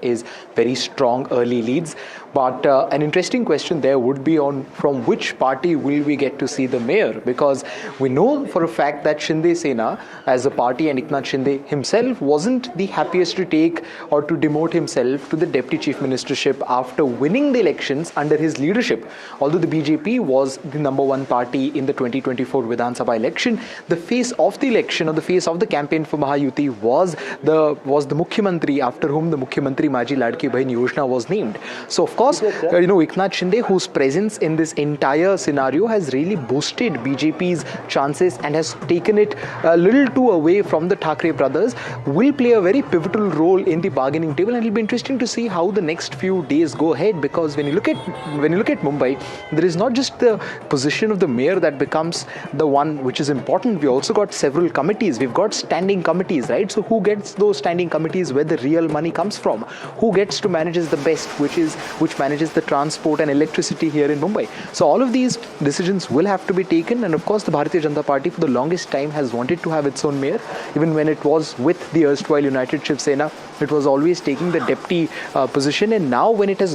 is very strong early leads. But an interesting question there would be on from which party will we get to see the mayor, because we know for a fact that Shinde Sena as a party and Eknath Shinde himself wasn't the happiest to take or to demote himself to the deputy chief ministership after winning the elections under his leadership. Although the BJP was the number one party in the 2024 Vidhan Sabha election, the face of the election or the face of the campaign for Mahayuti was the Mukhyamantri, after whom the Mukhyamantri Maji Ladki Bahin Yojana was named. So of course, Eknath Shinde, whose presence in this entire scenario has really boosted BJP's chances and has taken it a little too away from the Thackeray brothers, will play a very pivotal role in the bargaining table. And it'll be interesting to see how the next few days go ahead, because when you look at Mumbai, there is not just the position of the mayor that becomes the one which is important. We also got several committees. We've got standing committees, right? So who gets those standing committees where the real money comes from? Who gets to manages the best, which manages the transport and electricity here in Mumbai? So all of these decisions will have to be taken. And of course, the Bharatiya Janata Party for the longest time has wanted to have its own mayor. Even when it was with the erstwhile United Shiv Sena, it was always taking the deputy position. And now when it has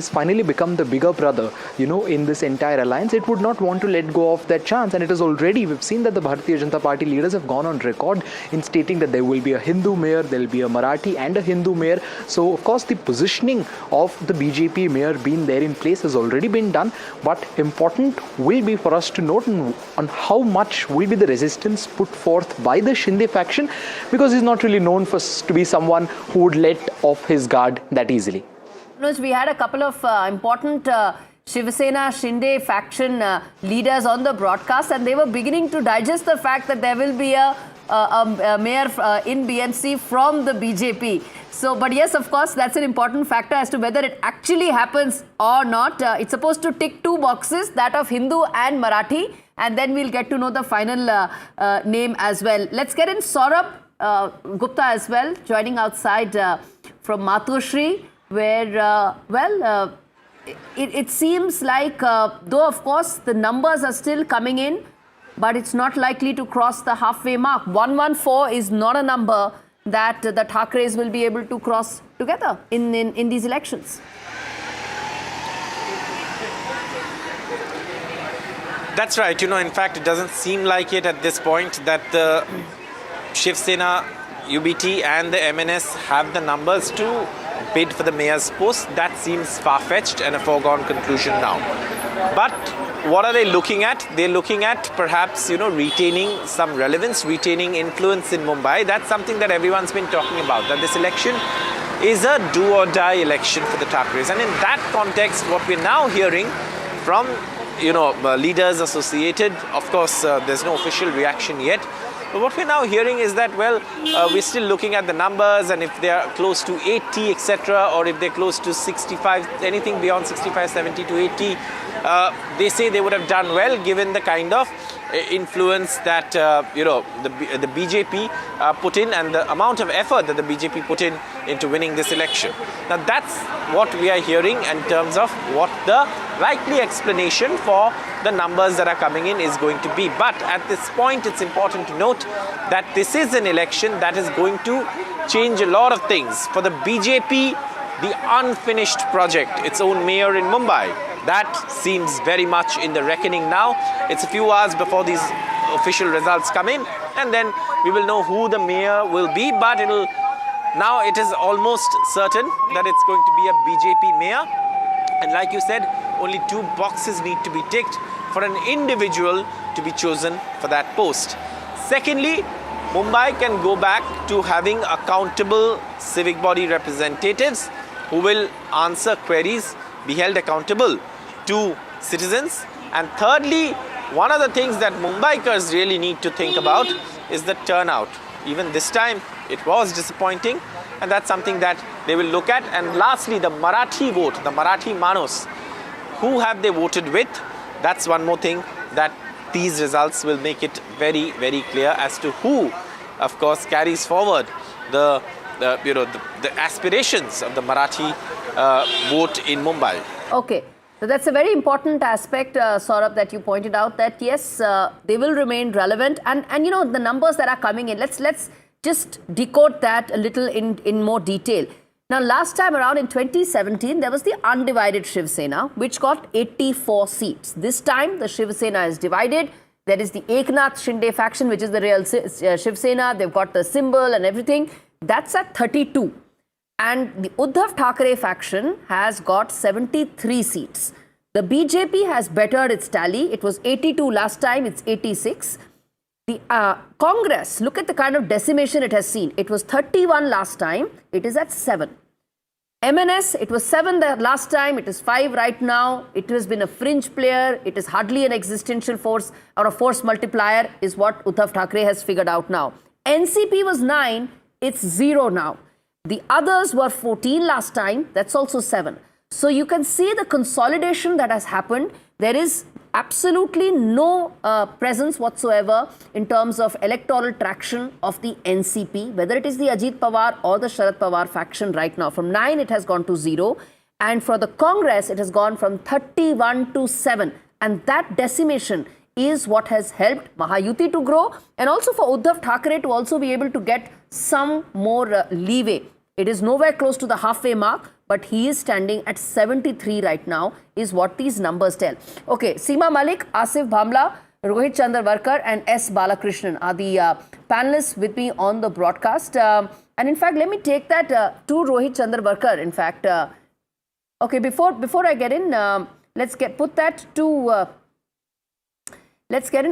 finally become the bigger brother, in this entire alliance, it would not want to let go of that chance. And it is already, we've seen that the Bharatiya Janata Party leaders have gone on record in stating that there will be a Hindu mayor, there will be a Marathi and a Hindu mayor. So of course, the positioning of the BJP mayor being there in place has already been done. But important will be for us to note on how much will be the resistance put forth by the Shinde faction, because he's not really known to be someone who would let off his guard that easily. We had a couple of important Shiv Sena Shinde faction leaders on the broadcast, and they were beginning to digest the fact that there will be a mayor in BMC from the BJP. So, but yes, of course, that's an important factor as to whether it actually happens or not. It's supposed to tick two boxes, that of Hindu and Marathi, and then we'll get to know the final name as well. Let's get in Saurabh Gupta as well, joining outside from Matushri, where, it seems like, though of course the numbers are still coming in, but it's not likely to cross the halfway mark. 114 is not a number that the Thackerays will be able to cross together in these elections. That's right. In fact, it doesn't seem like it at this point that the Shiv Sena, UBT and the MNS have the numbers to bid for the mayor's post. That seems far-fetched and a foregone conclusion now. But what are they looking at? They're looking at perhaps, retaining some relevance, retaining influence in Mumbai. That's something that everyone's been talking about, that this election is a do-or-die election for the Thackerays. And in that context, what we're now hearing from, leaders associated, of course, there's no official reaction yet. But what we're now hearing is that, we're still looking at the numbers, and if they are close to 80, etc., or if they're close to 65, anything beyond 65, 70 to 80, they say they would have done well given the kind of influence that, the BJP put in and the amount of effort that the BJP put in into winning this election. Now, that's what we are hearing in terms of what the likely explanation for the numbers that are coming in is going to be. But at this point, it's important to note that this is an election that is going to change a lot of things. For the BJP, the unfinished project, its own mayor in Mumbai, that seems very much in the reckoning now. It's a few hours before these official results come in, and then we will know who the mayor will be. But now it is almost certain that it's going to be a BJP mayor. And like you said, only two boxes need to be ticked for an individual to be chosen for that post. Secondly, Mumbai can go back to having accountable civic body representatives who will answer queries, be held accountable to citizens. And thirdly, one of the things that Mumbaikars really need to think about is the turnout. Even this time, it was disappointing, and that's something that they will look at. And lastly, the Marathi vote, the Marathi Manos, who have they voted with? That's one more thing that these results will make it very, very clear as to who, of course, carries forward the aspirations of the Marathi vote in Mumbai. Okay. So that's a very important aspect, Saurabh, that you pointed out, that yes, they will remain relevant. And the numbers that are coming in, let's just decode that a little in more detail. Now, last time around in 2017, there was the undivided Shiv Sena, which got 84 seats. This time, the Shiv Sena is divided. There is the Eknath Shinde faction, which is the real Shiv Sena. They've got the symbol and everything. That's at 32. And the Uddhav Thackeray faction has got 73 seats. The BJP has bettered its tally. It was 82 last time, it's 86. The Congress, look at the kind of decimation it has seen. It was 31 last time, it is at 7. MNS, it was 7 the last time, it is 5 right now. It has been a fringe player. It is hardly an existential force or a force multiplier is what Uddhav Thackeray has figured out now. NCP was 9, it's 0 now. The others were 14 last time, that's also 7. So you can see the consolidation that has happened. There is absolutely no presence whatsoever in terms of electoral traction of the NCP, whether it is the Ajit Pawar or the Sharad Pawar faction right now. From 9, it has gone to 0. And for the Congress, it has gone from 31 to 7. And that decimation is what has helped Mahayuti to grow and also for Uddhav Thackeray to also be able to get some more leeway. It is nowhere close to the halfway mark, but he is standing at 73 right now, is what these numbers tell. Okay, Seema Malik, Asif Bhamla, Rohit Chandravarkar and S. Balakrishnan are the panelists with me on the broadcast. And in fact, let me take that to Rohit Chandravarkar. In fact, okay, before I get in, let's get in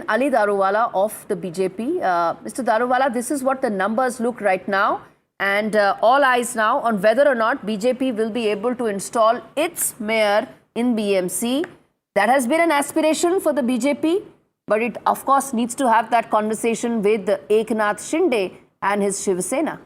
Ali Daruwala of the BJP. Mr. Daruwala, this is what the numbers look right now. And all eyes now on whether or not BJP will be able to install its mayor in BMC. That has been an aspiration for the BJP, but it of course needs to have that conversation with Eknath Shinde and his Shiv Sena.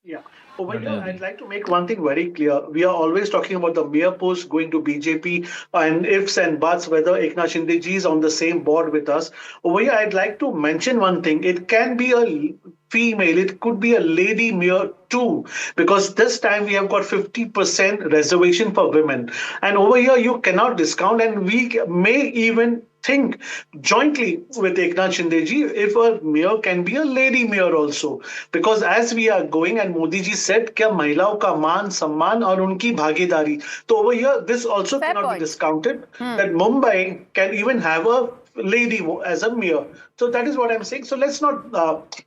Yeah. Over here, I'd like to make one thing very clear. We are always talking about the mayor post going to BJP and ifs and buts, whether Eknath Shinde ji is on the same board with us. Over here, I'd like to mention one thing. It can be a female, it could be a lady mayor too, because this time we have got 50% reservation for women. And over here, you cannot discount, and we may even think jointly with Eknath Shinde ji if a mayor can be a lady mayor also, because as we are going, and Modi ji said kya महिलाओं का मान सम्मान और उनकी भागीदारी, so over here this also Fair cannot point. be discounted that Mumbai can even have a lady as a mayor. So that is what I'm saying. So let's not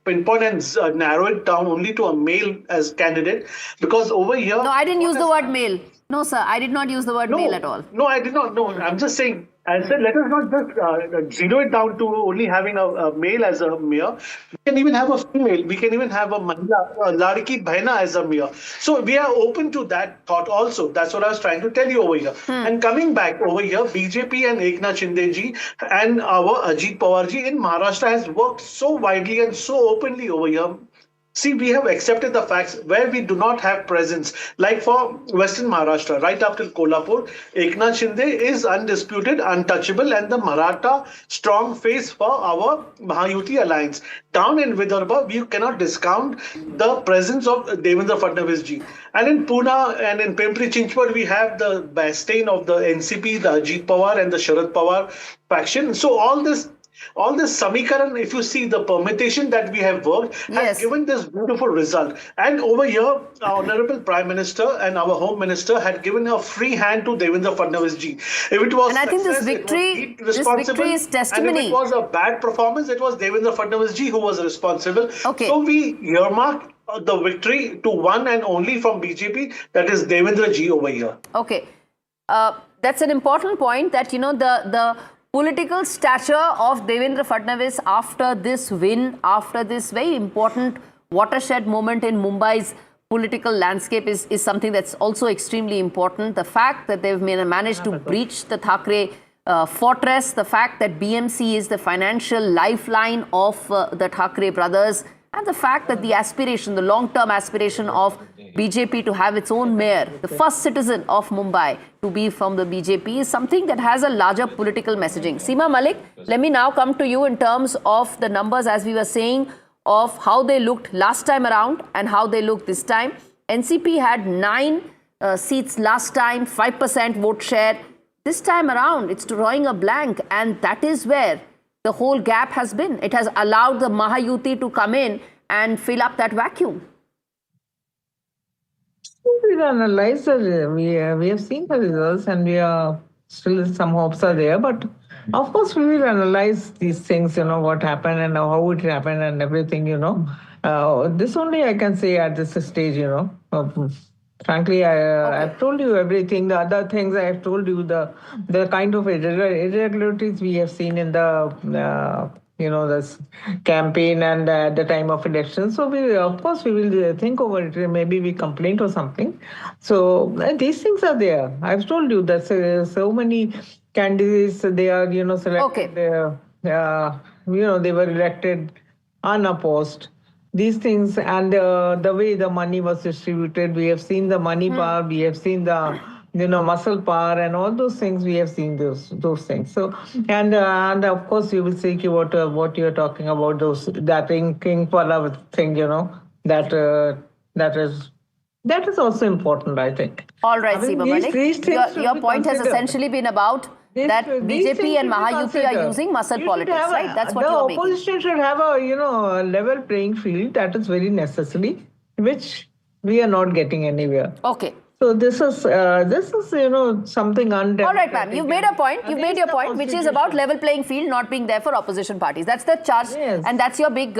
pinpoint and narrow it down only to a male as candidate, because over here. No, I didn't use the word male. No, sir, I did not use the word male at all. No, I did not. No, I'm just saying. I said, let us not just zero it down to only having a male as a mayor. We can even have a female. We can even have a Ladki Bhaina as a mayor. So we are open to that thought also. That's what I was trying to tell you over here. And coming back over here, BJP and Eknath Shinde ji and our Ajit Pawar ji in Maharashtra has worked so widely and so openly over here. See, we have accepted the facts where we do not have presence. Like for Western Maharashtra, right after Kolhapur, Eknath Shinde is undisputed, untouchable, and the Maratha strong face for our Mahayuti alliance. Down in Vidarbha, we cannot discount the presence of Devendra Fadnavis ji. And in Pune and in Pimpri Chinchwad, we have the bastion of the NCP, the Ajit Pawar and the Sharad Pawar faction. So all this Samikaran, if you see the permutation that we have worked, has given this beautiful result. And over here, our Honorable Prime Minister and our Home Minister had given a free hand to Devendra Fadnavis ji. If it was and I think this victory is testimony. And if it was a bad performance, it was Devendra Fadnavis ji who was responsible. Okay. So we earmark the victory to one and only from BJP, that is Devendra ji over here. Okay. That's an important point that, you know, the political stature of Devendra Fadnavis after this win, after this very important watershed moment in Mumbai's political landscape is something that's also extremely important. The fact that they've managed to breach the Thackeray fortress, the fact that BMC is the financial lifeline of the Thackeray brothers, and the fact that the aspiration, the long-term aspiration of BJP to have its own mayor, the first citizen of Mumbai to be from the BJP, is something that has a larger political messaging. Seema Malik, let me now come to you in terms of the numbers, as we were saying, of how they looked last time around and how they look this time. NCP had 9 seats last time, 5% vote share. This time around, it's drawing a blank, and that is where the whole gap has been. It has allowed the Mahayuti to come in and fill up that vacuum. will analyze we have seen the results, and we are still some hopes are there. But of course, we will analyze these things. What happened and how it happened and everything. This only I can say at this stage. Frankly, I've told you everything. The other things I have told you, the kind of irregularities we have seen in the this campaign and at the time of election. So of course we will think over it. Maybe we complain or something. So these things are there. I've told you that so many candidates, they are selected. Okay. They were elected unopposed. These things, and the way the money was distributed, we have seen the money power, we have seen the muscle power, and all those things. We have seen those things. So and of course you will see what you are talking about, that king pala thing. That is also important, I think. All right, Seema Malik. Your point has essentially been about that BJP and Maha-UP are using muscle politics, right? That's what you're making. The opposition should have a level playing field. That is very necessary, which we are not getting anywhere. Okay. So this is something undemocratic. All right, ma'am. You've made a point. You've made your point, which is about level playing field not being there for opposition parties. That's the charge, and that's your big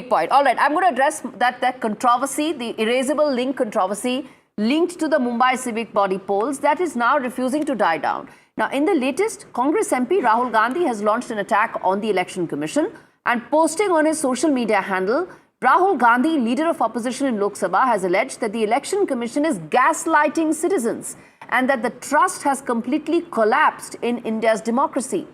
point. All right, I'm going to address that controversy, the erasable link controversy linked to the Mumbai Civic body polls that is now refusing to die down. Now, in the latest, Congress MP Rahul Gandhi has launched an attack on the Election Commission, and posting on his social media handle, Rahul Gandhi, leader of opposition in Lok Sabha, has alleged that the Election Commission is gaslighting citizens and that the trust has completely collapsed in India's democracy.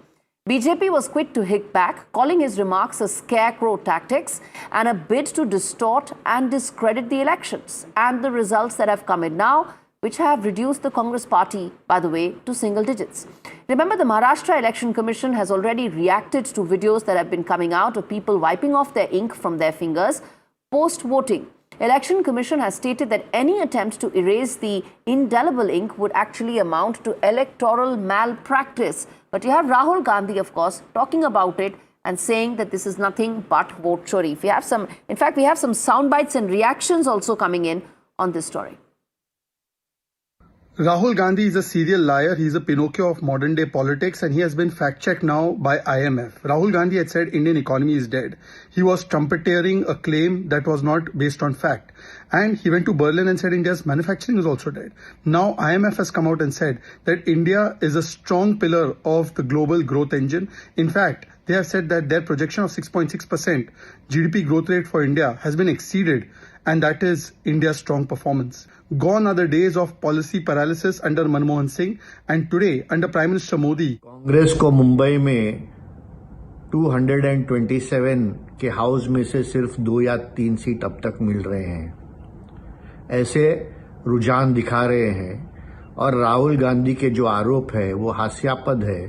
BJP was quick to hit back, calling his remarks a scarecrow tactics and a bid to distort and discredit the elections and the results that have come in now, which have reduced the Congress party, by the way, to single digits. Remember, the Maharashtra Election Commission has already reacted to videos that have been coming out of people wiping off their ink from their fingers post-voting. Election Commission has stated that any attempt to erase the indelible ink would actually amount to electoral malpractice. But you have Rahul Gandhi, of course, talking about it and saying that this is nothing but vote chori. In fact, we have some sound bites and reactions also coming in on this story. Rahul Gandhi is a serial liar. He's a Pinocchio of modern day politics, and he has been fact-checked now by IMF. Rahul Gandhi had said Indian economy is dead. He was trumpeteering a claim that was not based on fact. And he went to Berlin and said India's manufacturing is also dead. Now IMF has come out and said that India is a strong pillar of the global growth engine. In fact, they have said that their projection of 6.6% GDP growth rate for India has been exceeded, and that is India's strong performance. Gone are the days of policy paralysis under Manmohan Singh, and today under Prime Minister Modi. Congress को मुंबई में 227 के house में से सिर्फ 2 या 3 seat अब तक मिल रहे हैं, ऐसे रुझान दिखा रहे हैं। और राहुल गांधी के जो आरोप है वो हास्यास्पद है।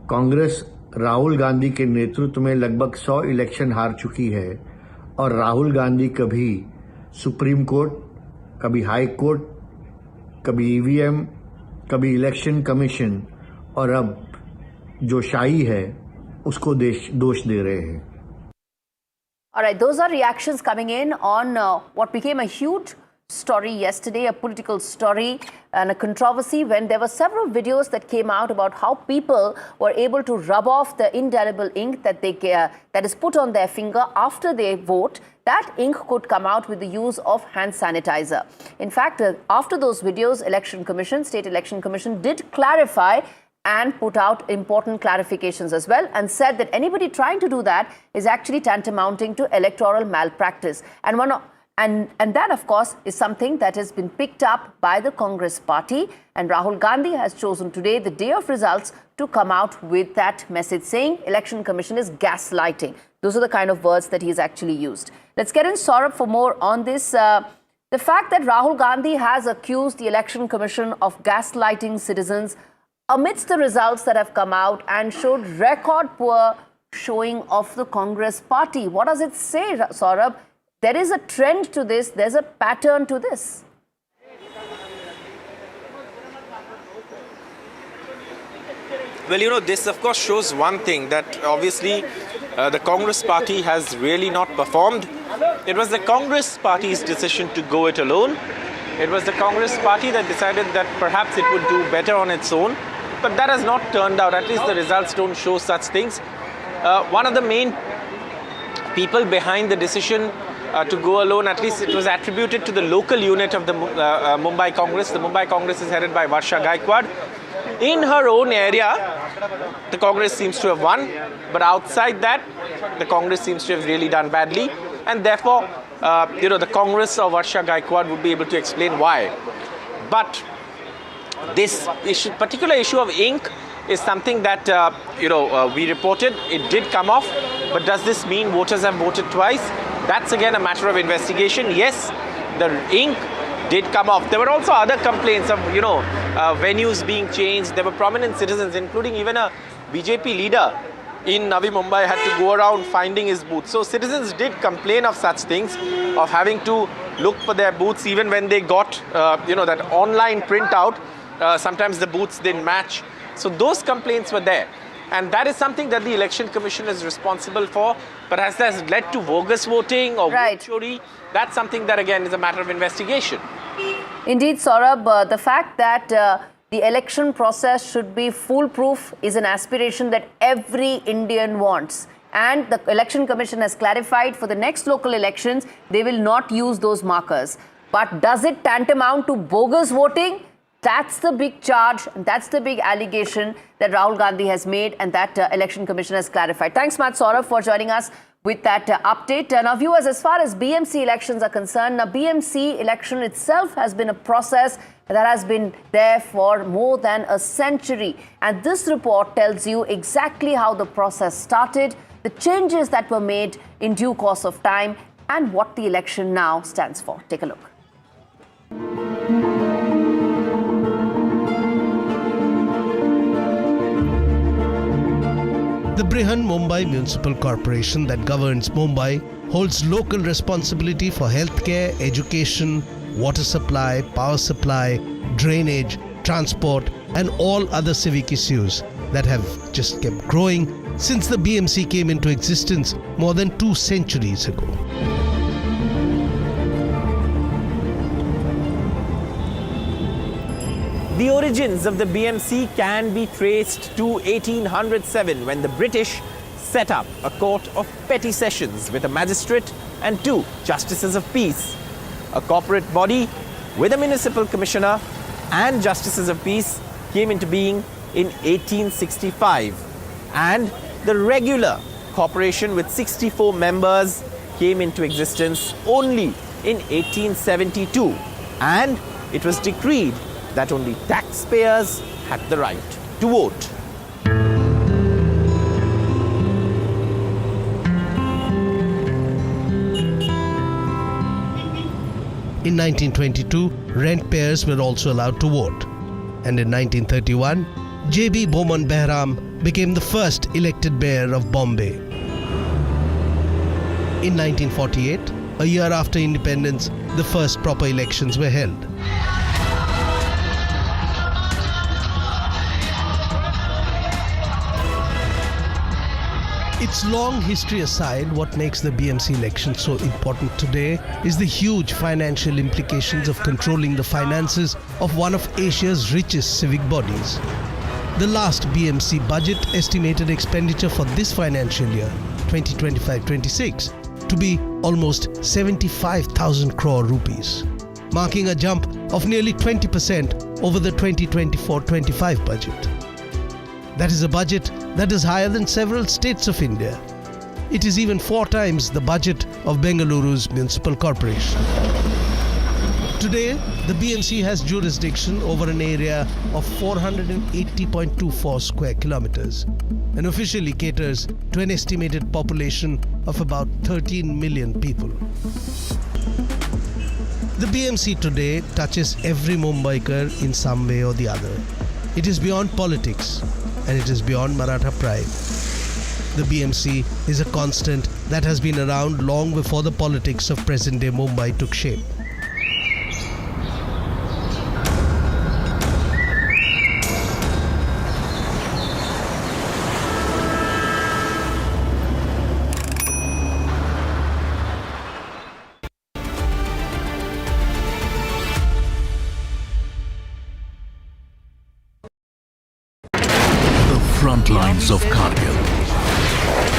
कांग्रेस राहुल गांधी के नेतृत्व में लगभग 100 इलेक्शन हार चुकी है, और राहुल गांधी कभी सुप्रीम कोर्ट, कभी हाई कोर्ट, कभी ईवीएम, कभी इलेक्शन कमीशन, और अब जो शाही है उसको दोष दे रहे हैं। All right, those are reactions coming in on what became a huge story yesterday, a political story and a controversy when there were several videos that came out about how people were able to rub off the indelible ink that is put on their finger after they vote. That ink could come out with the use of hand sanitizer. In fact, after those videos, State Election Commission did clarify and put out important clarifications as well, and said that anybody trying to do that is actually tantamounting to electoral malpractice. And that, of course, is something that has been picked up by the Congress party. And Rahul Gandhi has chosen today, the day of results, to come out with that message saying Election Commission is gaslighting. Those are the kind of words that he's actually used. Let's get in Saurabh for more on this. The fact that Rahul Gandhi has accused the Election Commission of gaslighting citizens amidst the results that have come out and showed record poor showing of the Congress party. What does it say, Saurabh? There is a trend to this. There's a pattern to this. Well, this of course shows one thing, that obviously the Congress party has really not performed It was the Congress party's decision to go it alone. It was the Congress party that decided that perhaps it would do better on its own. But that has not turned out. At least the results don't show such things. One of the main people behind the decision to go alone, at least it was attributed to the local unit of the Mumbai Congress. The Mumbai Congress is headed by Varsha Gaikwad. In her own area, the Congress seems to have won, but outside that, the Congress seems to have really done badly, and therefore, the Congress of Varsha Gaikwad would be able to explain why. But this particular issue of ink is something that we reported. It did come off, but does this mean voters have voted twice? That's again a matter of investigation. Yes, the ink did come off. There were also other complaints of venues being changed. There were prominent citizens, including even a BJP leader in Navi Mumbai, had to go around finding his booth. So citizens did complain of such things, of having to look for their booths even when they got that online printout. Sometimes the booths didn't match. So those complaints were there. And that is something that the Election Commission is responsible for. But has that led to bogus voting or vote chori? That's something that, again, is a matter of investigation. Indeed, Saurabh, the fact that the election process should be foolproof is an aspiration that every Indian wants. And the Election Commission has clarified for the next local elections, they will not use those markers. But does it tantamount to bogus voting? That's the big charge, and that's the big allegation that Rahul Gandhi has made and that Election Commission has clarified. Thanks much, Saurabh, for joining us with that update. Now, viewers, as far as BMC elections are concerned, now BMC election itself has been a process that has been there for more than a century. And this report tells you exactly how the process started, the changes that were made in due course of time, and what the election now stands for. Take a look. The Brihanmumbai Municipal Corporation that governs Mumbai holds local responsibility for healthcare, education, water supply, power supply, drainage, transport, and all other civic issues that have just kept growing since the BMC came into existence more than 2 centuries ago. The origins of the BMC can be traced to 1807, when the British set up a court of petty sessions with a magistrate and 2 justices of peace. A corporate body with a municipal commissioner and justices of peace came into being in 1865, and the regular corporation with 64 members came into existence only in 1872, and it was decreed that only taxpayers had the right to vote. In 1922, rent payers were also allowed to vote. And in 1931, J.B. Boman Behram became the first elected mayor of Bombay. In 1948, a year after independence, the first proper elections were held. Its long history aside, what makes the BMC election so important today is the huge financial implications of controlling the finances of one of Asia's richest civic bodies. The last BMC budget estimated expenditure for this financial year, 2025-26, to be almost 75,000 crore rupees, marking a jump of nearly 20% over the 2024-25 budget. That is a budget that is higher than several states of India. It is even 4 times the budget of Bengaluru's municipal corporation. Today, the BMC has jurisdiction over an area of 480.24 square kilometers and officially caters to an estimated population of about 13 million people. The BMC today touches every Mumbaiker in some way or the other. It is beyond politics, and it is beyond Maratha pride. The BMC is a constant that has been around long before the politics of present-day Mumbai took shape. front lines of Kargil.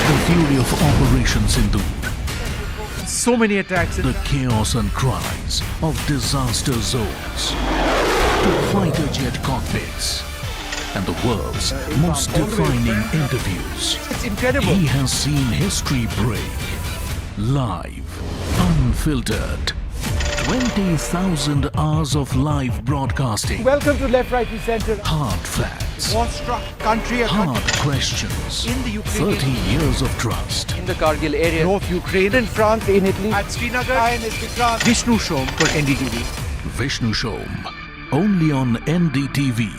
The fury of Operation Sindhu. So many attacks. The chaos and cries of disaster zones. To fighter jet cockpits. And the world's most defining interviews. It's incredible. He has seen history break. Live. Unfiltered. 20,000 hours of live broadcasting. Welcome to Left, Right and Centre. Hard facts. War-struck country. Hard questions. In the Ukraine. 30 years of trust. In the Kargil area. North Ukraine. In France. In Italy. At Srinagar. And Vishnu Shom for NDTV. Vishnu Shom. Only on NDTV.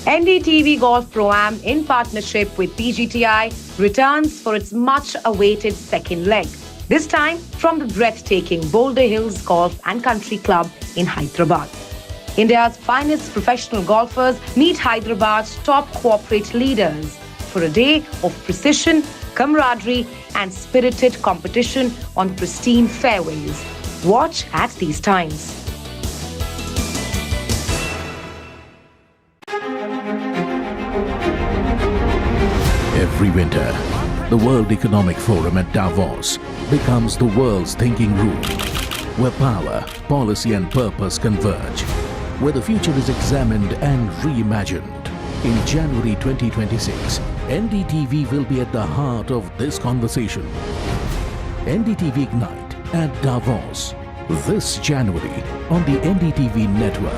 NDTV Golf Pro-Am in partnership with PGTI returns for its much-awaited second leg. This time from the breathtaking Boulder Hills Golf and Country Club in Hyderabad. India's finest professional golfers meet Hyderabad's top corporate leaders for a day of precision, camaraderie and spirited competition on pristine fairways. Watch at these times. Every winter, the World Economic Forum at Davos becomes the world's thinking room, where power, policy and purpose converge, where the future is examined and reimagined. In January 2026, NDTV will be at the heart of this conversation. NDTV Ignite at Davos, this January on the NDTV network.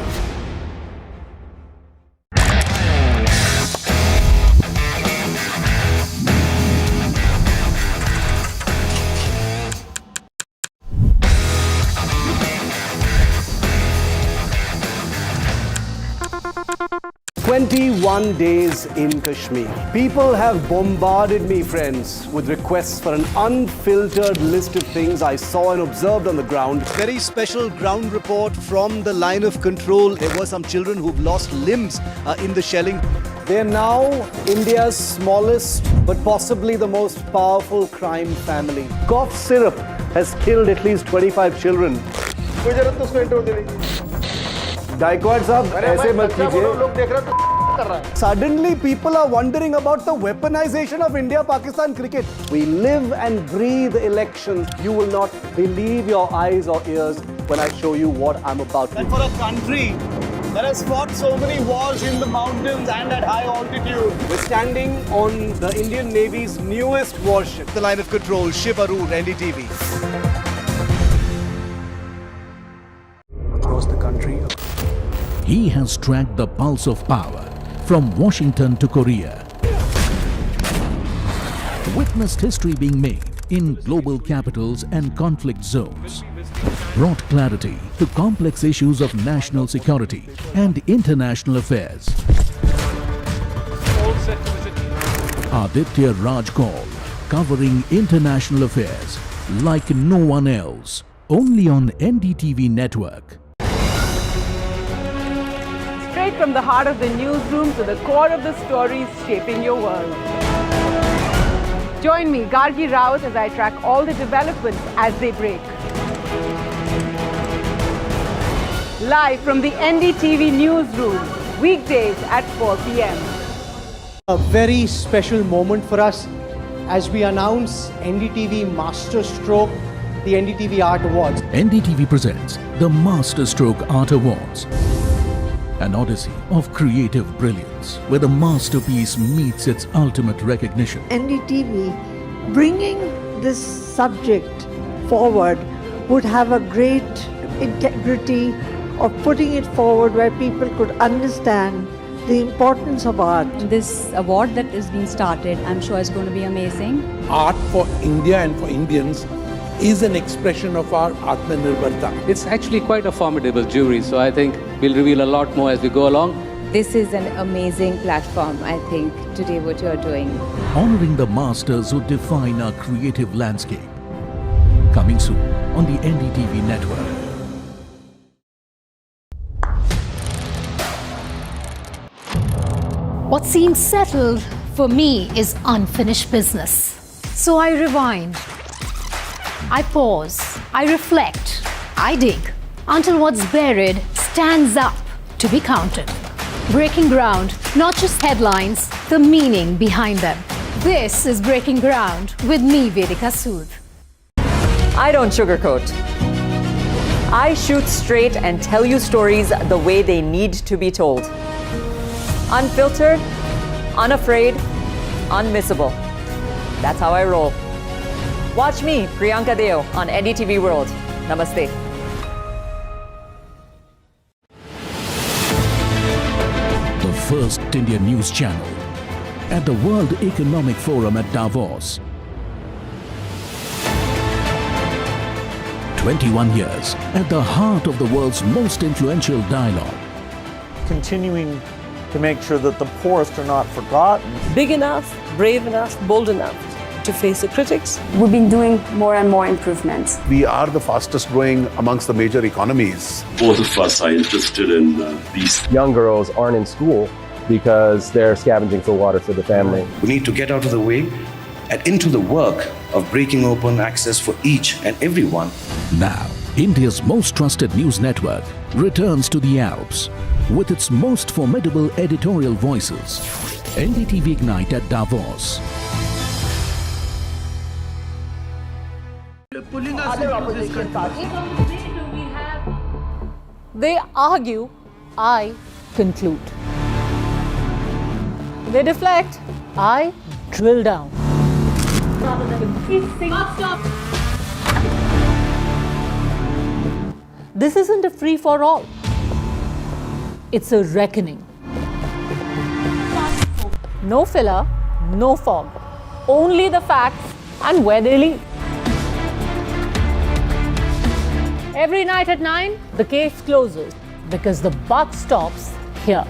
"21 days in Kashmir. People have bombarded me, friends, with requests for an unfiltered list of things I saw and observed on the ground. Very special ground report from the line of control. There were some children who've lost limbs in the shelling. They're now India's smallest but possibly the most powerful crime family. Cough syrup has killed at least 25 children. Gaikwad sahab, aise mat kijiye. Suddenly people are wondering about the weaponization of India-Pakistan cricket. We live and breathe elections. You will not believe your eyes or ears when I show you what I'm about to. And for a country that has fought so many wars in the mountains and at high altitude, we're standing on the Indian Navy's newest warship. The line of control, Shiv Arur, NDTV. Across the country. He has tracked the pulse of power from Washington to Korea. Witnessed history being made in global capitals and conflict zones. Brought clarity to complex issues of national security and international affairs. Aditya Raj Kaul, covering international affairs like no one else. Only on NDTV network. Straight from the heart of the newsroom to the core of the stories shaping your world. Join me, Gargi Raut, as I track all the developments as they break. Live from the NDTV newsroom, weekdays at 4 p.m. A very special moment for us as we announce NDTV Masterstroke, the NDTV Art Awards. NDTV presents the Masterstroke Art Awards. An odyssey of creative brilliance, where the masterpiece meets its ultimate recognition. NDTV bringing this subject forward would have a great integrity of putting it forward where people could understand the importance of art. This award that is being started, I'm sure is going to be amazing. Art for India and for Indians is an expression of our Atmanirbharta. It's actually quite a formidable jury, so I think we'll reveal a lot more as we go along. This is an amazing platform, I think, today what you're doing. Honoring the masters who define our creative landscape. Coming soon on the NDTV network. What seems settled for me is unfinished business. So I rewind. I pause, I reflect, I dig, until what's buried stands up to be counted. Breaking ground, not just headlines, the meaning behind them. This is Breaking Ground with me, Vedika Sood. I don't sugarcoat. I shoot straight and tell you stories the way they need to be told. Unfiltered, unafraid, unmissable. That's how I roll. Watch me, Priyanka Deo, on NDTV World. Namaste. The first Indian news channel at the World Economic Forum at Davos. 21 years at the heart of the world's most influential dialogue. Continuing to make sure that the poorest are not forgotten. Big enough, brave enough, bold enough to face the critics. We've been doing more and more improvements. We are the fastest growing amongst the major economies. Both of us are interested in these. Young girls aren't in school because they're scavenging for water for the family. We need to get out of the way and into the work of breaking open access for each and everyone. Now, India's most trusted news network returns to the Alps with its most formidable editorial voices. NDTV Ignite at Davos. Other opposition parties. They argue, I conclude. They deflect, I drill down. This isn't a free-for-all. It's a reckoning. No filler, no fog. Only the facts and where they lead. Every night at 9, the case closes because the buck stops here.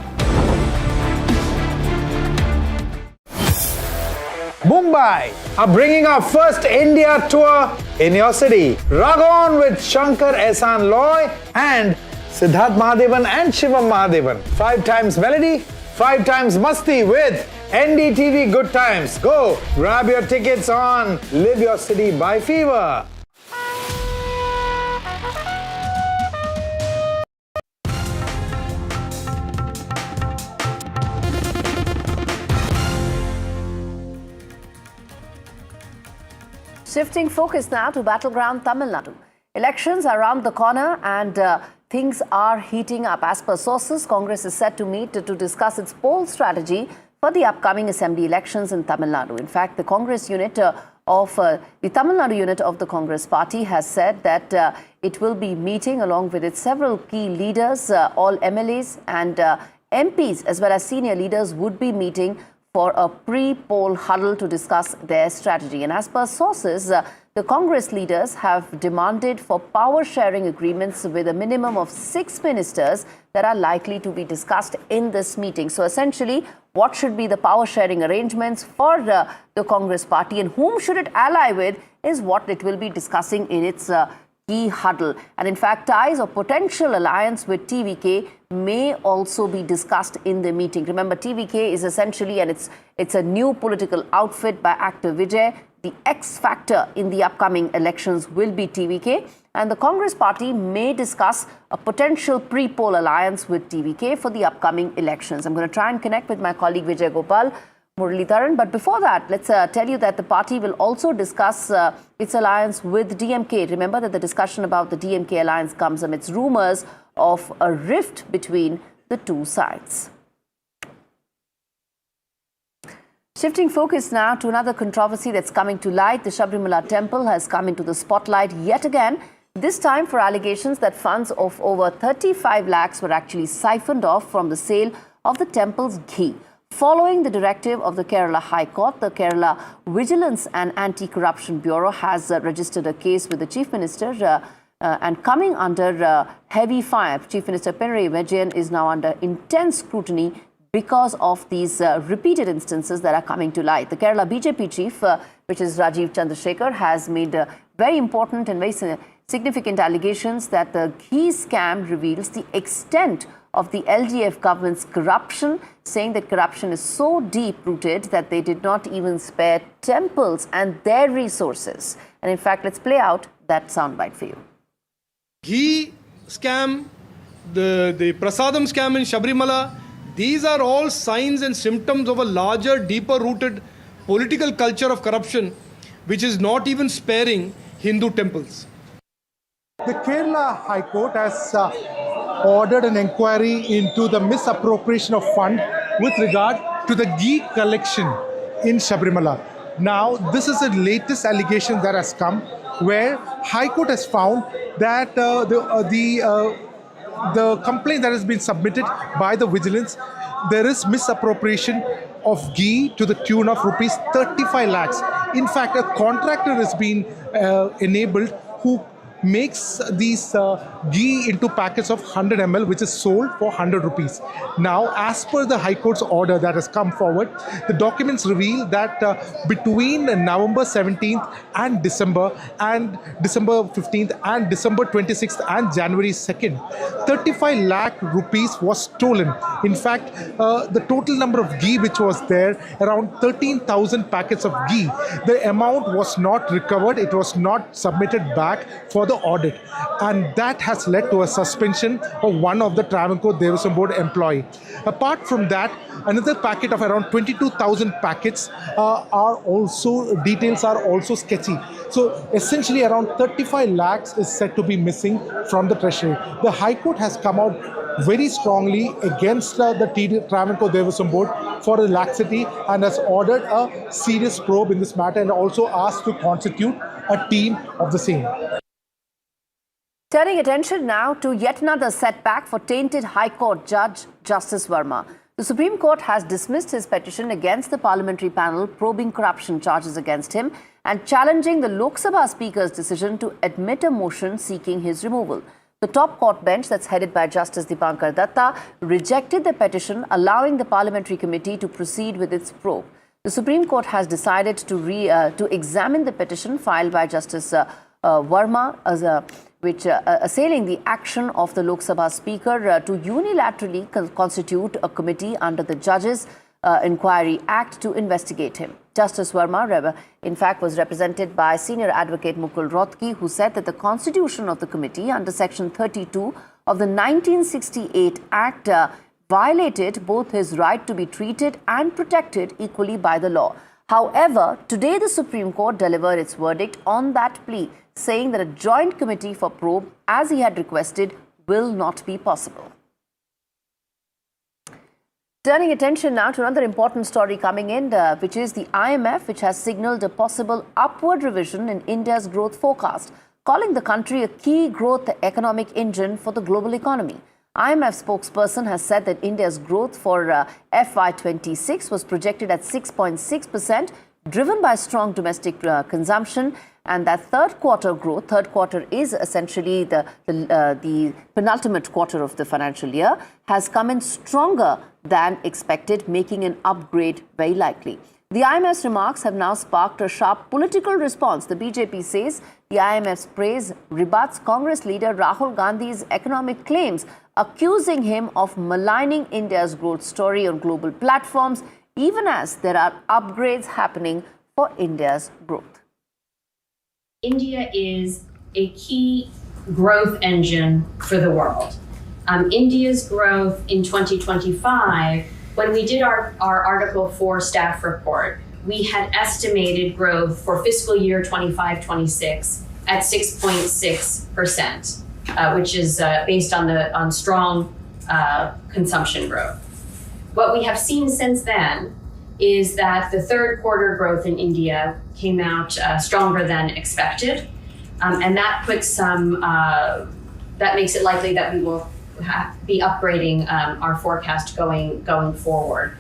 Mumbai are bringing our first India tour in your city. Rug on with Shankar Ehsan Loy and Siddharth Mahadevan and Shivam Mahadevan. 5 times melody, 5 times masti with NDTV Good Times. Go grab your tickets on Live Your City by Fever. Shifting focus now to battleground Tamil Nadu. Elections are around the corner and things are heating up. As per sources, Congress is set to meet to discuss its poll strategy for the upcoming assembly elections in Tamil Nadu. In fact, the Congress unit the Tamil Nadu unit of the Congress party has said that it will be meeting along with its several key leaders, all MLAs and MPs as well as senior leaders would be meeting for a pre-poll huddle to discuss their strategy. And as per sources, the Congress leaders have demanded for power-sharing agreements with a minimum of 6 ministers that are likely to be discussed in this meeting. So essentially, what should be the power-sharing arrangements for the Congress party and whom should it ally with is what it will be discussing in its key huddle. And in fact, ties or potential alliance with TVK may also be discussed in the meeting. Remember, TVK is essentially, and it's a new political outfit by actor Vijay. The X factor in the upcoming elections will be TVK, and the Congress party may discuss a potential pre-poll alliance with TVK for the upcoming elections. I'm going to try and connect with my colleague Vijay Gopal Muralidharan. But before that, let's tell you that the party will also discuss its alliance with DMK. Remember that the discussion about the DMK alliance comes amidst rumors of a rift between the two sides. Shifting focus now to another controversy that's coming to light. The Sabarimala temple has come into the spotlight yet again, this time for allegations that funds of over 35 lakhs were actually siphoned off from the sale of the temple's ghee. Following the directive of the Kerala High Court, the Kerala Vigilance and Anti-Corruption Bureau has registered a case with the Chief Minister and coming under heavy fire. Chief Minister Pinarayi Vijayan is now under intense scrutiny because of these repeated instances that are coming to light. The Kerala BJP chief, which is Rajiv Chandrasekhar, has made very important and very significant allegations that the ghee scam reveals the extent of the LDF government's corruption, saying that corruption is so deep-rooted that they did not even spare temples and their resources. And in fact, let's play out that soundbite for you. Ghee scam, the prasadam scam in Sabarimala, These are all signs and symptoms of a larger, deeper-rooted political culture of corruption, which is not even sparing Hindu temples. The Kerala High Court has ordered an inquiry into the misappropriation of fund with regard to the ghee collection in Sabarimala. Now, this is the latest allegation that has come, where High Court has found that the complaint that has been submitted by the vigilance, there is misappropriation of ghee to the tune of rupees 35 lakhs. In fact, a contractor has been enabled who makes these ghee into packets of 100 ml, which is sold for 100 rupees. Now, as per the High Court's order that has come forward, the documents reveal that between November 17th and December 15th and December 26th and January 2nd, 35 lakh rupees was stolen. In fact, the total number of ghee which was there, around 13,000 packets of ghee, the amount was not recovered, it was not submitted back for the audit, and that has led to a suspension of one of the Travancore Devasam Board employee. Apart from that, another packet of around 22,000 packets details are also sketchy. So essentially around 35 lakhs is said to be missing from the treasury. The High Court has come out very strongly against the Travancore Devasam Board for the laxity and has ordered a serious probe in this matter and also asked to constitute a team of the same. Turning attention now to yet another setback for tainted High Court Judge Justice Verma. The Supreme Court has dismissed his petition against the parliamentary panel probing corruption charges against him and challenging the Lok Sabha Speaker's decision to admit a motion seeking his removal. The top court bench, that's headed by Justice Dipankar Datta, rejected the petition, allowing the parliamentary committee to proceed with its probe. The Supreme Court has decided to examine the petition filed by Justice Verma assailing the action of the Lok Sabha Speaker to unilaterally constitute a committee under the Judges Inquiry Act to investigate him. Justice Verma, in fact, was represented by senior advocate Mukul Rothki, who said that the constitution of the committee under Section 32 of the 1968 Act violated both his right to be treated and protected equally by the law. However, today the Supreme Court delivered its verdict on that plea, saying that a joint committee for probe, as he had requested, will not be possible. Turning attention now to another important story coming in, which is the IMF, which has signalled a possible upward revision in India's growth forecast, calling the country a key growth economic engine for the global economy. IMF spokesperson has said that India's growth for FY26 was projected at 6.6%, driven by strong domestic consumption, and that third quarter is essentially the penultimate quarter of the financial year, has come in stronger than expected, making an upgrade very likely. The IMF's remarks have now sparked a sharp political response. The BJP says the IMF's praise rebuts Congress leader Rahul Gandhi's economic claims, accusing him of maligning India's growth story on global platforms, even as there are upgrades happening for India's growth. India is a key growth engine for the world. India's growth in 2025, when we did our Article 4 staff report, we had estimated growth for fiscal year 25-26 at 6.6%, which is based on strong consumption growth. What we have seen since then is that the third quarter growth in India came out stronger than expected, and that puts that makes it likely that we will be upgrading our forecast going forward.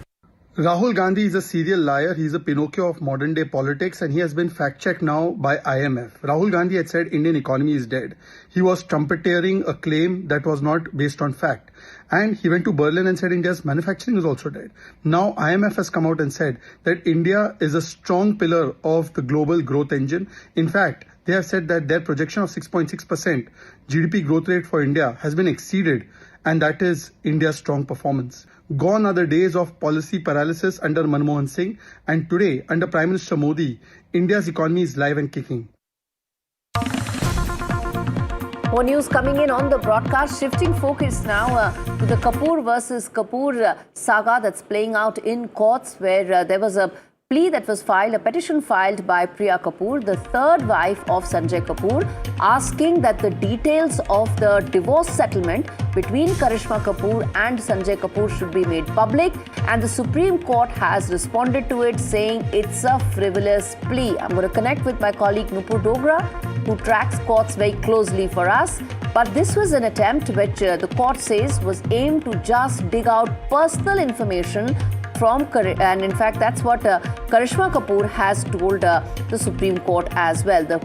Rahul Gandhi is a serial liar. He's a Pinocchio of modern day politics, and he has been fact-checked now by IMF. Rahul Gandhi had said Indian economy is dead. He was trumpeteering a claim that was not based on fact. And he went to Berlin and said India's manufacturing is also dead. Now IMF has come out and said that India is a strong pillar of the global growth engine. In fact, they have said that their projection of 6.6% GDP growth rate for India has been exceeded, and that is India's strong performance. Gone are the days of policy paralysis under Manmohan Singh, and today, under Prime Minister Modi, India's economy is live and kicking. More news coming in on the broadcast. Shifting focus now to the Kapoor versus Kapoor saga that's playing out in courts, where there was a plea that was filed, a petition filed by Priya Kapoor, the third wife of Sanjay Kapoor, asking that the details of the divorce settlement between Karishma Kapoor and Sanjay Kapoor should be made public. And the Supreme Court has responded to it, saying it's a frivolous plea. I'm going to connect with my colleague Nupur Dogra, who tracks courts very closely for us. But this was an attempt which the court says was aimed to just dig out personal information from, and in fact that's what Karishma Kapoor has told the Supreme Court as well. The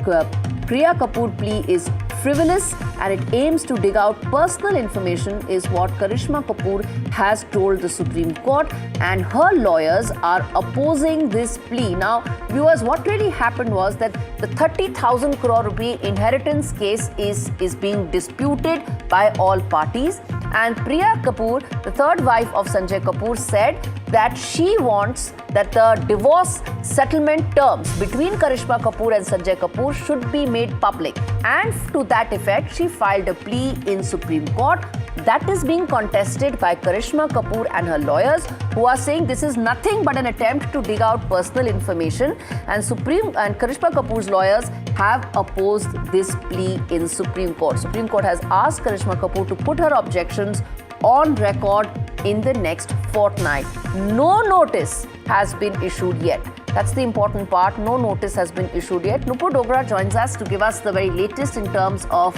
Priya Kapoor plea is frivolous and it aims to dig out personal information, is what Karishma Kapoor has told the Supreme Court, and her lawyers are opposing this plea. Now, viewers, what really happened was that the 30,000 crore rupee inheritance case is being disputed by all parties, and Priya Kapoor, the third wife of Sanjay Kapoor, said that she wants that the divorce settlement terms between Karishma Kapoor and Sanjay Kapoor should be made public. And to that effect, she filed a plea in Supreme Court. That is being contested by Karishma Kapoor and her lawyers, who are saying this is nothing but an attempt to dig out personal information. And Karishma Kapoor's lawyers have opposed this plea in Supreme Court. Supreme Court has asked Karishma Kapoor to put her objections on record in the next fortnight. No notice has been issued yet. That's the important part. No notice has been issued yet. Nupur Dogra joins us to give us the very latest in terms of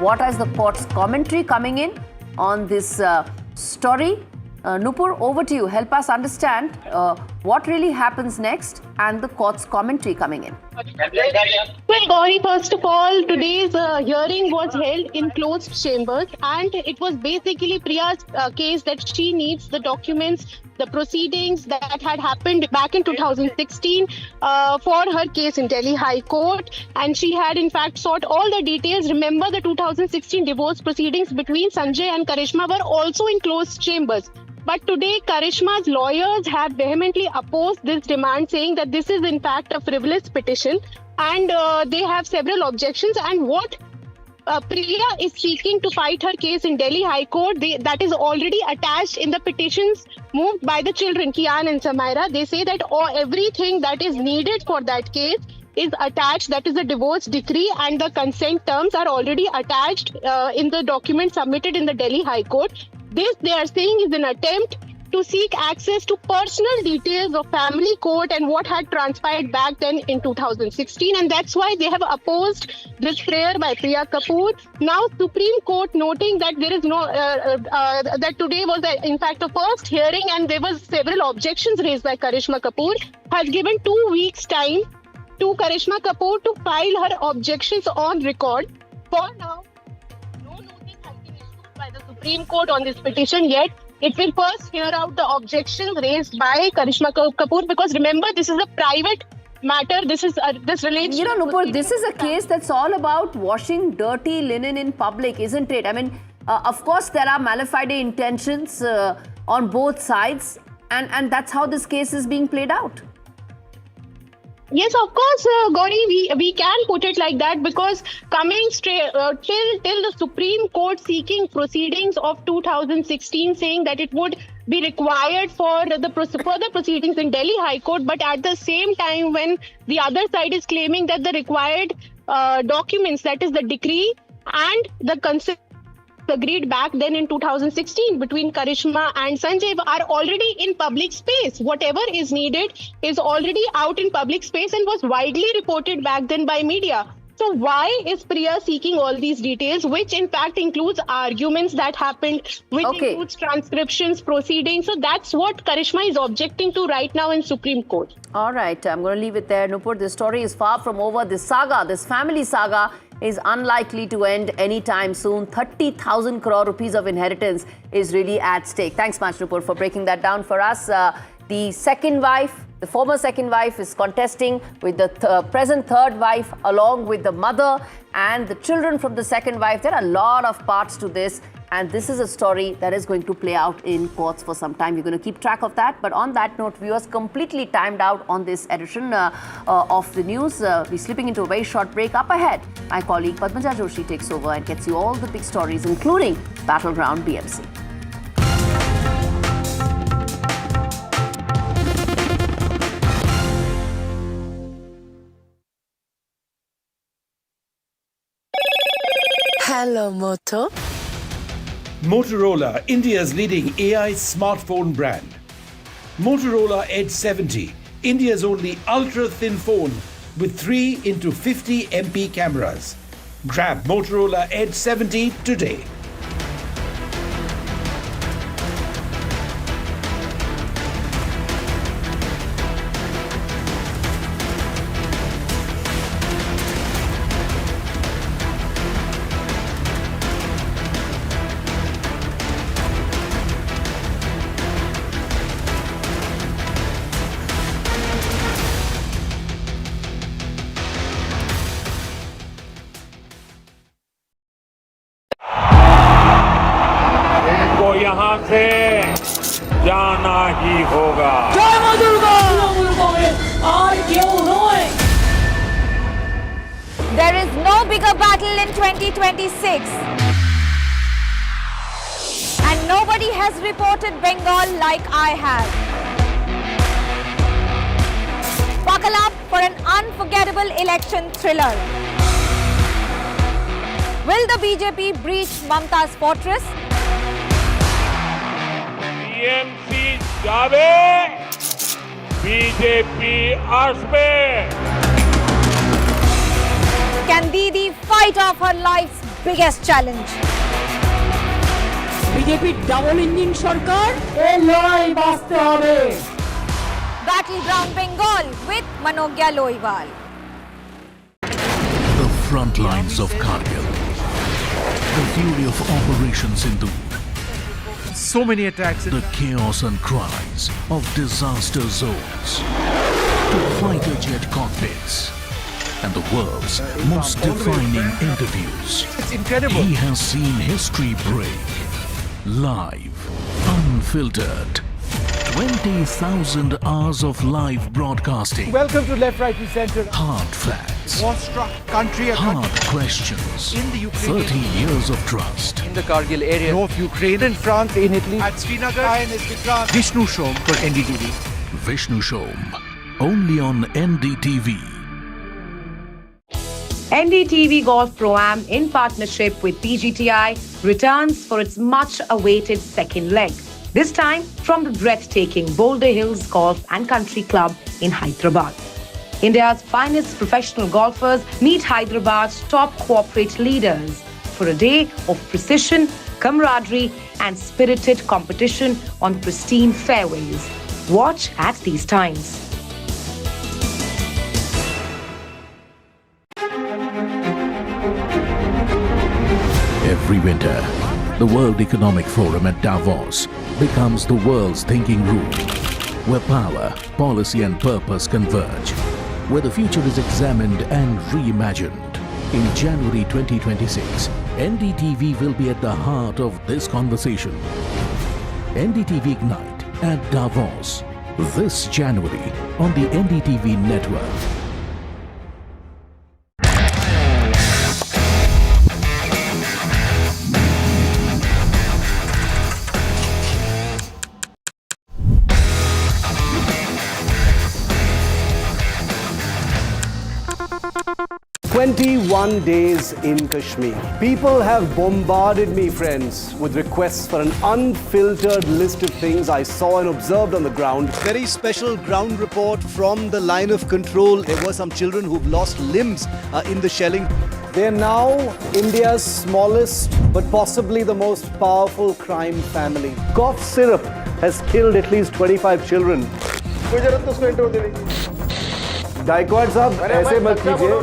what is the court's commentary coming in on this story. Nupur, over to you. Help us understand what really happens next and the court's commentary coming in. Well, Gauri, first of all, today's hearing was held in closed chambers, and it was basically Priya's case that she needs the documents, the proceedings that had happened back in 2016 for her case in Delhi High Court, and she had in fact sought all the details. Remember, the 2016 divorce proceedings between Sanjay and Karishma were also in closed chambers. But today, Karishma's lawyers have vehemently opposed this demand, saying that this is in fact a frivolous petition, and they have several objections. And what Priya is seeking to fight her case in Delhi High Court, that is already attached in the petitions moved by the children, Kian and Samaira. They say that everything that is needed for that case is attached, that is the divorce decree, and the consent terms are already attached in the document submitted in the Delhi High Court. This, they are saying, is an attempt to seek access to personal details of family court and what had transpired back then in 2016, and that's why they have opposed this prayer by Priya Kapoor. Now, Supreme Court, noting that there is no that today was in fact a first hearing and there was several objections raised by Karishma Kapoor, has given 2 weeks time to Karishma Kapoor to file her objections on record. For now, no notice has been issued by the Supreme Court on this petition yet. It will first hear out the objections raised by Karishma Kapoor, because remember, this is a private matter. This relates. You know, Nupur, this is a case that's all about washing dirty linen in public, isn't it? I mean, of course, there are malafide intentions on both sides, and that's how this case is being played out. Yes, of course, Gauri, we can put it like that, because coming straight till the Supreme Court seeking proceedings of 2016, saying that it would be required for the further proceedings in Delhi High Court, but at the same time, when the other side is claiming that the required documents, that is the decree and the consent agreed back then in 2016 between Karishma and Sanjay, are already in public space. Whatever is needed is already out in public space and was widely reported back then by media. So why is Priya seeking all these details, which in fact includes arguments that happened, which includes transcriptions, proceedings? So that's what Karishma is objecting to right now in Supreme Court. All right, I'm going to leave it there. Nupur, this story is far from over. This saga, this family saga, is unlikely to end anytime soon. 30,000 crore rupees of inheritance is really at stake. Thanks much, Nupur, for breaking that down for us. The second wife, the former second wife, is contesting with the present third wife, along with the mother and the children from the second wife. There are a lot of parts to this. And this is a story that is going to play out in courts for some time. We're going to keep track of that. But on that note, viewers, completely timed out on this edition of the news. We're slipping into a very short break. Up ahead, my colleague Padmaja Joshi takes over and gets you all the big stories, including Battleground BMC. Hello, Moto. Motorola, India's leading AI smartphone brand. Motorola Edge 70, India's only ultra-thin phone with 3x50 MP cameras. Grab Motorola Edge 70 today. यहाँ से जाना ही होगा। जय मां Durga! There is no bigger battle in 2026. And nobody has reported Bengal like I have. Buckle up for an unforgettable election thriller. Will the BJP breach Mamta's fortress? BMC जावे, BJP आसपे. Can Didi fight off her life's biggest challenge? BJP double engine सरकार ए लड़ाई बास्ते होवे. Battleground Bengal with Manogya Loiwal. The front lines of Kargil. The fury of Operation Sindhu. So many attacks. The chaos and cries of disaster zones. To fighter jet cockpits. And the world's most defining interviews. It's incredible. He has seen history break. Live. Unfiltered. 20,000 hours of live broadcasting. Welcome to Left, Right and Centre. Hard facts. War-struck country. Hard questions. In the Ukraine. 30 years of trust. In the Kargil area. North Ukraine. In France. In Italy. At Srinagar. Vishnu Shom for NDTV. Vishnu Shom. Only on NDTV. NDTV Golf Pro-Am in partnership with PGTI returns for its much-awaited second leg. This time from the breathtaking Boulder Hills Golf and Country Club in Hyderabad. India's finest professional golfers meet Hyderabad's top corporate leaders for a day of precision, camaraderie and spirited competition on pristine fairways. Watch at these times. Every winter, the World Economic Forum at Davos becomes the world's thinking room, where power, policy and purpose converge, where the future is examined and reimagined. In January 2026, NDTV will be at the heart of this conversation. NDTV Ignite at Davos, this January on the NDTV network. 21 days in Kashmir. People have bombarded me, friends, with requests for an unfiltered list of things I saw and observed on the ground. Very special ground report from the line of control. There were some children who've lost limbs in the shelling. They are now India's smallest but possibly the most powerful crime family. Cough syrup has killed at least 25 children. Gaikwad sahab, aise mat kijiye.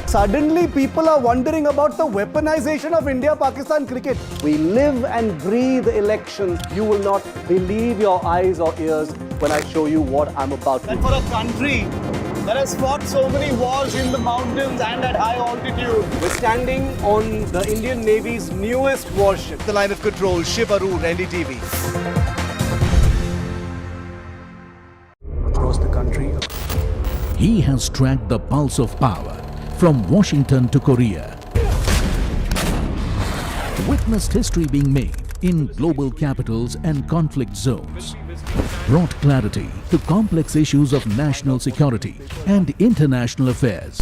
Suddenly people are wondering about the weaponization of India-Pakistan cricket. We live and breathe elections. You will not believe your eyes or ears when I show you what I'm about to do. And for a country that has fought so many wars in the mountains and at high altitude. We're standing on the Indian Navy's newest warship. The line of control, Shivaru, NDTV. Across the country. He has tracked the pulse of power from Washington to Korea. Witnessed history being made in global capitals and conflict zones. Brought clarity to complex issues of national security and international affairs.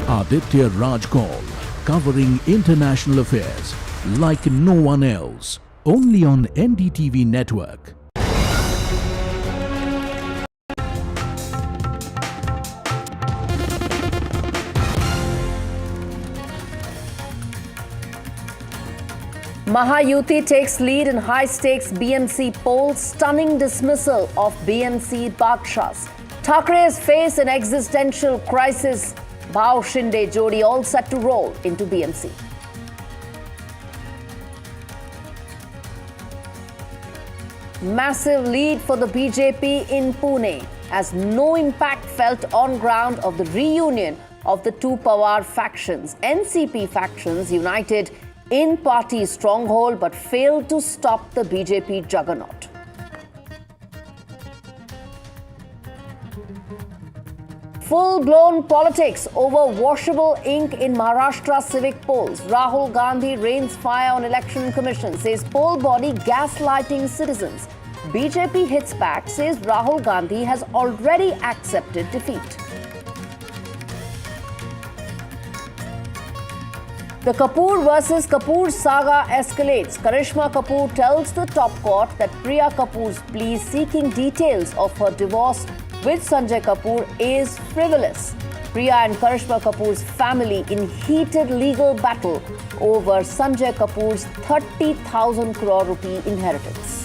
Aditya Raj Kaul, covering international affairs like no one else. Only on NDTV network. Mahayuti takes lead in high-stakes BMC poll, stunning dismissal of BMC Bakshas. Thackerays face an existential crisis. Bhau Shinde Jodi all set to roll into BMC. Massive lead for the BJP in Pune as no impact felt on ground of the reunion of the two Pawar factions. NCP factions united in party stronghold but failed to stop the BJP juggernaut. Full-blown politics over washable ink in Maharashtra Civic polls. Rahul Gandhi rains fire on election commission, says poll body gaslighting citizens. BJP hits back, says Rahul Gandhi has already accepted defeat. The Kapoor versus Kapoor saga escalates. Karishma Kapoor tells the top court that Priya Kapoor's plea seeking details of her divorce with Sanjay Kapoor is frivolous. Priya and Karishma Kapoor's family in heated legal battle over Sanjay Kapoor's 30,000 crore rupee inheritance.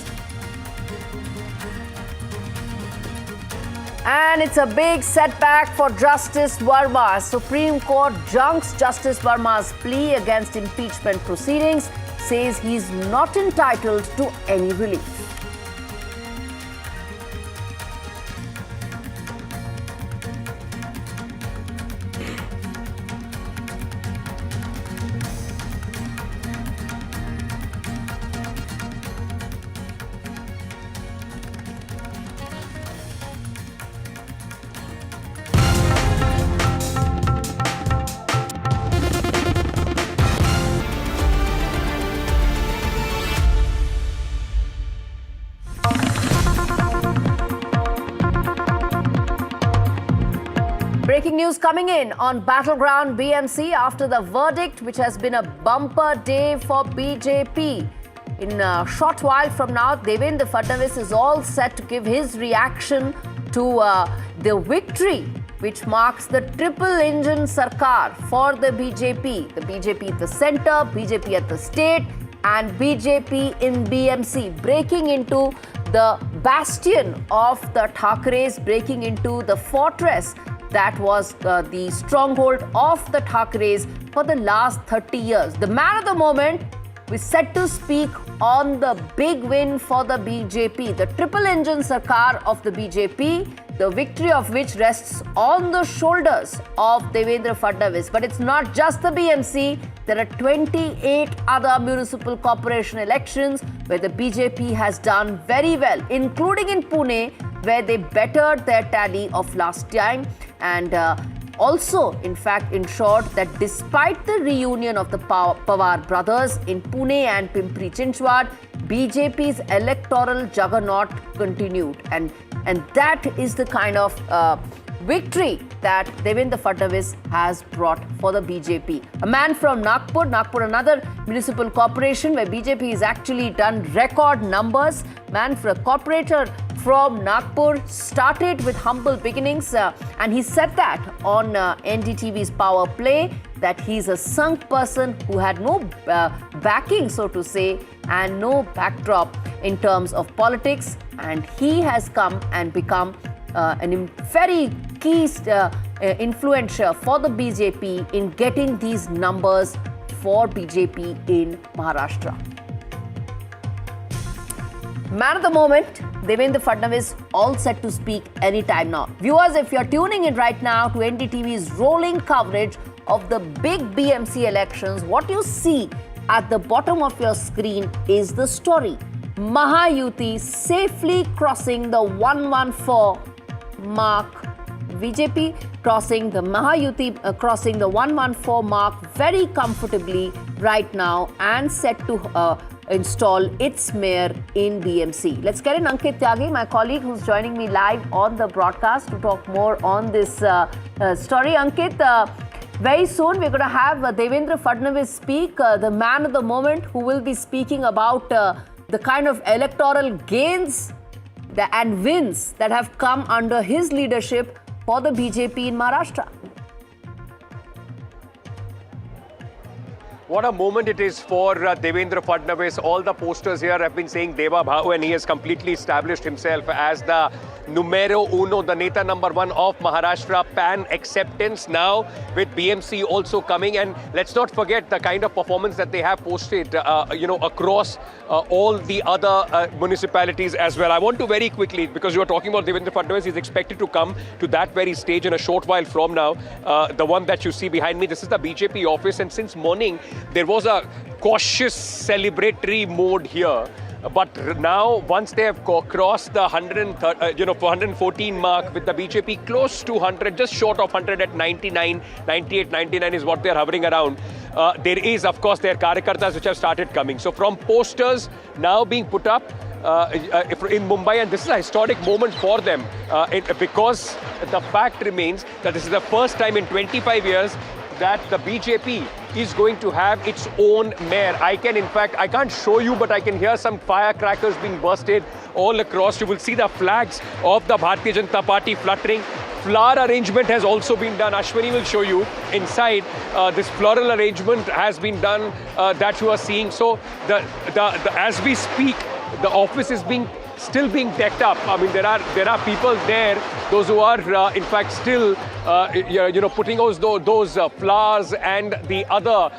And it's a big setback for Justice Verma. Supreme Court junks Justice Verma's plea against impeachment proceedings, says he's not entitled to any relief. Breaking news coming in on Battleground BMC after the verdict, which has been a bumper day for BJP. In a short while from now, Devendra Fadnavis is all set to give his reaction to the victory, which marks the triple engine sarkar for the BJP. The BJP at the centre, BJP at the state, and BJP in BMC, breaking into the bastion of the Thackerays, breaking into the fortress that was the stronghold of the Thackeраys for the last 30 years. The man of the moment is set to speak on the big win for the BJP, the triple engine sarkar of the BJP, the victory of which rests on the shoulders of Devendra Fadnavis. But it's not just the BMC. There are 28 other municipal corporation elections where the BJP has done very well, including in Pune, where they bettered their tally of last time and also, in fact, ensured that despite the reunion of the Pawar brothers in Pune and Pimpri Chinchwad, BJP's electoral juggernaut continued. And that is the kind of victory that Devendra Fadnavis has brought for the BJP. A man from Nagpur, another municipal corporation where BJP has actually done record numbers. Man for a corporator from Nagpur started with humble beginnings and he said that on NDTV's Power Play that he's a sunk person who had no backing, so to say, and no backdrop in terms of politics, and he has come and become a very key influencer for the BJP in getting these numbers for BJP in Maharashtra. Man of the moment Devendra Fadnavis all set to speak anytime now. Viewers, if you're tuning in right now to NDTV's rolling coverage of the big BMC elections, what you see at the bottom of your screen is the story. Mahayuti safely crossing the 114 mark. BJP crossing the Mahayuti crossing the 114 mark very comfortably right now and set to install its mayor in BMC. Let's get in Ankit Tyagi, my colleague who's joining me live on the broadcast to talk more on this story. Ankit, very soon we're going to have Devendra Fadnavis speak, the man of the moment who will be speaking about the kind of electoral gains and wins that have come under his leadership for the BJP in Maharashtra. What a moment it is for Devendra Fadnavis. All the posters here have been saying Deva Bhau, and he has completely established himself as the numero uno, the Neta number one of Maharashtra. Pan acceptance now with BMC also coming. And let's not forget the kind of performance that they have posted, across all the other municipalities as well. I want to very quickly, because you are talking about Devendra Fadnavis, he's expected to come to that very stage in a short while from now. The one that you see behind me, this is the BJP office. And since morning, there was a cautious celebratory mode here. But now, once they have crossed the 414 mark with the BJP close to 100, just short of 100 at 99, 98, 99 is what they're hovering around. There is, of course, their Karyakartas which have started coming. So from posters now being put up in Mumbai, and this is a historic moment for them because the fact remains that this is the first time in 25 years that the BJP is going to have its own mayor. I can't show you, but I can hear some firecrackers being bursted all across. You will see the flags of the Bharatiya Janata Party fluttering. Flower arrangement has also been done. Ashwini will show you inside. This floral arrangement has been done that you are seeing. So as we speak, the office is still being decked up. I mean, there are people there, those who are in fact still putting those flowers and the other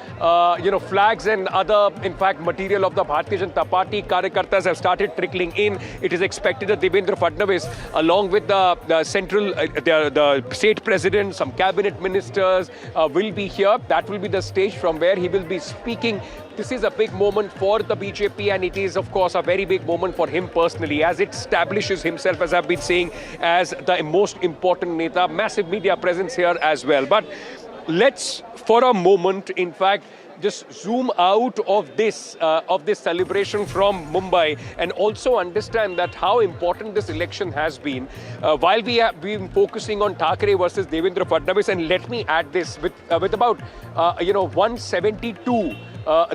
flags and other in fact material of the Bharatiya Janata Party. Karyakartas have started trickling in. It is expected that Devendra Fadnavis, along with the central the state president, some cabinet ministers will be here. That will be the stage from where he will be speaking. This is a big moment for the BJP, and it is, of course, a very big moment for him personally, as it establishes himself, as I've been saying, as the most important Neta. Massive media presence here as well. But let's, for a moment, in fact, just zoom out of this celebration from Mumbai and also understand that how important this election has been. While we have been focusing on Thackeray versus Devendra Fadnavis, and let me add this with about 172. I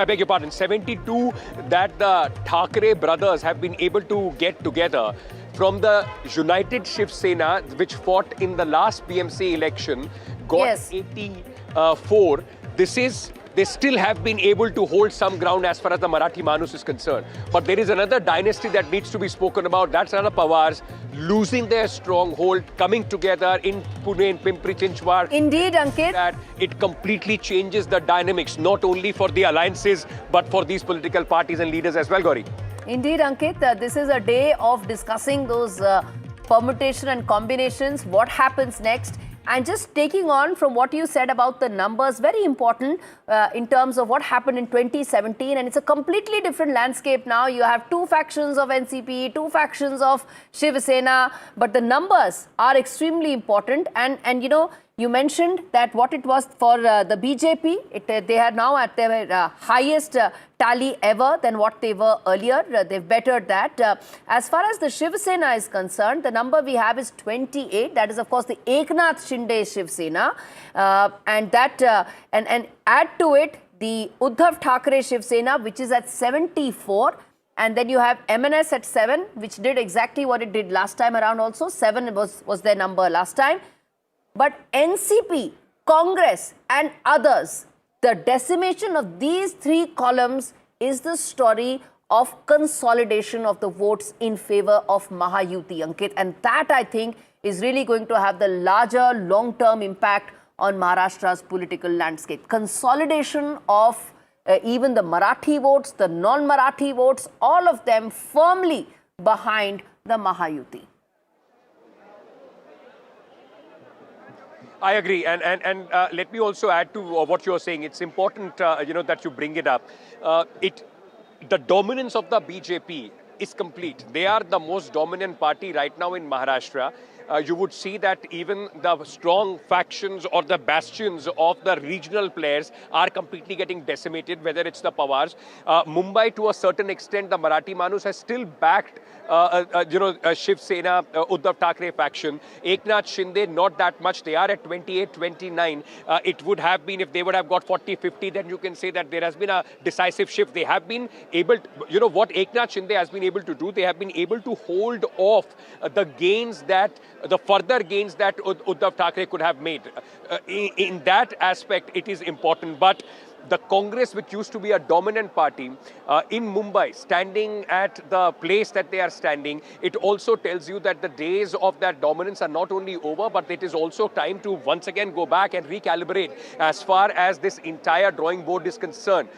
beg your pardon, 72 that the Thackeray brothers have been able to get together from the United Shiv Sena, which fought in the last BMC election, got 84. They still have been able to hold some ground as far as the Marathi Manus is concerned. But there is another dynasty that needs to be spoken about. That's Rana Pawars losing their stronghold, coming together in Pune, in Pimpri Chinchwad. Indeed, Ankit. That it completely changes the dynamics, not only for the alliances, but for these political parties and leaders as well, Gauri. Indeed, Ankit. This is a day of discussing those permutation and combinations, what happens next. And just taking on from what you said about the numbers, very important in terms of what happened in 2017. And it's a completely different landscape now. You have two factions of NCP, two factions of Shiv Sena, but the numbers are extremely important. And you mentioned that what it was for the BJP, they are now at their highest tally ever than what they were earlier. They've bettered that. As far as the Shiv Sena is concerned, the number we have is 28. That is, of course, the Eknath Shinde Shiv Sena. And add to it the Uddhav Thackeray Shiv Sena, which is at 74. And then you have MNS at 7, which did exactly what it did last time around also. 7 was their number last time. But NCP, Congress and others, the decimation of these three columns is the story of consolidation of the votes in favor of Mahayuti, Ankit. And that, I think, is really going to have the larger long-term impact on Maharashtra's political landscape. Consolidation of even the Marathi votes, the non-Marathi votes, all of them firmly behind the Mahayuti. I agree, and let me also add to what you're saying. It's important, that you bring it up. The dominance of the BJP is complete. They are the most dominant party right now in Maharashtra. You would see that even the strong factions or the bastions of the regional players are completely getting decimated, whether it's the Pawars. Mumbai, to a certain extent, the Marathi Manus has still backed Shiv Sena, Uddhav Thackeray faction. Eknath Shinde, not that much. They are at 28, 29. It would have been, if they would have got 40, 50, then you can say that there has been a decisive shift. They have been able to, what Eknath Shinde has been able to do, they have been able to hold off the further gains that Uddhav Thackeray could have made. In that aspect, it is important. But the Congress, which used to be a dominant party in Mumbai, standing at the place that they are standing, it also tells you that the days of that dominance are not only over, but it is also time to once again go back and recalibrate as far as this entire drawing board is concerned.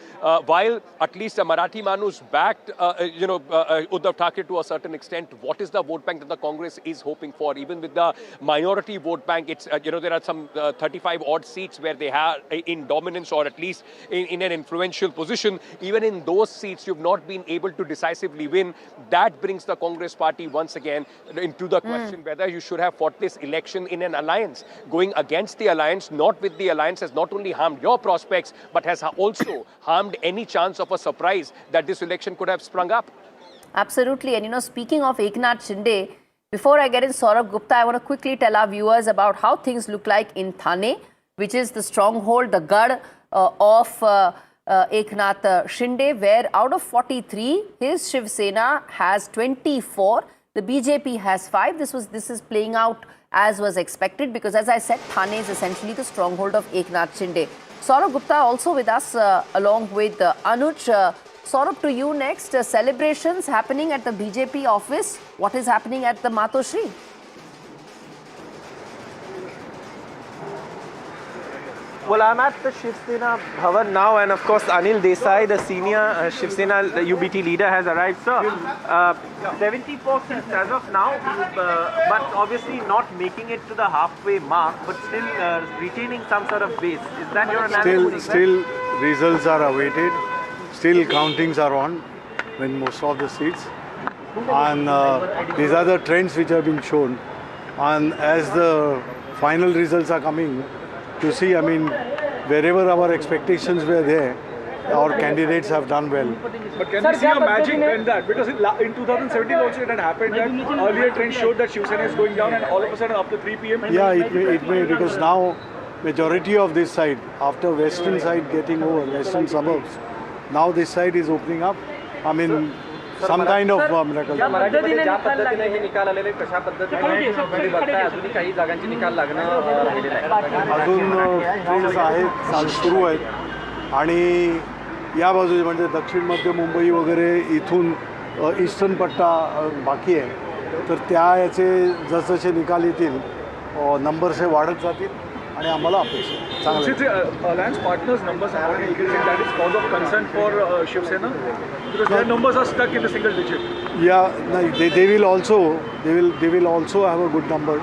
While at least the Marathi Manus backed, Uddhav Thackeray to a certain extent, what is the vote bank that the Congress is hoping for? Even with the minority vote bank, it's there are some 35 odd seats where they have in dominance, or at least in an influential position. Even in those seats, you've not been able to decisively win. That brings the Congress party once again into the question whether you should have fought this election in an alliance. Going against the alliance, not with the alliance, has not only harmed your prospects, but has also harmed any chance of a surprise that this election could have sprung up. Absolutely. And speaking of Eknath Shinde, before I get in Saurabh Gupta, I want to quickly tell our viewers about how things look like in Thane, which is the stronghold, the Gad of Eknath Shinde, where out of 43, his Shiv Sena has 24. The BJP has 5. This is playing out as was expected, because as I said, Thane is essentially the stronghold of Eknath Shinde. Saurabh Gupta also with us along with Anuj. Saurabh, to you next. Celebrations happening at the BJP office. What is happening at the Matoshri? Well, I'm at the Shiv Sena Bhavan now, and of course Anil Desai, the senior Shiv Sena UBT leader, has arrived. Sir, 74 seats as of now, but obviously not making it to the halfway mark, but still retaining some sort of base. Is that your analysis? Still results are awaited. Still countings are on in most of the seats. And these are the trends which have been shown. And as the final results are coming, to see, wherever our expectations were there, our candidates have done well. But can we see a magic in that? Because in 2017 also it had happened that earlier trends showed that Shiv Sena is going down, and all of a sudden after 3 p.m. Yeah, it may, because now majority of this side, after western side getting over, western suburbs, now this side is opening up. Some kind of miracle. अजून trains आहेत, सुरू आहेत, आणि या बाजूचे म्हणजे दक्षिण मध्य मुंबई वगैरे इथून ईस्टर्न पट्टा बाकी आहे. तर त्या याचे जसजसे निकाल येतील नंबर्स हे वाढत जातील आणि आम्हाला अपेक्षा चांगलं. Alliance partners numbers are not increasing. That is cause of concern for Shiv Sena, because their numbers are stuck in the single digit. Yeah, they will also have a good number,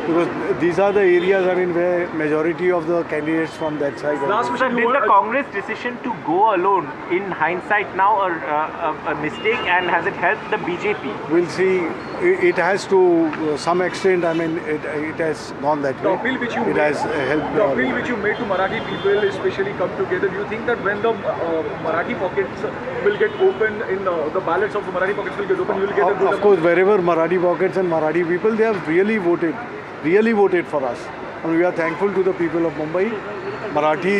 because these are the areas where majority of the candidates from that side. Last question, did the Congress decision to go alone in hindsight now a mistake, and has it helped the BJP? We'll see. It has to some extent. It has gone that way. The appeal which you it made, has helped. The appeal which you made to Marathi people, especially, come together. Do you think that when the Marathi pockets will get open, in the ballots of the Marathi pockets will get open, you will get a good? Of course, wherever Marathi pockets and Marathi people, they have really voted for us, and we are thankful to the people of Mumbai. Marathi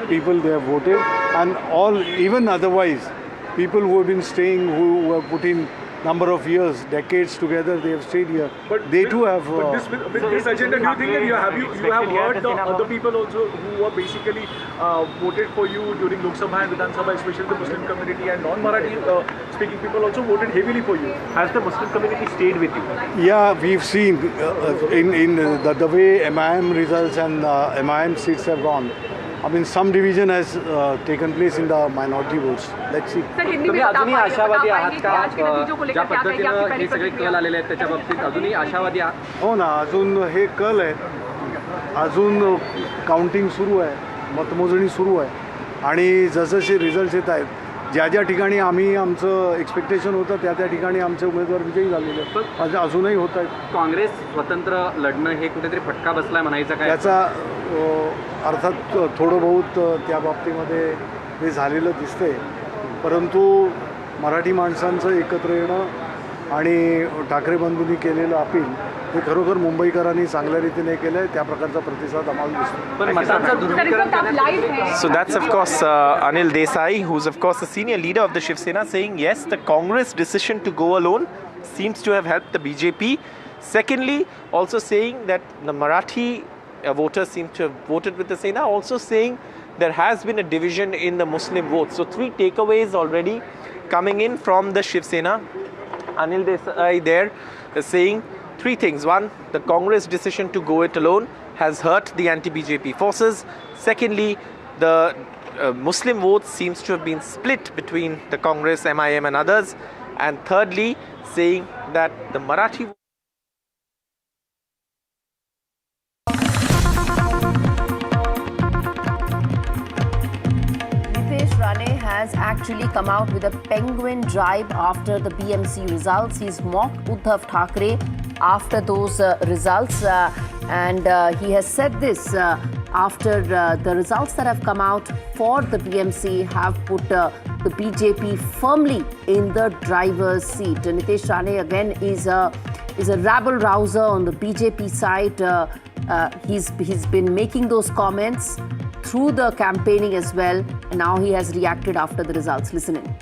people, they have voted, and all, even otherwise, people who have been staying, who have put in number of years, decades together, they have stayed here. But they too have. But with this agenda, do you think that you have heard the other people also who were basically voted for you during Lok Sabha and Vidhan Sabha, especially the Muslim community and non-Marathi speaking people also voted heavily for you? Has the Muslim community stayed with you? Yeah, we've seen in the way MIM results and MIM seats have gone. I mean, some division has taken place in the minority votes. Let's see. तुम्ही अजूनही आशावादी आहात का ज्या पद्धतीनं हे सगळे कल आलेले आहेत त्याच्या बाबतीत अजूनही आशावादी आहात? हो ना, अजून हे कल आहे, अजून काउंटिंग सुरू आहे, मतमोजणी सुरू आहे आणि जसजसे रिझल्ट्स येत आहेत, ज्या ज्या ठिकाणी आम्ही आमचं एक्सपेक्टेशन होतं त्या त्या ठिकाणी आमचे उमेदवार विजयी झालेले आहेत, अजूनही होत आहेत. काँग्रेस स्वतंत्र लढणं हे कुठेतरी फटका बसलाय म्हणायचं काय? त्याचा अर्थात थोडं बहुत त्या बाबतीमध्ये हे झालेलं दिसतंय, परंतु मराठी माणसांचं एकत्र येणं आणि ठाकरे बंधूंनी केलेलं अपील हे खरोखर मुंबईकरांनी चांगल्या रीतीने केलं आहे, त्या प्रकारचा प्रतिसाद आम्हाला दिसतो. So that's of course Anil Desai, who's of course the senior leader of the Shiv Sena, saying yes, the Congress decision to go alone seems to have helped the BJP. Secondly, also saying that the Marathi voters seem to have voted with the Sena, also saying there has been a division in the Muslim vote. So 3 takeaways already coming in from the Shiv Sena. Anil Desai there saying 3 things. One, the Congress decision to go it alone has hurt the anti-BJP forces. Secondly, the Muslim vote seems to have been split between the Congress, MIM and others. And thirdly, saying that the Marathi has actually come out with a penguin jibe after the BMC results. He's mocked Uddhav Thackeray after those results and he has said this after the results that have come out for the BMC have put the BJP firmly in the driver's seat. Nitesh Rane again is a rabble-rouser on the BJP side. He's been making those comments through the campaigning as well, and now he has reacted after the results. Listen in.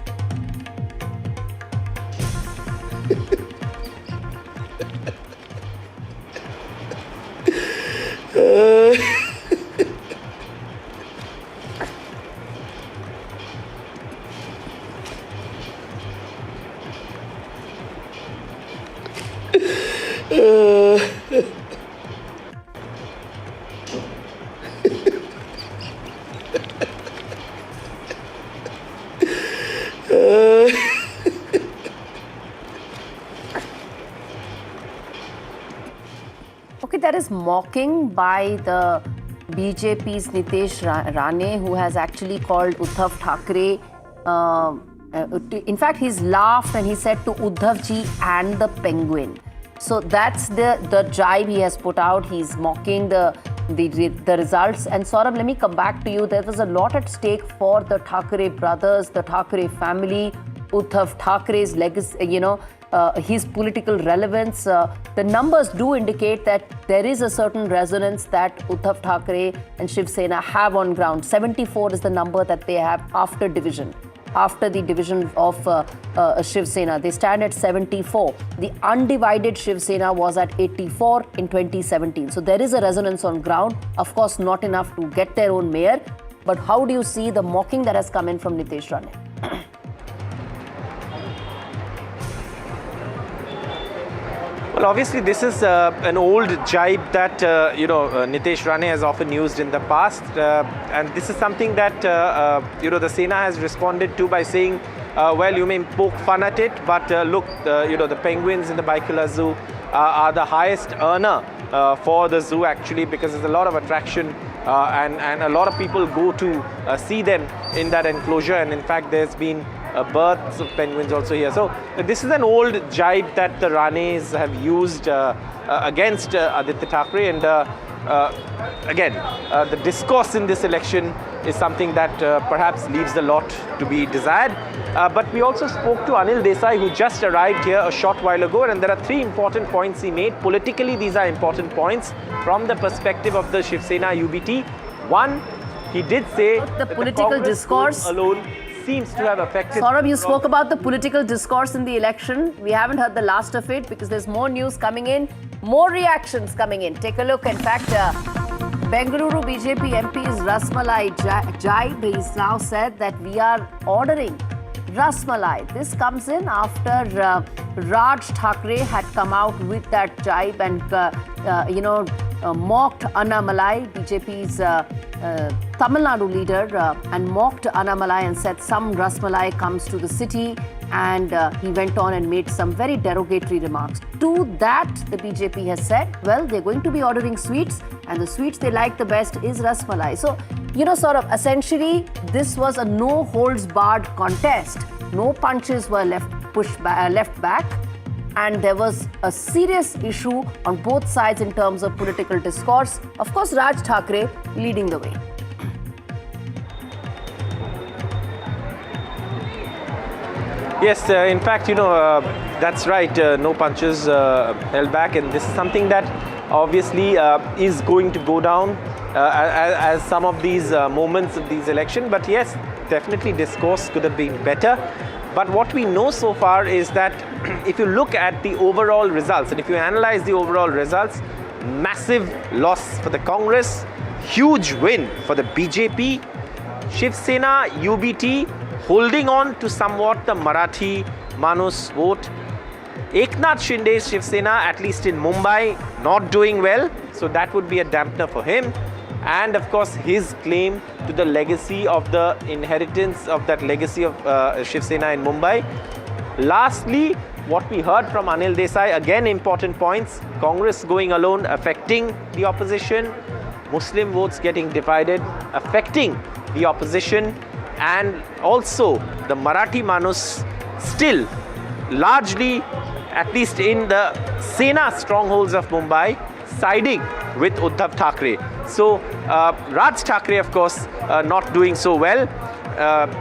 Okay, that is mocking by the BJP's Nitesh Rane, who has actually called Uddhav Thackeray. In fact, he's laughed and he said to Uddhav ji and the penguin. So that's the jibe he has put out. He's mocking the results. And Saurabh, let me come back to you. There was a lot at stake for the Thackeray brothers, the Thackeray family, Uddhav Thackeray's legacy, his political relevance. The numbers do indicate that there is a certain resonance that Uddhav Thackeray and Shiv Sena have on ground. 74 is the number that they have after division. After the division of Shiv Sena, they stand at 74. The undivided Shiv Sena was at 84 in 2017. So there is a resonance on ground. Of course, not enough to get their own mayor. But how do you see the mocking that has come in from Nitesh Rane? Well, obviously, this is an old jibe that Nitesh Rane has often used in the past, and this is something that the Sena has responded to by saying, well, you may poke fun at it, but look, the penguins in the Baikula Zoo are the highest earner for the zoo actually, because there's a lot of attraction and a lot of people go to see them in that enclosure, and in fact, there's been births of penguins also here. So this is an old jibe that the Ranes have used against Aditya Thackeray, and again, the discourse in this election is something that perhaps leaves a lot to be desired. But we also spoke to Anil Desai, who just arrived here a short while ago, and there are 3 important points he made. Politically, these are important points from the perspective of the Shiv Sena UBT. One, he did say the that political the discourse alone seems to have affected. Saurabh, you spoke about the political discourse in the election. We haven't heard the last of it because there's more news coming in, more reactions coming in. Take a look. In fact, Bengaluru BJP MP's Rasmalai jibe, he's now said that we are ordering Rasmalai. This comes in after Raj Thackeray had come out with that jibe and, mocked Annamalai, BJP's Tamil Nadu leader, and mocked Annamalai and said some Rasmalai comes to the city, and he went on and made some very derogatory remarks. To that, the BJP has said, well, they're going to be ordering sweets, and the sweets they like the best is Rasmalai. So, sort of essentially, this was a no-holds-barred contest. No punches were left back. And there was a serious issue on both sides in terms of political discourse. Of course, Raj Thackeray leading the way. Yes, in fact, that's right. No punches held back, and this is something that obviously is going to go down as some of these moments of these elections. But yes, definitely discourse could have been better. But what we know so far is that if you look at the overall results, and if you analyze the overall results, massive loss for the Congress, huge win for the BJP, Shiv Sena, UBT holding on to somewhat the Marathi Manus vote. Eknath Shinde's Shiv Sena, at least in Mumbai, not doing well, so that would be a dampener for him. And of course, his claim to the legacy of the inheritance of that legacy of Shiv Sena in Mumbai. Lastly, what we heard from Anil Desai, again important points, Congress going alone affecting the opposition, Muslim votes getting divided, affecting the opposition, and also the Marathi Manus still largely, at least in the Sena strongholds of Mumbai, siding with Uddhav Thackeray. So Raj Thackeray, of course, not doing so well.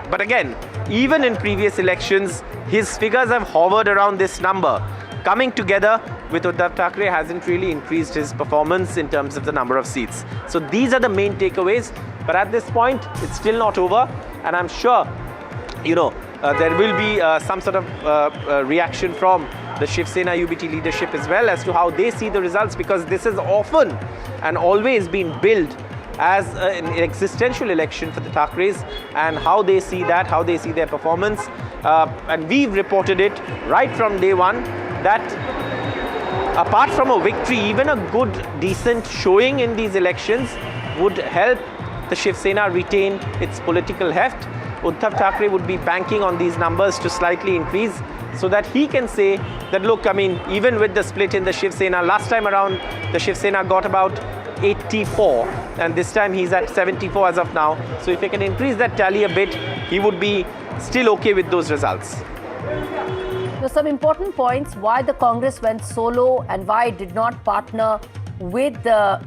But again, even in previous elections, his figures have hovered around this number. Coming together with Uddhav Thackeray hasn't really increased his performance in terms of the number of seats. So these are the main takeaways. But at this point, it's still not over. And I'm sure, there will be some sort of reaction from the Shiv Sena UBT leadership as well as to how they see the results, because this has often and always been billed as an existential election for the Thackerays, and how they see that, how they see their performance. And we've reported it right from day one that apart from a victory, even a good, decent showing in these elections would help the Shiv Sena retain its political heft. Uddhav Thackeray would be banking on these numbers to slightly increase so that he can say that, look, even with the split in the Shiv Sena, last time around the Shiv Sena got about 84 and this time he's at 74 as of now. So if he can increase that tally a bit, he would be still okay with those results. There's some important points why the Congress went solo and why it did not partner with the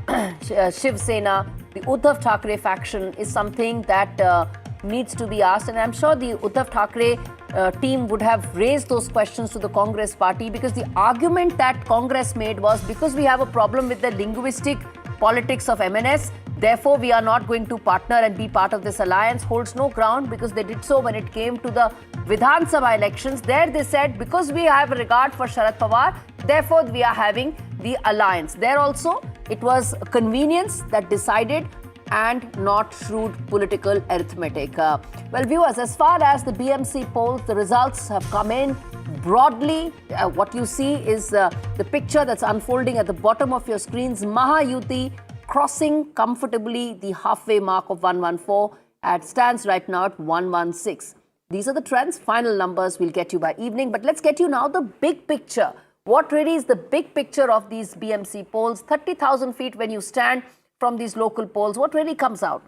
Shiv Sena. The Uddhav Thackeray faction is something that needs to be asked, and I'm sure the Uddhav Thackeray team would have raised those questions to the Congress party, because the argument that Congress made was, because we have a problem with the linguistic politics of MNS, therefore we are not going to partner and be part of this alliance, holds no ground, because they did so when it came to the Vidhan Sabha elections. There they said, because we have a regard for Sharad Pawar, therefore we are having the alliance. There also, it was convenience that decided and not shrewd political arithmetic. Well, viewers, as far as the BMC polls, the results have come in broadly. What you see is the picture that's unfolding at the bottom of your screens. Mahayuti crossing comfortably the halfway mark of 114 and stands right now at 116. These are the trends. Final numbers we'll get you by evening. But let's get you now the big picture. What really is the big picture of these BMC polls? 30,000 feet when you stand from these local polls, what really comes out?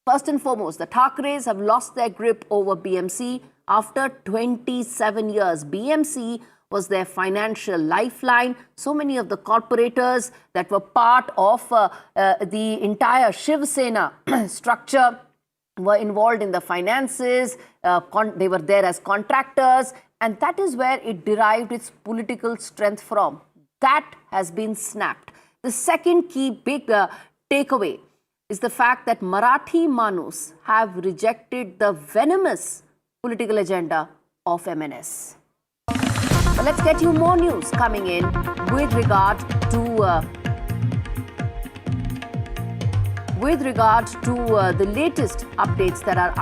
First and foremost, the Thackerays have lost their grip over BMC after 27 years. BMC was their financial lifeline. So many of the corporators that were part of the entire Shiv Sena structure were involved in the finances. They were there as contractors, and that is where it derived its political strength from. That has been snapped. The second key big takeaway is the fact that Marathi Manus have rejected the venomous political agenda of MNS. But let's get you more news coming in with regard to the latest updates that are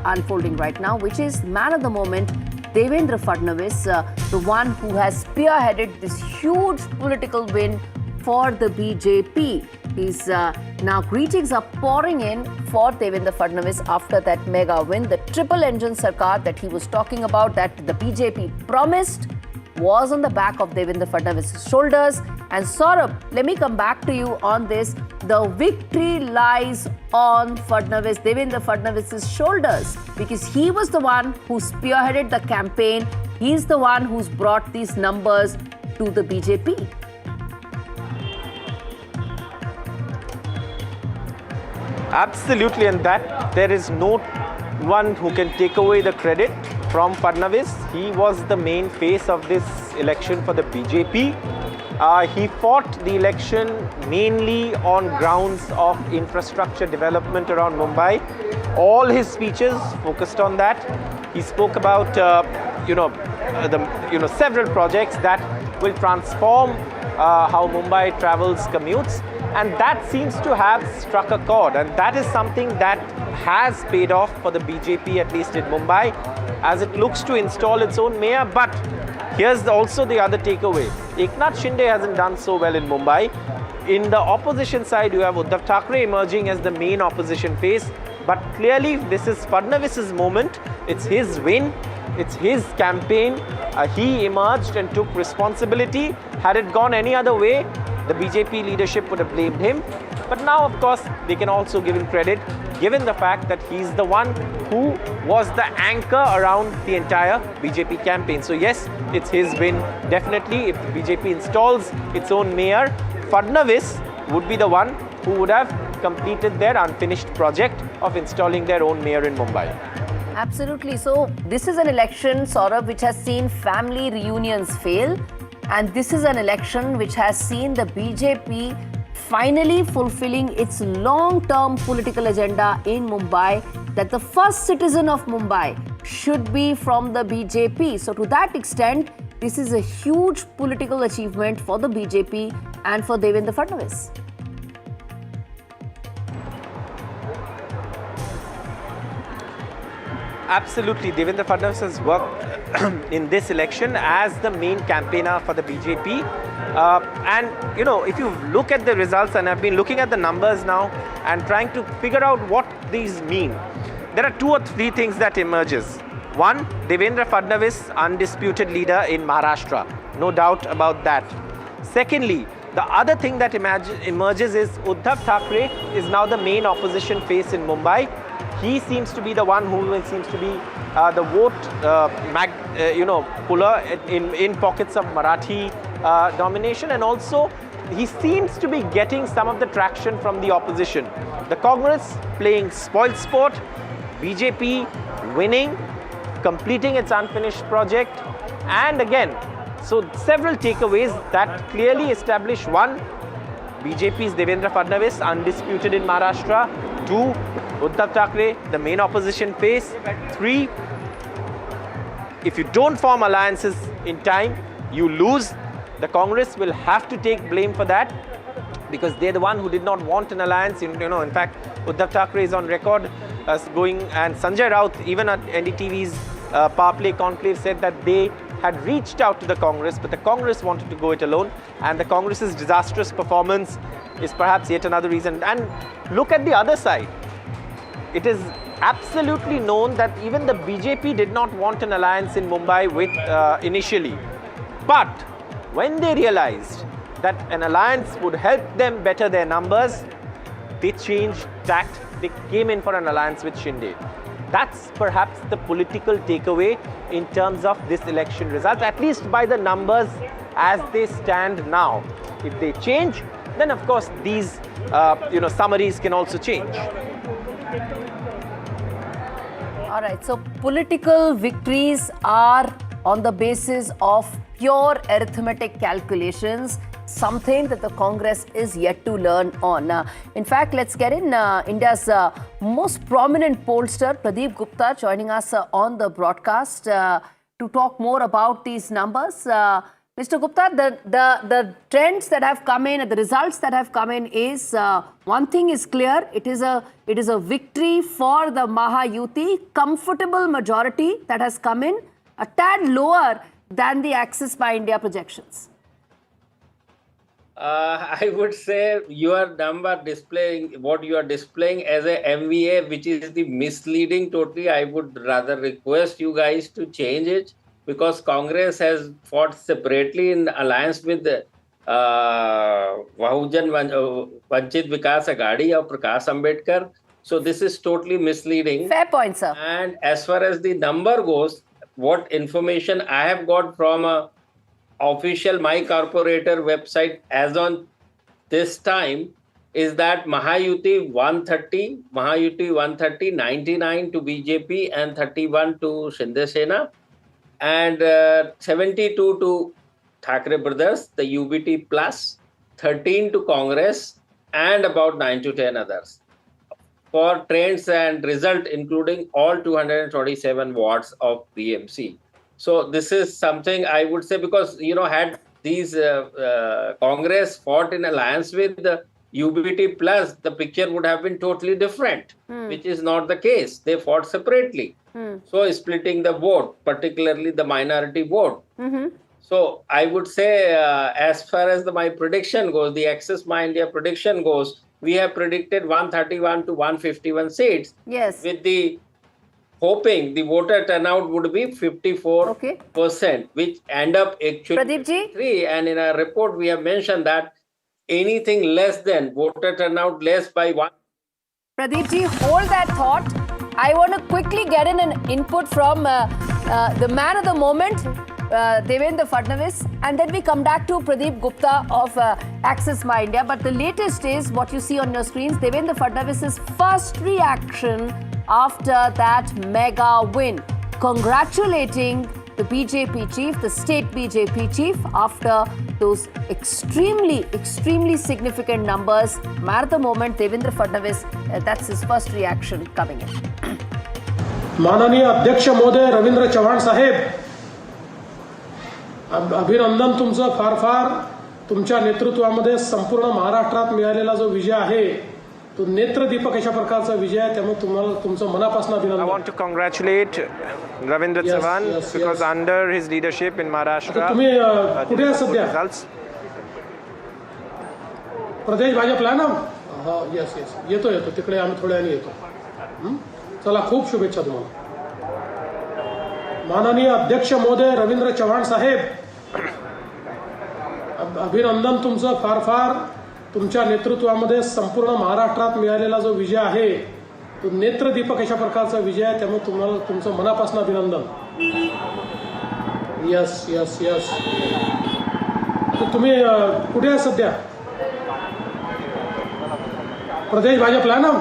unfolding right now, which is man of the moment, Devendra Fadnavis, the one who has spearheaded this huge political win for the BJP. Now greetings are pouring in for Devendra Fadnavis after that mega win. The triple engine sarkar that he was talking about, that the BJP promised, was on the back of Devendra Fadnavis' shoulders. And Saurabh, let me come back to you on this. The victory lies on Devendra Fadnavis' shoulders, because he was the one who spearheaded the campaign. He's the one who's brought these numbers to the BJP. Absolutely, and that there is no one who can take away the credit from Fadnavis. He was the main face of this election for the BJP. He fought the election mainly on grounds of infrastructure development around Mumbai. All his speeches focused on that. He spoke about several projects that will transform how Mumbai travels, commutes, and that seems to have struck a chord, and that is something that has paid off for the BJP, at least in Mumbai, as it looks to install its own mayor. But here's also the other takeaway. Eknath Shinde hasn't done so well in Mumbai. In the opposition side, you have Uddhav Thackeray emerging as the main opposition face. But clearly, this is Fadnavis' moment. It's his win. It's his campaign. He emerged and took responsibility. Had it gone any other way, the BJP leadership would have blamed him. But now, of course, they can also give him credit, given the fact that he's the one who was the anchor around the entire BJP campaign. So yes, it's his win, definitely. If the BJP installs its own mayor, Fadnavis would be the one who would have completed their unfinished project of installing their own mayor in Mumbai. Absolutely. So this is an election, Saurabh, which has seen family reunions fail. And this is an election which has seen the BJP finally fulfilling its long-term political agenda in Mumbai, that the first citizen of Mumbai should be from the BJP. So to that extent, this is a huge political achievement for the BJP and for Devendra Fadnavis. Absolutely, Devendra Fadnavis has worked in this election as the main campaigner for the BJP. And, if you look at the results, and I've been looking at the numbers now and trying to figure out what these mean, there are 2 or 3 things that emerges. One, Devendra Fadnavis, undisputed leader in Maharashtra. No doubt about that. Secondly, the other thing that emerges is Uddhav Thackeray is now the main opposition face in Mumbai. He seems to be the one who seems to be the vote puller in pockets of Marathi domination, and also he seems to be getting some of the traction from the opposition. The Congress playing spoil sport, BJP winning, completing its unfinished project, and again, so several takeaways that clearly establish: 1, BJP's Devendra Fadnavis, undisputed in Maharashtra; 2, Uddhav Thackeray, the main opposition face; 3, if you don't form alliances in time, you lose. The Congress will have to take blame for that, because they're the one who did not want an alliance. In fact, Uddhav Thackeray is on record as going, and Sanjay Raut, even at NDTV's Power Play Conclave, said that they had reached out to the Congress, but the Congress wanted to go it alone, and the Congress's disastrous performance is perhaps yet another reason. And look at the other side. It is absolutely known that even the BJP did not want an alliance in Mumbai with initially. But when they realized that an alliance would help them better their numbers, they changed tact. They came in for an alliance with Shinde. That's perhaps the political takeaway in terms of this election result, at least by the numbers as they stand now. If they change, then of course these summaries can also change. All right, so political victories are on the basis of pure arithmetic calculations, something that the Congress is yet to learn on. In fact, let's get in India's most prominent pollster, Pradeep Gupta, joining us on the broadcast to talk more about these numbers. Mr. Gupta, the trends that have come in, the results that have come in is, one thing is clear, it is a victory for the Mahayuti, comfortable majority that has come in, a tad lower than the Axis by India projections. I would say your number displaying what you are displaying as a MVA, which is the misleading totally. I would rather request you guys to change it, because Congress has fought separately in alliance with Bahujan Vanchit Vikas Aghadi of Prakash Ambedkar. So this is totally misleading. Fair point, sir. And as far as the number goes, what information I have got from a official My Corporator website as on this time is that Mahayuti 130, 99 to BJP and 31 to Shinde Sena, and 72 to Thackeray brothers, the UBT plus, 13 to Congress, and about 9 to 10 others. For trends and result, including all 227 wards of BMC. So this is something I would say, because, had these Congress fought in alliance with the UBT plus, the picture would have been totally different, which is not the case. They fought separately. So splitting the vote, particularly the minority vote. So I would say, as far as my prediction goes, the Access My India prediction goes, we have predicted 131 to 151 seats. Yes. With the hoping the voter turnout would be 54%, which end up actually 3. And in our report, we have mentioned that anything less than voter turnout less by 1. Pradeep ji, hold that thought. I want to quickly get in an input from the man of the moment, Devendra Fadnavis, and then we come back to Pradeep Gupta of Access My India. But the latest is what you see on your screens, Devendra Fadnavis' first reaction after that mega win, congratulating the BJP chief, the state BJP chief, after those extremely significant numbers. Man at the moment, Devendra Fadnavis, that's his first reaction coming in. माननीय अध्यक्ष महोदय रवींद्र चव्हाण साहेब, अभिनंदन तुमचं फार फार. तुमच्या नेतृत्वामध्ये संपूर्ण महाराष्ट्रात मिळालेला जो विजय आहे तो नेत्रदीपक अशा प्रकारचा विजय आहे. त्यामुळे तुम्हाला तुमचं मनापासून अभिनंदन. I want to congratulate Ravindra Chauhan because under his leadership in Maharashtra, तुम्ही कुठे आहात सध्या? प्रदेश भाजपला ना? हा, येस येतो तिकडे आम्ही थोड्या वेळाने येतो. चला, खूप शुभेच्छा तुम्हाला. माननीय अध्यक्ष महोदय रवींद्र चव्हाण साहेब, अभिनंदन तुमचं फार फार. तुमच्या नेतृत्वामध्ये संपूर्ण महाराष्ट्रात मिळालेला जो विजय आहे तो नेत्रदीपक अशा प्रकारचा विजय आहे. त्यामुळे तुम्हाला तुमचं मनापासून अभिनंदन. येस. तुम्ही कुठे आहात सध्या? प्रदेश भाजपला ना?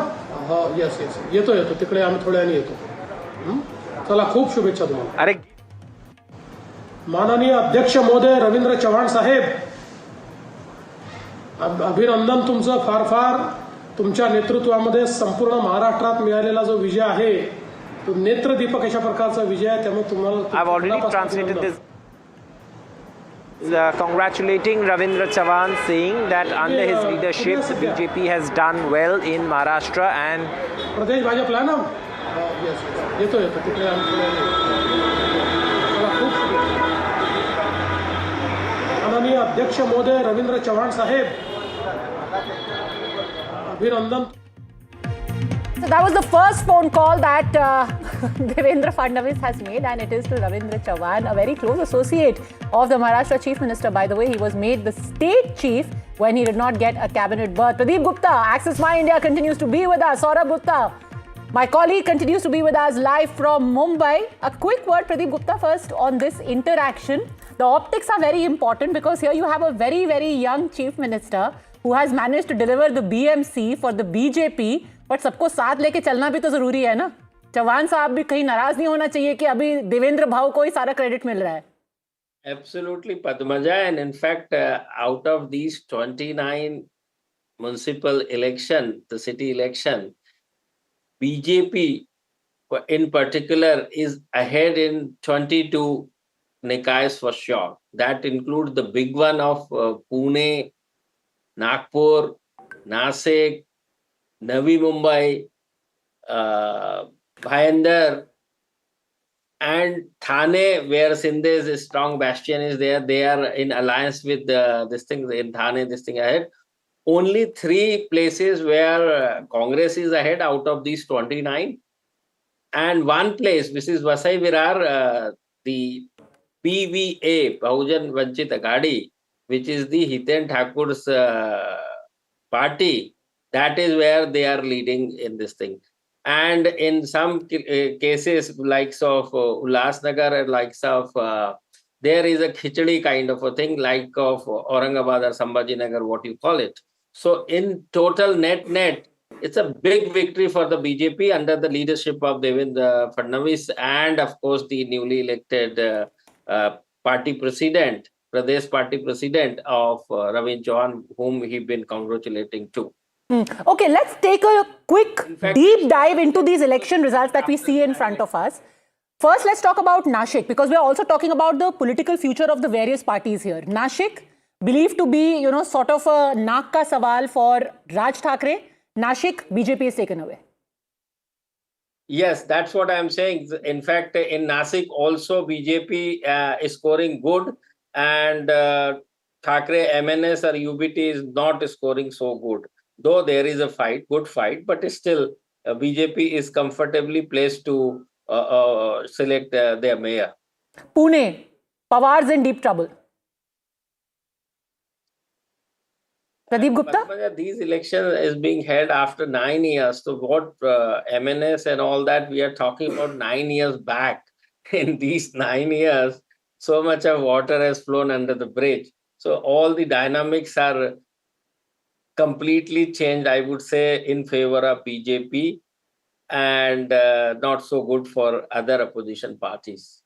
हा, येस येतो तिकडे आम्ही थोड्या वेळाने येतो. चला, खूप शुभेच्छा तुम्हाला. अरे, माननीय अध्यक्ष महोदय रवींद्र चव्हाण साहेब, अभिनंदन तुमचं फार फार. तुमच्या नेतृत्वामध्ये संपूर्ण महाराष्ट्रात मिळालेला जो विजय आहे तो नेत्रदीपक अशा प्रकारचा विजय आहे. त्यामुळे तुम्हाला I've already translated this. Congratulating Ravindra Chauhan, saying that under his leadership the BJP has done well in Maharashtra and प्रदेश भाजपला ना? येस येतो तिकडे आम्ही थोड्या वेळाने येतो. चला, खूप माननीय अध्यक्ष महोदय रवींद्र चव्हाण साहेब, अभिनंदन. So that was the first phone call that Devendra Fadnavis has made, and it is to Ravindra Chauhan, a very close associate of the Maharashtra Chief Minister. By the way, he was made the state chief when he did not get a cabinet berth. Pradeep Gupta, Access My India, continues to be with us. Saurabh Gupta, my colleague, continues to be with us live from Mumbai. A quick word, Pradeep Gupta, first on this interaction. The optics are very important because here you have a very, very young Chief Minister who has managed to deliver the BMC for the BJP. But सबको साथ लेके चलना भी तो जरूरी है ना. चौहान साहब भी कहीं नाराज नहीं होना चाहिए कि अभी देवेंद्र भाव को ही सारा क्रेडिट मिल रहा है. Absolutely, Padmaja. And in fact, out of these 29 municipal election, the city election, BJP in particular is ahead in 22 Nikayas for sure. That includes the big one of Pune, Nagpur, Nasik, Navi Mumbai, Bhayandar, And Thane, where Shinde's strong bastion is there, they are in alliance with this thing in Thane, this thing ahead. Only 3 places where Congress is ahead out of these 29. And 1 place, which is Vasai Virar, the PVA, Bahujan Vanchit Aghadi, which is the Hiten Thakur's party, that is where they are leading in this thing. And in some cases, likes of Ulhasnagar and likes of, there is a khichdi kind of a thing, like of Aurangabad or Sambhajinagar, what you call it. So in total net, it's a big victory for the BJP under the leadership of Devendra Fadnavis and of course the newly elected party president, Pradesh party president of Ravin Chauhan, whom he been congratulating to. Okay, let's take a quick deep dive into these election results that we see in front of us. First, let's talk about Nashik, because we're also talking about the political future of the various parties here. Nashik, believed to be, sort of a naak ka sawal for Raj Thackeray. Nashik, BJP is taken away. Yes, that's what I'm saying. In fact, in Nashik also BJP is scoring good, and Thackeray MNS or UBT is not scoring so good. Though there is a good fight, but still BJP is comfortably placed to select their mayor. Pune, Pawar's in deep trouble. Pradeep Gupta? These elections is being held after 9 years. So what MNS and all that, we are talking about 9 years back. In these 9 years, so much of water has flown under the bridge. So all the dynamics are completely changed, I would say, in favor of BJP and not so good for other opposition parties.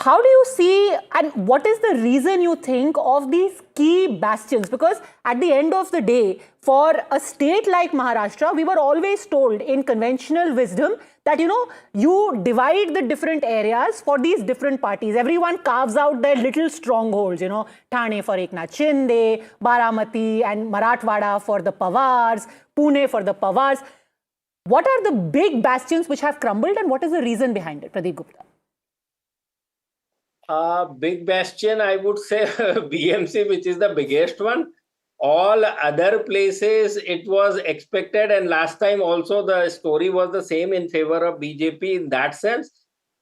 How do you see, and what is the reason you think of these key bastions? Because at the end of the day, for a state like Maharashtra, we were always told in conventional wisdom that, you divide the different areas for these different parties. Everyone carves out their little strongholds, Thane for Eknath Shinde, Baramati and Marathwada for the Pawars, Pune for the Pawars. What are the big bastions which have crumbled, and what is the reason behind it, Pradeep Gupta? Big bastion, I would say BMC, which is the biggest one. All other places, it was expected, and last time also the story was the same in favor of BJP in that sense.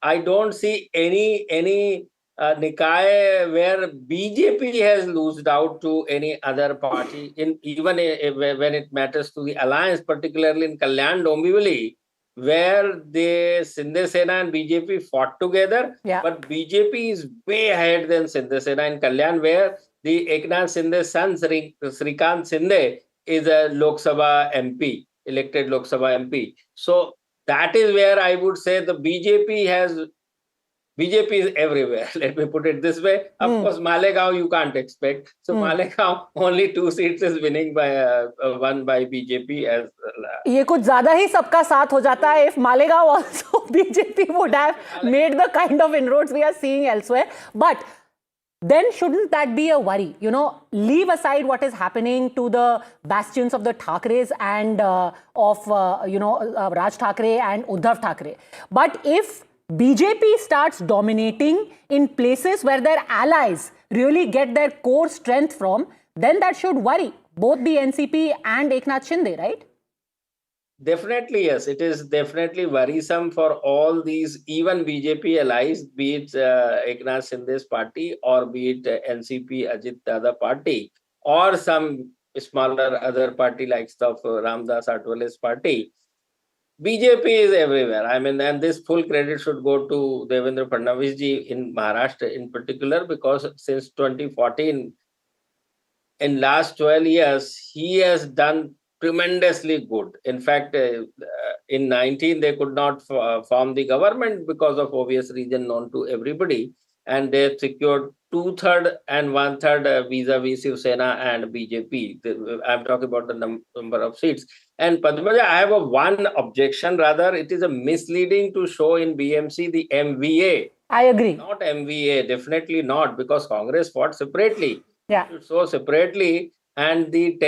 I don't see any Nikaya where BJP has lost out to any other party, even when it matters to the alliance, particularly in Kalyan Dombivli, where the Shinde Sena and BJP fought together. Yeah. But BJP is way ahead than Shinde Sena in Kalyan, where the Eknath Shinde's son, Srikant Shinde, is a Lok Sabha MP, elected Lok Sabha MP. So that is where I would say the BJP is everywhere. Let me put it this way. Of course, Malegaon you can't expect. So Malegaon, only 2 seats is winning by won by BJP. As ये कुछ ज़्यादा ही सबका साथ हो जाता है. If Malegaon also BJP would have made the kind of inroads we are seeing elsewhere. But then shouldn't that be a worry? Leave aside what is happening to the bastions of the Thackerays and of Raj Thackeray and Uddhav Thackeray. But if BJP starts dominating in places where their allies really get their core strength from, then that should worry both the NCP and Eknath Shinde, right? Definitely, yes. It is definitely worrisome for all these, even BJP allies, be it Eknath Shinde's party or be it NCP Ajit Dada party or some smaller other party like stuff Ramdas Atwale's party. BJP is everywhere. I mean, and this full credit should go to Devendra Fadnavis ji in Maharashtra in particular, because since 2014, in last 12 years, he has done tremendously good. In fact, in 19, they could not form the government because of obvious reason known to everybody. And they secured 2/3 and 1/3 vis-a-vis Shiv Sena and BJP. I'm talking about the number of seats. And Padmaja, I have one objection. Rather, it is a misleading to show in BMC the MVA. I agree. Not MVA, definitely not, because Congress fought separately. Yeah. So separately, and the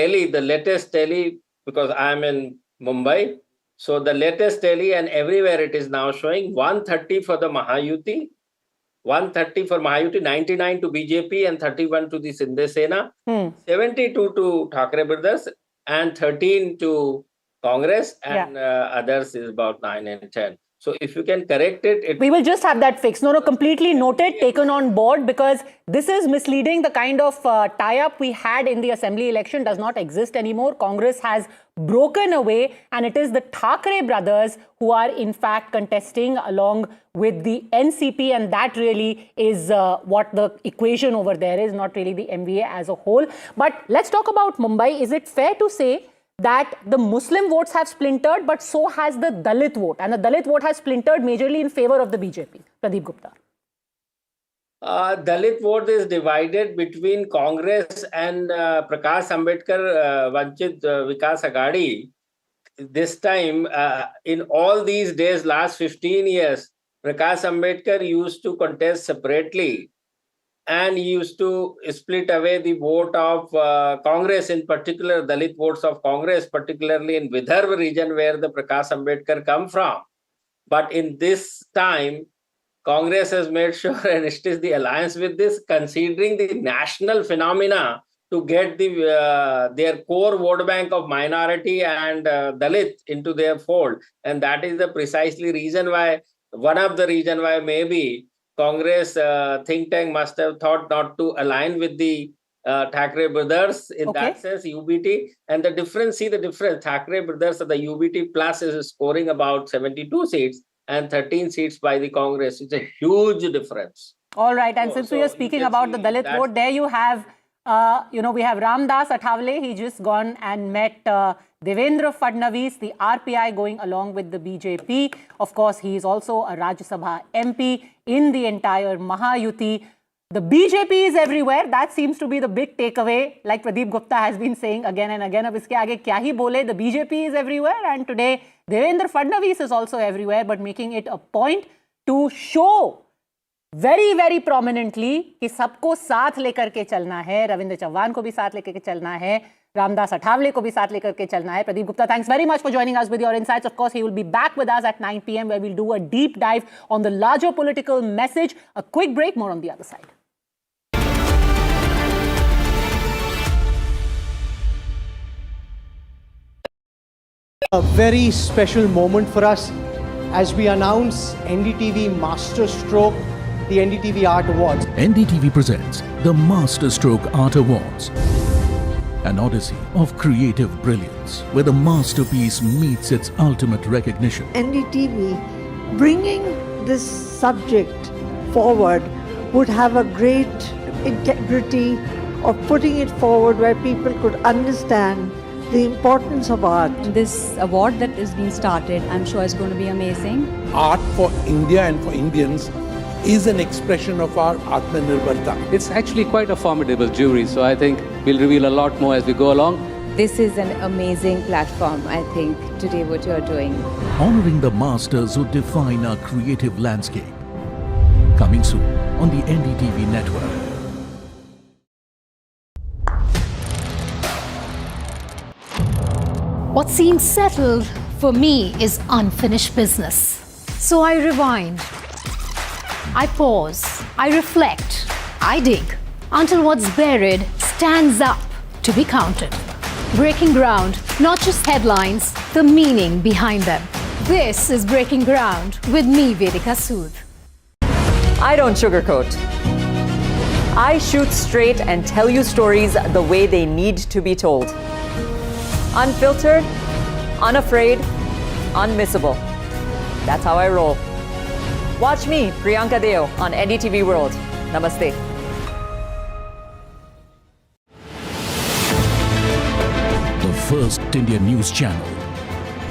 latest tally, because I'm in Mumbai, So the latest tally, and everywhere it is now showing 130 for the Mahayuti, 130 for Mahayuti, 99 to BJP and 31 to the Shinde Sena, 72 to Thackeray brothers and 13 to Congress, and others is about 9 and 10. So if you can correct it... We will just have that fixed. No, completely noted, taken on board, because this is misleading. The kind of tie-up we had in the assembly election does not exist anymore. Congress has broken away, and it is the Thackray brothers who are in fact contesting along with the NCP, and that really is what the equation over there is, not really the MVA as a whole. But let's talk about Mumbai. Is it fair to say that the Muslim votes have splintered, but so has the Dalit vote, and the Dalit vote has splintered majorly in favor of the BJP? Pradeep Gupta. Dalit vote is divided between Congress and Prakash Ambedkar Vanchit Vikas Aghadi. This time, in all these days, last 15 years, Prakash Ambedkar used to contest separately, and he used to split away the vote of Congress, in particular Dalit votes of Congress, particularly in Vidarbha region where the Prakash Ambedkar come from. But in this time, Congress has made sure, and it is the alliance with this, considering the national phenomena, to get the their core vote bank of minority and Dalit into their fold. And that is the precisely reason why, one of the reason why maybe Congress think tank must have thought not to align with the Thackeray brothers in that sense, UBT. And the difference, see the difference, Thackeray brothers, the UBT plus is scoring about 72 seats and 13 seats by the Congress. It's a huge difference. All right. And since we are speaking about the Dalit vote, there you have, we have Ramdas Athawale. He just gone and met Devendra Fadnavis, the RPI, going along with the BJP. Of course, he is also a Rajya Sabha MP in the entire Mahayuti. The BJP is everywhere. That seems to be the big takeaway, like Pradeep Gupta has been saying again and again. Ab iske aage kya hi bole? The BJP is everywhere, and today Devendra Fadnavis is also everywhere, but making it a point to show very, very prominently कि सबको साथ लेकर के चलना है, रविंद्र चव्हाण को भी साथ लेकर के चलना है, रामदास अठावले को भी साथ लेकर के चलना है. Pradeep Gupta, thanks very much for joining us with your insights. Of course, he will be back with us at 9 p.m. where we'll do a deep dive on the larger political message. A quick break, more on the other side. A very special moment for us as we announce NDTV Masterstroke, the NDTV Art Awards. NDTV presents the Masterstroke Art Awards, an odyssey of creative brilliance where the masterpiece meets its ultimate recognition. NDTV bringing this subject forward would have a great integrity of putting it forward where people could understand the importance of art. This award that is being started, I'm sure is going to be amazing. Art for India and for Indians is an expression of our Atmanirbharta. It's actually quite a formidable jury, so I think we'll reveal a lot more as we go along. This is an amazing platform, I think, today what you're doing. Honoring the masters who define our creative landscape. Coming soon on the NDTV network. What seems settled for me is unfinished business. So I rewind, I pause, I reflect, I dig until what's buried stands up to be counted. Breaking ground, not just headlines, the meaning behind them. This is Breaking Ground with me, Vedika Sood. I don't sugarcoat. I shoot straight and tell you stories the way they need to be told. Unfiltered, unafraid, unmissable. That's how I roll. Watch me, Priyanka Deo, on NDTV World. Namaste. The first Indian news channel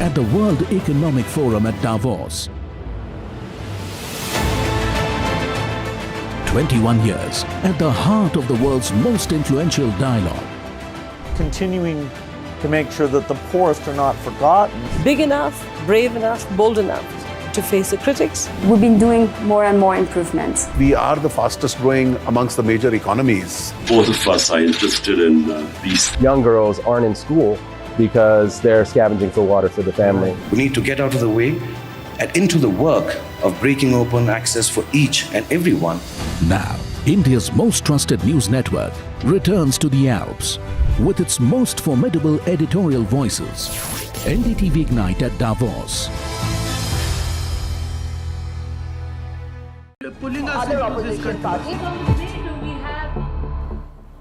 at the World Economic Forum at Davos. 21 years at the heart of the world's most influential dialogue. Continuing to make sure that the poorest are not forgotten. Big enough, brave enough, bold enough to face the critics. We've been doing more and more improvements. We are the fastest growing amongst the major economies. Both of us are interested in peace. Young girls aren't in school because they're scavenging for water for the family. We need to get out of the way and into the work of breaking open access for each and everyone. Now, India's most trusted news network returns to the Alps with its most formidable editorial voices. NDTV Ignite at Davos. Other opposition parties.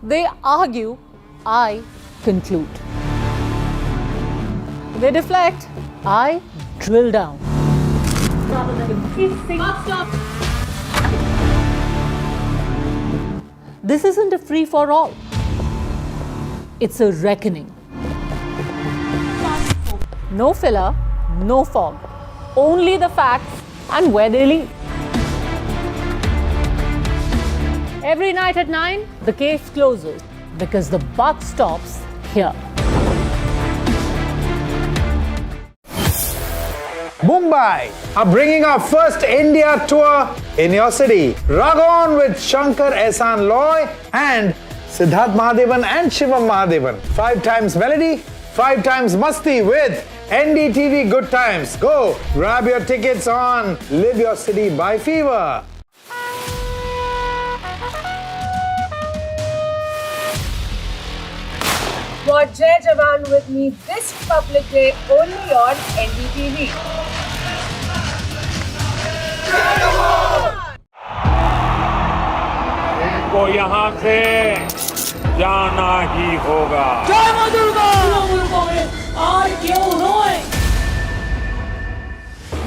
They argue, I conclude. They deflect, I drill down. This isn't a free-for-all. It's a reckoning. No filler, no fog. Only the facts and where they lead. Every night at 9, the case closes because the buck stops here. Mumbai are bringing our first India tour in your city. Rag on with Shankar Ehsan Loy and Siddharth Mahadevan and Shivam Mahadevan. 5 times melody, 5 times masti with NDTV Good Times. Go grab your tickets on Live Your City by Fever. Watch Jai Jawan with me this Republic Day only on NDTV. इनको यहाँ से जाना ही होगा। जय मां Durga!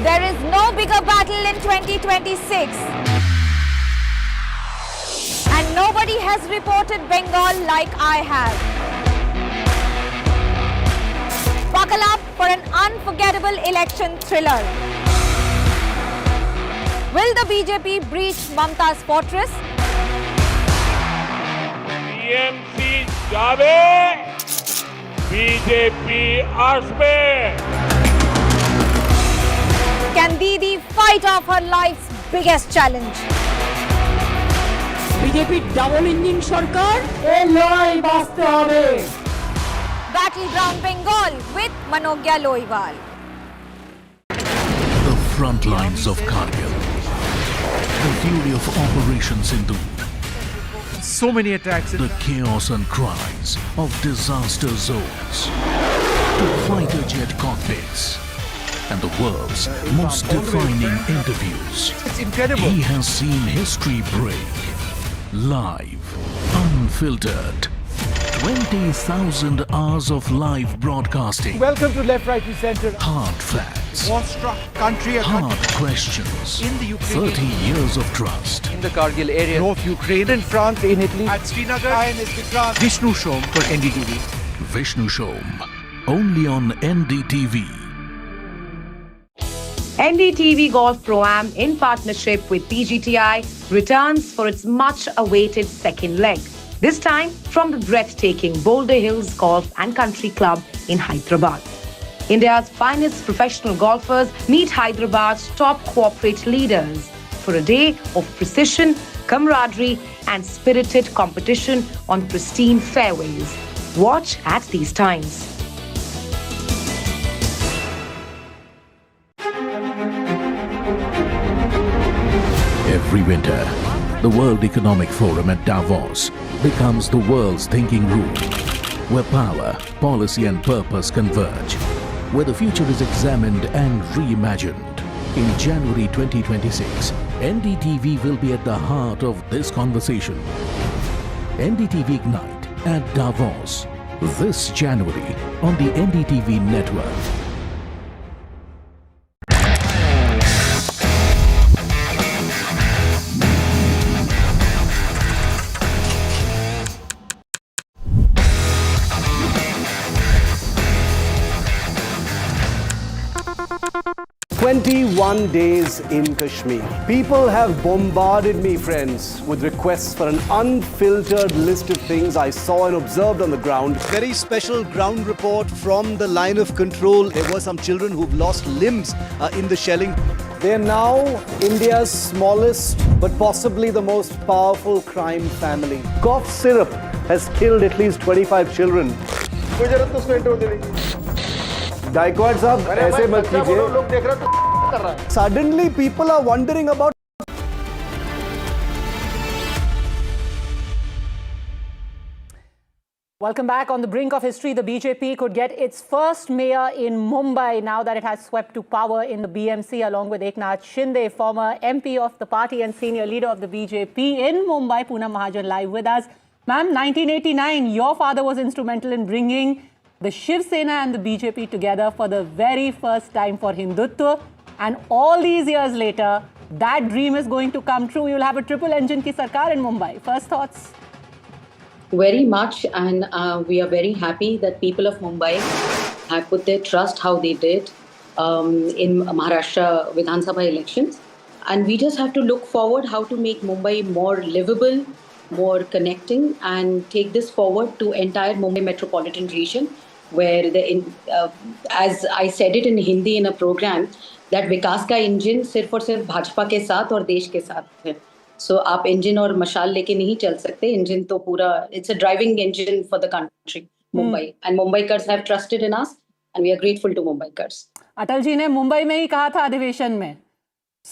There is no bigger battle in 2026. And nobody has reported Bengal like I have. Buckle up for an unforgettable election thriller. Will the BJP breach Mamta's fortress? BMC जावे, BJP आसपे. Can Didi fight off her life's biggest challenge? BJP double engine সরকার এই লড়াই বাঁচতে হবে। Battleground Bengal with Manogya Loiwal. The front lines of Kargil. The fury of Operation Sindhu. So many attacks. The chaos and cries of disaster zones. To fighter jet cockpits. And the world's most defining interviews. It's incredible. He has seen history break. Live. Unfiltered. 20,000 hours of live broadcasting. Welcome to Left, Right, Center. Hard facts. War-struck country. Hard questions. In the Ukraine. 30 years of trust. In the Kargil area. North Ukraine. In France. In Italy. At Srinagar. Vishnu Shom for NDTV. Vishnu Shom. Only on NDTV. NDTV Golf Pro-Am in partnership with PGTI returns for its much-awaited second leg. This time from the breathtaking Boulder Hills Golf and Country Club in Hyderabad. India's finest professional golfers meet Hyderabad's top corporate leaders for a day of precision, camaraderie and spirited competition on pristine fairways. Watch at these times. Every winter, the World Economic Forum at Davos becomes the world's thinking room, where power, policy and purpose converge, where the future is examined and reimagined. In January 2026, NDTV will be at the heart of this conversation. NDTV Ignite at Davos, this January on the NDTV network. 21 days in Kashmir. People have bombarded me, friends, with requests for an unfiltered list of things I saw and observed on the ground. Very special ground report from the line of control. There were some children who've lost limbs in the shelling. They are now India's smallest but possibly the most powerful crime family. Cough syrup has killed at least 25 children. कोई जरूरत उसको interview देने की। गायकवाड़ साहब ऐसे मत कीजिए। लोग देख रहे तो कर रहा है। Suddenly people are wondering about Welcome back. On the brink of history, the BJP could get its first mayor in Mumbai now that it has swept to power in the BMC along with Eknath Shinde, former MP of the party and senior leader of the BJP in Mumbai. Poonam Mahajan live with us. Ma'am, 1989, your father was instrumental in bringing the Shiv Sena and the BJP together for the very first time for Hindutva. And all these years later, that dream is going to come true. You'll have a triple engine ki sarkar in Mumbai. First thoughts? Very much, and we are very happy that people of Mumbai have put their trust how they did in Maharashtra Vidhan Sabha elections. And we just have to look forward how to make Mumbai more livable, more connecting, and take this forward to entire Mumbai metropolitan region, where as I said it in Hindi in a program, that विकास का engine सिर्फ और सिर्फ भाजपा के साथ और देश के साथ है. So आप इंजन और मशाल लेके नहीं चल सकते. इंजन तो पूरा, it's a driving engine for the country, Mumbai. And Mumbaikars have trusted in us and we are grateful to Mumbaikars. Atal ji ने मुंबई में ही कहा था अधिवेशन में,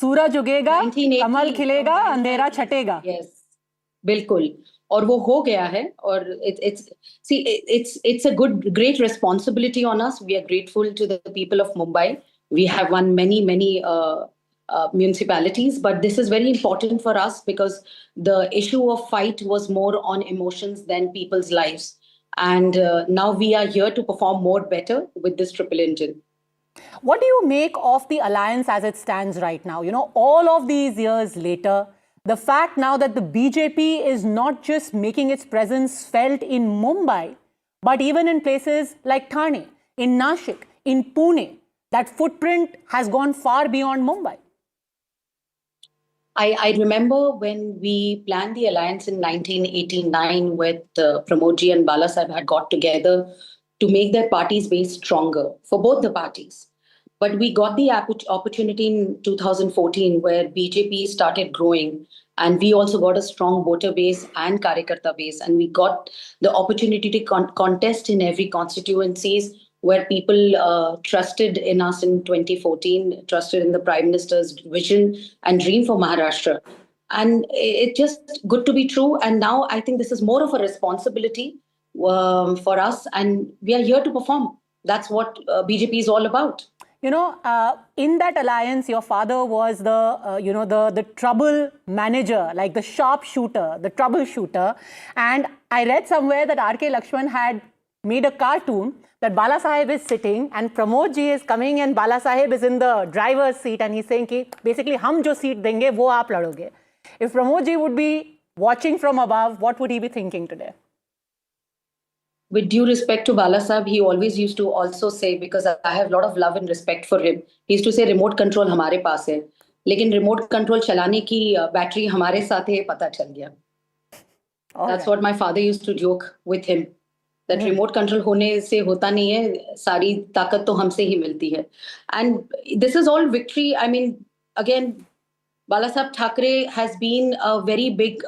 सूरज उगेगा, कमल खिलेगा, अंधेरा छटेगा. Yes, बिल्कुल. और वो हो गया है. और it's a great responsibility on us. We are grateful to the people of Mumbai. We have won many municipalities, but this is very important for us because the issue of fight was more on emotions than people's lives. And now we are here to perform more better with this triple engine. What do you make of the alliance as it stands right now? You know, all of these years later, the fact now that the BJP is not just making its presence felt in Mumbai, but even in places like Thane, in Nashik, in Pune, that footprint has gone far beyond Mumbai. I remember when we planned the alliance in 1989 with Pramodji and Bala Sahib had got together to make their party's base stronger for both the parties. But we got the opportunity in 2014 where BJP started growing and we also got a strong voter base and Karyakarta base. And we got the opportunity to contest in every constituencies where people trusted in us in 2014, trusted in the Prime Minister's vision and dream for Maharashtra. And it's just good to be true. And now I think this is more of a responsibility for us. And we are here to perform. That's what BJP is all about. You know, in that alliance, your father was the trouble manager, like the sharpshooter, the troubleshooter. And I read somewhere that R.K. Lakshman had made a cartoon that Bala Sahib is sitting and Pramod ji is coming and Bala Sahib is in the driver's seat and he's saying ki basically hum jo seat denge wo aap ladoge. If Pramod ji would be watching from above, what would he be thinking today? With due respect to Bala Sahib, he always used to also say, because I have a lot of love and respect for him, he used to say remote control hamare paas hai. Lekin remote control chalane ki battery hamare saath hai, pata chal gaya. That's what my father used to joke with him. That remote control होने से होता नहीं है, सारी ताकत तो हमसे ही मिलती है. And this is all victory. I mean, again, Bala Sahib Thackeray has been a very big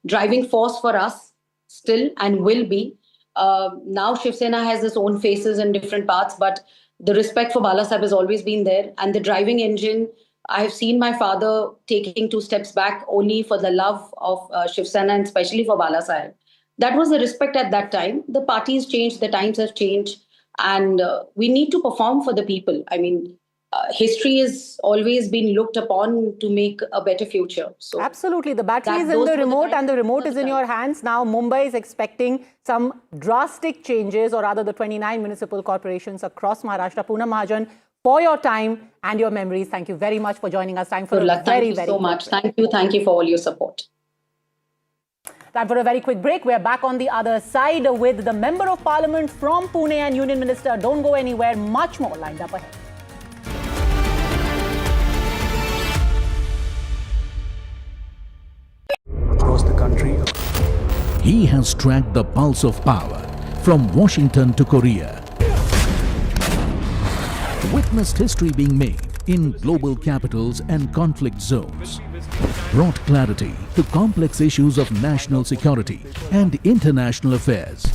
driving force for us still and will be. Now Shiv Sena has its own faces and different paths, but the respect for Bala Sahib has always been there. And the driving engine, I have seen my father taking 2 steps back only for the love of Shiv Sena and especially for Bala Sahib. That was the respect at that time. The parties changed, the times have changed, and we need to perform for the people. I mean, history has always been looked upon to make a better future. So absolutely. The battery is in the remote and the remote is in your hands. Now, Mumbai is expecting some drastic changes, or rather the 29 municipal corporations across Maharashtra. Poonam Mahajan, for your time and your memories, thank you very much for joining us. Time for a thank you so much. Thank you for all your support. Time for a very quick break. We're back on the other side with the Member of Parliament from Pune and Union Minister. Don't go anywhere. Much more lined up ahead. Across the country. He has tracked the pulse of power from Washington to Korea. Witnessed history being made in global capitals and conflict zones. Brought clarity to complex issues of national security and international affairs.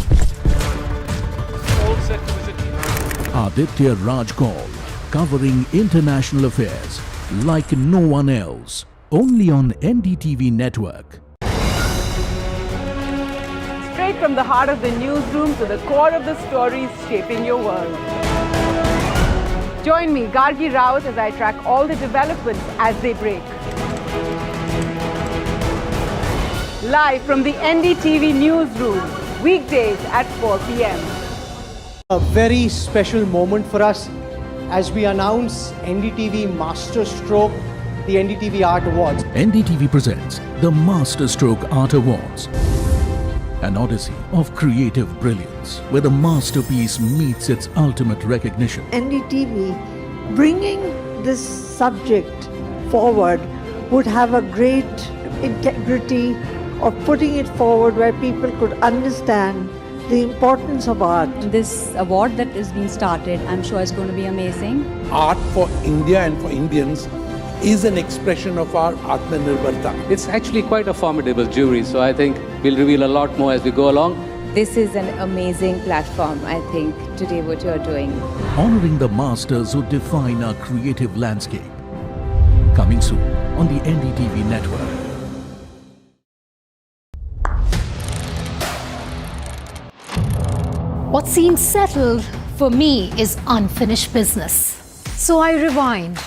Aditya Raj Kaul, covering international affairs like no one else. Only on NDTV network. Straight from the heart of the newsroom to the core of the stories shaping your world. Join me, Gargi Raut, as I track all the developments as they break. Live from the NDTV newsroom, weekdays at 4 p.m. A very special moment for us as we announce NDTV Master Stroke, the NDTV Art Awards. NDTV presents the Master Stroke Art Awards, an odyssey of creative brilliance where the masterpiece meets its ultimate recognition. NDTV bringing this subject forward would have a great integrity of putting it forward where people could understand the importance of art. This award that is being started, I'm sure is going to be amazing. Art for India and for Indians is an expression of our Atmanirbharta. It's actually quite a formidable jury, so I think we'll reveal a lot more as we go along. This is an amazing platform, I think, today what you're doing. Honoring the masters who define our creative landscape. Coming soon on the NDTV network. What seems settled for me is unfinished business. So I rewind,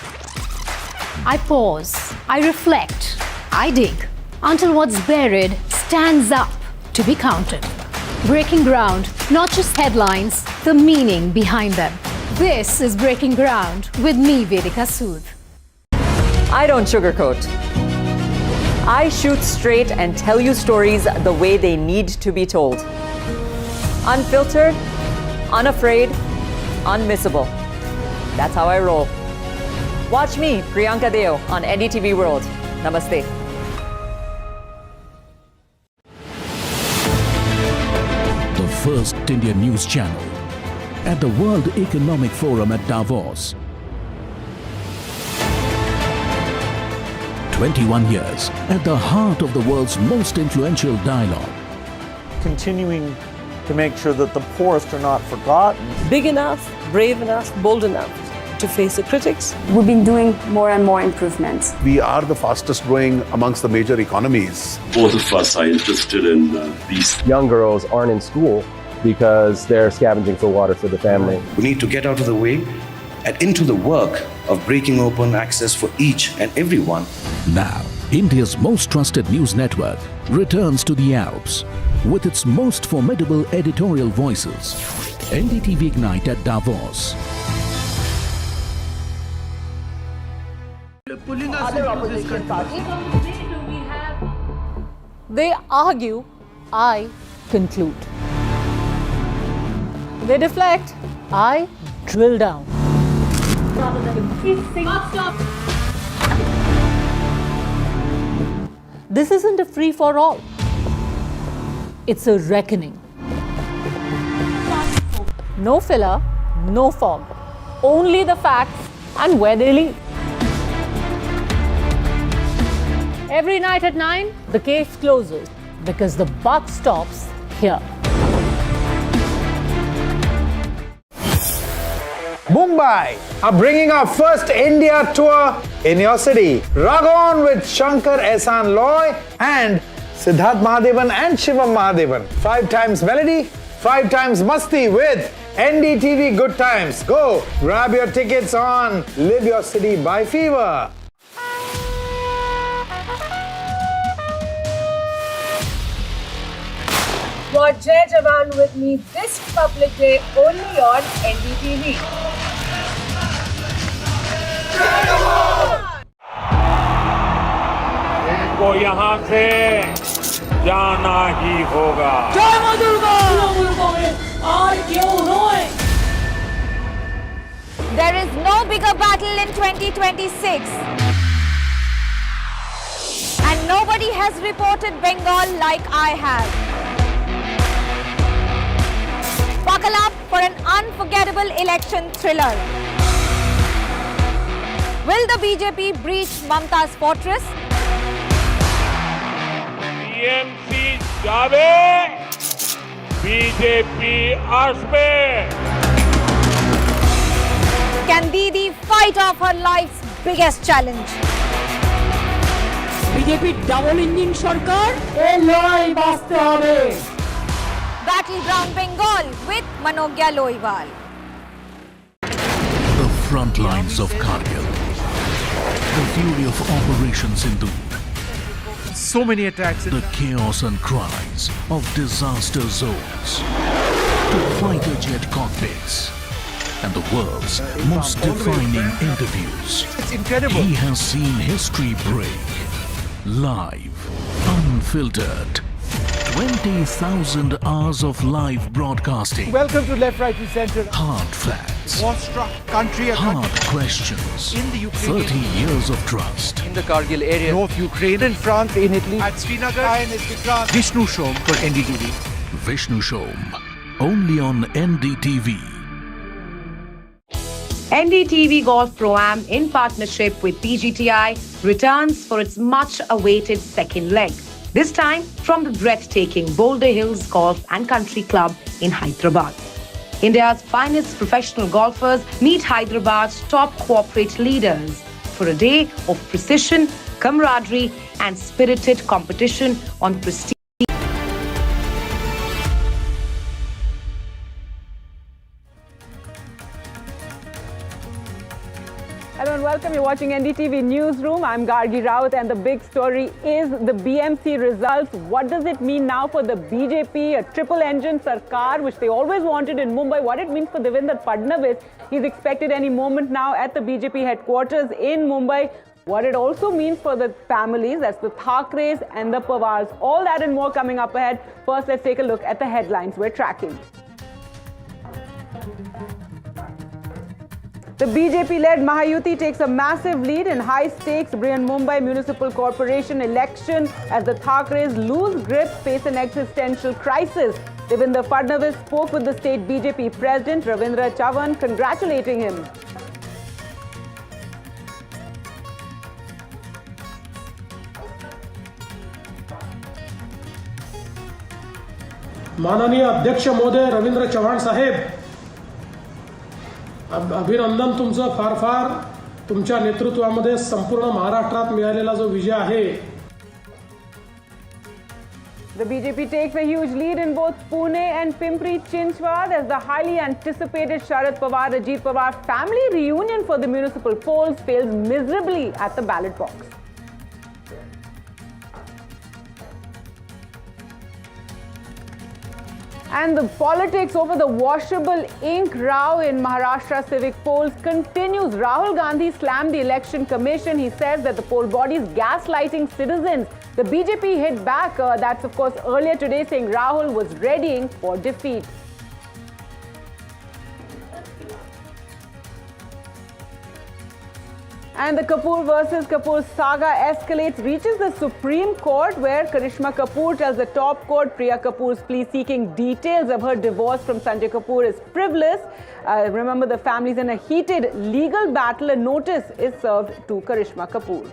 I pause, I reflect, I dig until what's buried stands up to be counted. Breaking ground, not just headlines, the meaning behind them. This is Breaking Ground with me, Vedika Sood. I don't sugarcoat. I shoot straight and tell you stories the way they need to be told. Unfiltered, unafraid, unmissable. That's how I roll. Watch me, Priyanka Deo, on NDTV World. Namaste. The first Indian news channel at the World Economic Forum at Davos. 21 years at the heart of the world's most influential dialogue. Continuing to make sure that the poorest are not forgotten. Big enough, brave enough, bold enough to face the critics. We've been doing more and more improvements. We are the fastest growing amongst the major economies. Both of us are interested in these. Young girls aren't in school because they're scavenging for water for the family. We need to get out of the way and into the work of breaking open access for each and everyone. Now, India's most trusted news network returns to the Alps with its most formidable editorial voices. NDTV Ignite at Davos. Other opposition parties. They argue, I conclude. They deflect, I drill down. This isn't a free-for-all. It's a reckoning. No filler, no fog. Only the facts and where they lead. Every night at 9, the case closes because the buck stops here. Mumbai are bringing our first India tour in your city. Rag on with Shankar Ehsaan Loy and Siddharth Mahadevan and Shivam Mahadevan. 5 times melody, 5 times masti with NDTV Good Times. Go grab your tickets on Live Your City by Fever. Watch Jai Jawan with me this public day only on NDTV. इनको यहाँ से जाना ही होगा। जय मां Durga! There is no bigger battle in 2026. And nobody has reported Bengal like I have. Buckle up for an unforgettable election thriller. Will the BJP breach Mamta's fortress? BMC जावे, BJP आस पे। fight off her life's biggest challenge. BJP double engine সরকার এই লড়াই বাঁচতে হবে। Battleground Bengal with Manogya Loiwal. The front lines of Kargil. The fury of Operation Sindhu. So many attacks. The chaos and cries of disaster zones. To fighter jet cockpits. And the world's most defining interviews. It's incredible. He has seen history break. Live. Unfiltered. 20,000 hours of live broadcasting. Welcome to Left, Right and Centre. Hard facts. War-struck country. Hard questions. In the Ukraine. 30 years of trust. In the Kargil area. North Ukraine. In France, in Italy. At Srinagar. Vishnu Shom for NDTV. Vishnu Shom. Only on NDTV. NDTV Golf Pro-Am in partnership with PGTI returns for its much-awaited second leg. This time from the breathtaking Boulder Hills Golf and Country Club in Hyderabad. India's finest professional golfers meet Hyderabad's top corporate leaders for a day of precision, camaraderie and spirited competition on prestige. Hello and welcome. You're watching NDTV Newsroom. I'm Gargi Raut and the big story is the BMC results. What does it mean now for the BJP, a triple-engine sarkar, which they always wanted in Mumbai? What it means for Devendra Fadnavis? He's expected any moment now at the BJP headquarters in Mumbai. What it also means for the families, that's the Thackerays and the Pawars. All that and more coming up ahead. First, let's take a look at the headlines we're tracking. The BJP-led Mahayuti takes a massive lead in high-stakes Brihanmumbai Municipal Corporation election as the Thackerays lose grip, face an existential crisis. Devendra Fadnavis spoke with the state BJP president Ravindra Chavan, congratulating him. माननीय अध्यक्ष महोदय रवींद्र चव्हाण साहेब, अभिनंदन तुमचं फार फार तुमच्या नेतृत्वामध्ये संपूर्ण महाराष्ट्रात मिळालेला जो विजय आहे. The BJP takes a huge lead in both Pune and Pimpri Chinchwad as the highly anticipated Sharad Pawar-Ajit Pawar family reunion for the municipal polls fails miserably at the ballot box. And the politics over the washable ink row in Maharashtra Civic polls continues. Rahul Gandhi slammed the election commission. He says that the poll body is gaslighting citizens. The BJP hit back, that's of course earlier today, saying Rahul was readying for defeat. And the Kapoor versus Kapoor saga escalates, reaches the Supreme Court, where Karishma Kapoor tells the top court Priya Kapoor's plea seeking details of her divorce from Sanjay Kapoor is frivolous. Remember, the family's in a heated legal battle. A notice is served to Karishma Kapoor.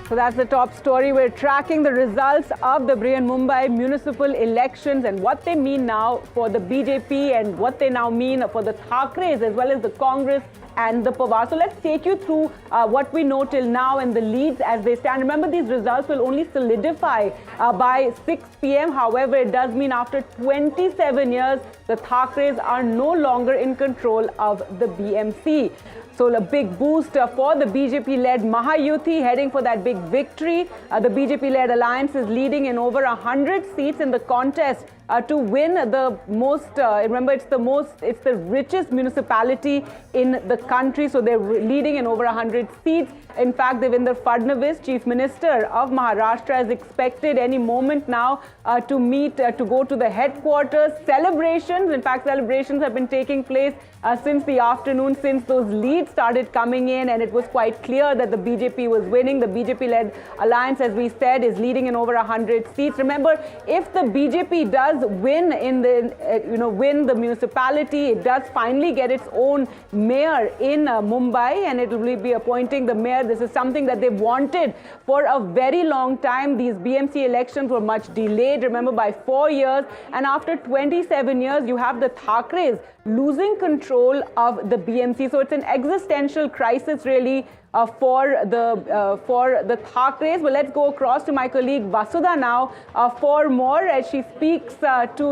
So that's the top story. We're tracking the results of the Brihanmumbai municipal elections and what they mean now for the BJP and what they now mean for the Thackerays as well as the Congress and the Pawar. So let's take you through what we know till now and the leads as they stand. Remember, these results will only solidify by 6 p.m. However, it does mean after 27 years, the Thackerays are no longer in control of the BMC. So a big boost for the BJP-led Mahayuti heading for that big victory. The BJP-led alliance is leading in over 100 seats in the contest to win the most, remember it's the richest municipality in the country, so they're leading in over 100 seats. In fact, Devendra Fadnavis, Chief Minister of Maharashtra, is expected any moment now to go to the headquarters. Celebrations, in fact, celebrations have been taking place since the afternoon, since those leads started coming in, and it was quite clear that the BJP was winning. The BJP-led alliance, as we said, is leading in over 100 seats. Remember, if the BJP does win in the, win the municipality, it does finally get its own mayor in Mumbai, and it will be appointing the mayor. This is something that they've wanted for a very long time. These BMC elections were much delayed, remember, by 4 years. And after 27 years, you have the Thackerays losing control of the BMC. So it's an existential crisis, really, for the Thackeray. Well, let's go across to my colleague Vasudha now for more as she speaks to,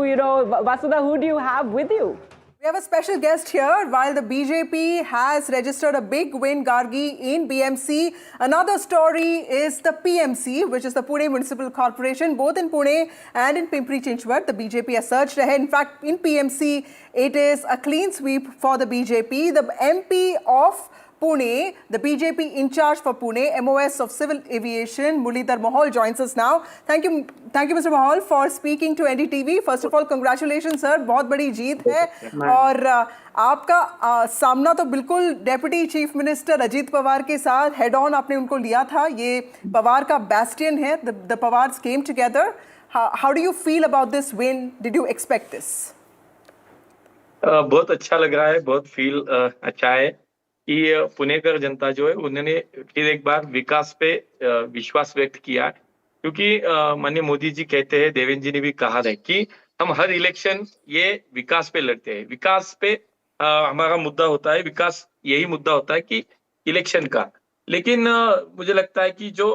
Vasudha, who do you have with you? We have a special guest here. While the BJP has registered a big win, Gargi, in BMC, another story is the PMC, which is the Pune Municipal Corporation. Both in Pune and in Pimpri-Chinchwad, the BJP has surged ahead. In fact, in PMC, it is a clean sweep for the BJP. The MP of Pune, the BJP in charge for Pune, MOS of Civil Aviation, Muralidhar Mahal, joins us now. Thank you, Mr. Mahal, for speaking to NDTV. First of all, congratulations, sir. बहुत बड़ी जीत है और आपका सामना तो बिल्कुल deputy chief minister Ajit Pawar के साथ हेड ऑन आपने उनको लिया था. ये पवार का बैस्टियन है. The Pawars came together. How do you feel about this win? Did you expect this? बहुत अच्छा लग रहा है. बहुत फील अच्छा है कि पुणेकर जनता जो है उन्होंने फिर एक बार विकास पे विश्वास व्यक्त किया, क्योंकि माननीय मोदी जी कहते हैं, देवेंद्र जी ने भी कहा है कि हम हर इलेक्शन ये विकास पे लड़ते हैं. विकास पे हमारा मुद्दा होता है, विकास यही मुद्दा होता है कि इलेक्शन का. लेकिन मुझे लगता है कि जो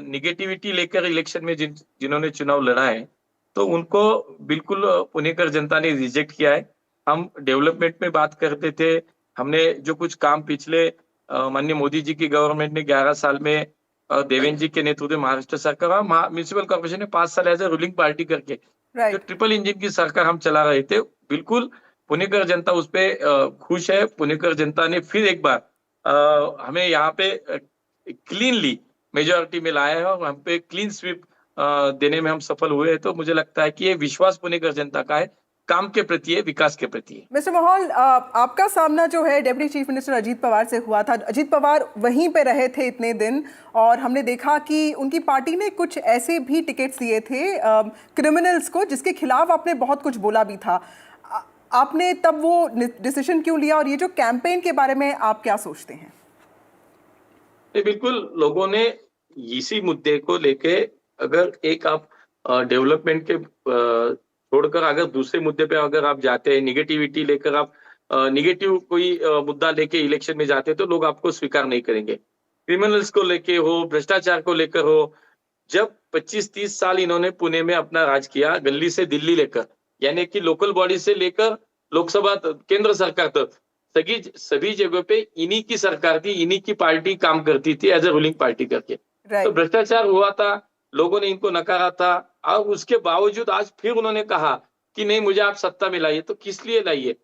निगेटिविटी लेकर इलेक्शन में जिन्होंने चुनाव लड़ा है, तो उनको बिल्कुल पुणेकर जनता ने रिजेक्ट किया है. हम डेवलपमेंट में बात करते थे, हमने जो कुछ काम पिछले माननीय मोदी जी की गवर्नमेंट ने 11 साल में देवेंद्र जी के नेतृत्व में महाराष्ट्र सरकार म्यूनिसिपल कॉर्पोरेशन ने 5 साल एज ए रूलिंग पार्टी करके जो ट्रिपल इंजन की सरकार हम चला रहे थे, बिल्कुल पुणेकर जनता उस पर खुश है. पुणेकर जनता ने फिर एक बार हमें यहाँ पे क्लीनली मेजोरिटी में लाया है और हम पे क्लीन स्वीप देने में हम सफल हुए हैं. तो मुझे लगता है कि ये विश्वास पुणेकर जनता का है, काम के प्रति है, विकास के प्रति है. मिस्टर महल, आपका सामना जो है deputy chief minister Ajit Pawar से हुआ था. अजीत पवार वहीं पे रहे थे इतने दिन और हमने देखा कि उनकी पार्टी ने कुछ ऐसे भी टिकट्स दिए थे क्रिमिनल्स को, जिसके खिलाफ आपने बहुत कुछ बोला भी था. आपने तब वो डिसीजन क्यों लिया और ये जो कैंपेन के बारे में आप क्या सोचते हैं? बिल्कुल, लोगों ने इसी मुद्दे को लेके अगर एक आप डेवलपमेंट के छोड़कर अगर दूसरे मुद्दे पे अगर आप जाते हैं, निगेटिविटी लेकर आप निगेटिव कोई मुद्दा लेके इलेक्शन में जाते हैं, तो लोग आपको स्वीकार नहीं करेंगे. क्रिमिनल्स को लेके हो, भ्रष्टाचार को लेकर हो, जब 25-30 साल इन्होंने पुणे में अपना राज किया, गली से दिल्ली लेकर, यानी कि लोकल बॉडी से लेकर लोकसभा केंद्र सरकार तक सभी जगह पे इन्हीं की सरकार थी, इन्हीं की पार्टी काम करती थी एज ए रूलिंग पार्टी करके. तो भ्रष्टाचार हुआ था, लोगों ने इनको नकारा था, और उसके बावजूद आज फिर उन्होंने कहा कि नहीं, मुझे आप सत्ता में लाइए. तो किस लिए लाइए?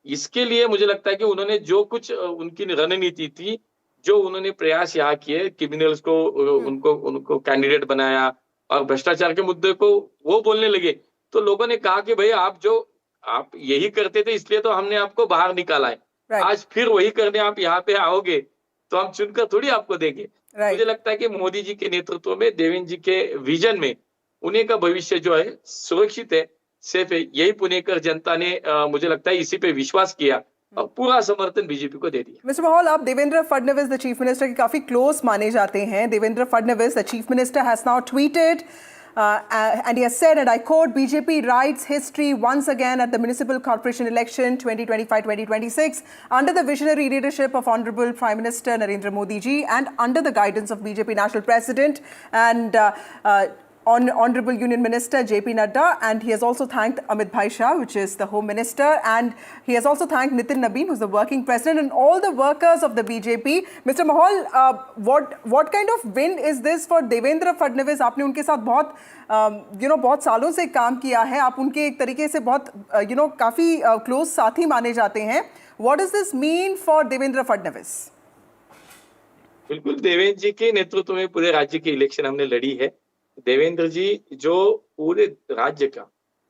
इसके लिए मुझे लगता है कि उन्होंने जो कुछ उनकी रणनीति थी, जो उन्होंने प्रयास यहाँ किए, क्रिमिनल्स को उनको कैंडिडेट बनाया और भ्रष्टाचार के मुद्दे को वो बोलने लगे, तो लोगों ने कहा कि भाई आप यही करते थे, इसलिए तो हमने आपको बाहर निकाला है. आज फिर वही करने आप यहाँ पे आओगे तो हम चुनकर थोड़ी आपको देंगे. मुझे लगता है कि मोदी जी के नेतृत्व में, देवेंद्र जी के विजन में पुणे का भविष्य जो है सुरक्षित है, सेफ है. यही पुणेकर जनता ने मुझे लगता है इसी पे विश्वास किया और पूरा समर्थन बीजेपी को दे दिया. मिस्टर महल, आप Devendra Fadnavis the chief minister के काफी क्लोज माने जाते हैं. Devendra Fadnavis the chief minister has now tweeted and he has said, and I quote, BJP writes history once again at the Municipal Corporation election 2025-2026 under the visionary leadership of Honorable Prime Minister Narendra Modi ji and under the guidance of BJP National President. And Honorable Union Minister JP Nada, and he has also thanked Amit Bhai Shah, which is the Home Minister, and he has also thanked Nitin Nabeen, who's the working president, and all the workers of the BJP. Mr. Mahal, what kind of win is this for Devendra Fadnavis? आपने उनके साथ बहुत सालों से काम किया है, आप उनके एक तरीके से बहुत काफी क्लोज साथी माने जाते हैं. What does this mean for Devendra Fadnavis? बिल्कुल, देवेंद्र जी के नेतृत्व में पूरे राज्य की इलेक्शन हमने लड़ी है. देवेंद्र जी जो पूरे राज्य का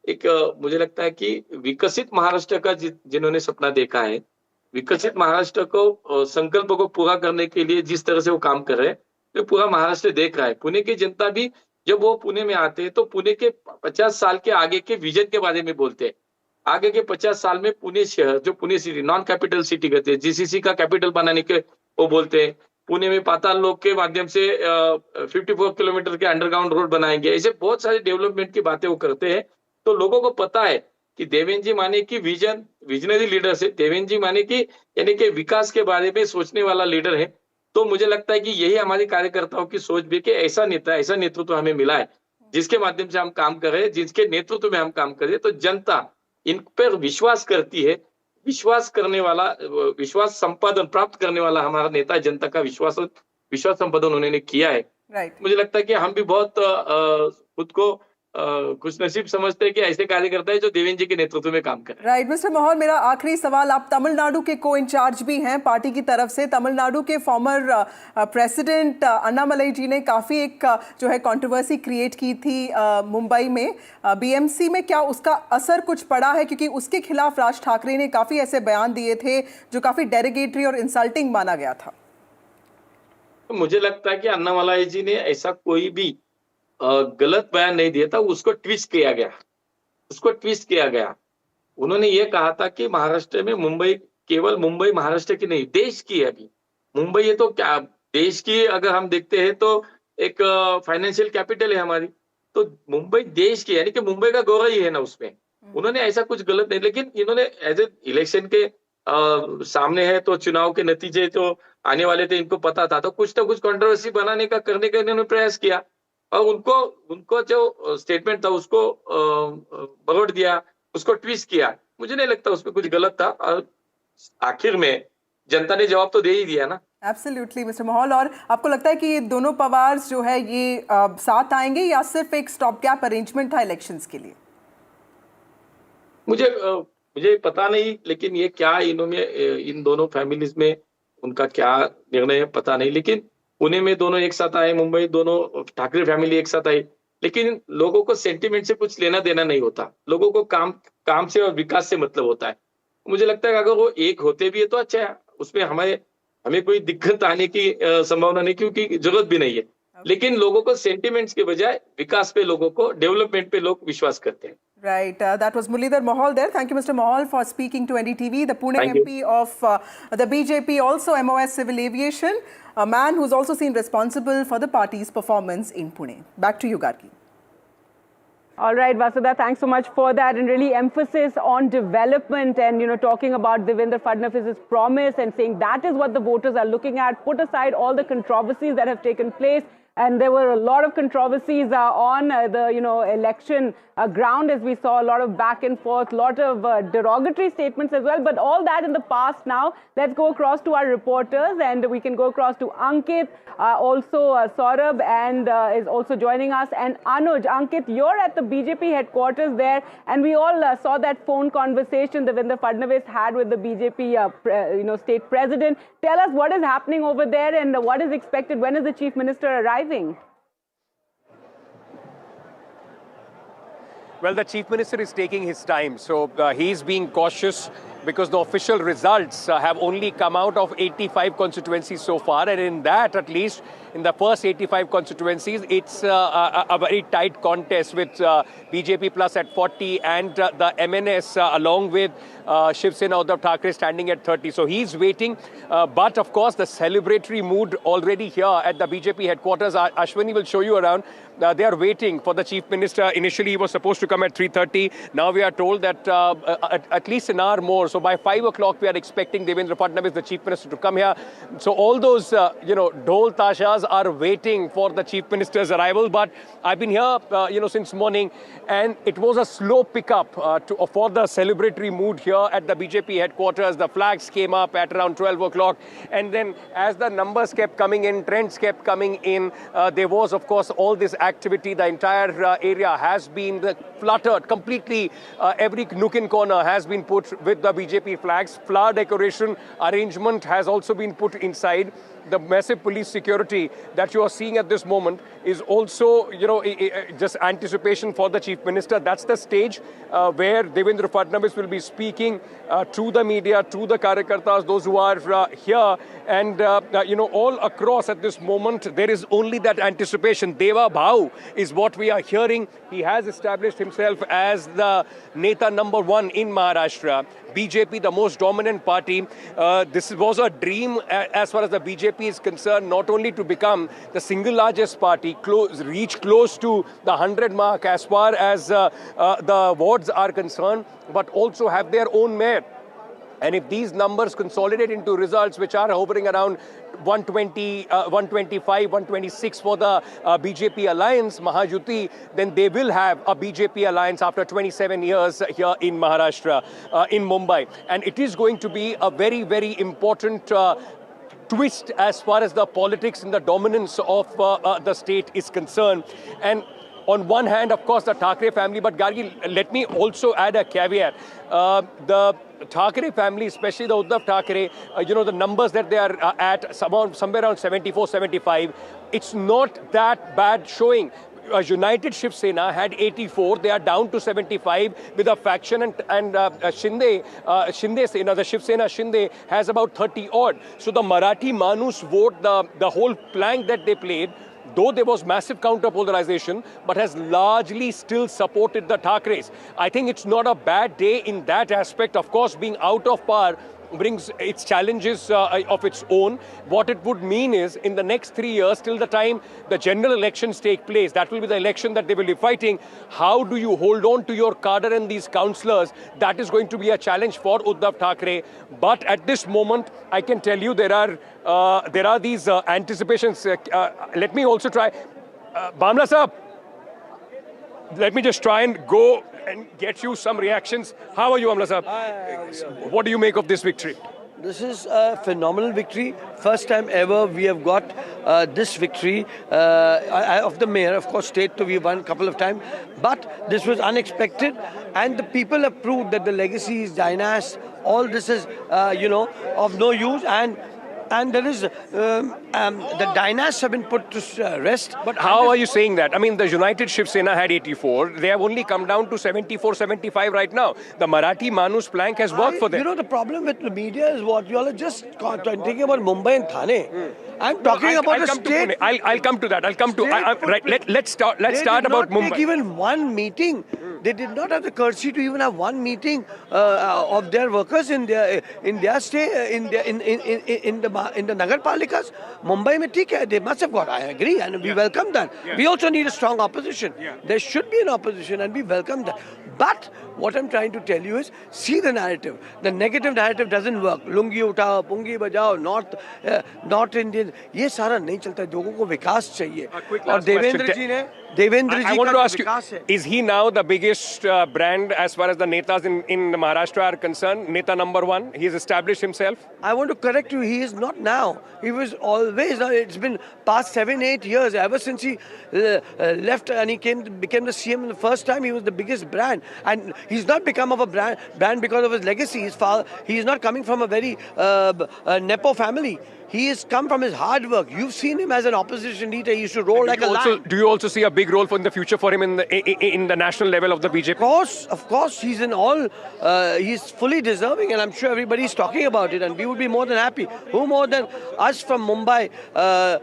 एक मुझे लगता है कि विकसित महाराष्ट्र का जिन्होंने सपना देखा है, विकसित महाराष्ट्र को संकल्प को पूरा करने के लिए जिस तरह से वो काम कर रहे हैं, तो पूरा महाराष्ट्र देख रहा है. पुणे की जनता भी जब वो पुणे में आते हैं तो पुणे के 50 साल के आगे के विजन के बारे में बोलते हैं. आगे के 50 साल में पुणे शहर, जो Pune city non capital city कहते हैं, जीसीसी का कैपिटल बनाने के वो बोलते हैं. पुणे में पाताल लोक के माध्यम से 54 किलोमीटर के अंडरग्राउंड रोड बनाएंगे. ऐसे बहुत सारे डेवलपमेंट की बातें वो करते हैं. तो लोगों को पता है कि देवेंद्र जी माने कि विजनरी लीडर है. देवेंद्र जी माने कि यानी कि विकास के बारे में सोचने वाला लीडर है. तो मुझे लगता है कि यही हमारे कार्यकर्ताओं की सोच भी कि ऐसा नेता, ऐसा नेतृत्व हमें मिला है जिसके माध्यम से हम काम कर रहे हैं, जिसके नेतृत्व में हम काम कर रहे हैं. तो जनता इन पर विश्वास करती है. विश्वास करने वाला, विश्वास संपादन प्राप्त करने वाला हमारा नेता जनता का विश्वास संपादन उन्होंने किया है. मुझे लगता है कि हम भी बहुत खुद को खुशनसीब समझते हैं कि ऐसे कार्यकर्ता है जो देवेंद्र जी के नेतृत्व में काम कर रहे हैं. राइट मिस्टर महल, मेरा आखिरी सवाल, आप तमिलनाडु के को इंचार्ज भी हैं पार्टी की तरफ से. तमिलनाडु के फॉर्मर प्रेसिडेंट अन्नामलाई जी ने काफ़ी एक जो है कंट्रोवर्सी क्रिएट की थी मुंबई में. बीएमसी में क्या उसका असर कुछ पड़ा है? क्योंकि उसके खिलाफ राज ठाकरे ने काफ़ी ऐसे बयान दिए थे जो काफ़ी डेरिगेटरी और इंसल्टिंग माना गया था. तो मुझे लगता है कि अन्नामलाई जी ने ऐसा कोई भी गलत बयान नहीं दिया था. उसको ट्विस्ट किया गया. उन्होंने ये कहा था कि महाराष्ट्र में मुंबई, केवल मुंबई महाराष्ट्र की नहीं देश की है. अभी मुंबई है तो क्या देश की, अगर हम देखते हैं तो एक फाइनेंशियल कैपिटल है हमारी. तो मुंबई देश की, यानी कि मुंबई का गौरव ही है ना उसमें. उन्होंने ऐसा कुछ गलत नहीं, लेकिन इन्होंने एज ए इलेक्शन के सामने है तो चुनाव के नतीजे तो आने वाले थे, इनको पता था. तो कुछ ना कुछ कंट्रोवर्सी करने का इन्होंने प्रयास किया और उनको जो स्टेटमेंट था उसको बरोड़ दिया, उसको ट्विस्ट किया. मुझे नहीं लगता उसमें कुछ गलत था. और आखिर में जनता ने जवाब तो दे ही दिया ना. एब्सोल्युटली मिस्टर महल. और आपको लगता है कि ये दोनों पवार जो है ये साथ आएंगे या सिर्फ एक स्टॉप गैप अरेंजमेंट था इलेक्शंस के लिए? मुझे पता नहीं, लेकिन ये क्या इन दोनों फैमिलीज में उनका क्या निर्णय है पता नहीं. लेकिन पुणे में दोनों एक साथ आए, मुंबई दोनों ठाकरे फैमिली एक साथ आई. लेकिन लोगों को सेंटिमेंट से कुछ लेना देना नहीं होता. लोगों को काम से और विकास से मतलब होता है. मुझे लगता है कि अगर वो एक होते भी है तो अच्छा है. उसमें हमें कोई दिक्कत आने की संभावना नहीं, क्योंकि जरूरत भी नहीं है. लेकिन लोगों को सेंटिमेंट्स के बजाय विकास पे, लोगों को डेवलपमेंट पे लोग विश्वास करते हैं. Right, that was Muralidhar Mahal there. Thank you, Mr. Mahal, for speaking to NDTV. The Pune MP of the BJP, also MOS Civil Aviation, a man who's also seen responsible for the party's performance in Pune. Back to you, Gargi. All right, Vasudha, thanks so much for that, and really emphasis on development and, talking about Devendra Fadnavis' promise and saying that is what the voters are looking at. Put aside all the controversies that have taken place. And there were a lot of controversies on the, election ground, as we saw a lot of back and forth, a lot of derogatory statements as well. But all that in the past now. Let's go across to our reporters, and we can go across to Ankit, also Saurabh, and is also joining us, and Anuj. Ankit, you're at the BJP headquarters there, and we all saw that phone conversation Devendra Fadnavis had with the BJP, state president. Tell us what is happening over there and what is expected. When is the chief minister arriving? Well, the chief minister is taking his time, so he's being cautious because the official results have only come out of 85 constituencies so far, and in that, at least in the first 85 constituencies, it's a very tight contest with BJP plus at 40 and the MNS along with Shiv Sena Uddhav Thackeray standing at 30. So he's waiting, but of course the celebratory mood already here at the BJP headquarters. Ashwini will show you around. They are waiting for the chief minister. Initially he was supposed to come at 3:30. Now we are told that at least an hour more, so So by 5 o'clock, we are expecting Devendra Fadnavis, the Chief Minister, to come here. So all those, dhol tashas are waiting for the Chief Minister's arrival. But I've been here, since morning, and it was a slow pickup for the celebratory mood here at the BJP headquarters. The flags came up at around 12 o'clock. And then as the numbers kept coming in, trends kept coming in, there was, of course, all this activity. The entire area has been fluttered completely. Every nook and corner has been put with the BJP flags. Flower decoration arrangement has also been put inside. The massive police security that you are seeing at this moment is also, just anticipation for the Chief Minister. That's the stage where Devendra Fadnavis will be speaking to the media, to the Karyakartas, those who are here. And, all across at this moment, there is only that anticipation. Deva Bhau is what we are hearing. He has established himself as the Neta number 1 in Maharashtra. BJP, the most dominant party. This was a dream as far as the BJP is concerned, not only to become the single largest party, reach close to the 100 mark as far as the wards are concerned, but also have their own mayor. And if these numbers consolidate into results which are hovering around 120, 125, 126 for the BJP alliance, Mahajuti, then they will have a BJP alliance after 27 years here in Maharashtra, in Mumbai. And it is going to be a very, very important twist as far as the politics and the dominance of the state is concerned. And on one hand, of course, the Thackeray family, but Gargi, let me also add a caveat. The Thackeray family, especially the Uddhav Thackeray, the numbers that they are at, somewhere around 74, 75, it's not that bad showing. United Shiv Sena had 84. They are down to 75 with a faction, and Shinde Sena, the Shiv Sena Shinde, has about 30 odd. So the Marathi Manus vote, the whole plank that they played, though there was massive counter-polarization, but has largely still supported the Thackerays. I think it's not a bad day in that aspect. Of course, being out of power brings its challenges of its own. What it would mean is, in the next 3 years, till the time the general elections take place, that will be the election that they will be fighting. How do you hold on to your cadre and these councillors? That is going to be a challenge for Uddhav Thackeray. But at this moment, I can tell you there are these anticipations. Let me also try. Bamla Saab, let me just try and go and get you some reactions. How are you, Amla Saab? What do you make of this victory? This is a phenomenal victory. First time ever we have got this victory of the mayor. Of course, state we won a couple of times, but this was unexpected, and the people have proved that the legacy is dynasty. All this is, of no use, and there is the dynasts have been put to rest. But how are you saying that? I mean, the United Shiv Sena had 84. They have only come down to 74, 75 right now. The Marathi Manus plank has worked for them. The problem with the media is what you all are just thinking about Mumbai and Thane. I'm talking about the state. I'll come to that. I'll come to right. Let's start about Mumbai. They did not take even one meeting. They did not have the courtesy to even have one meeting of their workers in their state, in the Nagar Palikas. Mumbai mein theek hai, they must have got. I agree, and we welcome that. We also need a strong opposition. There should be an opposition, and we welcome that. But what I'm trying to tell you is, see the narrative. The negative narrative doesn't work. Lungi utao, pungi bajao, North Indian. ये सारा नहीं चलता है. लोगों को विकास चाहिए. और देवेंद्र जी ने I want to ask you, is he now the biggest brand as far as the netas in Maharashtra are concerned? Neta number 1? He's established himself? I want to correct you. He is not now. He was always. It's been past 7-8 years. Ever since he left and he became the CM the first time, he was the biggest brand. And he's not become of a brand because of his legacy. He is not coming from a very Nepo family. He has come from his hard work. You've seen him as an opposition leader. He used to roll like a lion. Do you also see a big role in the future for him in the national level of the BJP? Of course. He's in all. He's fully deserving, and I'm sure everybody's talking about it. And we would be more than happy. Who more than us from Mumbai? The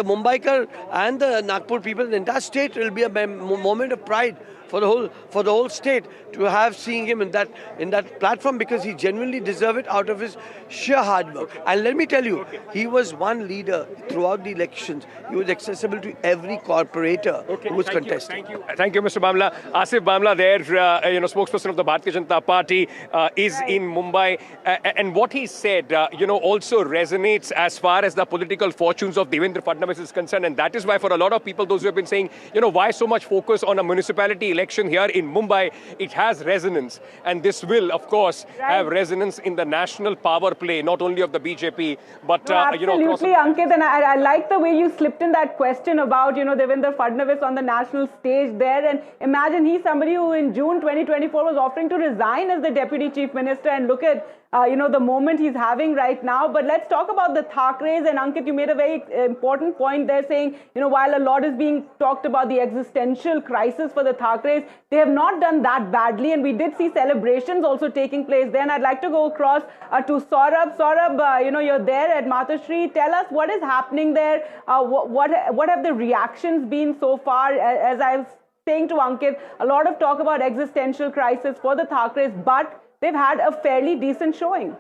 Mumbaikar and the Nagpur people, the entire state will be a moment of pride for the whole state to have seeing him in that platform, because he genuinely deserves it out of his sheer hard work. And let let me tell you, he was one leader throughout the elections. He was accessible to every corporator who was contesting. Thank you, Mr. Bamla. Asif Bamla there, spokesperson of the Bharatiya Janata Party, is in Mumbai. And what he said, also resonates as far as the political fortunes of Devendra Fadnavis is concerned. And that is why for a lot of people, those who have been saying, why so much focus on a municipality election here in Mumbai, it has resonance. And this will, of course, have resonance in the national power play, not only of the BJP, but, absolutely, Ankit. And I like the way you slipped in that question about, Devendra Fadnavis on the national stage there. And imagine he's somebody who in June 2024 was offering to resign as the Deputy Chief Minister, and look at the moment he's having right now. But let's talk about the Thackerays. And Ankit, you made a very important point there saying, while a lot is being talked about the existential crisis for the Thackerays, they have not done that badly. And we did see celebrations also taking place there. And I'd like to go across to Saurabh. Saurabh, you're there at Matashri. Tell us what is happening there. What have the reactions been so far? As I was saying to Ankit, a lot of talk about existential crisis for the Thackerays, but they've had a fairly decent showing.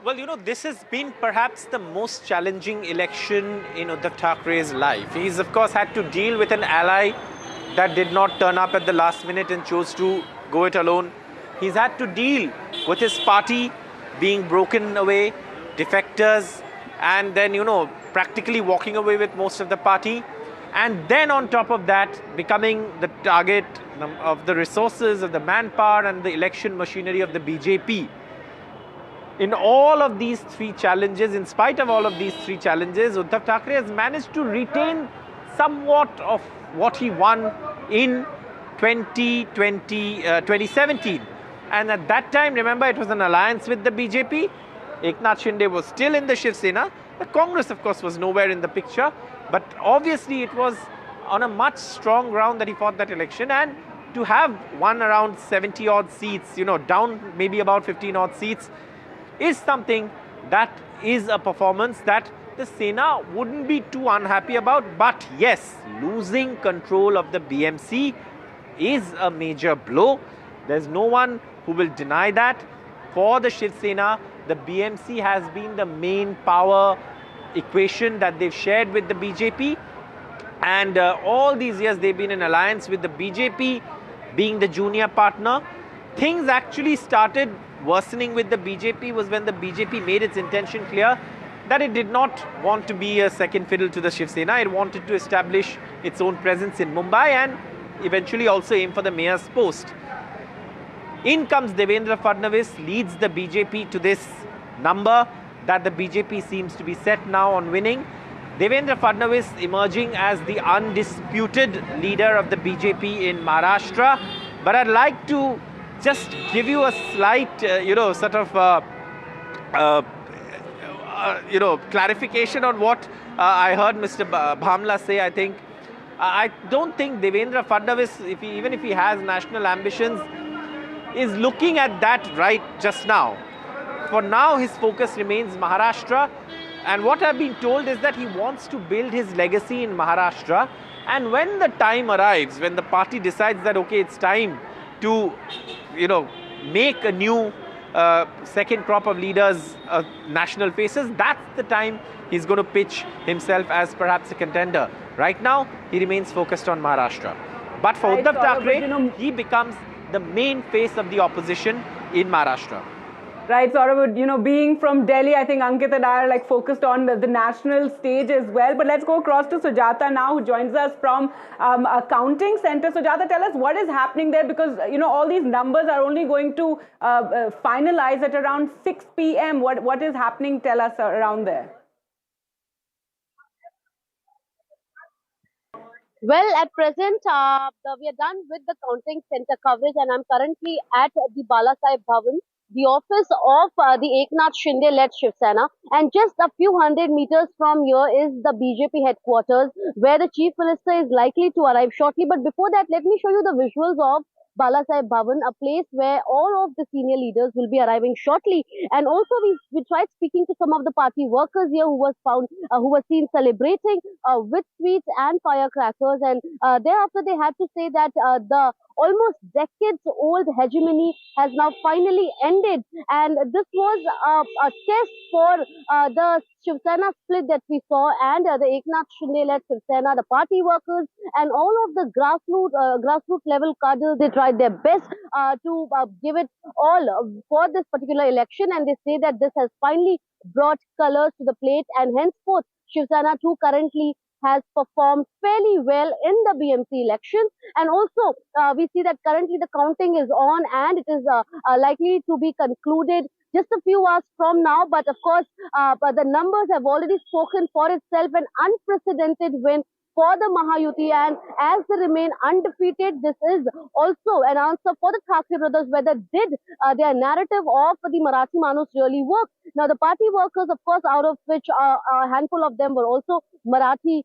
Well, this has been perhaps the most challenging election in Uddhav Thackeray's life. He's, of course, had to deal with an ally that did not turn up at the last minute and chose to go it alone. He's had to deal with his party being broken away, defectors, and then, practically walking away with most of the party. And then on top of that, becoming the target of the resources, of the manpower and the election machinery of the BJP. In all of these three challenges, in spite of all of these three challenges, Uddhav Thackeray has managed to retain somewhat of what he won in 2017. And at that time, remember, it was an alliance with the BJP. Eknath Shinde was still in the Shiv Sena. The Congress, of course, was nowhere in the picture. But obviously, it was on a much strong ground that he fought that election. And to have won around 70-odd seats, down maybe about 15-odd seats, is something that is a performance that the Sena wouldn't be too unhappy about. But yes, losing control of the BMC is a major blow. There's no one who will deny that. For the Shiv Sena, the BMC has been the main power equation that they've shared with the BJP. And all these years, they've been in alliance with the BJP, being the junior partner. Things actually started worsening with the BJP was when the BJP made its intention clear that it did not want to be a second fiddle to the Shiv Sena. It wanted to establish its own presence in Mumbai and eventually also aim for the mayor's post. In comes Devendra Fadnavis, leads the BJP to this number that the BJP seems to be set now on winning. Devendra Fadnavis emerging as the undisputed leader of the BJP in Maharashtra. But I'd like to just give you a slight, clarification on what I heard Mr. Bhamla say. I think I don't think Devendra Fadnavis, even if he has national ambitions, is looking at that right just now. For now, his focus remains Maharashtra. And what I've been told is that he wants to build his legacy in Maharashtra. And when the time arrives, when the party decides that, okay, it's time to, make a new second crop of leaders, national faces, that's the time he's going to pitch himself as perhaps a contender. Right now, he remains focused on Maharashtra. But for Uddhav Thackeray, he becomes the main face of the opposition in Maharashtra. Right, Saurabh, being from Delhi, I think Ankit and I are focused on the national stage as well. But let's go across to Sujata now, who joins us from a counting center. Sujata, tell us what is happening there, because, all these numbers are only going to finalize at around 6 p.m. What is happening? Tell us around there. Well, at present, we are done with the counting center coverage, and I'm currently at the Balasaheb Bhavan, the office of the Eknath Shinde-led Shiv Sena. And just a few hundred meters from here is the BJP headquarters, where the Chief Minister is likely to arrive shortly. But before that, let me show you the visuals of Balasaheb Bhavan, a place where all of the senior leaders will be arriving shortly. And also we tried speaking to some of the party workers here who were seen celebrating with sweets and firecrackers. And thereafter they had to say that the almost decades-old hegemony has now finally ended, and this was a test for the Shiv Sena split that we saw, and the Eknath Shinde-led Shiv Sena, the party workers, and all of the grassroots level cadres. They tried their best to give it all for this particular election, and they say that this has finally brought colors to the plate, and henceforth Shiv Sena too currently has performed fairly well in the BMC elections. And also, we see that currently the counting is on, and it is likely to be concluded just a few hours from now. But of course, the numbers have already spoken for itself. An unprecedented win for the Mahayuti, and as they remain undefeated, this is also an answer for the Thackeray brothers whether did their narrative of the Marathi Manus really work. Now, the party workers, of course, out of which a handful of them were also Marathi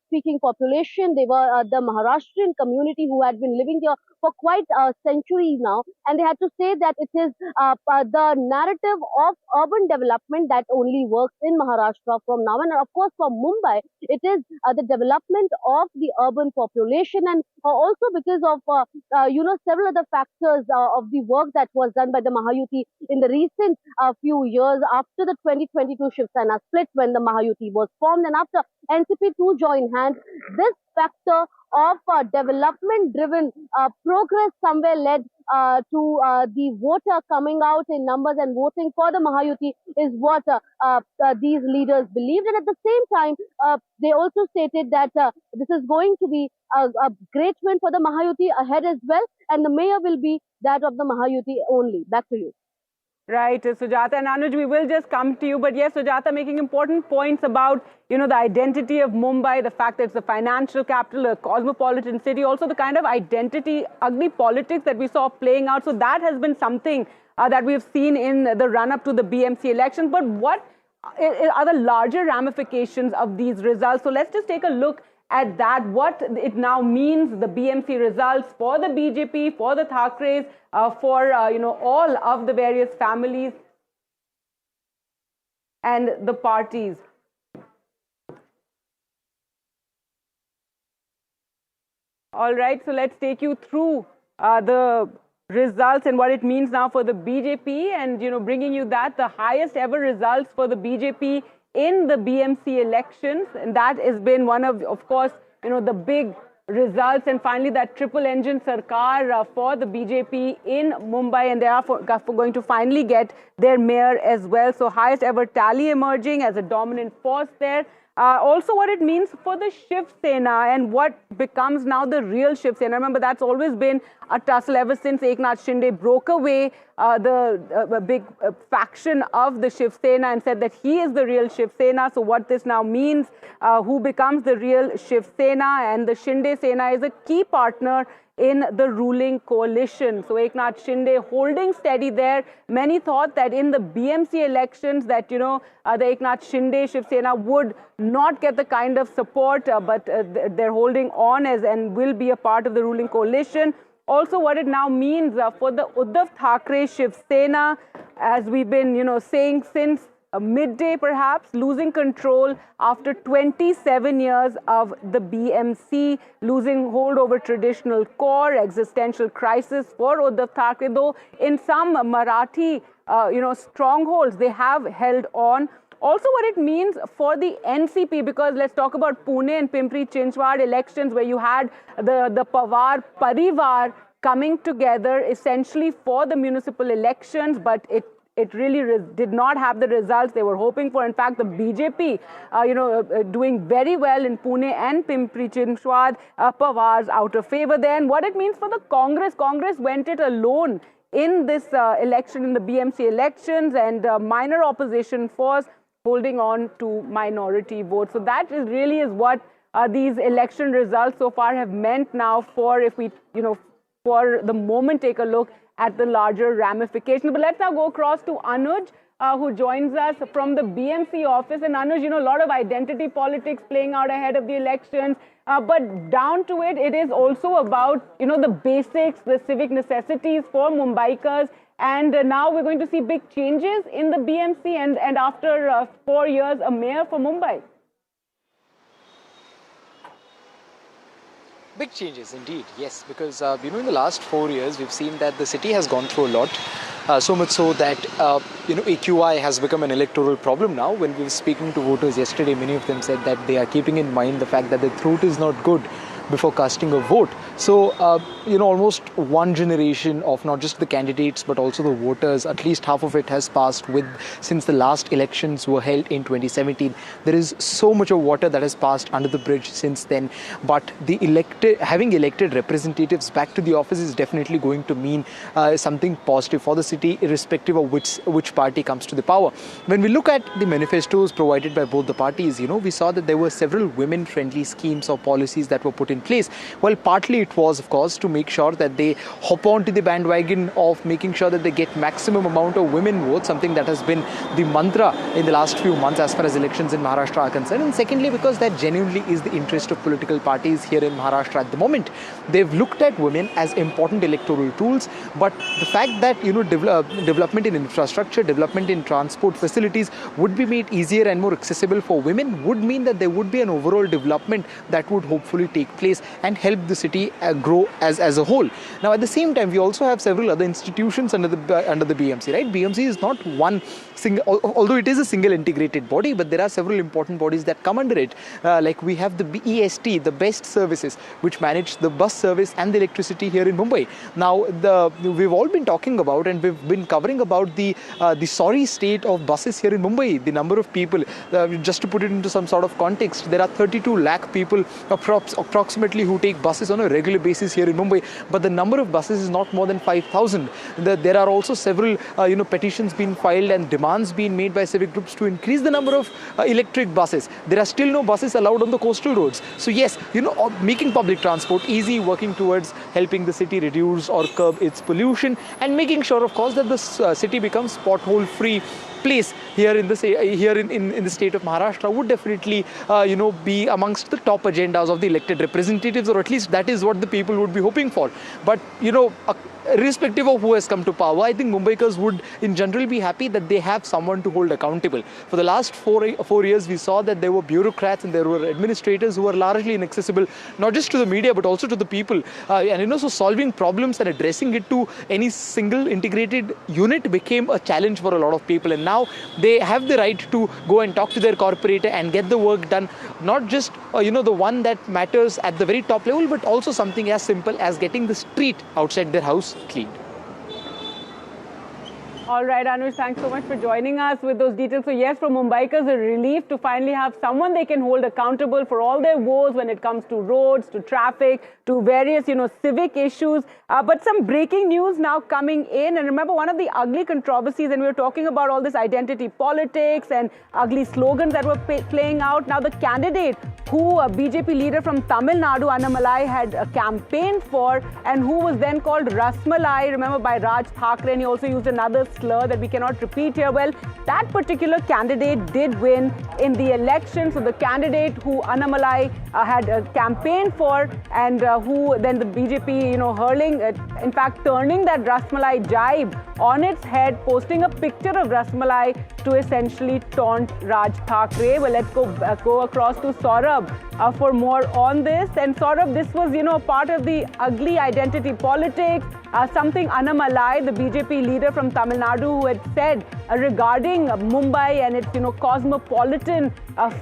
speaking population. They were the Maharashtrian community who had been living here for quite centuries now, and they had to say that it is the narrative of urban development that only works in Maharashtra from now. And of course, for Mumbai, it is the development of the urban population, and also because of several other factors of the work that was done by the Mahayuti in the recent few years after the 2022 Shiv Sena split, when the Mahayuti was formed, and after NCP too joined hands. This factor of development-driven progress somewhere led to the voter coming out in numbers and voting for the Mahayuti is what these leaders believed. And at the same time, they also stated that this is going to be a great win for the Mahayuti ahead as well, and the mayor will be that of the Mahayuti only. Back to you. Right, Sujata. And Anuj, we will just come to you. But yes, Sujata making important points about, the identity of Mumbai, the fact that it's a financial capital, a cosmopolitan city, also the kind of identity, ugly politics that we saw playing out. So that has been something that we've seen in the run-up to the BMC elections. But what are the larger ramifications of these results? So let's just take a look at that, what it now means, the BMC results for the BJP, for the Thackerays, for all of the various families and the parties. All right, so let's take you through the results and what it means now for the BJP, and bringing you that the highest ever results for the BJP in the BMC elections, and that has been one of course, the big results, and finally that triple engine sarkar for the BJP in Mumbai, and they are going to finally get their mayor as well. So highest ever tally emerging as a dominant force there. Also what it means for the Shiv Sena and what becomes now the real Shiv Sena. Remember, that's always been a tussle ever since Eknath Shinde broke away the big faction of the Shiv Sena and said that he is the real Shiv Sena. So what this now means, who becomes the real Shiv Sena, and the Shinde Sena is a key partner in the ruling coalition. So Eknath Shinde holding steady there. Many thought that in the BMC elections that, the Eknath Shinde Shiv Sena would not get the kind of support, but they're holding on and will be a part of the ruling coalition. Also, what it now means for the Uddhav Thackeray Shiv Sena, as we've been, saying since midday perhaps, losing control after 27 years of the BMC, losing hold over traditional core, existential crisis for Uddhav Thackeray, though in some Marathi, strongholds, they have held on. Also what it means for the NCP, because let's talk about Pune and Pimpri Chinchwad elections where you had the Pawar Parivar coming together essentially for the municipal elections, but it really did not have the results they were hoping for. In fact, the BJP, doing very well in Pune and Pimpri Chinchwad, Pawar's out of favor there. And what it means for the Congress went it alone in this election, in the BMC elections, and minor opposition force holding on to minority votes. So that really is what these election results so far have meant now for, if we, for the moment, take a look at the larger ramifications. But let's now go across to Anuj, who joins us from the BMC office. And Anuj, a lot of identity politics playing out ahead of the elections. But down to it, it is also about, the basics, the civic necessities for Mumbaikars. And now we're going to see big changes in the BMC, and after 4 years, a mayor for Mumbai. Big changes indeed, yes, because in the last 4 years we've seen that the city has gone through a lot. So much so that AQI has become an electoral problem now. When we were speaking to voters yesterday, many of them said that they are keeping in mind the fact that the throat is not good before casting a vote. So, almost one generation of not just the candidates but also the voters, at least half of it has passed since the last elections were held in 2017. There is so much of water that has passed under the bridge since then. But having elected representatives back to the office is definitely going to mean something positive for the city, irrespective of which party comes to the power. When we look at the manifestos provided by both the parties, we saw that there were several women-friendly schemes or policies that were put in place. Well, partly it was, of course, to make sure that they hop onto the bandwagon of making sure that they get maximum amount of women votes, something that has been the mantra in the last few months as far as elections in Maharashtra are concerned. And secondly, because that genuinely is the interest of political parties here in Maharashtra at the moment. They've looked at women as important electoral tools, but the fact that, development in infrastructure, development in transport facilities would be made easier and more accessible for women would mean that there would be an overall development that would hopefully take place and help the city grow as a whole. Now, at the same time, we also have several other institutions under the BMC, right? BMC is not one single, although it is a single integrated body, but there are several important bodies that come under it. Like we have the BEST, the Best Services, which manage the bus service and the electricity here in Mumbai. Now, we've all been talking about and we've been covering about the sorry state of buses here in Mumbai. The number of people, just to put it into some sort of context, there are 32 lakh people approximately who take buses on a regular basis here in Mumbai, but the number of buses is not more than 5,000. There are also several petitions being filed and demands being made by civic groups to increase the number of electric buses. There are still no buses allowed on the coastal roads. So yes, making public transport easy, working towards helping the city reduce or curb its pollution, and making sure, of course, that the city becomes pothole free place here in the state of Maharashtra would definitely be amongst the top agendas of the elected representatives, or at least that is what the people would be hoping for. But irrespective of who has come to power, I think Mumbaikars would in general be happy that they have someone to hold accountable. For the last four years, we saw that there were bureaucrats and there were administrators who were largely inaccessible, not just to the media but also to the people. So solving problems and addressing it to any single integrated unit became a challenge for a lot of people. And now they have the right to go and talk to their corporator and get the work done, not just the one that matters at the very top level, but also something as simple as getting the street outside their house cleaned. All right, Anush, thanks so much for joining us with those details. So yes, for Mumbaikars, a relief to finally have someone they can hold accountable for all their woes when it comes to roads, to traffic, to various, civic issues. But some breaking news now coming in. And remember, one of the ugly controversies, and we were talking about all this identity politics and ugly slogans that were playing out. Now, the candidate who a BJP leader from Tamil Nadu, Annamalai, had campaigned for, and who was then called Rasmalai, remember, by Raj Thackeray, and he also used another slur that we cannot repeat here. Well, that particular candidate did win in the election. So the candidate who Annamalai had campaigned for, and who then the BJP, hurling, in fact, turning that Rasmalai jibe on its head, posting a picture of Rasmalai to essentially taunt Raj Thackeray. Well, let's go across to Saurabh for more on this. And Saurabh, this was, part of the ugly identity politics, something Annamalai, the BJP leader from Tamil Nadu, who had said regarding Mumbai and its, cosmopolitan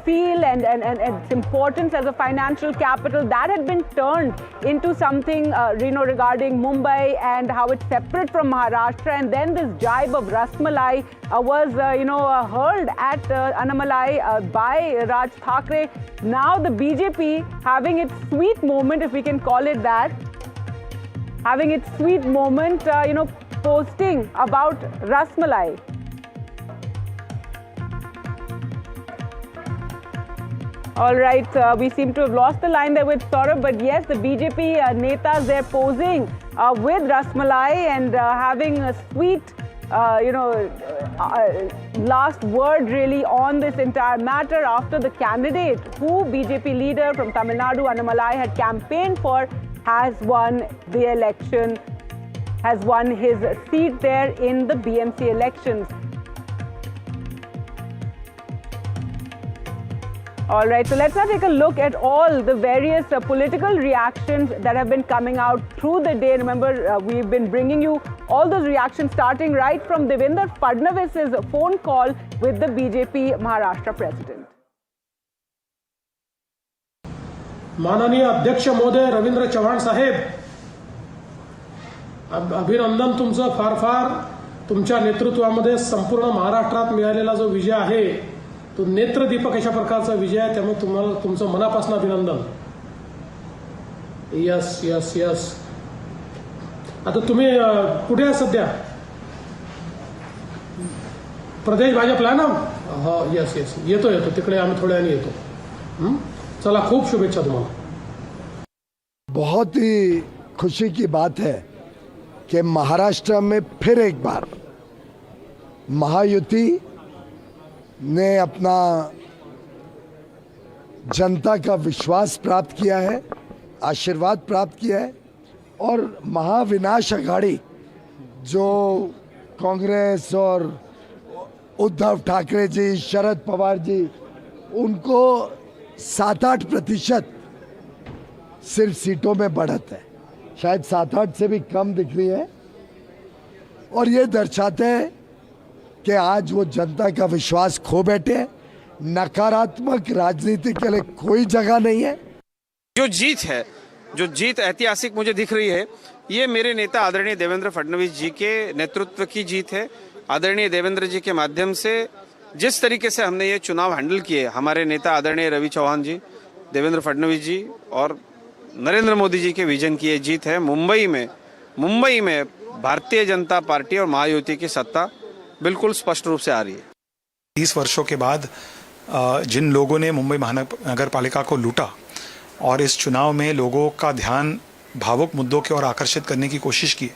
feel and its importance as a financial capital, that had been turned into something, regarding Mumbai and how it's separate from Maharashtra. And then this jibe of Rasmalai was, hurled at Annamalai by Raj Thackeray. Now the BJP having its sweet moment, if we can call it that, having its sweet moment, posting about Rasmalai. All right, we seem to have lost the line there with Saurabh, but yes, the BJP netas, they're posing with Rasmalai and having a sweet, last word really on this entire matter after the candidate who BJP leader from Tamil Nadu, Annamalai, had campaigned for, has won the election, has won his seat there in the BMC elections. All right, so let's now take a look at all the various political reactions that have been coming out through the day. Remember, we've been bringing you all those reactions starting right from Devendra Fadnavis's phone call with the BJP Maharashtra president. माननीय अध्यक्ष महोदय रवींद्र चव्हाण साहेब, अभिनंदन तुमचं फार फार. तुमच्या नेतृत्वामध्ये संपूर्ण महाराष्ट्रात मिळालेला जो विजय आहे तो नेत्रदीपक अशा प्रकारचा विजय आहे, त्यामुळे तुम्हाला तुमचं मनापासून अभिनंदन. Yes yes yes. आता तुम्ही कुठे आहात सध्या? प्रदेश भाजपला ना? हो यस यस, येतो तिकडे आम्ही थोड्या वेळाने येतो. चला, खूप शुभेच्छा तुम्हाला. बहुत ही खुशी की बात है कि महाराष्ट्र में फिर एक बार महायुति ने अपना जनता का विश्वास प्राप्त किया है, आशीर्वाद प्राप्त किया है, और महाविनाश अघाड़ी जो कांग्रेस और उद्धव ठाकरे जी, शरद पवार जी, उनको 7-8% सिर्फ सीटों में बढ़त है, शायद 7-8 से भी कम दिख रही है, और ये दर्शाते हैं कि आज वो जनता का विश्वास खो बैठे हैं. नकारात्मक राजनीति के लिए कोई जगह नहीं है. जो जीत है, जो जीत ऐतिहासिक मुझे दिख रही है, ये मेरे नेता आदरणीय देवेंद्र फडणवीस जी के नेतृत्व की जीत है. आदरणीय देवेंद्र जी के माध्यम से जिस तरीके से हमने ये चुनाव हैंडल किए, हमारे नेता आदरणीय रवि चौहान जी, देवेंद्र फडणवीस जी और नरेंद्र मोदी जी के विजन की ये जीत है. मुंबई में भारतीय जनता पार्टी और महायुति की सत्ता बिल्कुल स्पष्ट रूप से आ रही है. 30 वर्षों के बाद जिन लोगों ने मुंबई महानगर पालिका को लूटा और इस चुनाव में लोगों का ध्यान भावुक मुद्दों की ओर आकर्षित करने की कोशिश की,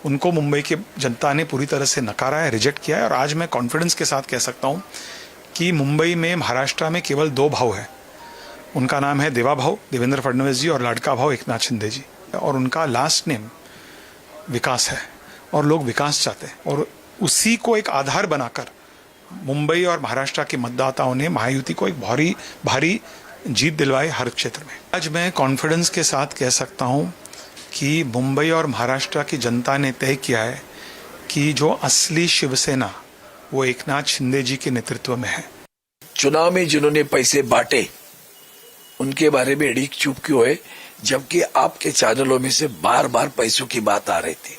उनको मुंबई की जनता ने पूरी तरह से नकारा है, रिजेक्ट किया है. और आज मैं कॉन्फिडेंस के साथ कह सकता हूं कि मुंबई में, महाराष्ट्र में केवल 2 भाव है. उनका नाम है देवा भाव देवेंद्र फडणवीस जी और लाडका भाव एकनाथ शिंदे जी, और उनका लास्ट नेम विकास है, और लोग विकास चाहते हैं. और उसी को एक आधार बनाकर मुंबई और महाराष्ट्र के मतदाताओं ने महायुति को एक भारी जीत दिलवाई हर क्षेत्र में. आज मैं कॉन्फिडेंस के साथ कह सकता हूं कि मुंबई और महाराष्ट्र की जनता ने तय किया है कि जो असली शिवसेना वो एकनाथ शिंदे जी के नेतृत्व में है. चुनाव में जिन्होंने पैसे बांटे उनके बारे में अड़ीक चुप क्यों है, जबकि आपके चैनलों में से बार बार पैसों की बात आ रही थी.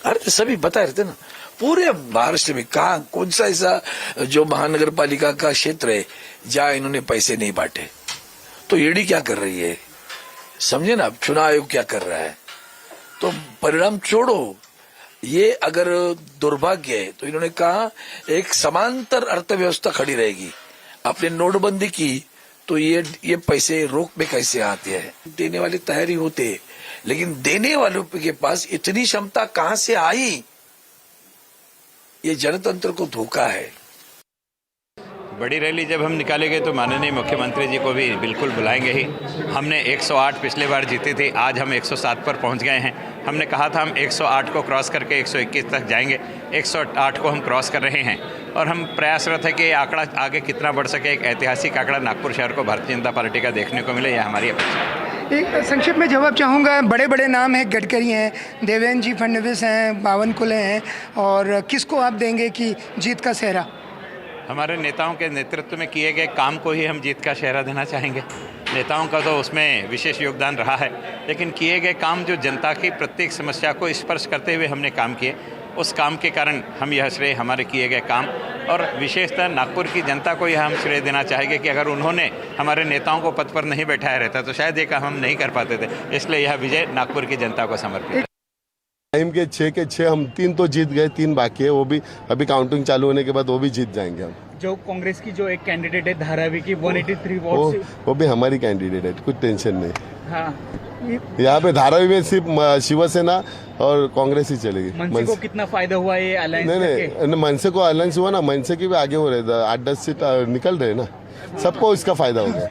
अरे सभी बता रहे थे ना, पूरे महाराष्ट्र में कहा कौन सा ऐसा जो महानगर पालिका का क्षेत्र है जहां इन्होंने पैसे नहीं बांटे. तो ईडी क्या कर रही है, समझे ना. अब चुनाव आयोग क्या कर रहा है, तो परिणाम छोड़ो. ये अगर दुर्भाग्य है तो इन्होंने कहा एक समांतर अर्थव्यवस्था खड़ी रहेगी. आपने नोटबंदी की तो ये पैसे रोक में कैसे आते हैं. देने वाले तैयारी होते, लेकिन देने वालों के पास इतनी क्षमता कहां से आई, ये जनतंत्र को धोखा है. बड़ी रैली जब हम निकालेंगे तो माननीय मुख्यमंत्री जी को भी बिल्कुल बुलाएंगे ही. हमने 108 पिछले बार जीते थे, आज हम 107 पर पहुंच गए हैं. हमने कहा था हम 108 को क्रॉस करके 121 तक जाएंगे, 108 को हम क्रॉस कर रहे हैं, और हम प्रयासरत है कि ये आंकड़ा आगे कितना बढ़ सके. एक ऐतिहासिक आंकड़ा नागपुर शहर को भारतीय जनता पार्टी का देखने को मिले, यह हमारी अपेक्षा है. एक संक्षिप्त में जवाब चाहूँगा. बड़े बड़े नाम हैं, गडकरी हैं, देवेंद्र जी फडणवीस हैं, बावनकुले हैं, और किसको आप देंगे कि जीत का सेहरा? हमारे नेताओं के नेतृत्व में किए गए काम को ही हम जीत का सेहरा देना चाहेंगे. नेताओं का तो उसमें विशेष योगदान रहा है, लेकिन किए गए काम जो जनता की प्रत्येक समस्या को स्पर्श करते हुए हमने काम किए, उस काम के कारण हम यह श्रेय हमारे किए गए काम, और विशेषतः नागपुर की जनता को यह हम श्रेय देना चाहेंगे कि अगर उन्होंने हमारे नेताओं को पद पर नहीं बैठाया रहता तो शायद ये काम हम नहीं कर पाते थे. इसलिए यह विजय नागपुर की जनता को समर्पित है. टाइम के 6 के 6 हम 3 तो जीत गए, 3 बाकी है, वो भी अभी काउंटिंग चालू होने के बाद वो भी जीत जाएंगे हम. जो कांग्रेस की जो एक कैंडिडेट है धारावी की 183 वोट, वो भी हमारी कैंडिडेट है, कुछ टेंशन नहीं. हाँ, यहाँ पे धारावी में सिर्फ शिवसेना और कांग्रेस ही चलेगी. मनसे को कितना फायदा हुआ ये अलायंस? नहीं, मनसे को अलायंस हुआ ना, मनसे की भी आगे हो रहे, 8-10 सीट निकल रहे ना, सबको इसका फायदा हो गया.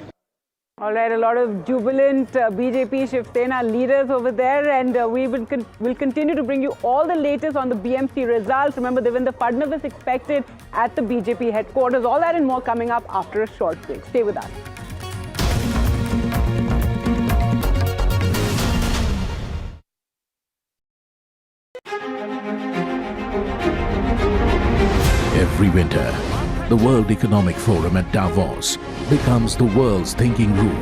All right, a lot of jubilant BJP-Shiv Sena leaders over there, and will continue to bring you all the latest on the BMC results. Remember, Devendra Fadnavis expected at the BJP headquarters. All that and more coming up after a short break. Stay with us. winter, the World Economic Forum at Davos becomes the world's thinking room,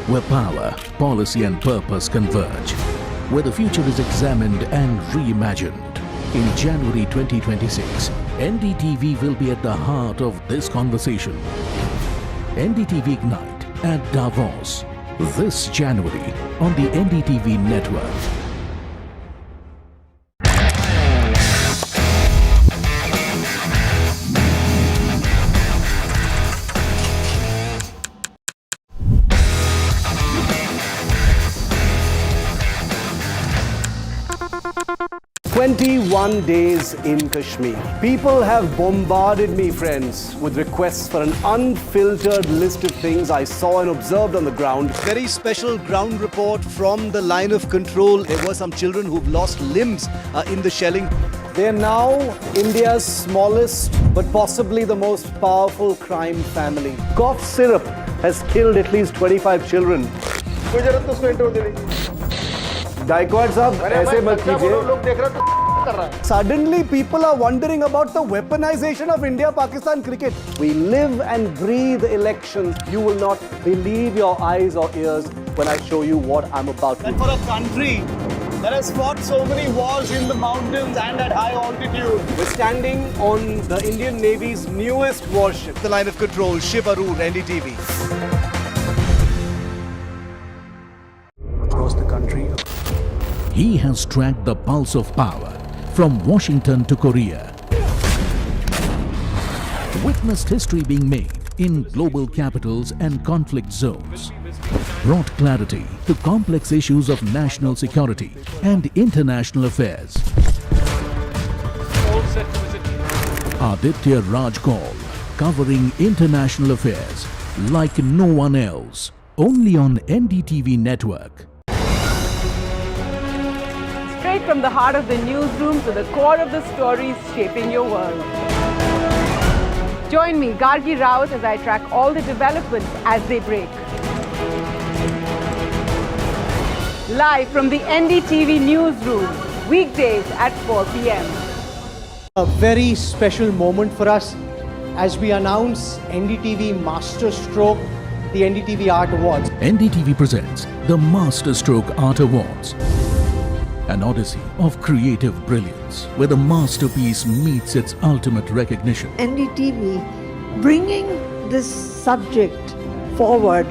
where power, policy and purpose converge, where the future is examined and reimagined. In January 2026, NDTV will be at the heart of this conversation. NDTV Ignite at Davos, this January on the NDTV network. "21 days in Kashmir. People have bombarded me, friends, with requests for an unfiltered list of things I saw and observed on the ground. Very special ground report from the line of control. There were some children who've lost limbs in the shelling. They are now India's smallest but possibly the most powerful crime family. Cough syrup has killed at least 25 children. Gaikwad sahab, aise mat kijiye. Suddenly people are wondering about the weaponization of India-Pakistan cricket. We live and breathe elections. You will not believe your eyes or ears when I show you what I'm about to. And for a country that has fought so many wars in the mountains and at high altitude, we're standing on the Indian Navy's newest warship. The line of control, Shiv NDTV. Across the country. He has tracked the pulse of power from Washington to Korea. Witnessed history being made in global capitals and conflict zones. Brought clarity to complex issues of national security and international affairs. Aditya Raj Kaul, covering international affairs like no one else. Only on NDTV network. Straight from the heart of the newsroom to the core of the stories shaping your world. Join me, Gargi Raut, as I track all the developments as they break. Live from the NDTV newsroom, weekdays at 4 p.m. A very special moment for us as we announce NDTV Master Stroke, the NDTV Art Awards. NDTV presents the Master Stroke Art Awards. An odyssey of creative brilliance, where the masterpiece meets its ultimate recognition. NDTV bringing this subject forward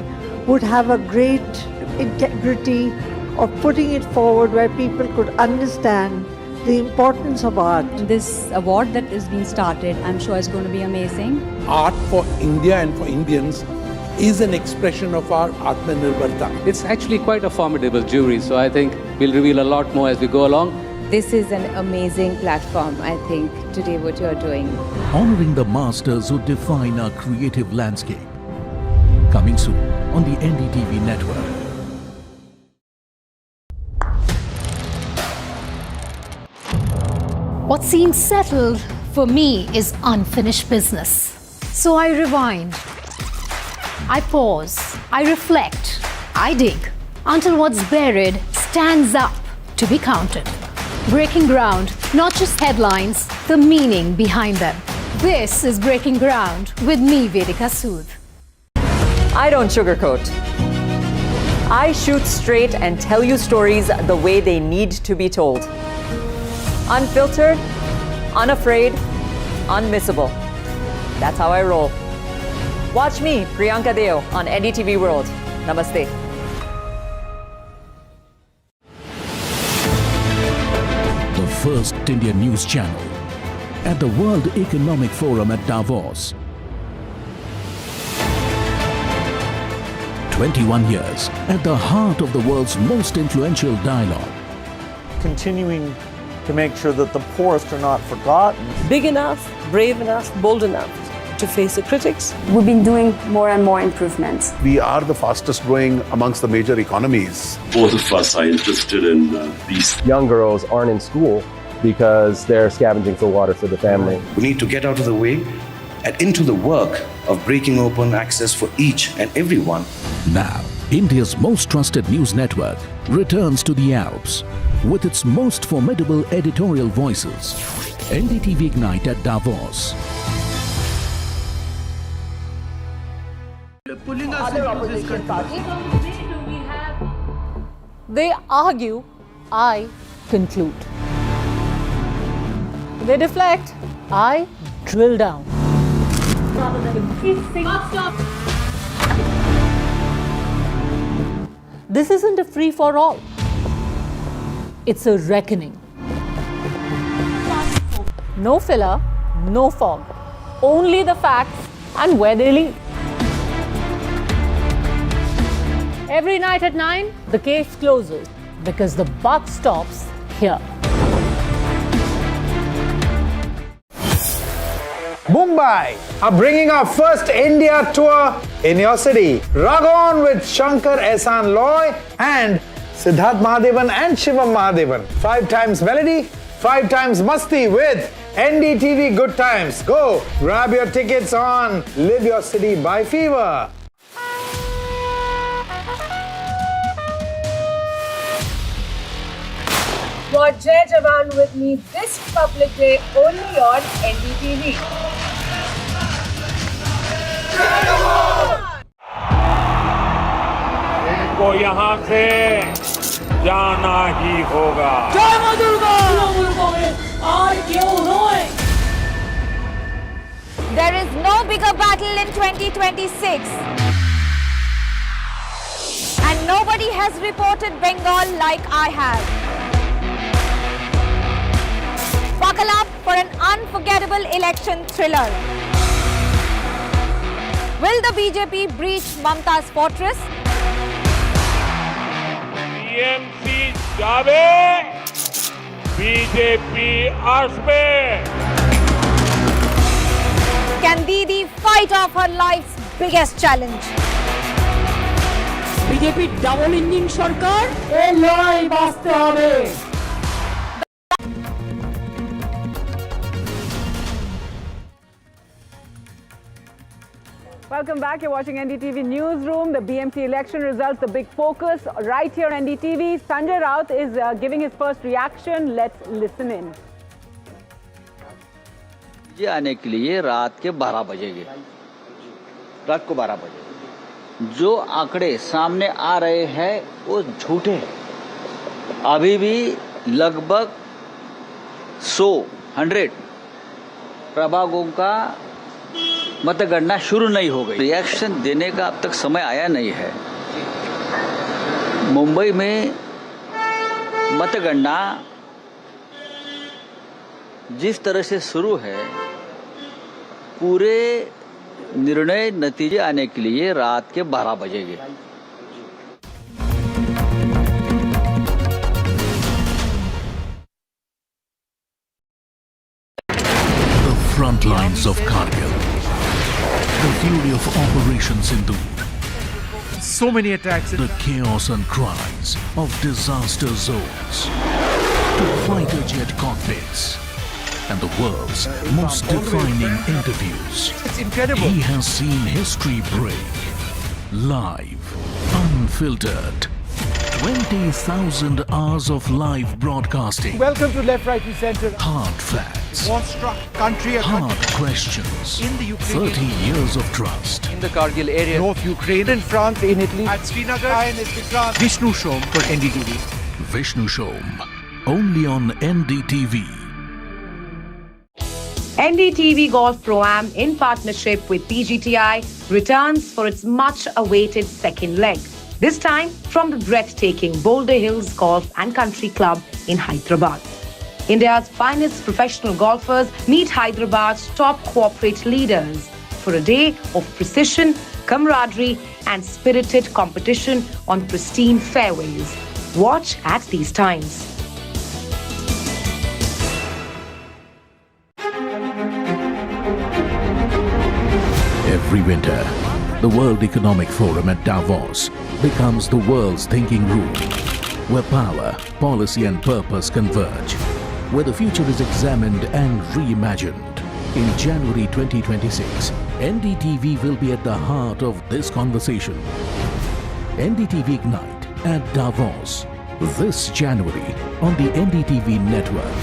would have a great integrity of putting it forward where people could understand the importance of art. This award that is being started, I'm sure is going to be amazing. Art for India and for Indians is an expression of our Atmanirbharta. It's actually quite a formidable jury, so I think we'll reveal a lot more as we go along. This is an amazing platform, I think, today what you're doing. Honoring the masters who define our creative landscape. Coming soon on the NDTV network. What seems settled for me is unfinished business. So I rewind. I pause, I reflect, I dig, until what's buried stands up to be counted. Breaking ground, not just headlines, the meaning behind them. This is Breaking Ground with me, Vedika Sood. I don't sugarcoat. I shoot straight and tell you stories the way they need to be told. Unfiltered, unafraid, unmissable. That's how I roll. Watch me, Priyanka Deo, on NDTV World. Namaste. The first Indian news channel at the World Economic Forum at Davos. 21 years at the heart of the world's most influential dialogue. Continuing to make sure that the poorest are not forgotten. Big enough, brave enough, bold enough to face the critics. We've been doing more and more improvements. We are the fastest growing amongst the major economies. Both of us are interested in these. Young girls aren't in school because they're scavenging for water for the family. We need to get out of the way and into the work of breaking open access for each and everyone. Now, India's most trusted news network returns to the Alps with its most formidable editorial voices. NDTV Ignite at Davos. other opposition parties. They argue, I conclude. They deflect, I drill down. This isn't a free-for-all. It's a reckoning. No filler, no fog. Only the facts and where they lead. Every night at 9, the case closes because the buck stops here. Mumbai are bringing our first India tour in your city. Rug on with Shankar Ehsan Loy and Siddharth Mahadevan and Shivam Mahadevan. 5 times melody, 5 times masti with NDTV Good Times. Go grab your tickets on Live Your City by Fever. Watch Jai Jawan with me this public day only on NDTV. इनको यहाँ से जाना ही होगा। जय मां Durga! There is no bigger battle in 2026. And nobody has reported Bengal like I have. Buckle up for an unforgettable election thriller. Will the BJP breach Mamta's fortress? BMC जावे, BJP आसमे. Can Didi fight off her life's biggest challenge? BJP double engine সরকার এই লড়াই বাঁচতে হবে। Welcome back. You're watching NDTV Newsroom. The BMC election results, the big focus right here on NDTV. Sanjay Raut is giving his first reaction. Let's listen in. ये आने के लिए रात के 12 बजेंगे, रात को 12 बजे। जो आंकड़े सामने आ रहे हैं वो झूठे हैं। अभी भी लगभग 100 प्रभागों का मतगणना शुरू नहीं हो गई। रिएक्शन देने का अब तक समय आया नहीं है। मुंबई में मतगणना जिस तरह से शुरू है, पूरे निर्णय नतीजे आने के लिए रात के 12 बजेंगे। The front lines of Kargil. The fury of Operation Sindhu. So many attacks. The chaos and cries of disaster zones. To fighter jet cockpits. And the world's most defining interviews. It's incredible. He has seen history break. Live. Unfiltered. 20,000 hours of live broadcasting. Welcome to Left, Right and Centre. Hard facts. War-struck country. Hard questions. In the Ukraine. 30 years of trust. In the Kargil area. North Ukraine. In France. In Italy. At Srinagar. Vishnu Shom for NDTV. Vishnu Shom. Only on NDTV. NDTV Golf Pro-Am in partnership with PGTI returns for its much-awaited second leg. This time from the breathtaking Boulder Hills Golf and Country Club in Hyderabad. India's finest professional golfers meet Hyderabad's top corporate leaders for a day of precision, camaraderie and spirited competition on pristine fairways. Watch at these times. Every winter, the World Economic Forum at Davos becomes the world's thinking room, where power, policy and purpose converge, where the future is examined and reimagined. In January 2026, NDTV will be at the heart of this conversation. NDTV Ignite at Davos, this January on the NDTV network.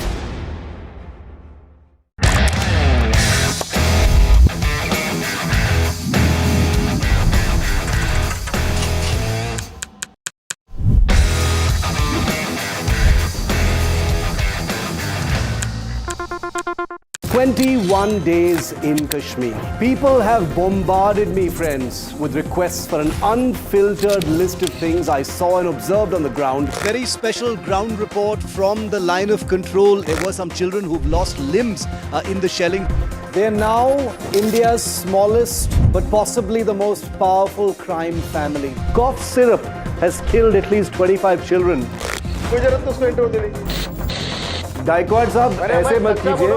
21 days in Kashmir. People have bombarded me, friends, with requests for an unfiltered list of things I saw and observed on the ground. Very special ground report from the line of control. There were some children who've lost limbs in the shelling. They are now India's smallest but possibly the most powerful crime family. Cough syrup has killed at least 25 children. Gaikwad sahab, aise mat kijiye.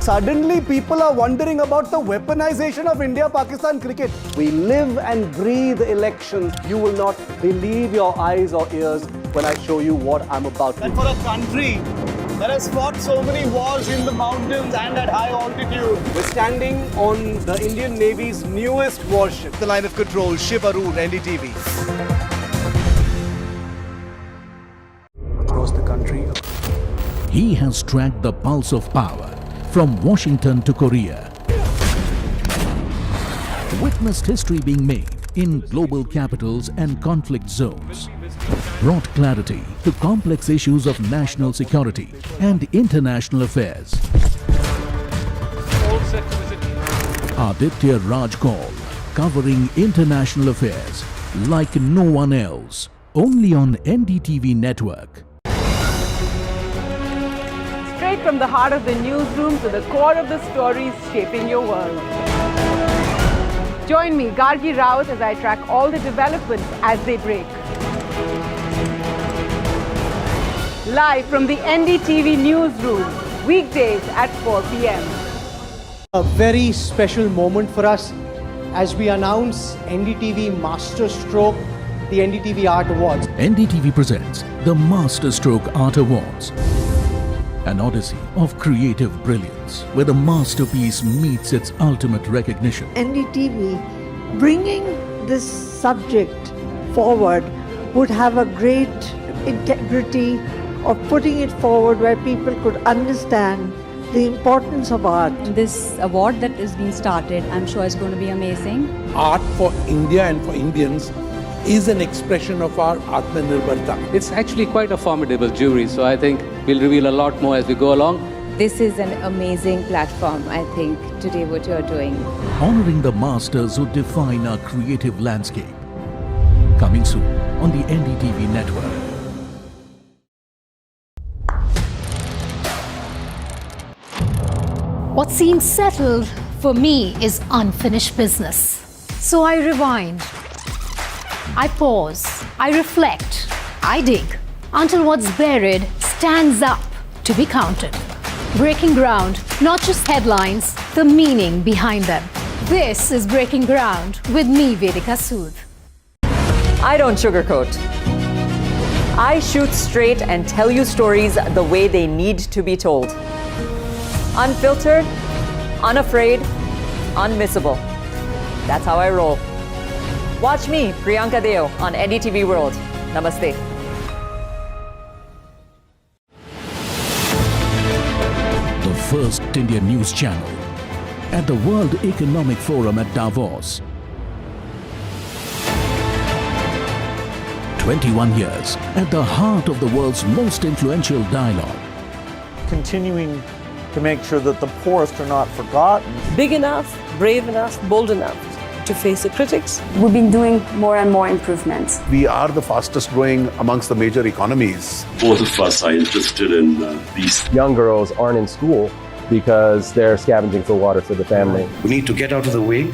Suddenly people are wondering about the weaponization of India-Pakistan cricket. We live and breathe elections. You will not believe your eyes or ears when I show you what I'm about to do. And for a country that has fought so many wars in the mountains and at high altitude, we're standing on the Indian Navy's newest warship, the line of control, Shiv NDTV. Across the country. He has tracked the pulse of power from Washington to Korea. Witnessed history being made in global capitals and conflict zones. Brought clarity to complex issues of national security and international affairs. Aditya Raj Kaul, covering international affairs like no one else, only on NDTV network. Straight from the heart of the newsroom to the core of the stories shaping your world. Join me, Gargi Rawat, as I track all the developments as they break. Live from the NDTV newsroom, weekdays at 4 p.m. A very special moment for us as we announce NDTV Master Stroke, the NDTV Art Awards. NDTV presents the Master Stroke Art Awards. An odyssey of creative brilliance, where the masterpiece meets its ultimate recognition. NDTV bringing this subject forward would have a great integrity of putting it forward where people could understand the importance of art. This award that is being started, I'm sure is going to be amazing. Art for India and for Indians is an expression of our Atmanirbharta. It's actually quite a formidable jury, so I think we'll reveal a lot more as we go along. This is an amazing platform, I think, today what you're doing. Honoring the masters who define our creative landscape. Coming soon on the NDTV network. What seems settled for me is unfinished business. So I rewind. I pause, I reflect, I dig, until what's buried stands up to be counted. Breaking ground, not just headlines, the meaning behind them. This is Breaking Ground with me, Vedika Sood. I don't sugarcoat. I shoot straight and tell you stories the way they need to be told. Unfiltered, unafraid, unmissable. That's how I roll. Watch me, Priyanka Deo, on NDTV World. Namaste. The first Indian news channel at the World Economic Forum at Davos. 21 years at the heart of the world's most influential dialogue. Continuing to make sure that the poorest are not forgotten. Big enough, brave enough, bold enough to face the critics. We've been doing more and more improvements. We are the fastest growing amongst the major economies. Both of us are interested in these. Young girls aren't in school because they're scavenging for water for the family. We need to get out of the way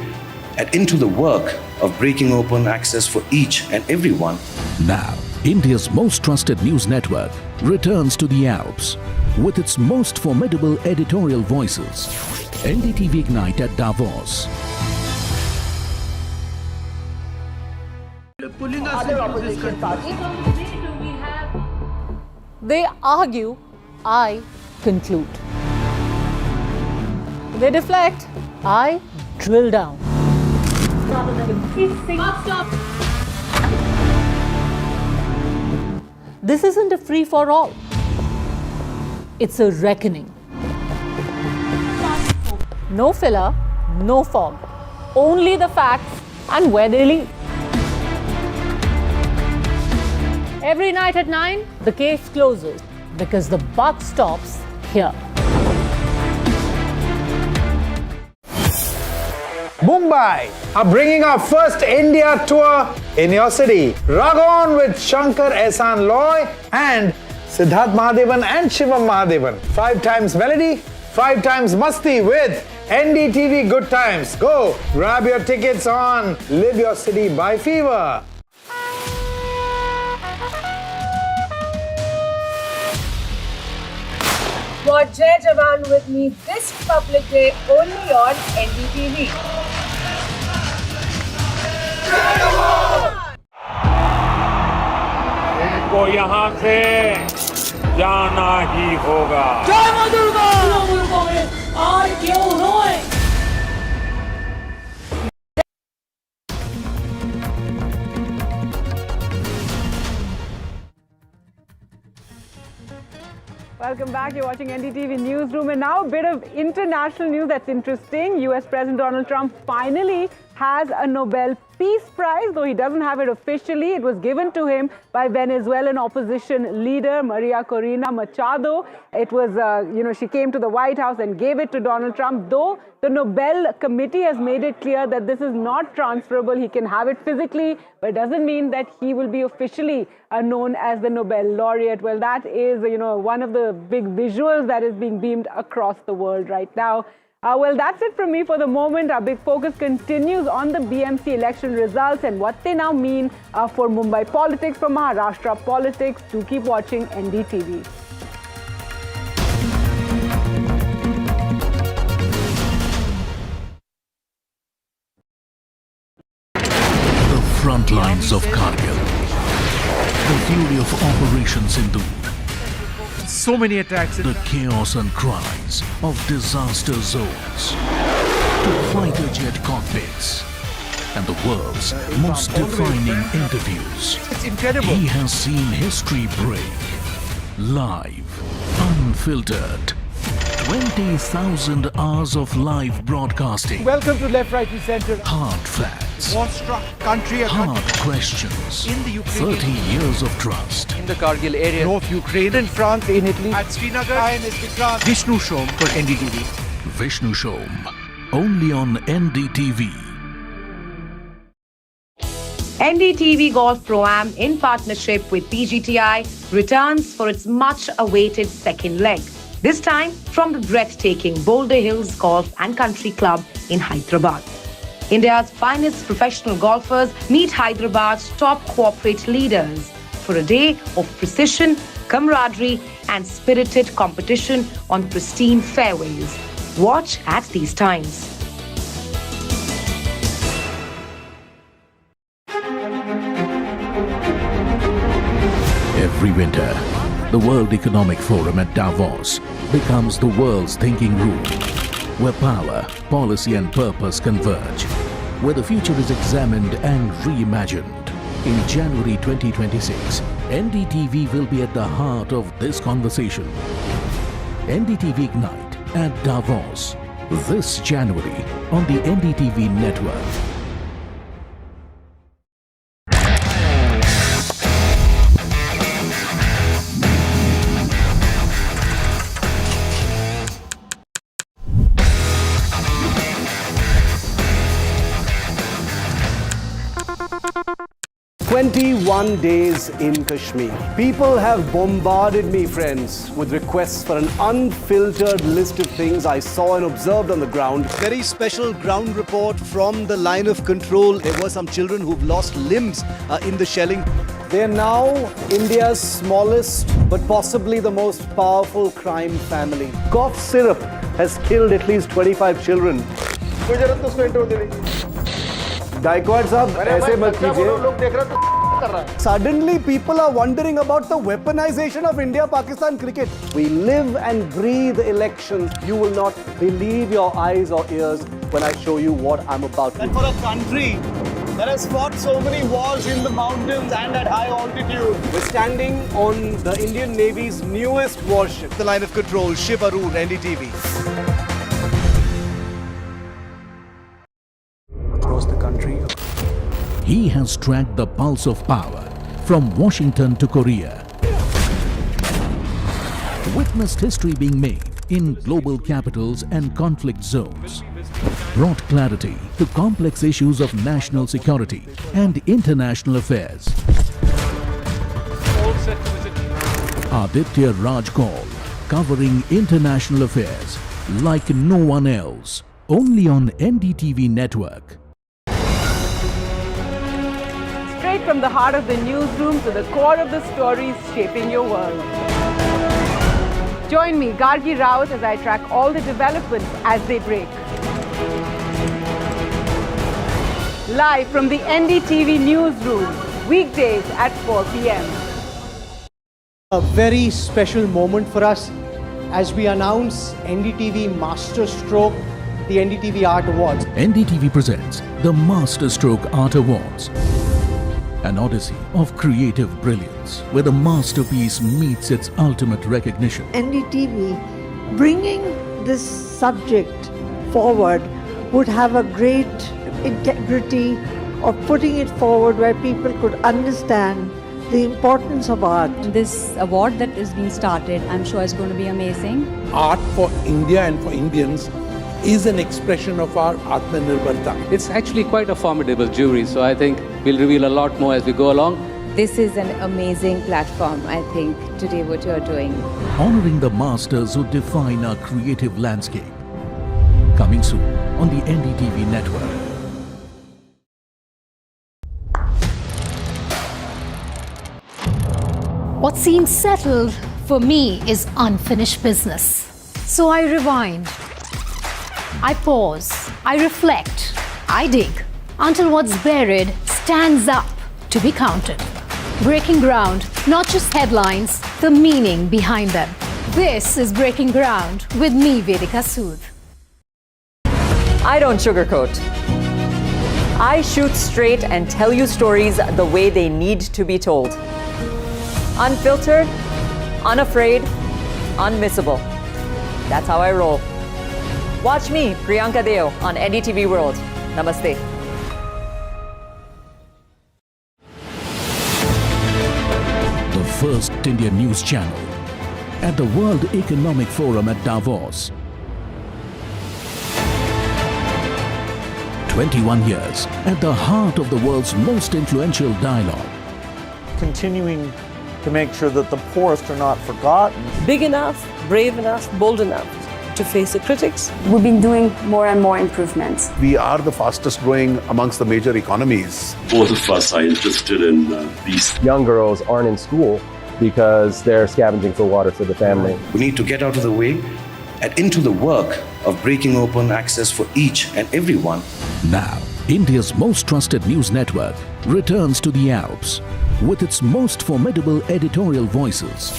and into the work of breaking open access for each and everyone. Now, India's most trusted news network returns to the Alps with its most formidable editorial voices. NDTV Ignite at Davos. Other opposition parties. They argue, I conclude. They deflect, I drill down. This isn't a free-for-all. It's a reckoning. No filler, no fog. Only the facts and where they lead. Every night at 9, the case closes because the buck stops here. Mumbai are bringing our first India tour in your city. Rag on with Shankar Ehsan Loy and Siddharth Mahadevan and Shivam Mahadevan. 5 times melody, 5 times masti with NDTV Good Times. Go grab your tickets on Live Your City by Fever. Watch Jai Jawan with me this public day only on NDTV. इनको यहाँ से जाना ही होगा। जय मां दुर्गा! आज क्यों रोए? Welcome back. You're watching NDTV Newsroom. And now a bit of international news that's interesting. US President Donald Trump finally has a Nobel Peace Prize, though he doesn't have it officially. It was given to him by Venezuelan opposition leader Maria Corina Machado. It was, she came to the White House and gave it to Donald Trump, though the Nobel Committee has made it clear that this is not transferable. He can have it physically, but it doesn't mean that he will be officially known as the Nobel laureate. Well, that is, one of the big visuals that is being beamed across the world right now. Well, that's it from me for the moment. Our big focus continues on the BMC election results and what they now mean for Mumbai politics, for Maharashtra politics. Do keep watching NDTV. The front lines of Kargil. The fury of Operation Sindhu. So many attacks. The chaos and cries of disaster zones. To fighter jet cockpits. And the world's most defining interviews. It's incredible. He has seen history break. Live. Unfiltered. 20,000 hours of live broadcasting. Welcome to Left, Right and Centre. Hard facts. War-struck country. Hard questions. In the Ukraine. 30 years of trust. In the Kargil area. North Ukraine. In France. In Italy. At Srinagar. And Vishnu Shom for NDTV. Vishnu Shom. Only on NDTV. NDTV Golf Pro-Am in partnership with PGTI returns for its much-awaited second leg. This time from the breathtaking Boulder Hills Golf and Country Club in Hyderabad. India's finest professional golfers meet Hyderabad's top corporate leaders for a day of precision, camaraderie and spirited competition on pristine fairways. Watch at these times. Every winter, the World Economic Forum at Davos becomes the world's thinking room, where power, policy and purpose converge, where the future is examined and reimagined. In January 2026, NDTV will be at the heart of this conversation. NDTV Ignite at Davos, this January on the NDTV network. "21 days in Kashmir. People have bombarded me, friends, with requests for an unfiltered list of things I saw and observed on the ground. Very special ground report from the line of control. There were some children who've lost limbs in the shelling. They're now India's smallest, but possibly the most powerful crime family. Cough syrup has killed at least 25 children. Gaikwad sahab, ऐसे मत कीजिए. Suddenly people are wondering about the weaponization of India-Pakistan cricket. We live and breathe elections. You will not believe your eyes or ears when I show you what I'm about to do. And for a country that has fought so many wars in the mountains and at high altitude. We're standing on the Indian Navy's newest warship, the line of control, Shiv Arun, NDTV. Across the country, he has tracked the pulse of power from Washington to Korea. Witnessed history being made in global capitals and conflict zones. brought clarity to complex issues of national security and international affairs. Aditya Raj Kaul, covering international affairs like no one else, only on NDTV network. Straight from the heart of the newsroom to the core of the stories shaping your world. Join me, Gargi Raut, as I track all the developments as they break. Live from the NDTV newsroom, weekdays at 4 p.m. A very special moment for us as we announce NDTV Masterstroke, the NDTV Art Awards. NDTV presents the Masterstroke Art Awards, an odyssey of creative brilliance where the masterpiece meets its ultimate recognition. NDTV bringing this subject forward would have a great integrity of putting it forward where people could understand the importance of art. This award that is being started, I'm sure is going to be amazing. Art for India and for Indians is an expression of our Atmanirbharta. It's actually quite a formidable jury, so I think we'll reveal a lot more as we go along. This is an amazing platform, I think, today what you're doing. Honoring the masters who define our creative landscape. Coming soon on the NDTV network. What seems settled for me is unfinished business. So I rewind. I pause, I reflect, I dig until what's buried stands up to be counted. Breaking ground, not just headlines, the meaning behind them. This is Breaking Ground with me, Vedika Sood. I don't sugarcoat. I shoot straight and tell you stories the way they need to be told. Unfiltered, unafraid, unmissable. That's how I roll. Watch me, Priyanka Deo, on NDTV World. Namaste. The first Indian news channel at the World Economic Forum at Davos. 21 years at the heart of the world's most influential dialogue. Continuing to make sure that the poorest are not forgotten. Big enough, brave enough, bold enough to face the critics. We've been doing more and more improvements. We are the fastest growing amongst the major economies. Both of us are interested in these. Young girls aren't in school because they're scavenging for water for the family. We need to get out of the way and into the work of breaking open access for each and everyone. Now, India's most trusted news network returns to the Alps with its most formidable editorial voices.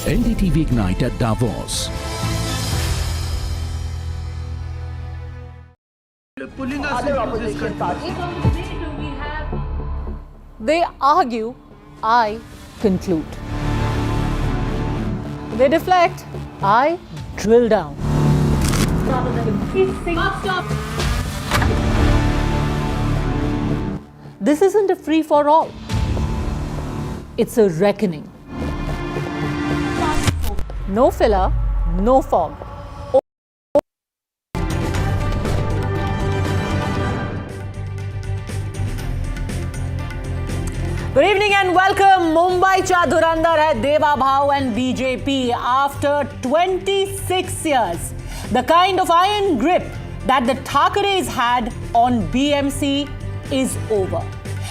NDTV Ignite at Davos. Other opposition parties. They argue, I conclude. They deflect, I drill down. This isn't a free-for-all. It's a reckoning. No filler, no fog. Good evening and welcome. Mumbai cha dhurandhar hai Deva Bhav and BJP after 26 years. The kind of iron grip that the Thackerays had on BMC is over.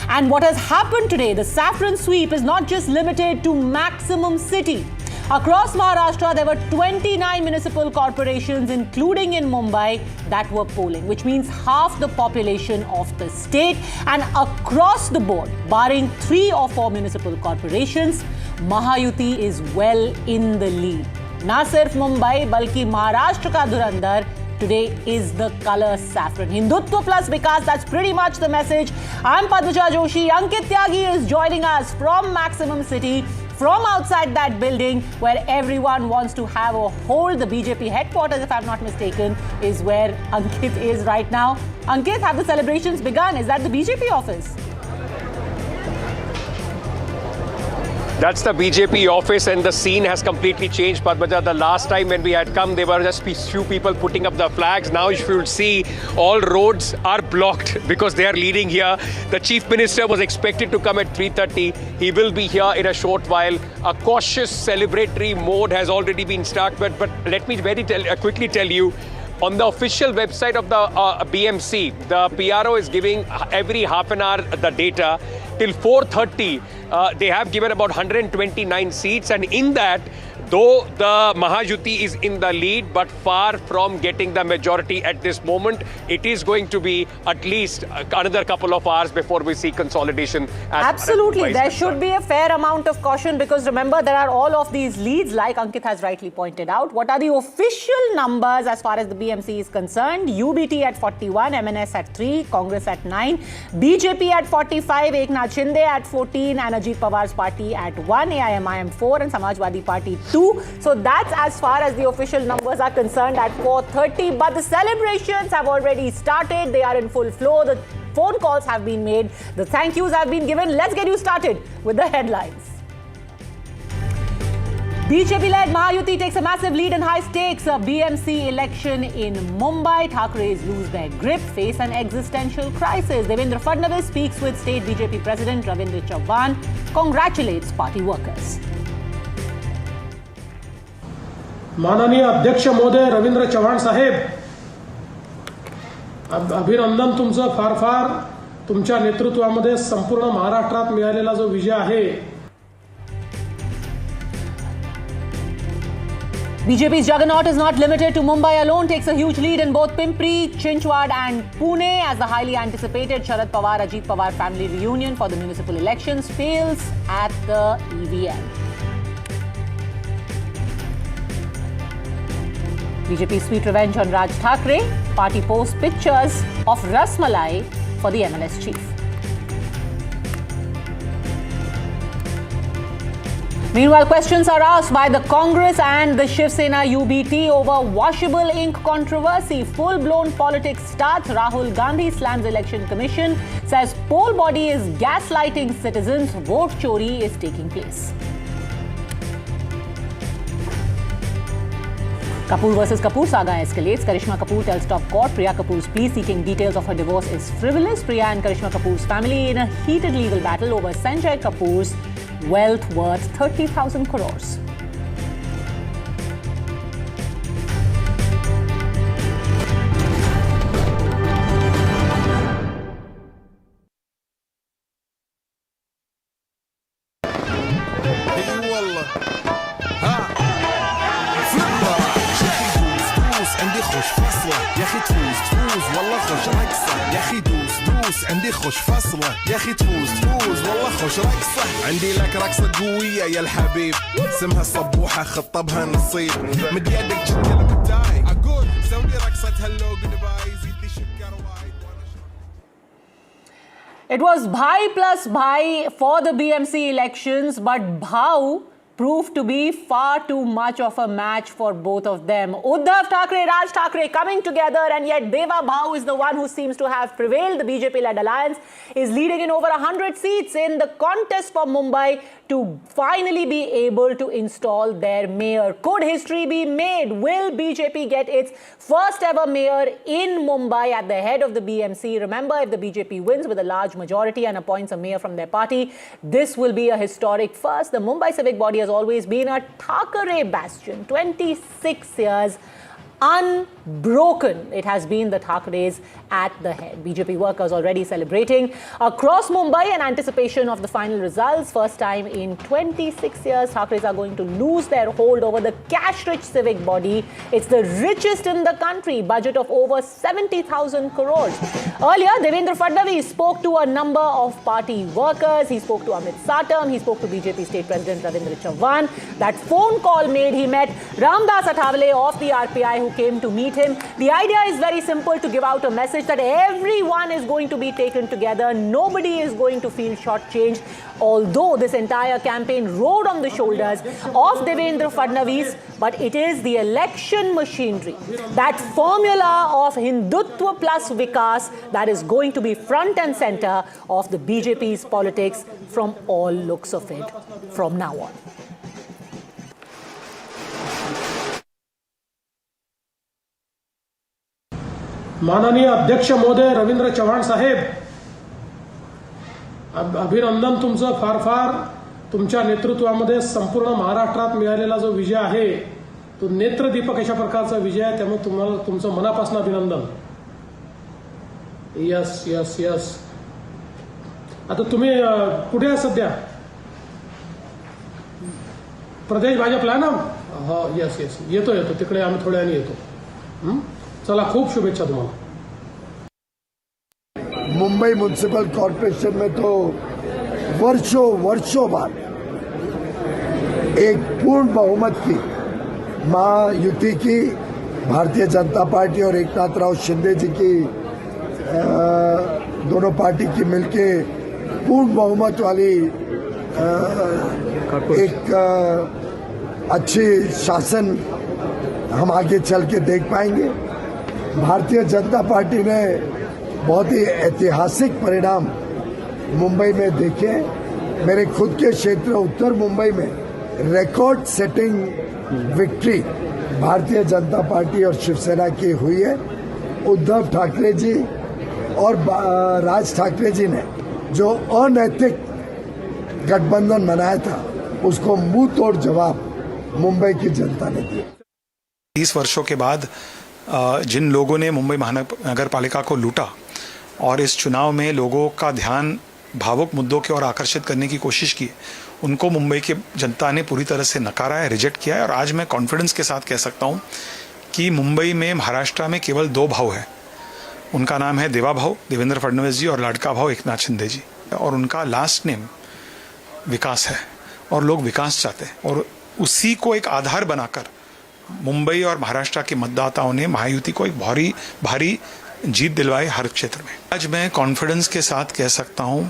And what has happened today, the saffron sweep, is not just limited to maximum city. Across Maharashtra, there were 29 municipal corporations, including in Mumbai, that were polling, which means half the population of the state. And across the board, barring 3 or 4 municipal corporations, Mahayuti is well in the lead. Na sirf Mumbai, balki Maharashtra ka dhurandhar today is the color saffron. Hindutva plus Vikas, that's pretty much the message. I'm Padmaja Joshi. Ankit Tyagi is joining us from Maximum City, from outside that building where everyone wants to have a hold. The BJP headquarters, if I'm not mistaken, is where Ankit is right now. Ankit, have the celebrations begun? Is that the BJP office? That's the BJP office, and the scene has completely changed. Padmaja, the last time when we had come, there were just few people putting up the flags. Now if you will see, all roads are blocked because they are leading here. The Chief Minister was expected to come at 3:30. He will be here in a short while. A cautious celebratory mode has already been started. But let me quickly tell you, on the official website of the BMC, the PRO is giving every half an hour the data. Till 4:30, they have given about 129 seats, and in that, though the Mahajuti is in the lead, but far from getting the majority at this moment, it is going to be at least another couple of hours before we see consolidation. Absolutely. There should be a fair amount of caution because remember, there are all of these leads, like Ankit has rightly pointed out. What are the official numbers as far as the BMC is concerned? UBT at 41, MNS at 3, Congress at 9, BJP at 45, Eknath Shinde at 14, and Ajit Pawar's party at 1, AIMIM 4, and Samajwadi Party 2. So that's as far as the official numbers are concerned at 4:30. But the celebrations have already started. They are in full flow. The phone calls have been made. The thank yous have been given. Let's get you started with the headlines. BJP-led Mahajuti takes a massive lead in high stakes BMC election in Mumbai. Thackerays lose their grip, face an existential crisis. Devendra Fadnavis speaks with state BJP President Ravindra Chavan, congratulates party workers. माननीय अध्यक्ष महोदय रवींद्र चव्हाण साहेब, अभिनंदन तुमचं फार फार. तुमच्या नेतृत्वामध्ये संपूर्ण महाराष्ट्रात मिळालेला जो विजय आहे. BJP's juggernaut is not limited to Mumbai alone, takes a huge lead in both Pimpri, Chinchwad and Pune as the highly anticipated Sharad Pawar-Ajit Pawar family reunion for the municipal elections fails at the EVM. BJP sweet revenge on Raj Thackeray. Party posts pictures of Rasmalai for the MLS chief. Meanwhile, questions are asked by the Congress and the Shiv Sena UBT over washable ink controversy. Full-blown politics starts. Rahul Gandhi slams election commission, says poll body is gaslighting citizens. Vote chori is taking place. Kapoor versus Kapoor saga escalates. Karishma Kapoor tells top court Priya Kapoor's plea seeking details of her divorce is frivolous. Priya and Karishma Kapoor's family in a heated legal battle over Sanjay Kapoor's wealth worth 30,000 crores. عندي خوش فصلة يا أخي تفوز والله خوش رقصة عندي لك رقصة قوية يا الحبيب اسمها الصبوحة خطبها نصيب مد يدك جدا بالتاي أقول سوي رقصة هلو goodbye زيد لي شكر وايد. It was bhai plus bhai for the BMC elections, but bhau proved to be far too much of a match for both of them. Uddhav Thackeray, Raj Thackeray coming together, and yet Deva Bhau is the one who seems to have prevailed. The BJP-led alliance is leading in over 100 seats in the contest for Mumbai to finally be able to install their mayor. Could history be made? Will BJP get its first ever mayor in Mumbai at the head of the BMC? Remember, if the BJP wins with a large majority and appoints a mayor from their party, this will be a historic first. The Mumbai Civic body has always been a Thackeray bastion. 26 years unbroken. It has been the Thackeраys at the head. BJP workers already celebrating across Mumbai in anticipation of the final results. First time in 26 years, Thackeраys are going to lose their hold over the cash-rich civic body. It's the richest in the country, budget of over 70,000 crores. Earlier, Devendra Fadnavis spoke to a number of party workers. He spoke to Amit Satam. He spoke to BJP State President Ravindra Chavan. That phone call made, he met Ramdas Athawale of the RPI, who came to meet him. The idea is very simple, to give out a message that everyone is going to be taken together. Nobody is going to feel shortchanged. Although this entire campaign rode on the shoulders of Devendra Fadnavis, but it is the election machinery, that formula of Hindutva plus Vikas, that is going to be front and center of the BJP's politics from all looks of it from now on. माननीय अध्यक्ष महोदय रवींद्र चव्हाण साहेब, अभिनंदन तुमचं फार फार. तुमच्या नेतृत्वामध्ये संपूर्ण महाराष्ट्रात मिळालेला जो विजय आहे तो नेत्रदीपक अशा प्रकारचा विजय आहे. त्यामुळे तुम्हाला तुमचं मनापासून अभिनंदन. Yes yes yes. आता तुम्ही कुठे आहे सध्या? प्रदेश भाजपला आहे ना? हो यस यस. येतो तिकडे आम्ही थोड्या वेळाने येतो. चला, खूप शुभेच्छा तुम्हाला. मुंबई म्युनिसिपल कॉर्पोरेशन में तो वर्षों बाद एक पूर्ण बहुमत की महायुति की भारतीय जनता पार्टी और एकनाथ शिंदे जी की दोनों पार्टी की मिलके पूर्ण बहुमत वाली एक अच्छी शासन हम आगे चल के देख पाएंगे. भारतीय जनता पार्टी ने बहुत ही ऐतिहासिक परिणाम मुंबई में देखे. मेरे खुद के क्षेत्र उत्तर मुंबई में record setting victory Bharatiya Janata party और शिवसेना की हुई है. उद्धव ठाकरे जी और राज ठाकरे जी ने जो अनैतिक गठबंधन बनाया था उसको मुंह तोड़ जवाब मुंबई की जनता ने दिया. 30 वर्षों के बाद जिन लोगों ने मुंबई महानगर पालिका को लूटा और इस चुनाव में लोगों का ध्यान भावुक मुद्दों की ओर आकर्षित करने की कोशिश की, उनको मुंबई की जनता ने पूरी तरह से नकारा है, रिजेक्ट किया है. और आज मैं कॉन्फिडेंस के साथ कह सकता हूं कि मुंबई में, महाराष्ट्र में केवल 2 भाव हैं. उनका नाम है देवा भाव देवेंद्र फडणवीस जी और लाडका भाव एकनाथ शिंदे जी. और उनका लास्ट नेम विकास है और लोग विकास चाहते हैं. और उसी को एक आधार बनाकर मुंबई और महाराष्ट्र के मतदाताओं ने महायुति को एक भारी जीत दिलवाई हर क्षेत्र में. आज मैं कॉन्फिडेंस के साथ कह सकता हूं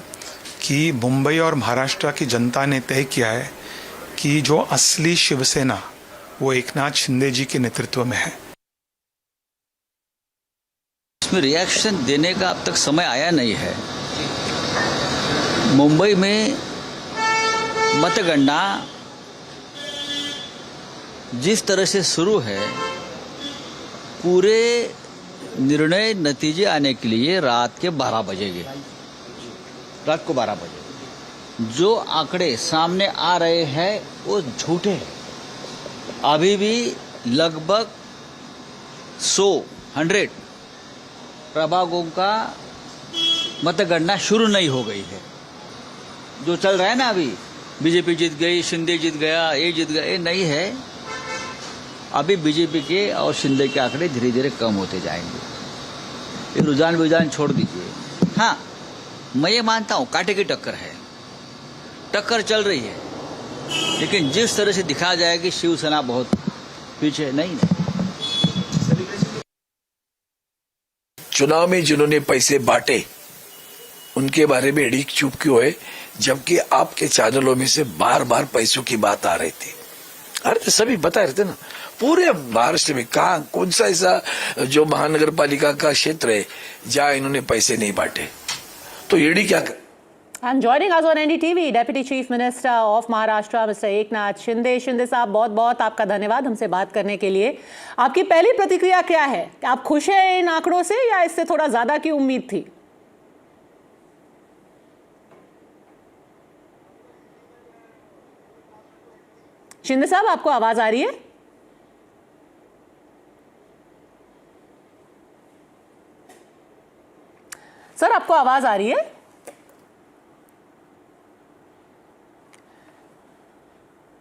कि मुंबई और महाराष्ट्र की जनता ने तय किया है कि जो असली शिवसेना वो एकनाथ शिंदे जी के नेतृत्व में है. इसमें रिएक्शन देने का अब तक समय आया नहीं है. मुंबई में मतगणना जिस तरह से शुरू है, पूरे निर्णय नतीजे आने के लिए रात के 12 बजेंगे. रात को 12 बजे जो आंकड़े सामने आ रहे हैं वो झूठे हैं. अभी भी लगभग 100 प्रभागों का मतगणना शुरू नहीं हो गई है. जो चल रहा है ना अभी, बीजेपी जीत गई, शिंदे जीत गया, ये जीत गया, ये नहीं है. अभी बीजेपी के और शिंदे के आंकड़े धीरे धीरे कम होते जाएंगे. ये रुझान छोड़ दीजिए. हाँ, मैं ये मानता हूँ कांटे की टक्कर है, टक्कर चल रही है, लेकिन जिस तरह से दिखाया जाए कि शिवसेना बहुत पीछे नहीं. चुनाव में जिन्होंने पैसे बांटे उनके बारे में एड़ी चुप क्यों है, जबकि आपके चैनलों में से बार बार पैसों की बात आ रही थी. अरे सभी बता रहे थे ना, पूरे महाराष्ट्र में कहा कौन सा ऐसा जो महानगर पालिका का क्षेत्र है जहाँ इन्होंने पैसे नहीं बांटे. तो ईडी क्या कर. And joining us on NDTV, Deputy Chief Minister of Maharashtra, Mr. Eknath Shinde. Shinde साहब, बहुत बहुत आपका धन्यवाद हमसे बात करने के लिए. आपकी पहली प्रतिक्रिया क्या है? आप खुश हैं इन आंकड़ों से या इससे थोड़ा ज्यादा की उम्मीद थी? शिंदे साहब, आपको आवाज आ रही है? सर, आपको आवाज आ रही है?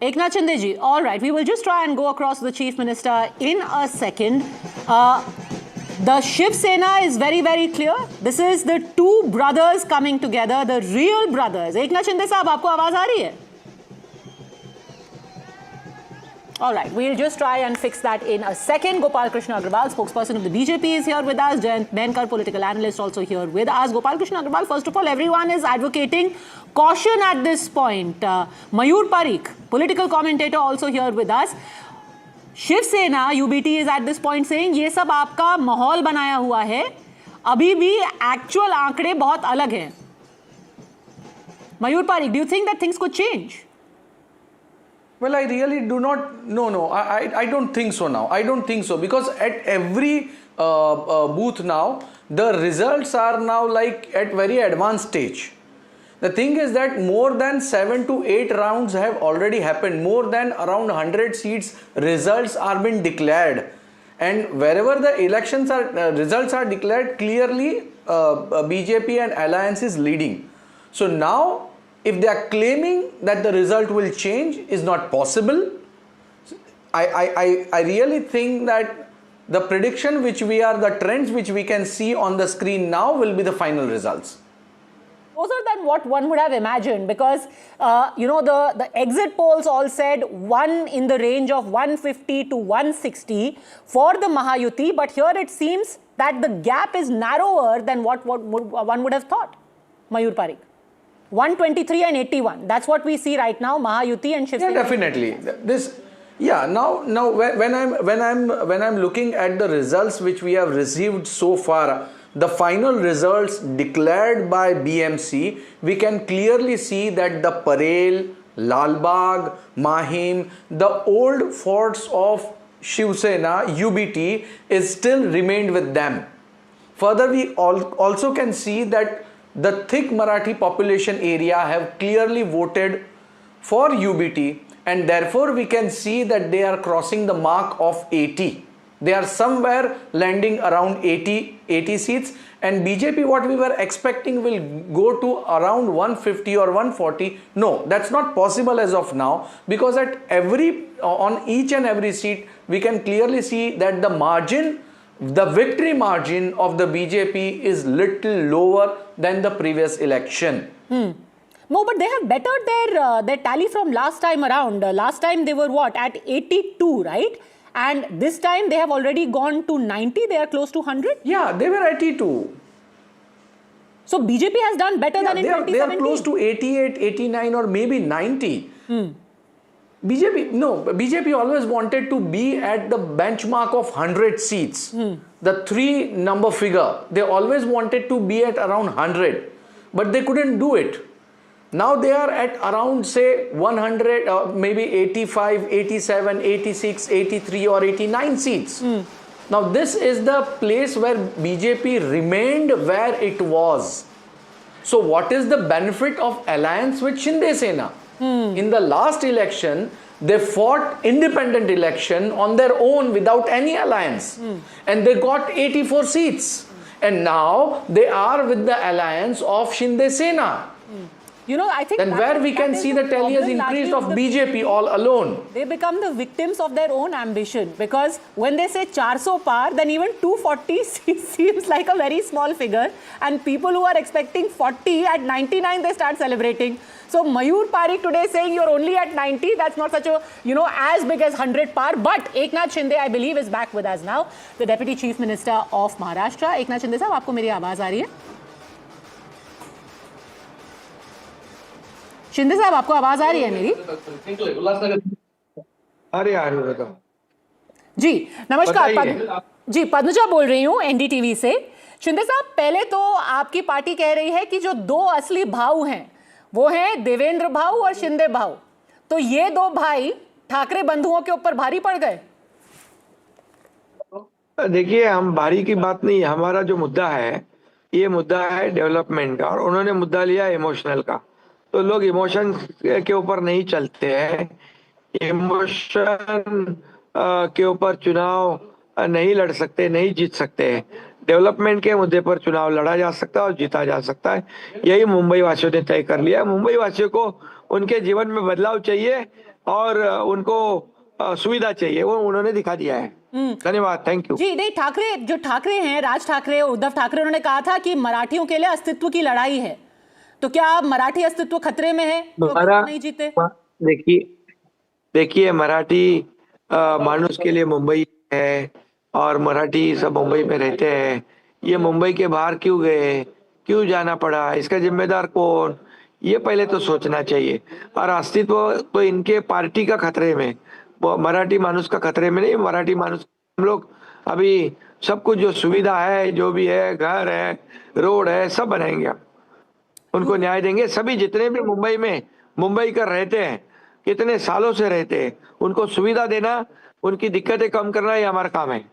Eknath Shinde ji, all right, we will just try and go across to the Chief Minister in a second. The Shiv Sena is very, very clear. This is the two brothers coming together, the real brothers. Eknath Shinde साहब, आपको आवाज आ रही है? All right, we'll just try and fix that in a second. Gopal Krishna Agrawal, spokesperson of the BJP, is here with us. Jayant Benkar, political analyst, also here with us. Gopal Krishna Agrawal, first of all, everyone is advocating caution at this point. Mayur Parikh, political commentator, also here with us. Shiv Sena, UBT, is at this point saying, ये सब आपका माहौल बनाया हुआ है, अभी भी actual आंकड़े बहुत अलग हैं. Mayur Parikh, do you think that things could change? Well, I really do not. No. I don't think so now. I don't think so, because at every booth now, the results are now like at very advanced stage. The thing is that more than 7 to 8 rounds have already happened. More than around 100 seats results are been declared, and wherever the elections are results are declared, clearly BJP and Alliance is leading. So now, if they are claiming that the result will change, is not possible. I really think that the prediction the trends which we can see on the screen now will be the final results. Closer than what one would have imagined, because the exit polls all said one in the range of 150 to 160 for the Mahayuti, but here it seems that the gap is narrower than what one would have thought. Mayur Parikh. 123 and 81. That's what we see right now. Mahayuti and Shiv Sena. Yeah, definitely. Now when I'm looking at the results which we have received so far, the final results declared by BMC, we can clearly see that the Parel, Lalbagh, Mahim, the old forts of Shiv Sena, UBT, is still remained with them. Further, we also can see that the thick Marathi population area have clearly voted for UBT, and therefore we can see that they are crossing the mark of 80. They are somewhere landing around 80 seats, and BJP, what we were expecting, will go to around 150 or 140. No, that's not possible as of now, because on each and every seat we can clearly see that the victory margin of the BJP is little lower than the previous election. No, but they have bettered their tally from last time around. Last time they were at 82, right? And this time they have already gone to 90. They are close to 100. Yeah, they were 82. So BJP has done better than in 2017. They are close to 88, 89 or maybe 90. BJP always wanted to be at the benchmark of 100 seats. The 3 number figure, they always wanted to be at around 100, but they couldn't do it. Now they are at around, say, 100, maybe 85, 87, 86, 83 or 89 seats. Now this is the place where BJP remained where it was. So what is the benefit of alliance with Shinde Sena? In the last election, they fought independent election on their own without any alliance, and they got 84 seats. And now they are with the alliance of Shinde Sena. I think then where we can see the tally has increased of BJP all alone. They become the victims of their own ambition, because when they say 400 par, then even 240 seems like a very small figure, and people who are expecting 40 at 99, they start celebrating. So Mayur Parikh today saying you're only at 90, that's not such a, as big as 100 par. But Eknath Shinde, I believe, is back with us now, the Deputy Chief Minister of Maharashtra. Eknath Shinde साहब, आपको मेरी आवाज आ रही है? शिंदे साहब, आपको आवाज आ रही है मेरी? जी नमस्कार। जी पद्मजा बोल रही हूँ NDTV से। शिंदे साहब, पहले तो आपकी पार्टी कह रही है कि जो 2 असली भाऊ हैं वो हैं देवेंद्र भाऊ और शिंदे भाऊ, तो ये 2 भाई ठाकरे बंधुओं के ऊपर भारी पड़ गए। देखिए, हम भारी की बात नहीं, हमारा जो मुद्दा है ये मुद्दा है डेवलपमेंट का, और उन्होंने मुद्दा लिया इमोशनल का। तो लोग इमोशन के ऊपर नहीं चलते हैं, इमोशन के ऊपर चुनाव नहीं लड़ सकते, नहीं जीत सकते हैं। डेवलपमेंट के मुद्दे पर चुनाव लड़ा जा सकता है और जीता जा सकता है। यही मुंबई वासियों ने तय कर लिया है। मुंबई वासियों को उनके जीवन में बदलाव चाहिए और उनको सुविधा चाहिए, वो उन्होंने दिखा दिया है। धन्यवाद, थैंक यू। जी नहीं, जो ठाकरे हैं, राज ठाकरे और उद्धव ठाकरे, उन्होंने कहा था कि मराठियों के लिए अस्तित्व की लड़ाई है। तो क्या मराठी अस्तित्व खतरे में है? तो नहीं जीते? देखिए, मराठी मानुष के लिए मुंबई है और मराठी सब मुंबई में रहते हैं, ये मुंबई के बाहर क्यों गए, क्यों जाना पड़ा, इसका जिम्मेदार कौन, ये पहले तो सोचना चाहिए। और अस्तित्व तो इनके पार्टी का खतरे में, वो मराठी मानुष का खतरे में नहीं। मराठी मानुष हम लोग अभी सब कुछ जो सुविधा है, जो भी है, घर है, रोड है, सब बनाएंगे, उनको न्याय देंगे। सभी जितने भी मुंबई में मुंबई कर रहते हैं, कितने सालों से रहते हैं, उनको सुविधा देना, उनकी दिक्कतें कम करना, ये हमारा काम है।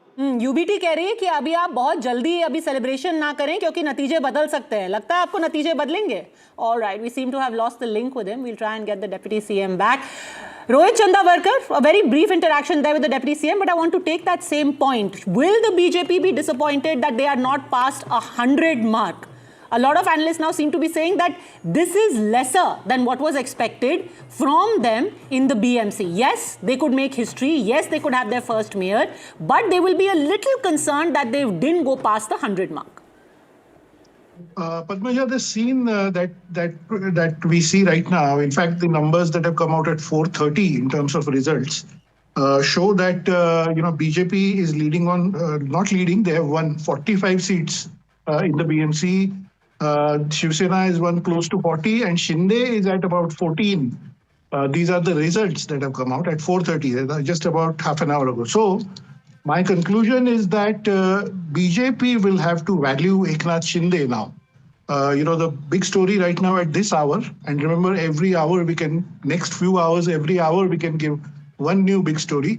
यूबीटी कह रही है कि अभी आप बहुत जल्दी अभी सेलिब्रेशन ना करें क्योंकि नतीजे बदल सकते हैं। लगता है आपको नतीजे बदलेंगे? Alright, we seem to have lost the link with him. We'll try and get the deputy CM back. Rohit Chandavarkar, a very brief interaction there with the Deputy CM, but I want to take that same point. Will the BJP be disappointed that they are not past 100 mark? A lot of analysts now seem to be saying that this is lesser than what was expected from them in the BMC. Yes, they could make history. Yes, they could have their first mayor, but they will be a little concerned that they didn't go past the 100 mark. Padmaja, the scene that we see right now, in fact, the numbers that have come out at 4:30 in terms of results show that BJP is leading on, not leading. They have won 45 seats in the BMC. Shiv Sena is won close to 40, and Shinde is at about 14. These are the results that have come out at 4:30, just about half an hour ago. So, my conclusion is that BJP will have to value Eknath Shinde now. The big story right now at this hour, and remember every hour next few hours, every hour we can give one new big story.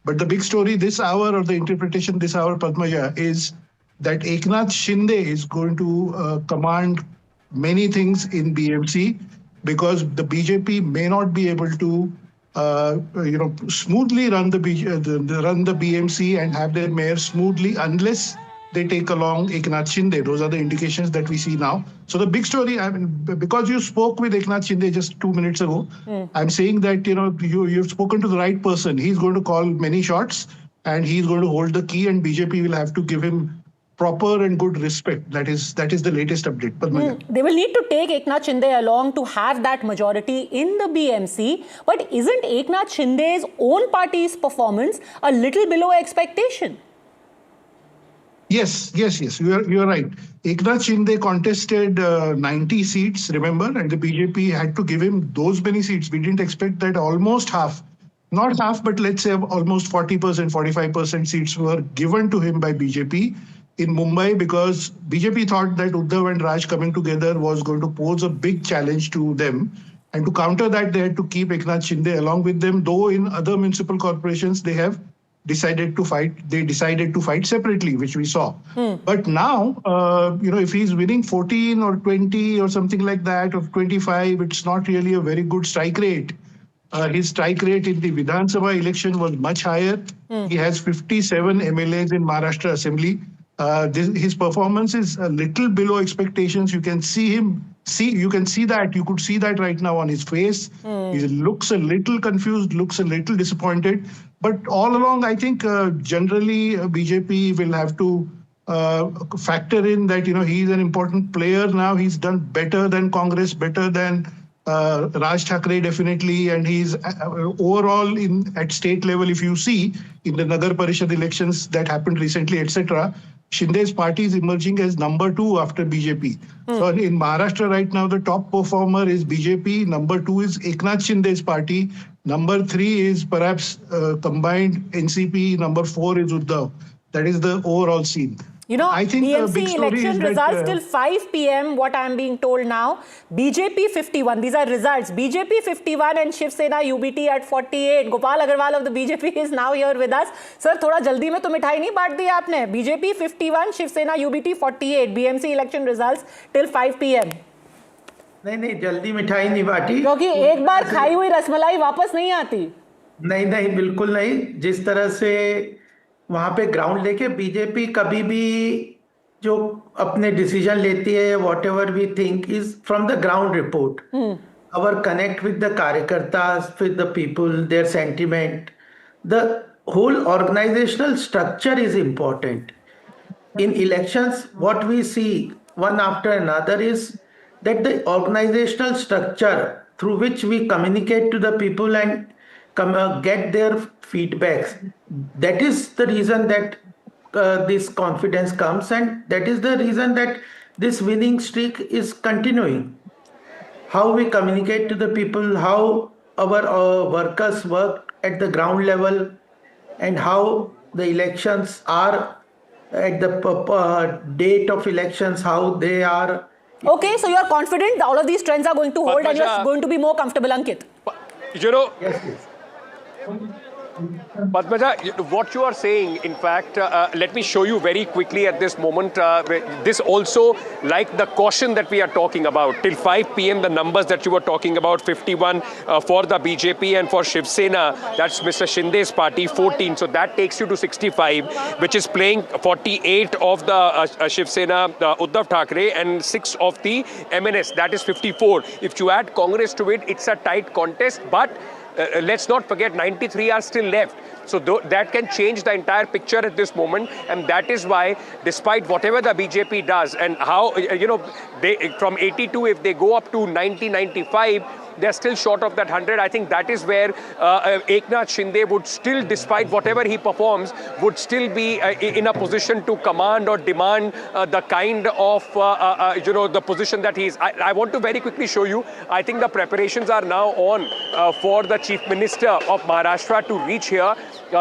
But the big story this hour, or the interpretation this hour, Padmaja, is that Eknath Shinde is going to command many things in BMC, because the BJP may not be able to smoothly run the BMC and have their mayor smoothly unless they take along Eknath Shinde. Those are the indications that we see now. So the big story, I mean, because you spoke with Eknath Shinde just 2 minutes ago, I'm saying that you've spoken to the right person. He's going to call many shots, and he's going to hold the key, and BJP will have to give him proper and good respect. That is the latest update. They will need to take Eknath Shinde along to have that majority in the BMC. But isn't Eknath Shinde's own party's performance a little below expectation? Yes. You are right. Eknath Shinde contested 90 seats, remember, and the BJP had to give him those many seats. We didn't expect that. Almost half, not half, but let's say almost 40%, 45% seats were given to him by BJP in Mumbai, because BJP thought that Uddhav and Raj coming together was going to pose a big challenge to them. And to counter that, they had to keep Eknath Shinde along with them, though in other municipal corporations they have decided to fight separately, which we saw. But now, if he's winning 14 or 20 or something like that, or 25, it's not really a very good strike rate. His strike rate in the Vidhan Sabha election was much higher. He has 57 MLAs in Maharashtra Assembly. His performance is a little below expectations. You can see that right now on his face. He looks a little confused, looks a little disappointed. But all along, I think generally BJP will have to factor in that, he's an important player now. He's done better than Congress, better than Raj Thackeray definitely, and he's overall at state level. If you see in the Nagar Parishad elections that happened recently, etc., Shinde's party is emerging as number 2 after BJP. So in Maharashtra right now, the top performer is BJP. Number 2 is Eknath Shinde's party. Number 3 is perhaps combined NCP. Number 4 is Uddhav. That is the overall scene. I think BMC election results till 5 p.m. What I'm being told now. BJP 51. These are results. BJP 51 and Shiv Sena UBT at 48. Gopal Agarwal of the BJP is now here with us. Sir, थोड़ा जल्दी में तो मिठाई नहीं बांट दी आपने. BJP 51, Shiv Sena UBT 48. BMC election results till 5 p.m. नहीं जल्दी मिठाई नहीं बांटी, क्योंकि एक बार खाई हुई रसमलाई वापस नहीं आती. नहीं बिल्कुल नहीं. जिस तरह से वहां पे ग्राउंड लेके बीजेपी कभी भी जो अपने डिसीजन लेती है, whatever we think is from the ground report. Our connect with the कार्यकर्तास, with the people, their sentiment, the whole organizational structure is important. In elections what we see one after another is that the organizational structure through which we communicate to the people and get their feedbacks. That is the reason that this confidence comes, and that is the reason that this winning streak is continuing. How we communicate to the people, how our workers work at the ground level, and how the elections are at the date of elections, how they are. Okay, so you are confident all of these trends are going to hold and you are going to be more comfortable, Ankit? You know, yes, yes. Padmaja, what you are saying, in fact, let me show you very quickly at this moment. This also, like the caution that we are talking about, till 5 p.m. the numbers that you were talking about, 51 for the BJP and for Shiv Sena, that's Mr. Shinde's party, 14. So that takes you to 65, which is playing 48 of the Shiv Sena, Uddhav Thackeray, and 6 of the MNS, that is 54. If you add Congress to it, it's a tight contest, but let's not forget 93 are still left. So that can change the entire picture at this moment, and that is why, despite whatever the BJP does and how, you know, they from 82, if they go up to 90, 95, they're still short of that 100. I think that is where Eknath Shinde would still, despite whatever he performs, would still be in a position to command or demand the kind of, you know, the position that he's. I want to very quickly show you. I think the preparations are now on for the Chief Minister of Maharashtra to reach here.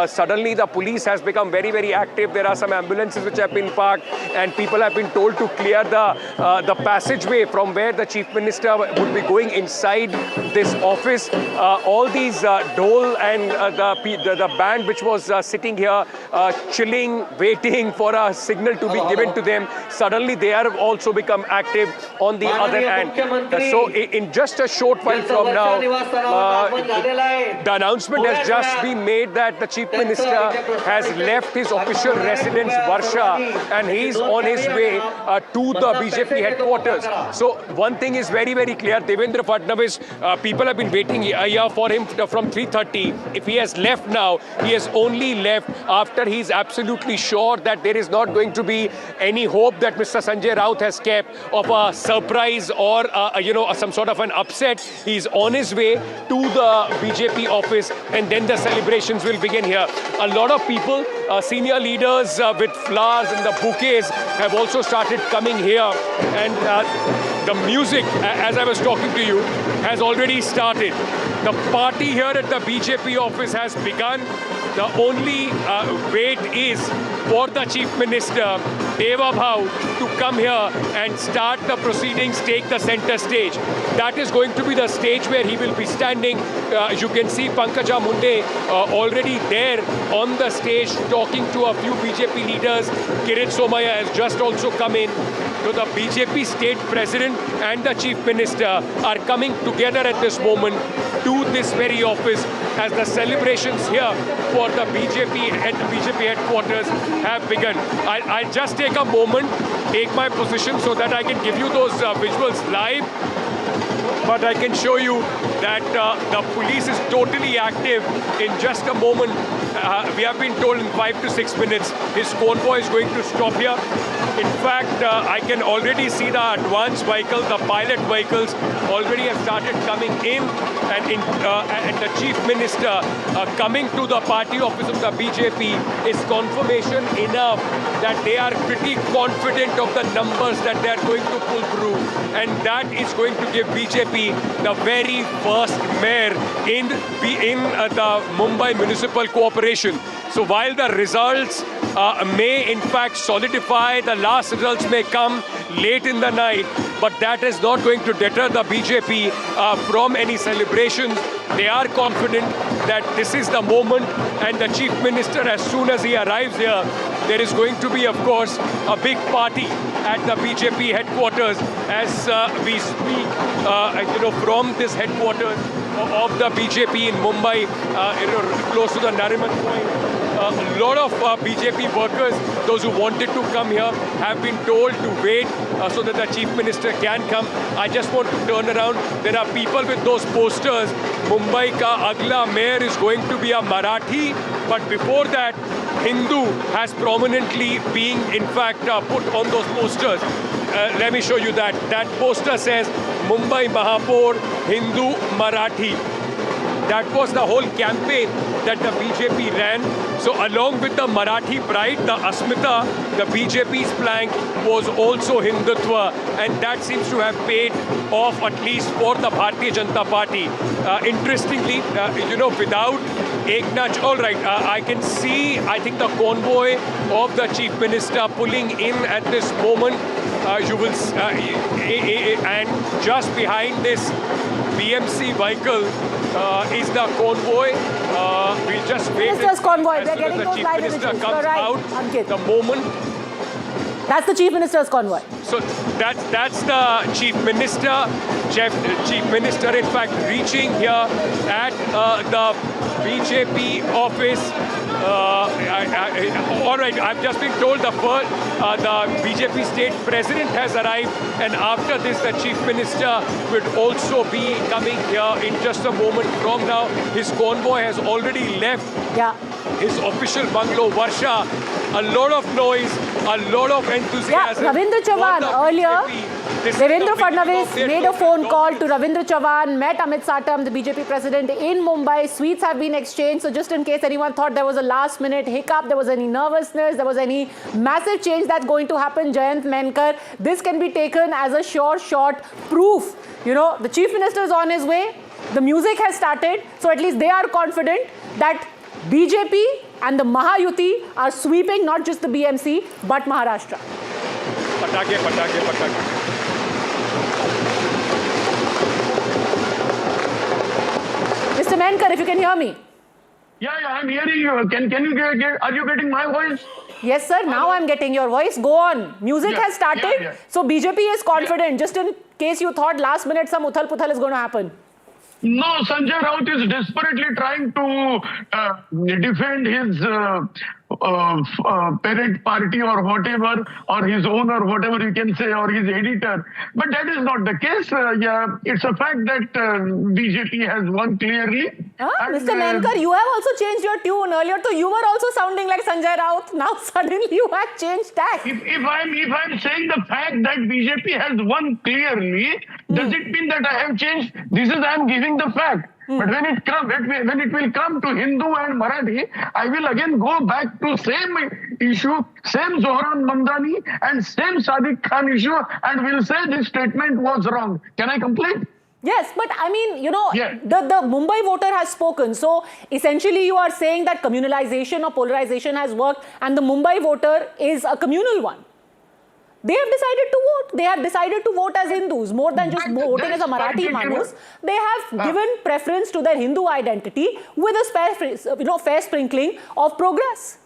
Suddenly the police has become very, very active. There are some ambulances which have been parked, and people have been told to clear the passageway from where the Chief Minister would be going inside this office. All these dole and the band which was sitting here chilling, waiting for a signal to be given to them, suddenly they have also become active on the other end. So in just a short while from now, the announcement has just been made that the Chief Minister has left his official residence, Varsha, and he's on his way to the BJP headquarters. So one thing is very, very clear. Devendra Fadnavis, people have been waiting here for him from 3:30. If he has left now, he has only left after he's absolutely sure that there is not going to be any hope that Mr. Sanjay Raut has kept of a surprise or, you know, some sort of an upset. He's on his way to the BJP office, and then the celebrations will begin here. A lot of people, senior leaders with flowers and the bouquets have also started coming here, and the music, as I was talking to you, has already started. The party here at the BJP office has begun. The only wait is for the Chief Minister, Deva Bhau, to come here and start the proceedings, take the center stage. That is going to be the stage where he will be standing. You can see Pankaja Munde already there on the stage talking to a few BJP leaders. Kirit Somaya has just also come in. So the BJP state president and the Chief Minister are coming together at this moment to this very office as the celebrations here for the BJP and the BJP headquarters have begun. I'll just take a moment, take my position so that I can give you those visuals live. But I can show you that the police is totally active. In just a moment, we have been told in 5 to 6 minutes, his convoy is going to stop here. In fact, I can already see the advanced vehicles, the pilot vehicles already have started coming in, and the Chief Minister coming to the party office of the BJP is confirmation enough that they are pretty confident of the numbers that they are going to pull through, and that is going to give BJP the very first mayor in the Mumbai Municipal Corporation. So while the results may in fact solidify, the last results may come late in the night, but that is not going to deter the BJP from any celebrations. They are confident that this is the moment, and the Chief Minister, as soon as he arrives here, there is going to be, of course, a big party at the BJP headquarters as we speak, from this headquarters of the BJP in Mumbai, close to the Nariman point. A lot of BJP workers, those who wanted to come here, have been told to wait so that the Chief Minister can come. I just want to turn around. There are people with those posters. Mumbai ka agla mayor is going to be a Marathi, but before that, Hindu has prominently been, in fact, put on those posters. Let me show you that. That poster says Mumbai Mahapur Hindu Marathi. that was the whole campaign that the BJP ran. So along with the Marathi pride, the Asmita, the BJP's plank was also Hindutva, and that seems to have paid off at least for the Bharatiya Janata Party. Interestingly, without Eknath, all right, I can see, I think the convoy of the Chief Minister pulling in at this moment. You will, and just behind this BMC vehicle is the convoy. We'll just wait Minister's convoy. as soon as the Chief Minister comes out. The moment. That's the Chief Minister's convoy. So that's the Chief Minister. Chief Minister, in fact, reaching here at the BJP office. All right, I've just been told the BJP state president has arrived, and after this, the Chief Minister will also be coming here in just a moment from now. His convoy has already left his official bungalow, Varsha. A lot of noise, a lot of enthusiasm. Yeah, Ravindra Chavan earlier. Devendra Fadnavis made a phone call to Ravindra Chavan, met Amit Satam, the BJP president, in Mumbai. Sweets have been exchanged. So just in case anyone thought there was a last-minute hiccup, there was any nervousness, there was any massive change that's going to happen, Jayant Menkar, this can be taken as a sure shot proof. The Chief Minister is on his way. The music has started. So at least they are confident that BJP and the Mahayuti are sweeping not just the BMC, but Maharashtra. Patake. Mr. Menkar, if you can hear me. Yeah, I'm hearing you. Are you getting my voice? Yes, sir. Now I'm getting your voice. Go on. Music has started. Yeah. So BJP is confident. Just in case you thought last minute some uthal-puthal is going to happen. No, Sanjay Raut is desperately trying to defend his parent party or whatever, or his owner, whatever you can say, or his editor. But that is not the case. It's a fact that BJP has won clearly. Mr. Menkar, you have also changed your tune. Earlier, so you were also sounding like Sanjay Raut. Now suddenly you have changed tack. If I'm saying the fact that BJP has won clearly, does it mean that I have changed? I'm giving the fact. But when it will come to Hindu and Marathi, I will again go back to same issue, same Zohran Mamdani and same Sadiq Khan issue, and will say this statement was wrong. Can I complete? Yes, but I mean, the Mumbai voter has spoken. So essentially you are saying that communalization or polarization has worked and the Mumbai voter is a communal one. They have decided to vote. They have decided to vote as Hindus, more than just voting as a Marathi Manus. They have given preference to their Hindu identity with a fair sprinkling of progress.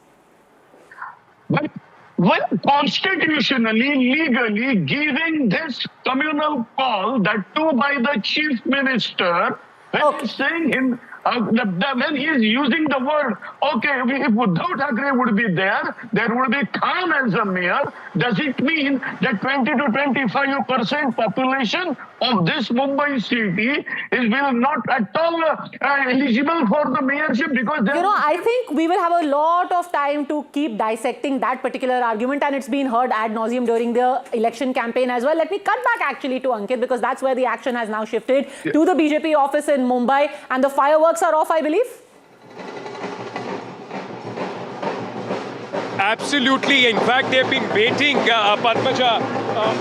But when constitutionally, legally giving this communal call, that too by the Chief Minister, when he's saying him, when he is using the word, okay, if Uddhav Thackeray would be there would be Khan as a mayor. Does it mean that 20 to 25% population of this Mumbai city will not at all eligible for the mayorship? Because I think we will have a lot of time to keep dissecting that particular argument, and it's been heard ad nauseum during the election campaign as well. Let me cut back actually to Ankit, because that's where the action has now shifted to the BJP office in Mumbai, and the fireworks are off, I believe. Absolutely. In fact, they've been waiting, Padmaja,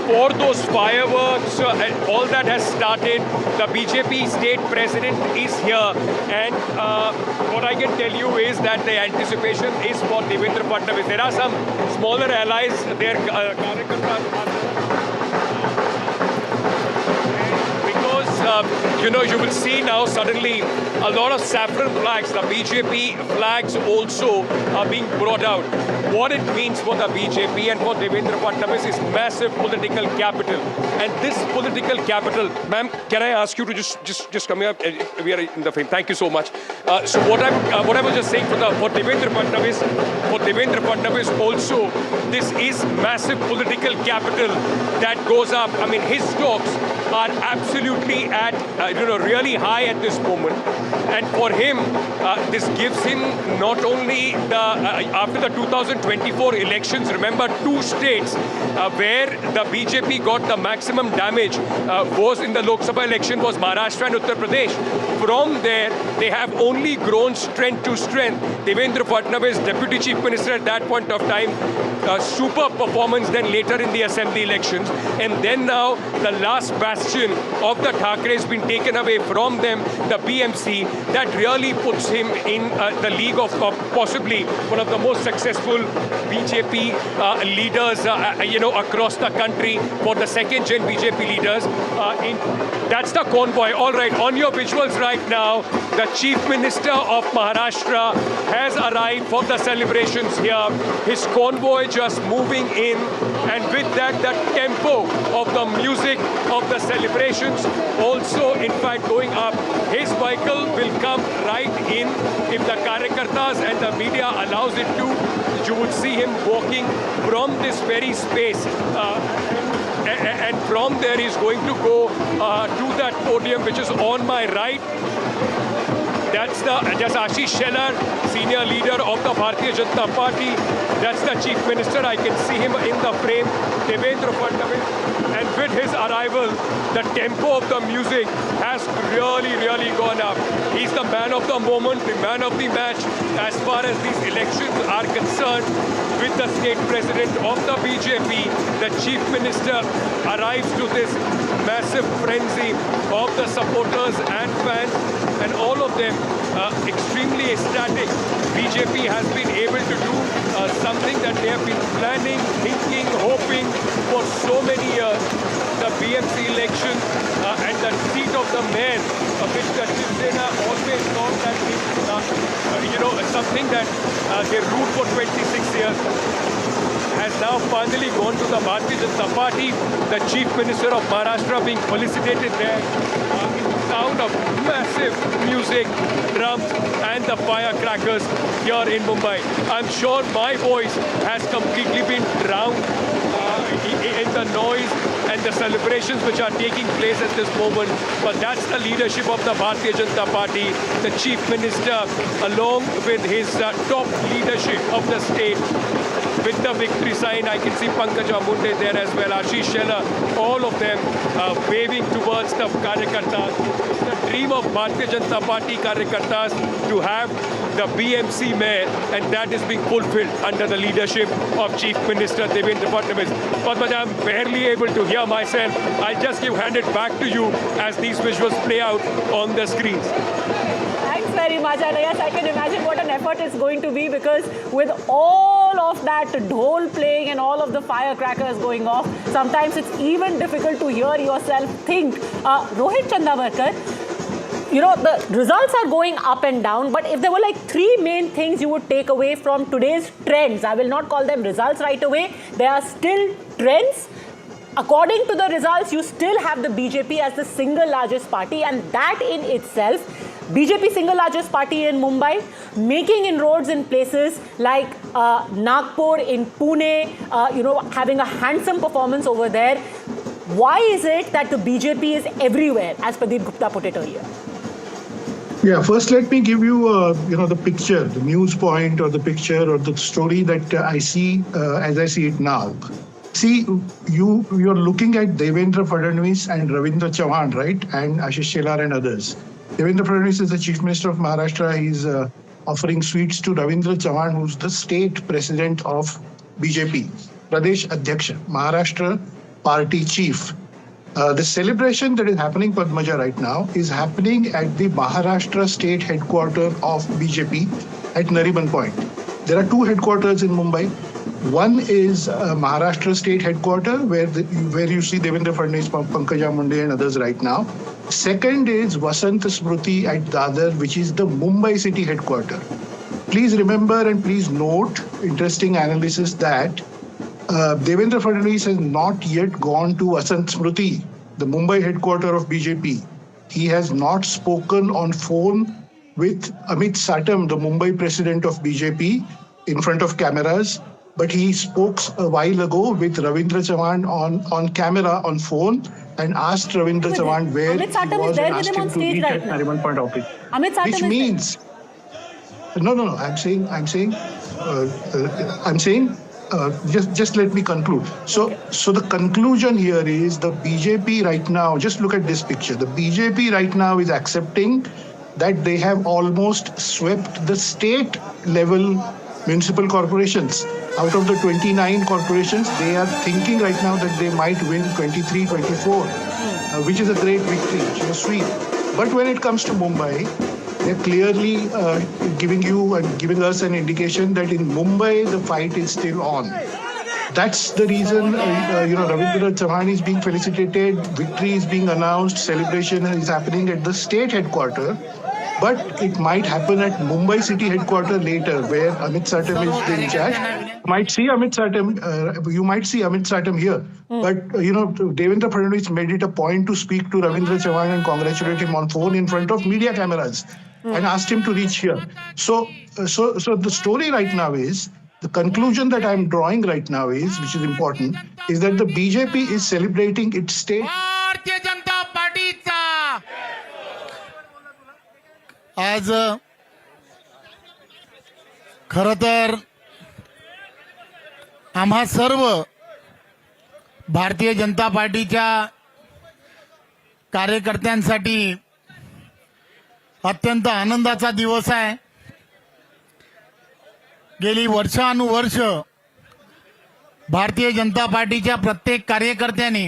for those fireworks. All that has started. The BJP state president is here. And what I can tell you is that the anticipation is for Devendra Fadnavis. There are some smaller allies. Their Karyakartas are you will see now suddenly a lot of saffron flags. The BJP flags also are being brought out. What it means for the BJP and for Devendra Fadnavis is massive political capital. And this political capital, ma'am, can I ask you to just come here? We are in the frame. Thank you so much. So what I was just saying for Devendra Fadnavis also, this is massive political capital that goes up. I mean, his stocks are absolutely at, really high at this moment. And for him, this gives him not only after the 2024 elections, remember 2 states where the BJP got the maximum damage was in the Lok Sabha election was Maharashtra and Uttar Pradesh. From there, they have only grown strength to strength. Devendra Fadnavis, Deputy Chief Minister at that point of time, super performance then later in the assembly elections. And then now the last bastion of the Thackeray has been taken away from them, the BMC. That really puts him in the league of possibly one of the most successful BJP leaders, across the country for the second-gen BJP leaders. That's the convoy. All right, on your visuals right now, the Chief Minister of Maharashtra has arrived for the celebrations here. His convoy just moving in, and with that, the tempo of the music of the celebrations also, in fact, going up. His vehicle will come right in. If the Karyakartas and the media allows it to, you would see him walking from this very space. And from there he's going to go to that podium which is on my right. That's Ashish Shelar, senior leader of the Bharatiya Janata Party. That's the Chief Minister. I can see him in the frame, Devendra Fadnavis. And with his arrival, the tempo of the music has really gone up. He's the man of the moment, the man of the match as far as these elections are concerned. With the state president of the BJP, the Chief Minister arrives to this massive frenzy of the supporters and fans, and all of them extremely ecstatic. BJP has been able to do something that they have been planning, thinking, hoping for so many years. The BMC election and the seat of the mayor, which the Shiv Sena always thought that is, something that they ruled for 26 years, has now finally gone to the Bharatiya Janata Party. The Chief Minister of Maharashtra being felicitated there. Sound of massive music, drums and the firecrackers here in Mumbai. I'm sure my voice has completely been drowned in the noise and the celebrations which are taking place at this moment. But that's the leadership of the Bharatiya Janata Party, the Chief Minister, along with his top leadership of the state. With the victory sign, I can see Pankaja Munde there as well, Ashish Shelar, all of them waving towards the Karyakartas. It's the dream of Bharatiya Janata Party Karyakartas to have the BMC mayor, and that is being fulfilled under the leadership of Chief Minister Devendra Fadnavis. Padmaja, I'm barely able to hear myself. I'll just hand it back to you as these visuals play out on the screens. Thanks very much. And yes, I can imagine what an effort it's going to be, because with all of that dhol playing and all of the firecrackers going off, sometimes it's even difficult to hear yourself think. Rohit Chandavarkar, the results are going up and down, but if there were like 3 main things you would take away from today's trends, I will not call them results right away, they are still trends. According to the results, you still have the BJP as the single largest party, and that in itself, BJP single largest party in Mumbai, making inroads in places like Nagpur, in Pune, having a handsome performance over there. Why is it that the BJP is everywhere, as Pradeep Gupta put it earlier? Yeah, first let me give you, the picture, the news point or the picture or the story that I see as I see it now. See, you're looking at Devendra Fadnavis and Ravindra Chauhan, right? And Ashish Shelar and others. Devendra Fadnavis is the Chief Minister of Maharashtra. He's offering sweets to Ravindra Chauhan, who's the state president of BJP, Pradesh Adhyaksha, Maharashtra Party Chief. The celebration that is happening, Padmaja, right now is happening at the Maharashtra state headquarters of BJP at Nariman Point. There are 2 headquarters in Mumbai. One is Maharashtra state headquarters, where you see Devendra Fadnavis, Pankaja Munde and others right now. Second is Vasant Smriti at Dadar, which is the Mumbai city headquarters. Please remember and please note, interesting analysis, that Devendra Fadnavis has not yet gone to Vasant Smriti, the Mumbai headquarters of BJP. He has not spoken on phone with Amit Satam, the Mumbai president of BJP, in front of cameras. But he spoke a while ago with Ravindra Chauhan on camera, on phone, and asked Ravindra Chavan where Amit Satam he was is there and with asked him on him to stage reach right at now. Nariman Point office. Amit Satam Which is means, no. I'm saying, just let me conclude. So the conclusion here is the BJP right now, just look at this picture. The BJP right now is accepting that they have almost swept the state level municipal corporations. Out of the 29 corporations, they are thinking right now that they might win 23, 24, which is a great victory, which is a sweep. But when it comes to Mumbai, they're clearly giving us an indication that in Mumbai, the fight is still on. That's the reason, Ravindra Chavan is being felicitated, victory is being announced, celebration is happening at the state headquarters. But it might happen at Mumbai city headquarters later, where Amit Satam is the in charge. You might see Amit Satam here. But, Devendra Fadnavis made it a point to speak to Ravindra Chavan and congratulate him on phone in front of media cameras and asked him to reach here. So the story right now is, the conclusion that I'm drawing right now is, which is important, is that the BJP is celebrating its state. Bharatiya Janata पार्टीचा आज खरं तर आम्हा सर्व भारतीय जनता पार्टीच्या कार्यकर्त्यांसाठी अत्यंत आनंदाचा दिवस आहे. गेली वर्षानुवर्ष भारतीय जनता पार्टीच्या प्रत्येक कार्यकर्त्यांनी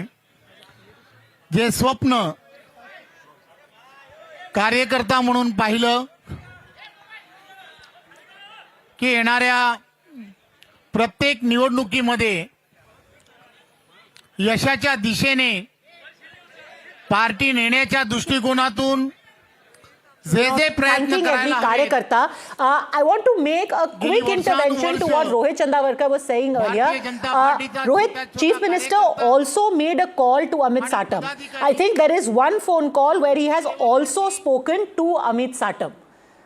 जे स्वप्न कार्यकर्ता म्हणून पाहिलं की येणाऱ्या प्रत्येक निवडणुकीमध्ये यशाच्या दिशेने पार्टी नेण्याच्या दृष्टिकोनातून Thanking every Karyakarta. I want to make a quick intervention to what Rohit Chandavarkar was saying earlier. Rohit, Chief Minister also made a call to Amit Satam. I think there is one phone call where he has also spoken to Amit Satam.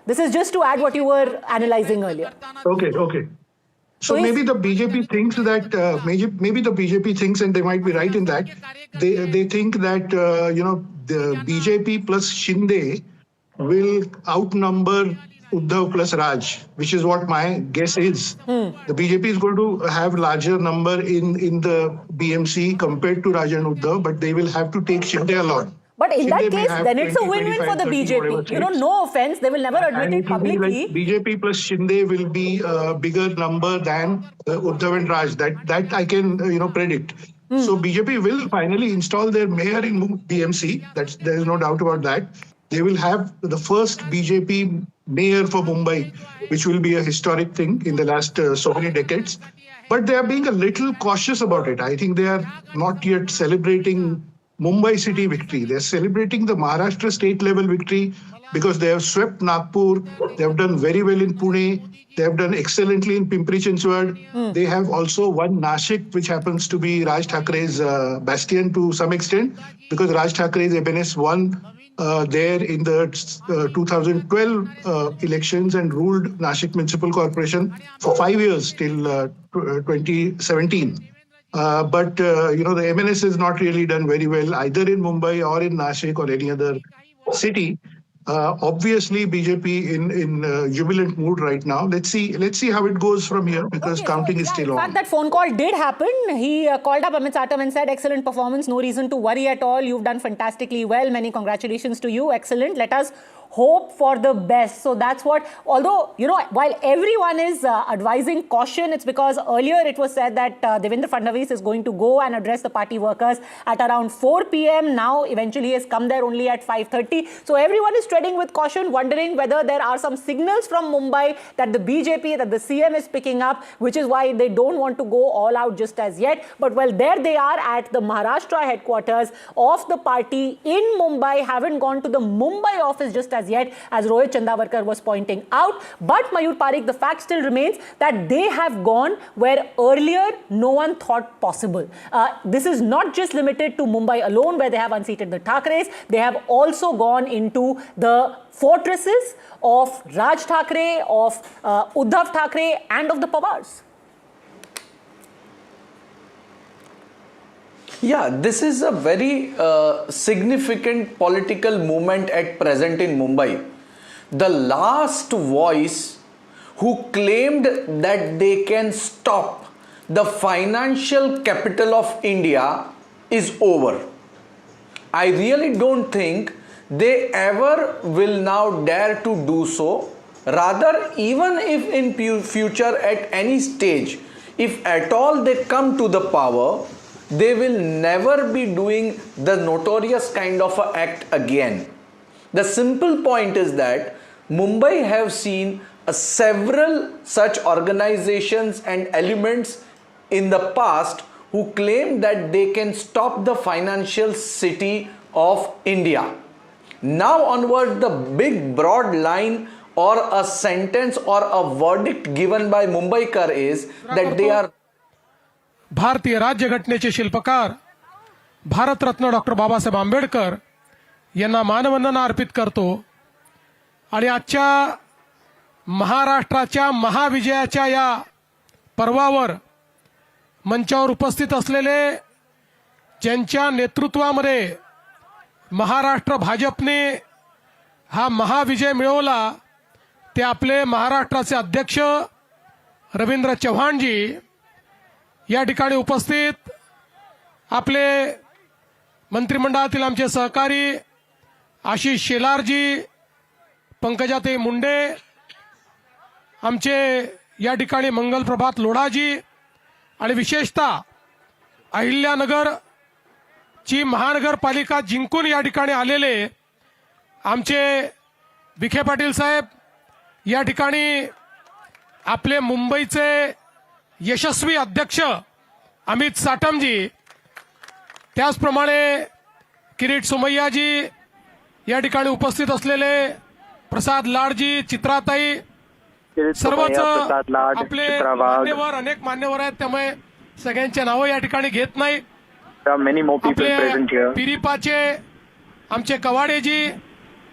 This is just to add what you were analyzing earlier. Okay. So maybe the BJP thinks that, maybe the BJP thinks, and they might be right in that, they think that, the BJP plus Shinde will outnumber Uddhav plus Raj, which is what my guess is. The BJP is going to have larger number in the BMC compared to Raj and Uddhav, but they will have to take Shinde along. But in that case, then it's a win-win for the BJP. No offense, they will never admit it publicly. BJP plus Shinde will be a bigger number than Uddhav and Raj. That I can, predict. So BJP will finally install their mayor in BMC. There is no doubt about that. They will have the first BJP mayor for Mumbai, which will be a historic thing in the last so many decades. But they are being a little cautious about it. I think they are not yet celebrating Mumbai city victory. They are celebrating the Maharashtra state level victory because they have swept Nagpur. They have done very well in Pune. They have done excellently in Pimpri Chinchwad. They have also won Nashik, which happens to be Raj Thackeray's bastion to some extent, because Raj Thackeray's MNS won there in the 2012 elections and ruled Nashik Municipal Corporation for 5 years till 2017. But the MNS has not really done very well either in Mumbai or in Nashik or any other city. Obviously, BJP in jubilant mood right now. Let's see how it goes from here, because counting is still on. In fact, that phone call did happen. He called up Amit Satam and said, excellent performance, no reason to worry at all. You've done fantastically well. Many congratulations to you. Excellent. Let us hope for the best. So that's what, although, while everyone is advising caution, it's because earlier it was said that Devendra Fadnavis is going to go and address the party workers at around 4 p.m. Now, eventually has come there only at 5:30. So everyone is treading with caution, wondering whether there are some signals from Mumbai that the BJP, that the CM is picking up, which is why they don't want to go all out just as yet. But well, there they are at the Maharashtra headquarters of the party in Mumbai, haven't gone to the Mumbai office just as yet, as Rohit Chandavarkar was pointing out. But Mayur Parikh, the fact still remains that they have gone where earlier no one thought possible. This is not just limited to Mumbai alone, where they have unseated the Thackerays. They have also gone into the fortresses of Raj Thackeray, of Uddhav Thackeray, and of the Pawars. Yeah, this is a very significant political movement at present in Mumbai. The last voice who claimed that they can stop the financial capital of India is over. I really don't think they ever will now dare to do so. Rather, even if in future at any stage, if at all they come to the power, they will never be doing the notorious kind of a act again. The simple point is that Mumbai have seen several such organizations and elements in the past who claim that they can stop the financial city of India. Now onward, the big broad line or a sentence or a verdict given by Mumbaikar is that they are भारतीय राज्यघटनेचे शिल्पकार Bharat Ratna doctor Babasaheb Ambedkar यांना मानवंदना अर्पित करतो आणि आजच्या महाराष्ट्राच्या महाविजयाच्या या पर्वावर मंचावर उपस्थित असलेले ज्यांच्या नेतृत्वामध्ये महाराष्ट्र भाजपने हा महाविजय मिळवला ते आपले महाराष्ट्राचे अध्यक्ष रवींद्र चव्हाणजी, या ठिकाणी उपस्थित आपले मंत्रिमंडळातील आमचे सहकारी आशिष शेलारजी, पंकजाताई मुंडे, आमचे या ठिकाणी मंगलप्रभात लोढाजी आणि विशेषतः अहिल्यानगरची महानगरपालिका जिंकून या ठिकाणी आलेले आमचे विखे पाटील साहेब, या ठिकाणी आपले मुंबईचे यशस्वी अध्यक्ष अमित साटमजी, त्याचप्रमाणे किरीट सोमय्याजी, या ठिकाणी उपस्थित असलेले प्रसाद लाडजी, चित्राताई, सर्वच आपले मान्यवर, अनेक मान्यवर आहेत, त्यामुळे सगळ्यांचे नावं या ठिकाणी घेत नाही. आपले पिरिपाचे आमचे कवाडेजी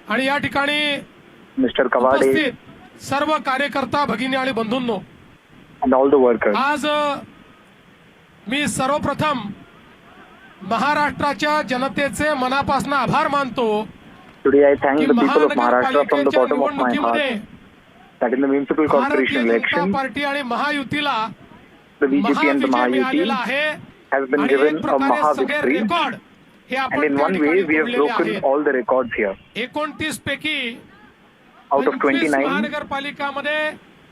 आणि या ठिकाणी मिस्टर कवाडे, सर्व कार्यकर्ता भगिनी आणि बंधूंनो, आज मी सर्वप्रथम महाराष्ट्राच्या जनतेचे मनापासून आभार मानतो. Today I thank the people of Maharashtra from the bottom of my heart that in the municipal corporation election, party आणि महायुतीला the BJP and the Mahayuti has been given a Maha victory, and in one way we have broken all the records here. 29 पैकी out of 29, महानगरपालिकामध्ये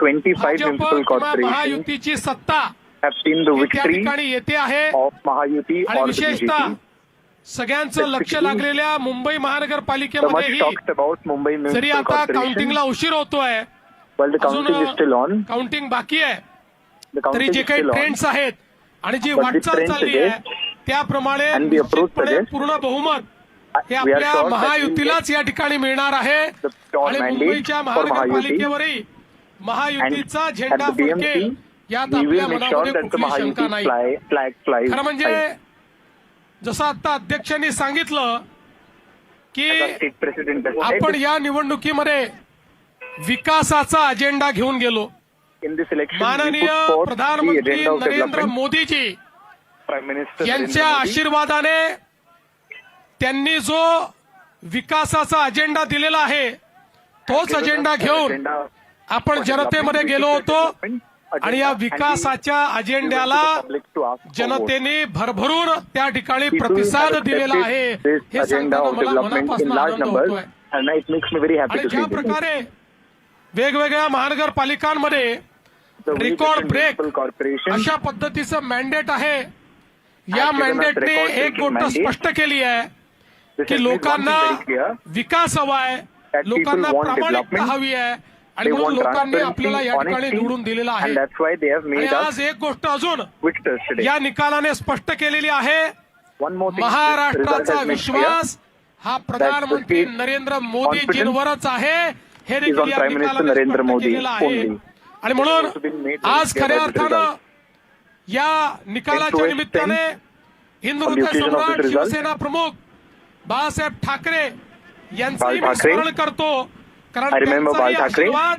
25 municipal corporations महायुतीची सत्ता have seen the victory येते आहे of Mahayuti or the विशेषतः BJP. सगळ्यांचं लक्ष लागलेल्या मुंबई महानगरपालिकेमध्ये जरी आता काउंटिंगला उशीर होतोय, अजून काउंटिंग बाकी आहे, तरी जे काही ट्रेंड्स आहेत आणि जी वाटचाल चालली आहे त्याप्रमाणे निश्चितपणे पूर्ण बहुमत हे आपल्या महायुतीलाच या ठिकाणी मिळणार आहे आणि मुंबईच्या महानगरपालिकेवरही महायुतीचा झेंडा फडकेल यात आपल्या मनामध्ये कुठली शंका नाही. खरं म्हणजे जसं आता अध्यक्षांनी सांगितलं की आपण या निवडणुकीमध्ये विकासाचा अजेंडा घेऊन गेलो. माननीय प्रधानमंत्री नरेंद्र मोदीजी यांच्या आशीर्वादाने त्यांनी जो विकासाचा अजेंडा दिलेला आहे तोच अजेंडा घेऊन आपण जनतेमध्ये गेलो होतो आणि या विकासाच्या अजेंड्याला जनतेने भरभरून त्या ठिकाणी प्रतिसाद दिलेला आहे हे सांगताना मला मनापासून आनंद होतोय. आणि ज्या प्रकारे वेगवेगळ्या महानगरपालिकांमध्ये रेकॉर्ड ब्रेक अशा पद्धतीचं मॅन्डेट आहे, या मॅन्डेटने एक गोष्ट स्पष्ट केली आहे की लोकांना विकास हवा आहे, लोकांना प्रामाणिकता हवी आहे आणि म्हणून लोकांनी आपल्याला या ठिकाणी निवडून दिलेला आहे. आणि आज एक गोष्ट अजून या निकालाने स्पष्ट केलेली आहे, महाराष्ट्राचा विश्वास हा प्रधानमंत्री नरेंद्र मोदीजींवरच आहे हे देखील या निकालाने स्पष्ट केलेलं आहे. आणि म्हणून आज खऱ्या अर्थानं या निकालाच्या निमित्ताने हिंदू हृदय सम्राट शिवसेना प्रमुख बाळासाहेब ठाकरे यांचंही मी स्मरण करतो, कारण त्यांचाही आशीर्वाद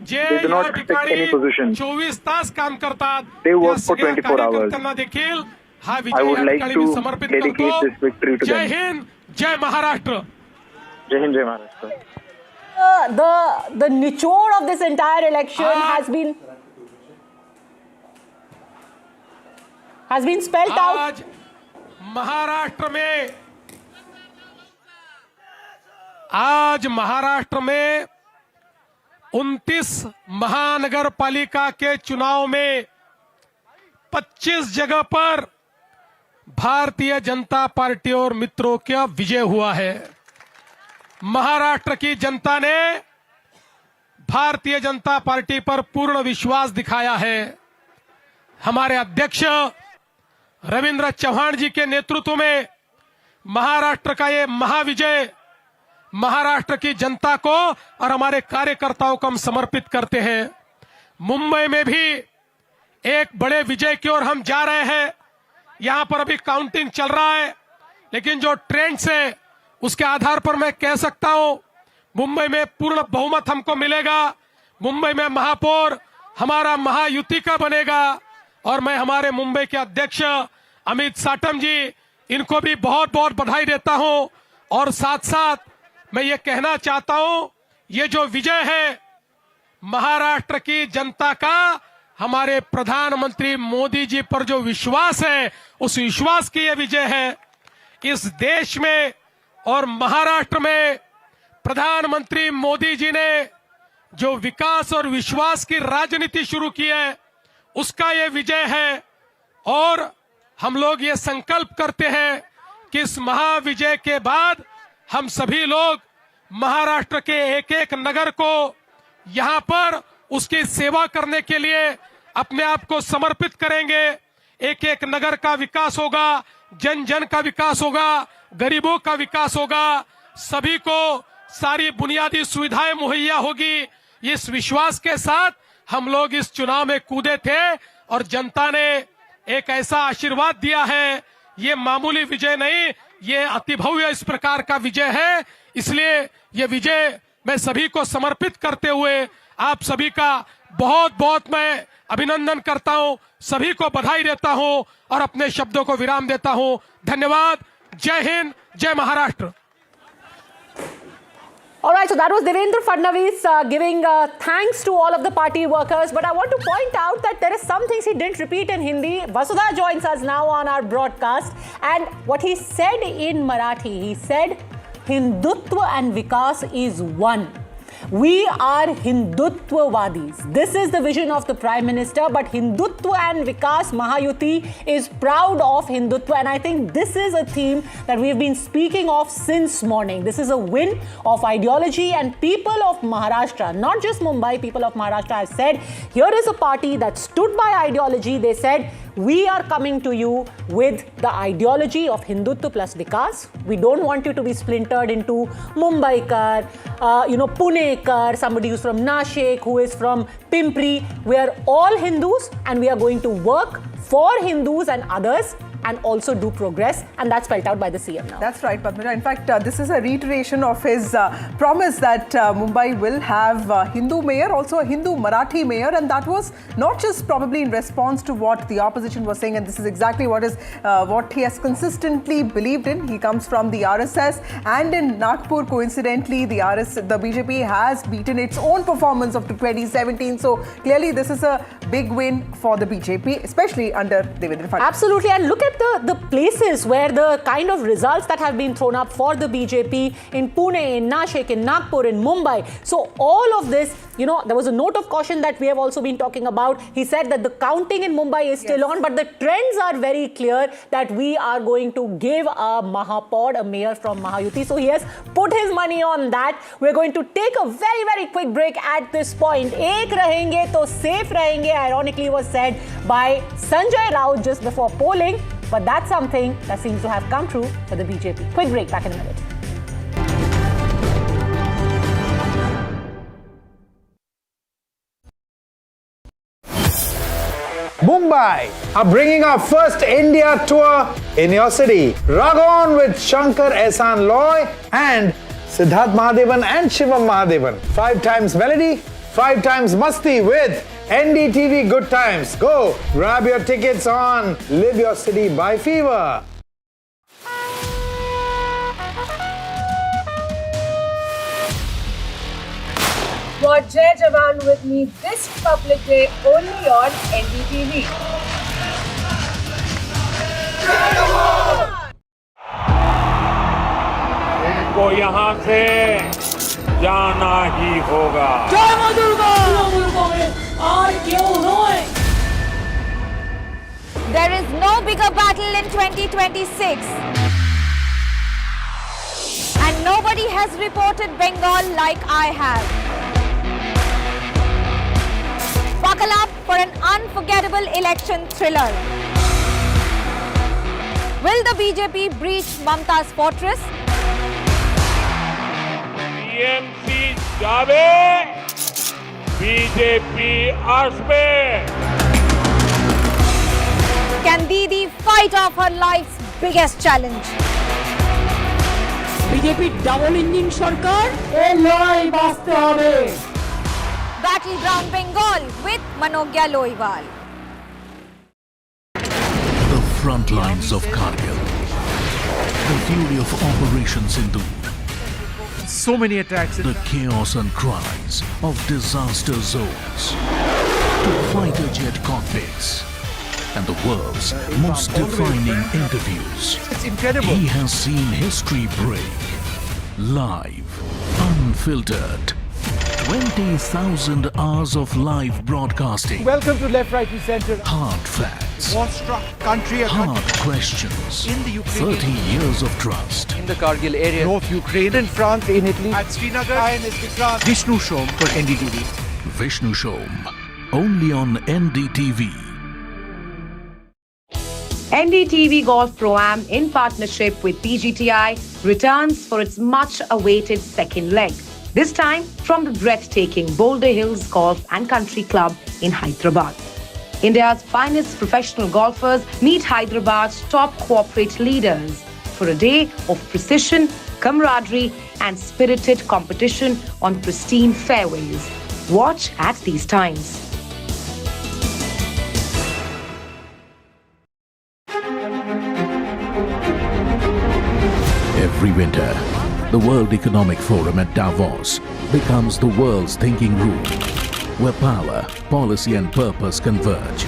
जे They do या not respect ठिकाणी any position. 24 तास काम करतात They work त्या for सगळ्या 24 hours. कार्यकर्त्यांना देखील हा I विजय would या like ठिकाणी to मी समर्पित dedicate करतो. this victory to जय them. हिंद, जय Maharashtra. Jai Hind, Jai Maharashtra. The nichode of this entire election has been spelled out. आज महाराष्ट्र में आज महाराष्ट्र में 29 महानगर पालिका के चुनाव में 25 जगह पर भारतीय जनता पार्टी और मित्रों का विजय हुआ है। महाराष्ट्र की जनता ने भारतीय जनता पार्टी पर पूर्ण विश्वास दिखाया है। हमारे अध्यक्ष रविंद्र चौहान जी के नेतृत्व में महाराष्ट्र का ये महाविजय महाराष्ट्र की जनता को और हमारे कार्यकर्ताओं को हम समर्पित करते हैं। मुंबई में भी एक बड़े विजय की ओर हम जा रहे हैं। यहां पर अभी काउंटिंग चल रहा है, लेकिन जो ट्रेंड्स है उसके आधार पर मैं कह सकता हूं मुंबई में पूर्ण बहुमत हमको मिलेगा। मुंबई में महापौर हमारा महायुति का बनेगा और मैं हमारे मुंबई के अध्यक्ष अमित साटम जी इनको भी बहुत बहुत बधाई देता हूं। और साथ साथ मैं ये कहना चाहता हूं, ये जो विजय है महाराष्ट्र की जनता का हमारे प्रधानमंत्री मोदी जी पर जो विश्वास है, उस विश्वास की ये विजय है। इस देश में और महाराष्ट्र में प्रधानमंत्री मोदी जी ने जो विकास और विश्वास की राजनीति शुरू की है, उसका ये विजय है। और हम लोग ये संकल्प करते हैं कि इस महाविजय के बाद हम सभी लोग महाराष्ट्र के एक एक नगर को यहां पर उसकी सेवा करने के लिए अपने आप को समर्पित करेंगे। एक एक नगर का विकास होगा, जन जन का विकास होगा, गरीबों का विकास होगा, सभी को सारी बुनियादी सुविधाएं मुहैया होगी। इस विश्वास के साथ हम लोग इस चुनाव में कूदे थे और जनता ने एक ऐसा आशीर्वाद दिया है। ये मामूली विजय नहीं, ये अतिभव्य इस प्रकार का विजय है। इसलिए ये विजय मैं सभी को समर्पित करते हुए आप सभी का बहुत बहुत मैं अभिनंदन करता हूं, सभी को बधाई देता हूं और अपने शब्दों को विराम देता हूं। धन्यवाद। जय हिंद, जय Maharashtra. All right, so that was Amruta Fadnavis giving thanks to all of the party workers. But I want to point out that there are some things he didn't repeat in Hindi. Vasudha joins us now on our broadcast. And what he said in Marathi, he said, Hindutva and Vikas is one. We are Hindutvawadis. This is the vision of the Prime Minister, but Hindutva and Vikas Mahayuti is proud of Hindutva, and I think this is a theme that we've been speaking of since morning. This is a win of ideology, and people of Maharashtra, not just Mumbai, people of Maharashtra have said, here is a party that stood by ideology. They said, we are coming to you with the ideology of Hindutva plus Vikas. We don't want you to be splintered into Mumbaikar, Punekar, somebody who's from Nashik, who is from Pimpri. We are all Hindus and we are going to work for Hindus and others and also do progress, and that's spelled out by the CM now. That's right, Padmaja. In fact, this is a reiteration of his promise that Mumbai will have a Hindu mayor, also a Hindu Marathi mayor, and that was not just probably in response to what the opposition was saying, and this is exactly what he has consistently believed in. He comes from the RSS, and in Nagpur, coincidentally, the BJP has beaten its own performance of 2017. So clearly, this is a big win for the BJP, especially under Devendra Fadnavis. Absolutely, and look at the places where the kind of results that have been thrown up for the BJP in Pune, in Nashik, in Nagpur, in Mumbai. So all of this, there was a note of caution that we have also been talking about. He said that the counting in Mumbai is still on, but the trends are very clear that we are going to give a Mahapod, a mayor from Mahayuti. So he has put his money on that. We're going to take a very, very quick break at this point. Ek rahenge to safe rahenge, ironically was said by Sanjay Raut just before polling. But that's something that seems to have come true for the BJP. Quick break, back in a minute. Mumbai are bringing our first India tour in your city. Rag on with Shankar Ehsan Loy and Siddharth Mahadevan and Shivam Mahadevan. 5 times melody, 5 times masti with NDTV Good Times. Go grab your tickets on Live Your City by Fever. Watch Jai Jawan with me this Republic Day only on NDTV. एक को को यहाँ से जाना ही होगा। जय मां दुर्गा। और क्यों रोए? There is no bigger battle in 2026. And nobody has reported Bengal like I have. Buckle up for an unforgettable election thriller. Will the BJP breach Mamta's fortress? BMC जावे, BJP आसपे। Can Didi fight off her life's biggest challenge? BJP double engine সরকার এই লড়াই বাঁচতে হবে। Battleground Bengal with Manogya Loiwal. The front lines of Kargil. The fury of Operation Sindhu. So many attacks. The chaos and cries of disaster zones. To fighter jet cockpits. And the world's most defining interviews. It's incredible. He has seen history break. Live. Unfiltered. 20,000 hours of live broadcasting. Welcome to Left, Right and Centre. Hard facts. War-struck country. Hard questions. In the Ukraine. 30 years of trust. In the Kargil area. North Ukraine. In France. In Italy. At Srinagar. Vishnu Shom for NDTV. Vishnu Shom. Only on NDTV. NDTV Golf Pro-Am in partnership with PGTI returns for its much-awaited second leg. This time from the breathtaking Boulder Hills Golf and Country Club in Hyderabad. India's finest professional golfers meet Hyderabad's top corporate leaders for a day of precision, camaraderie and spirited competition on pristine fairways. Watch at these times. Every winter, the World Economic Forum at Davos becomes the world's thinking room, where power, policy and purpose converge,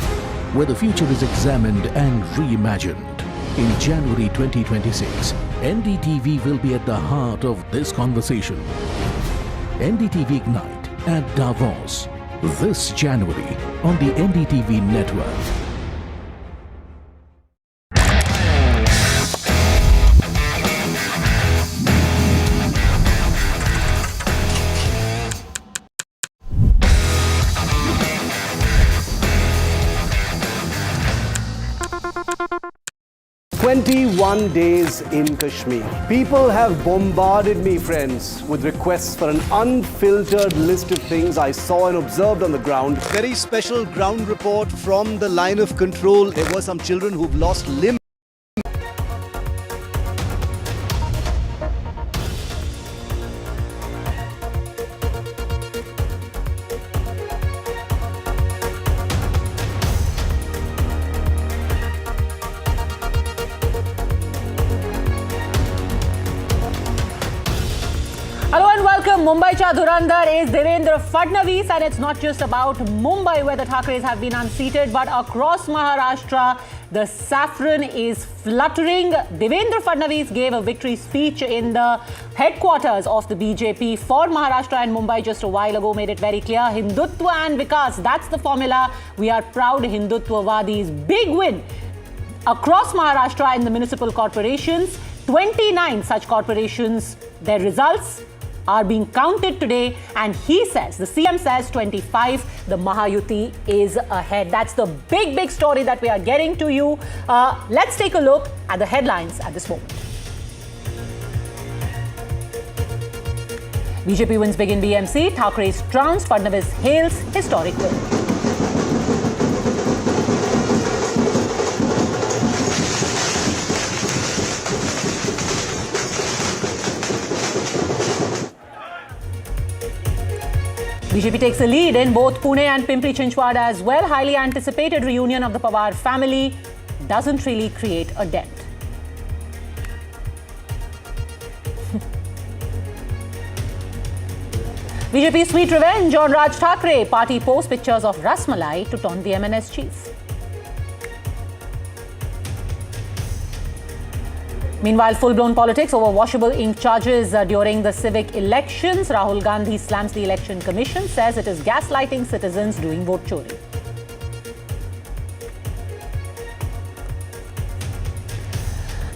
where the future is examined and reimagined. In January 2026, NDTV will be at the heart of this conversation. NDTV Ignite at Davos, this January on the NDTV network. "21 days in Kashmir. People have bombarded me, friends, with requests for an unfiltered list of things I saw and observed on the ground. Very special ground report from the line of control. There were some children who've lost limbs. Mumbai Cha Dhurandhar is Devendra Fadnavis, and it's not just about Mumbai where the Thackerays have been unseated, but across Maharashtra the saffron is fluttering. Devendra Fadnavis gave a victory speech in the headquarters of the BJP for Maharashtra and Mumbai just a while ago, made it very clear Hindutva and Vikas, that's the formula. We are proud Hindutva-wadis. Big win across Maharashtra in the municipal corporations. 29 such corporations, their results are being counted today, and he says, the CM says 25, the Mahayuti is ahead. That's the big story that we are getting to you. Let's take a look at the headlines at this moment. BJP wins big in BMC, Thackeray's trounce, Fadnavis hails historic win. BJP takes a lead in both Pune and Pimpri-Chinchwad as well. Highly anticipated reunion of the Pawar family doesn't really create a dent. BJP sweet revenge on Raj Thackeray. Party posts pictures of Rasmalai to taunt the MNS chief. Meanwhile, full-blown politics over washable ink charges during the civic elections. Rahul Gandhi slams the election commission, says it is gaslighting citizens doing vote chori.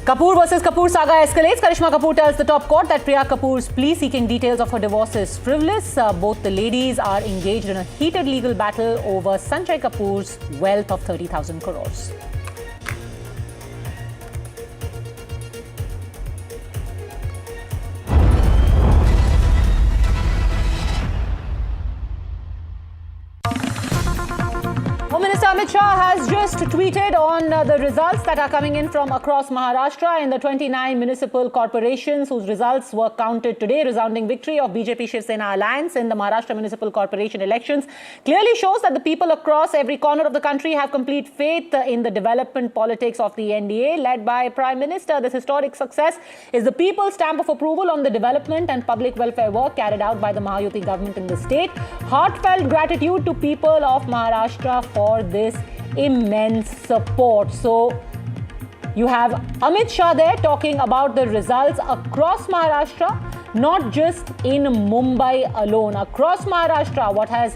Kapoor versus Kapoor saga escalates. Karishma Kapoor tells the top court that Priya Kapoor's plea seeking details of her divorce is frivolous. Both the ladies are engaged in a heated legal battle over Sanjay Kapoor's wealth of 30,000 crores. Home Minister Amit Shah has just tweeted on the results that are coming in from across Maharashtra in the 29 municipal corporations whose results were counted today. Resounding victory of BJP-Shiv Sena alliance in the Maharashtra Municipal Corporation elections clearly shows that the people across every corner of the country have complete faith in the development politics of the NDA led by Prime Minister. This historic success is the people's stamp of approval on the development and public welfare work carried out by the Mahayuti government in the state. Heartfelt gratitude to people of Maharashtra for this immense support. So you have Amit Shah there talking about the results across Maharashtra, not just in Mumbai alone. Across Maharashtra, what has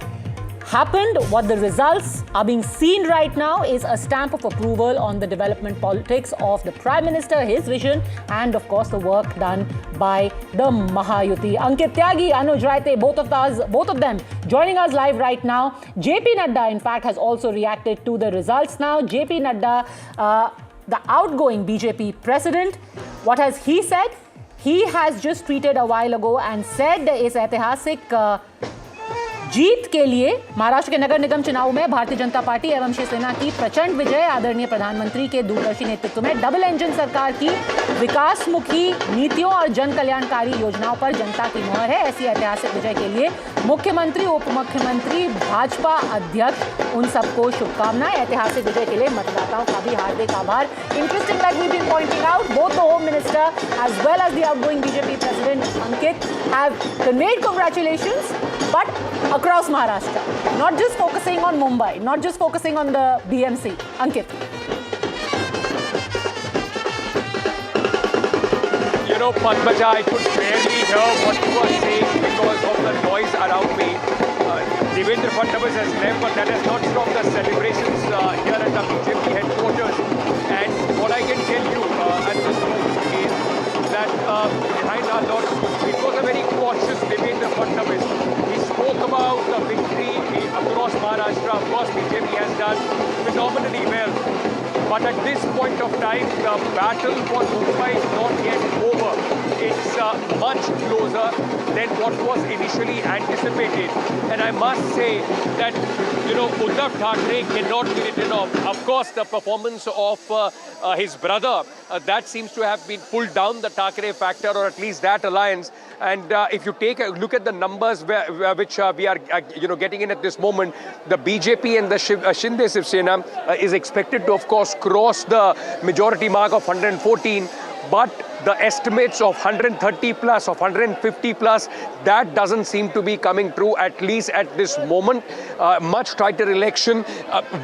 happened, what the results are being seen right now is a stamp of approval on the development politics of the Prime Minister, his vision, and of course the work done by the Mahayuti. Ankit Tyagi, Anuj Raite, both of them joining us live right now. JP Nadda, in fact, has also reacted to the results now. JP Nadda, the outgoing BJP president, what has he said? He has just tweeted a while ago and said इस ऐतिहासिक जीत के लिए महाराष्ट्र के नगर निगम चुनाव में Bharatiya Janata party एवं शिवसेना की प्रचंड विजय, आदरणीय प्रधानमंत्री के दूरदर्शी नेतृत्व में डबल इंजन सरकार की विकासमुखी नीतियों और जन कल्याणकारी योजनाओं पर जनता की मोहर है। ऐसी ऐतिहासिक विजय के लिए मुख्यमंत्री, उप मुख्यमंत्री, भाजपा अध्यक्ष, उन सबको शुभकामनाएं। ऐतिहासिक विजय के लिए मतदाताओं का भी हार्दिक आभार। Interesting, like we've been pointing out, both the Home Minister as well as the outgoing BJP President Ankit have conveyed congratulations, but across Maharashtra, not just focusing on Mumbai, not just focusing on the BMC. Ankit. You know, Padmaja, I could barely hear what you were saying because of the noise around me. Devendra Fadnavis has left, but that has not stopped the celebrations here at the BJP headquarters. And what I can tell you at this moment is that behind our lot, it was a very cautious Devendra Fadnavis. He spoke about the victory across Maharashtra. Of course, BJP has done phenomenally well. But at this point of time, the battle for Mumbai is not yet over. It's much closer than what was initially anticipated. And I must say that, you know, Uddhav Thackeray cannot be written off. Of course, the performance of his brother, that seems to have been pulled down the Thackeray factor, or at least that alliance. And if you take a look at the numbers which we are getting in at this moment, the BJP and the Shinde Shiv Sena is expected to, of course, cross the majority mark of 114. But the estimates of 130 plus, of 150 plus, that doesn't seem to be coming true, at least at this moment. Much tighter election.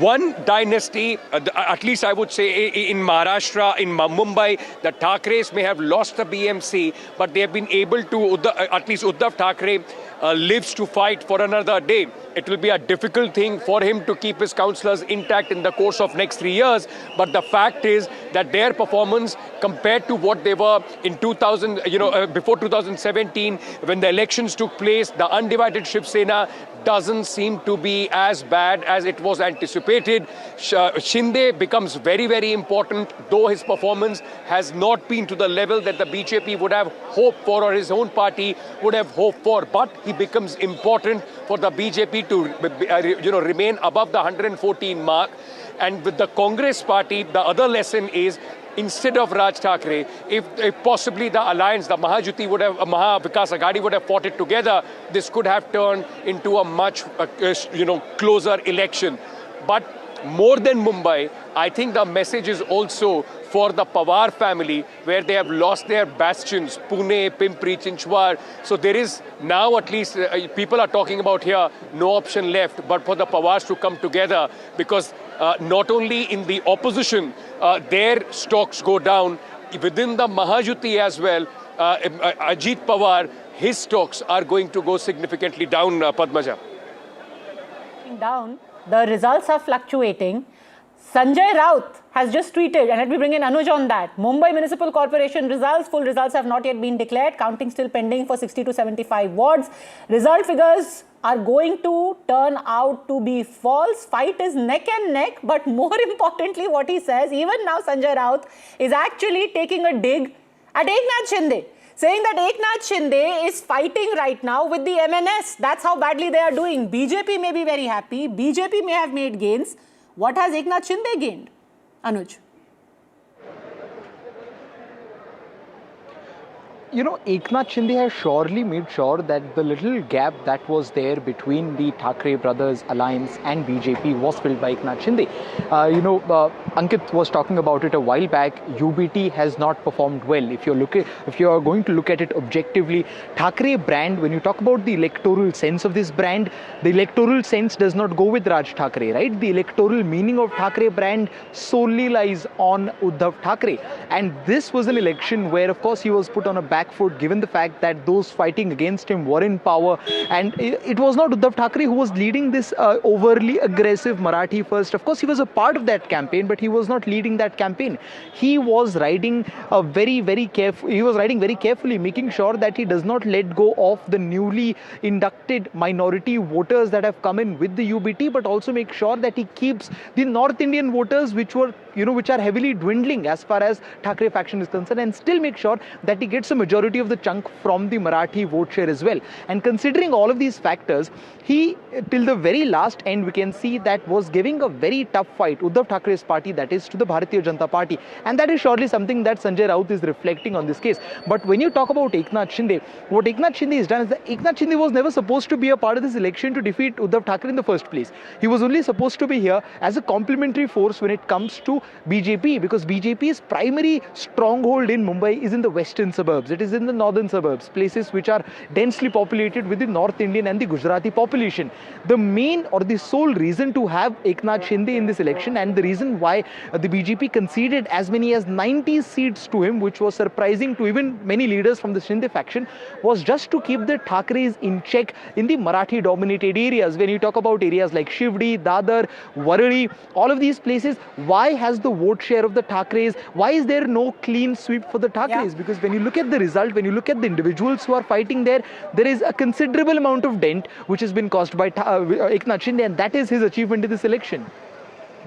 One dynasty, at least I would say in Maharashtra, in Mumbai, the Thackerays may have lost the BMC, but they have been able to, at least Uddhav Thackeray lives to fight for another day. It will be a difficult thing for him to keep his councillors intact in the course of next 3 years. But the fact is that their performance compared to what they were in 2000, before 2017, when the elections took place, the undivided Shiv Sena doesn't seem to be as bad as it was anticipated. Shinde becomes very, very important, though his performance has not been to the level that the BJP would have hoped for, or his own party would have hoped for. But he becomes important for the BJP to remain above the 114 mark. And with the Congress party, the other lesson is, instead of Raj Thackeray, if possibly the alliance, the Mahajuti would have, Maha Vikas Aghadi would have fought it together, this could have turned into a much, closer election. But more than Mumbai, I think the message is also for the Pawar family, where they have lost their bastions, Pune, Pimpri, Chinchwad. So there is now, at least people are talking about here, no option left but for the Pawars to come together, because not only in the opposition, their stocks go down, within the Mahajuti as well, Ajit Pawar, his stocks are going to go significantly down, Padmaja. Down, the results are fluctuating. Sanjay Raut has just tweeted, and let me bring in Anuj on that. Mumbai Municipal Corporation results, full results have not yet been declared. Counting still pending for 60 to 75 wards. Result figures are going to turn out to be false. Fight is neck and neck, but more importantly, what he says, even now Sanjay Raut is actually taking a dig at Eknath Shinde, saying that Eknath Shinde is fighting right now with the MNS. That's how badly they are doing. BJP may be very happy. BJP may have made gains. What has Eknath Shinde gained? Anuj. You know, Eknath Shinde has surely made sure that the little gap that was there between the Thackeray brothers alliance and BJP was filled by Eknath Shinde. Ankit was talking about it a while back. UBT has not performed well. If you are going to look at it objectively, Thackeray brand, when you talk about the electoral sense of this brand, the electoral sense does not go with Raj Thackeray, right? The electoral meaning of Thackeray brand solely lies on Uddhav Thackeray. And this was an election where, of course, he was put on a back foot given the fact that those fighting against him were in power, and it was not Uddhav Thackeray who was leading this overly aggressive Marathi first. Of course, he was a part of that campaign, but he was not leading that campaign. He was riding very carefully, making sure that he does not let go of the newly inducted minority voters that have come in with the UBT, but also make sure that he keeps the North Indian voters which are heavily dwindling as far as Thackeray faction is concerned, and still make sure that he gets a majority of the chunk from the Marathi vote share as well. And considering all of these factors, he, till the very last end, we can see that was giving a very tough fight, Uddhav Thackeray's party, that is to the Bharatiya Janata Party. And that is surely something that Sanjay Raut is reflecting on this case. But when you talk about Eknath Shinde, what Eknath Shinde has done is that Eknath Shinde was never supposed to be a part of this election to defeat Uddhav Thackeray in the first place. He was only supposed to be here as a complementary force when it comes to BJP, because BJP's primary stronghold in Mumbai is in the western suburbs. It is in the northern suburbs, places which are densely populated with the North Indian and the Gujarati population. The main or the sole reason to have Eknath Shinde in this election, and the reason why the BJP conceded as many as 90 seats to him, which was surprising to even many leaders from the Shinde faction, was just to keep the Thackerays in check in the Marathi dominated areas. When you talk about areas like Shivdi, Dadar, Warali, all of these places, why has the vote share of the Thackerays, why is there no clean sweep for the Thackerays? Because when you look at the result, when you look at the individuals who are fighting there, there is a considerable amount of dent which has been caused by Eknath Shinde, and that is his achievement in this election.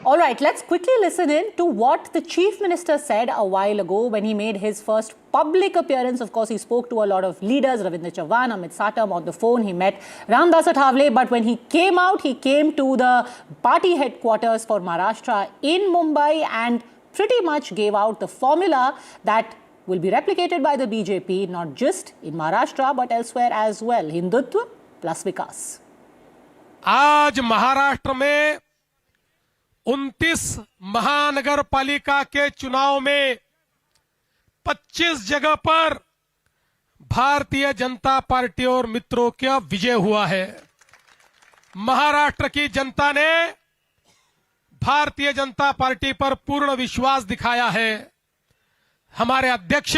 All right, let's quickly listen in to what the Chief Minister said a while ago when he made his first public appearance. Of course, he spoke to a lot of leaders, Ravindra Chavan, Amit Satam on the phone. He met Ramdas Athawale, but when he came out, he came to the party headquarters for Maharashtra in Mumbai and pretty much gave out the formula that will be replicated by the BJP, not just in Maharashtra, but elsewhere as well. Hindutva plus Vikas. आज महाराष्ट्र में 29 महानगर पालिका के चुनाव में 25 जगह पर Bharatiya Janata party और मित्रों का विजय हुआ है। महाराष्ट्र की जनता ने भारतीय जनता पार्टी पर पूर्ण विश्वास दिखाया है। हमारे अध्यक्ष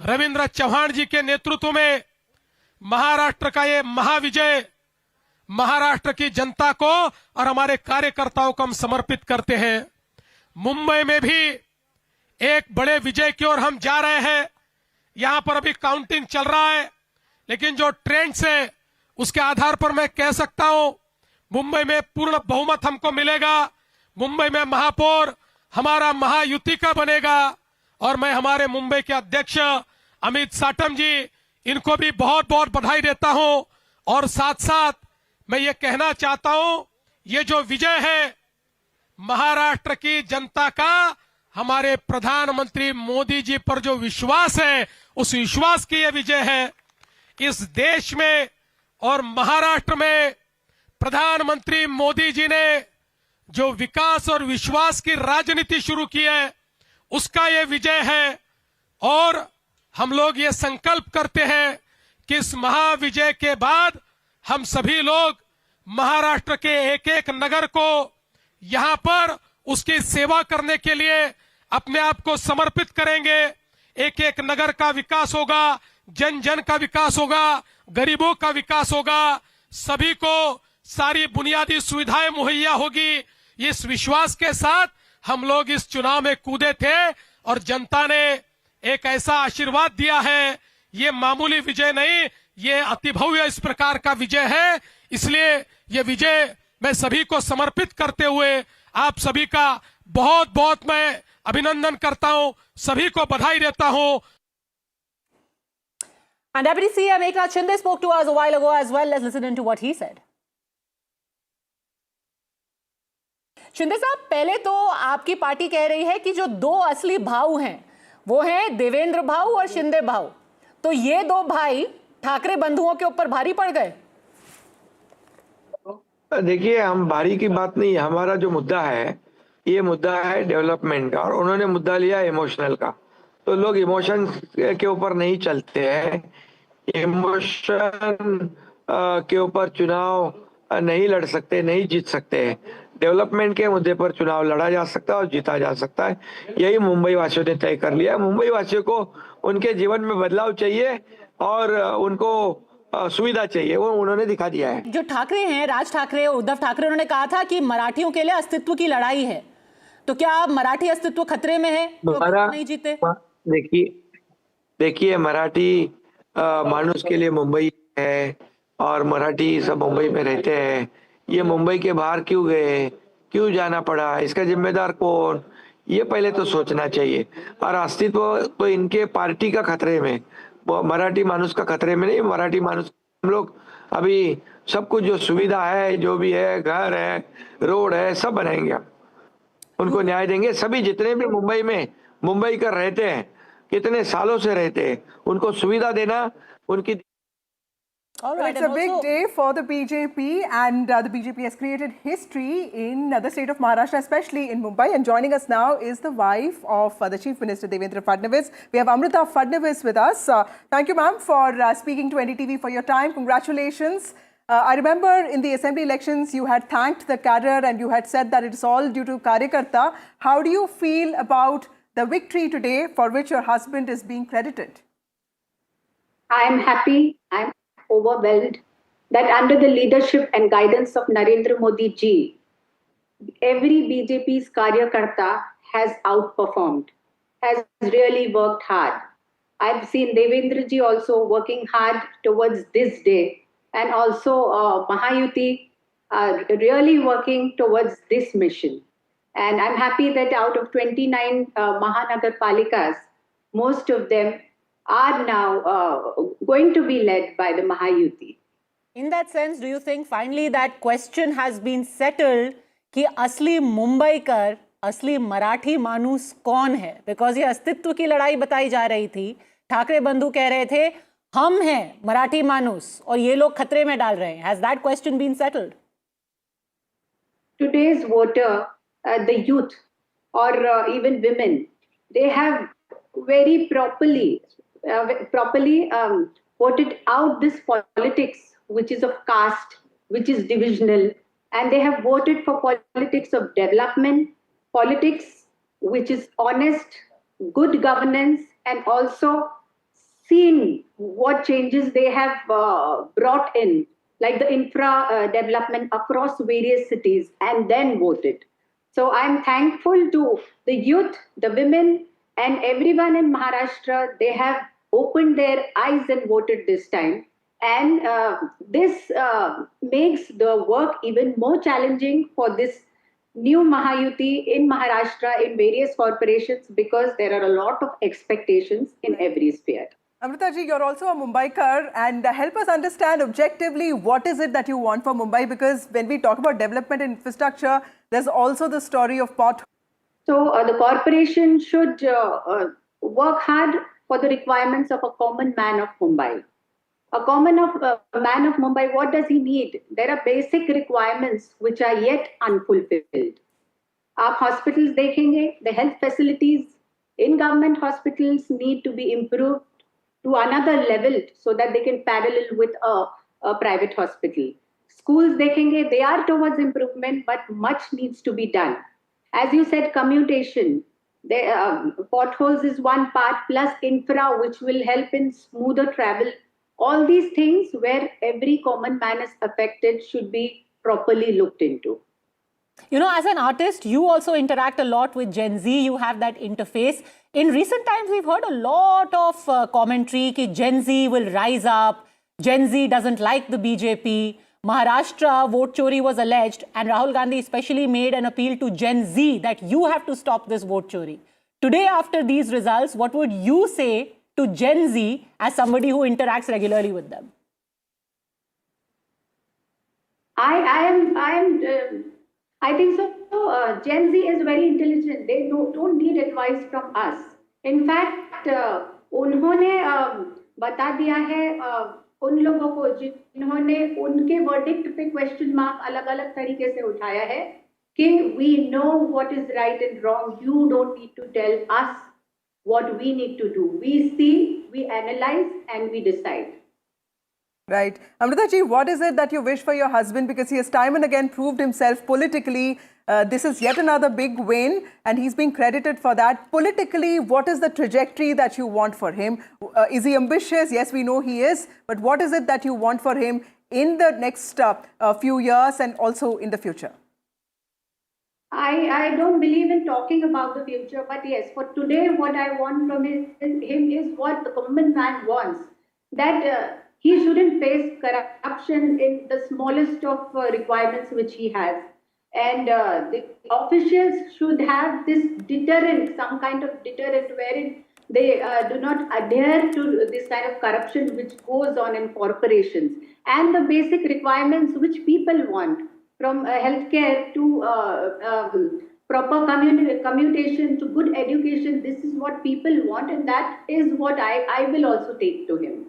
रविंद्र चौहान जी के नेतृत्व में महाराष्ट्र का ये महाविजय महाराष्ट्र की जनता को और हमारे कार्यकर्ताओं को हम समर्पित करते हैं। मुंबई में भी एक बड़े विजय की ओर हम जा रहे हैं। यहां पर अभी काउंटिंग चल रहा है, लेकिन जो ट्रेंड्स है उसके आधार पर मैं कह सकता हूं मुंबई में पूर्ण बहुमत हमको मिलेगा। मुंबई में महापौर हमारा महायुति का बनेगा और मैं हमारे मुंबई के अध्यक्ष अमित साटम जी, इनको भी बहुत बहुत बधाई देता हूं। और साथ साथ मैं ये कहना चाहता हूं, ये जो विजय है महाराष्ट्र की जनता का हमारे प्रधानमंत्री मोदी जी पर जो विश्वास है, उस विश्वास की ये विजय है। इस देश में और महाराष्ट्र में प्रधानमंत्री मोदी जी ने जो विकास और विश्वास की राजनीति शुरू की है, उसका ये विजय है। और हम लोग ये संकल्प करते हैं कि इस महाविजय के बाद हम सभी लोग महाराष्ट्र के एक एक नगर को यहां पर उसकी सेवा करने के लिए अपने आप को समर्पित करेंगे, एक एक नगर का विकास होगा, जन जन का विकास होगा, गरीबों का विकास होगा, सभी को सारी बुनियादी सुविधाएं मुहैया होगी। इस विश्वास के साथ हम लोग इस चुनाव में कूदे थे और जनता ने एक ऐसा आशीर्वाद दिया है। ये मामूली विजय नहीं, ये अति भव्य इस प्रकार का विजय है। इसलिए ये विजय मैं सभी को समर्पित करते हुए आप सभी का बहुत बहुत मैं अभिनंदन करता हूं, सभी को बधाई देता हूं। And Deputy CM Eknath Shinde spoke to us a while ago as well. Let's listen into what he said. Shinde साहब, पहले तो आपकी पार्टी कह रही है कि जो दो असली भाऊ हैं वो हैं देवेंद्र भाऊ और शिंदे भाऊ, तो ये दो भाई ठाकरे बंधुओं के ऊपर भारी पड़ गए। देखिए, हम भारी की बात नहीं, हमारा जो मुद्दा है ये मुद्दा है डेवलपमेंट का, और उन्होंने मुद्दा लिया इमोशनल का। तो लोग इमोशन के ऊपर नहीं चलते हैं, इमोशन के ऊपर चुनाव नहीं लड़ सकते, नहीं जीत सकते। डेवलपमेंट के मुद्दे पर चुनाव लड़ा जा सकता है और जीता जा सकता है। यही मुंबई वासियों ने तय कर लिया। मुंबई वासियों को उनके जीवन में बदलाव चाहिए और उनको सुविधा चाहिए, वो उन्होंने दिखा दिया है। जो ठाकरे हैं, राज ठाकरे और उद्धव ठाकरे, उन्होंने कहा था कि मराठियों के लिए अस्तित्व की लड़ाई है, तो क्या मराठी अस्तित्व खतरे में है? नहीं जीते। देखिए, मराठी मानुस के लिए मुंबई है और मराठी सब मुंबई में रहते हैं। ये मुंबई के बाहर क्यों गए, क्यों जाना पड़ा, इसका जिम्मेदार कौन, ये पहले तो सोचना चाहिए। और अस्तित्व तो इनके पार्टी का खतरे में, मराठी मानुस का खतरे में नहीं। मराठी मानुस हम लोग अभी सब कुछ जो सुविधा है, जो भी है, घर है, रोड है, सब बनाएंगे हम, उनको न्याय देंगे। सभी जितने भी मुंबई में मुंबई कर रहते हैं, कितने सालों से रहते हैं, उनको सुविधा देना उनकी। All right, it's a big day for the BJP, and the BJP has created history in the state of Maharashtra, especially in Mumbai. And joining us now is the wife of the Chief Minister, Devendra Fadnavis. We have Amruta Fadnavis with us. Thank you, ma'am, for speaking to NDTV, for your time. Congratulations. I remember in the assembly elections, you had thanked the cadre and you had said that it's all due to Karyakarta. How do you feel about the victory today for which your husband is being credited? I am happy. I'm overwhelmed that under the leadership and guidance of Narendra Modi ji, every BJP's Karyakarta has outperformed, has really worked hard. I've seen Devendra ji also working hard towards this day, and also Mahayuti really working towards this mission. And I'm happy that out of 29 Mahanagar Palikas, most of them are now going to be led by the Mahayuti. In that sense, do you think finally that question has been settled कि असली मुंबईकर, असली मराठी मानूस कौन है? Because ये अस्तित्व की लड़ाई बताई जा रही थी। ठाकरे बंधु कह रहे थे हम हैं मराठी मानूस और ये लोग खतरे में डाल रहे हैं. Has that question been settled? Today's voter, the youth or even women, they have very properly voted out this politics which is of caste, which is divisional, and they have voted for politics of development, politics which is honest, good governance, and also seen what changes they have brought in, like the infra development across various cities, and then voted. So I'm thankful to the youth, the women, and everyone in Maharashtra. They have opened their eyes and voted this time. And this makes the work even more challenging for this new Mahayuti in Maharashtra in various corporations, because there are a lot of expectations in every sphere. Amruta ji, you're also a Mumbaikar, and help us understand objectively what is it that you want for Mumbai, because when we talk about development and infrastructure, there's also the story of potholes. So the corporation should work hard for the requirements of a common man of Mumbai. A man of Mumbai, what does he need? There are basic requirements which are yet unfulfilled. Aap hospitals dekhenge, the health facilities in government hospitals need to be improved to another level so that they can parallel with a private hospital. Schools dekhenge, they are towards improvement, but much needs to be done. As you said, commutation. Potholes is one part, plus infra, which will help in smoother travel. All these things where every common man is affected should be properly looked into. You know, as an artist, you also interact a lot with Gen Z. You have that interface. In recent times, we've heard a lot of commentary that Gen Z will rise up. Gen Z doesn't like the BJP. Maharashtra vote chori was alleged, and Rahul Gandhi especially made an appeal to Gen Z that you have to stop this vote chori. Today, after these results, what would you say to Gen Z as somebody who interacts regularly with them? I think so. Gen Z is very intelligent. They don't need advice from us. In fact, उन्होंने बता दिया है उन लोगों को जिन्होंने उनके verdict पे क्वेश्चन मार्क अलग-अलग तरीके से उठाया है कि we know what is right and wrong. You don't need to tell us what we need to do. We see, we analyze, and we decide. Right. Amruta ji, what is it that you wish for your husband? Because he has time and again proved himself politically. This is yet another big win, and he's being credited for that. Politically, what is the trajectory that you want for him? Is he ambitious? Yes, we know he is. But what is it that you want for him in the next few years and also in the future? I don't believe in talking about the future, but yes, for today, what I want from him is what the common man wants. That he shouldn't face corruption in the smallest of requirements which he has. And the officials should have this deterrent, some kind of deterrent wherein they do not adhere to this kind of corruption which goes on in corporations. And the basic requirements which people want, from healthcare to proper commutation to good education, this is what people want, and that is what I will also take to him.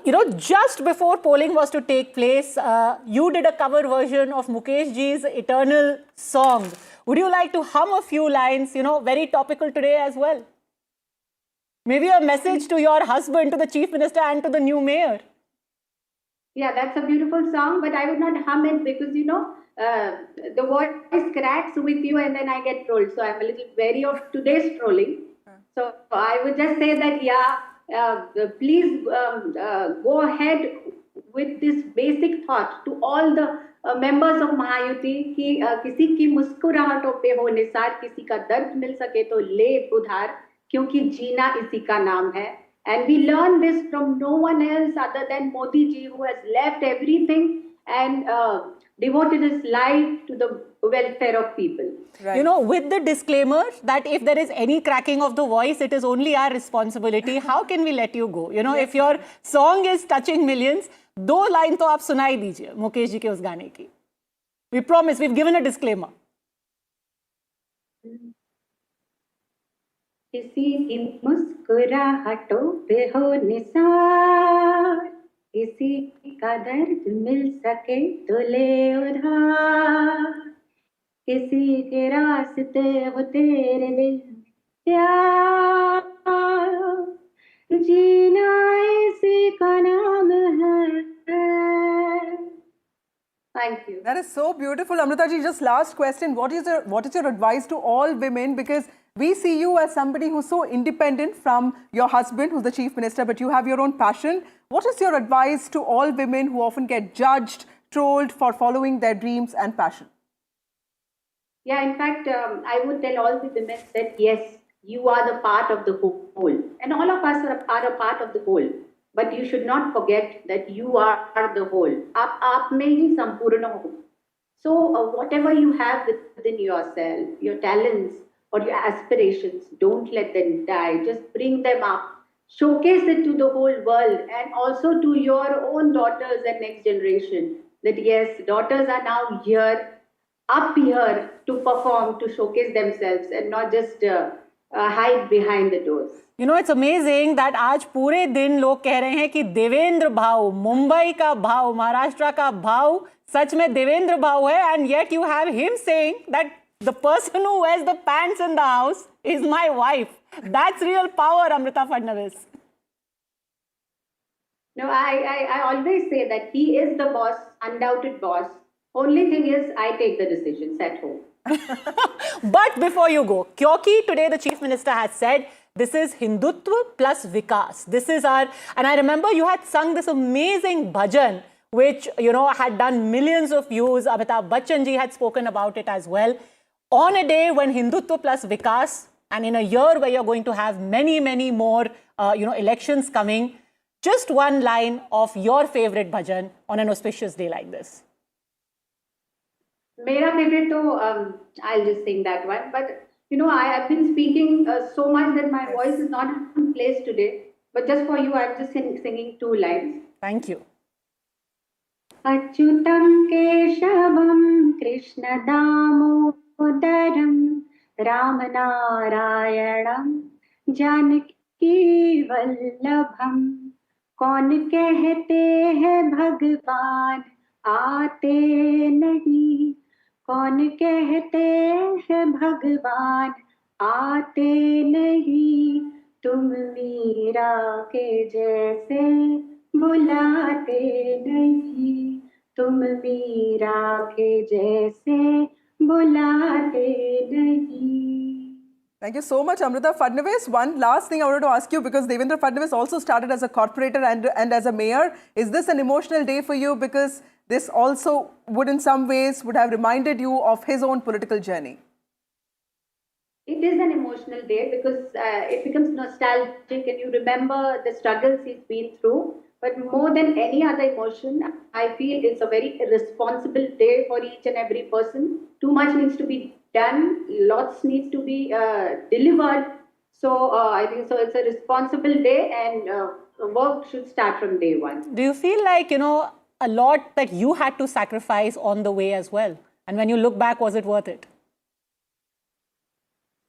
You know, just before polling was to take place, you did a cover version of Mukesh ji's Eternal song. Would you like to hum a few lines, you know, very topical today as well? Maybe a message to your husband, to the Chief Minister and to the new mayor. Yeah, that's a beautiful song, but I would not hum it because, you know, the voice cracks with you and then I get trolled. So I'm a little wary of today's trolling. So I would just say that, please go ahead with this basic thought to all the members of Mahayuti कि किसी की मुस्कुराहटों पे हो निसार, किसी का दर्द मिल सके तो ले उधार, क्योंकि जीना इसी का नाम है. And we learn this from no one else other than Modi ji, who has left everything and devoted his life to the welfare of people. Right. You know, with the disclaimer that if there is any cracking of the voice, it is only our responsibility. How can we let you go? You know, if your song is touching millions, 2 lines to aap sunai dijiye Mukesh ji ke us gaane ki. We promise, we've given a disclaimer. किसी की मुस्कुराहटों पे हो निसार, किसी का दर्द मिल सके तो ले उधार, किसी के रास्ते हो तेरे दिल प्यार, जीना इसी का नाम है. Thank you. That is so beautiful. Amruta ji, just last question. What is your advice to all women? Because we see you as somebody who's so independent from your husband, who's the Chief Minister, but you have your own passion. What is your advice to all women who often get judged, trolled for following their dreams and passion? Yeah, in fact, I would tell all the women that yes, you are the part of the whole. And all of us are a part of the whole. But you should not forget that you are the whole. Aap mein hi sampurna ho. So whatever you have within yourself, your talents or your aspirations, don't let them die. Just bring them up. Showcase it to the whole world and also to your own daughters and next generation. That yes, daughters are now here, up here to perform, to showcase themselves and not just hide behind the doors. You know, it's amazing that आज पूरे दिन लोग कह रहे हैं कि देवेंद्र भाव, मुंबई का भाव, महाराष्ट्र का भाव, सच में देवेंद्र भाव है, and yet you have him saying that the person who wears the pants in the house is my wife. That's real power, Amruta Fadnavis. No, I always say that he is the boss, undoubted boss. Only thing is, I take the decisions at home. But before you go, Kyoki, today the Chief Minister has said, this is Hindutva plus Vikas. This is our, and I remember you had sung this amazing bhajan, which, you know, had done millions of views. Amitabh Bachchan ji had spoken about it as well. On a day when Hindutva plus Vikas, and in a year where you're going to have many, many more, elections coming, just one line of your favorite bhajan on an auspicious day like this. Mera favorite, I'll just sing that one. But, I have been speaking so much that my voice is not in place today. But just for you, I'm just singing 2 lines. Thank you. Achyutam Keshavam Krishna Damodaram Ramanarayanam Janaki Vallabham. कौन कहते हैं भगवान आते नहीं, कौन कहते हैं भगवान आते नहीं, तुम मीरा के जैसे बुलाते नहीं, तुम मीरा के जैसे बुलाते नहीं. Thank you so much, Amruta Fadnavis. One last thing I wanted to ask you, because Devendra Fadnavis also started as a corporator and as a mayor. Is this an emotional day for you? Because this also would in some ways would have reminded you of his own political journey. It is an emotional day because it becomes nostalgic and you remember the struggles he's been through. But more than any other emotion, I feel it's a very responsible day for each and every person. Too much needs to be done, lots needs to be delivered. So I think so it's a responsible day and work should start from day one. Do you feel like, a lot that you had to sacrifice on the way as well? And when you look back, was it worth it?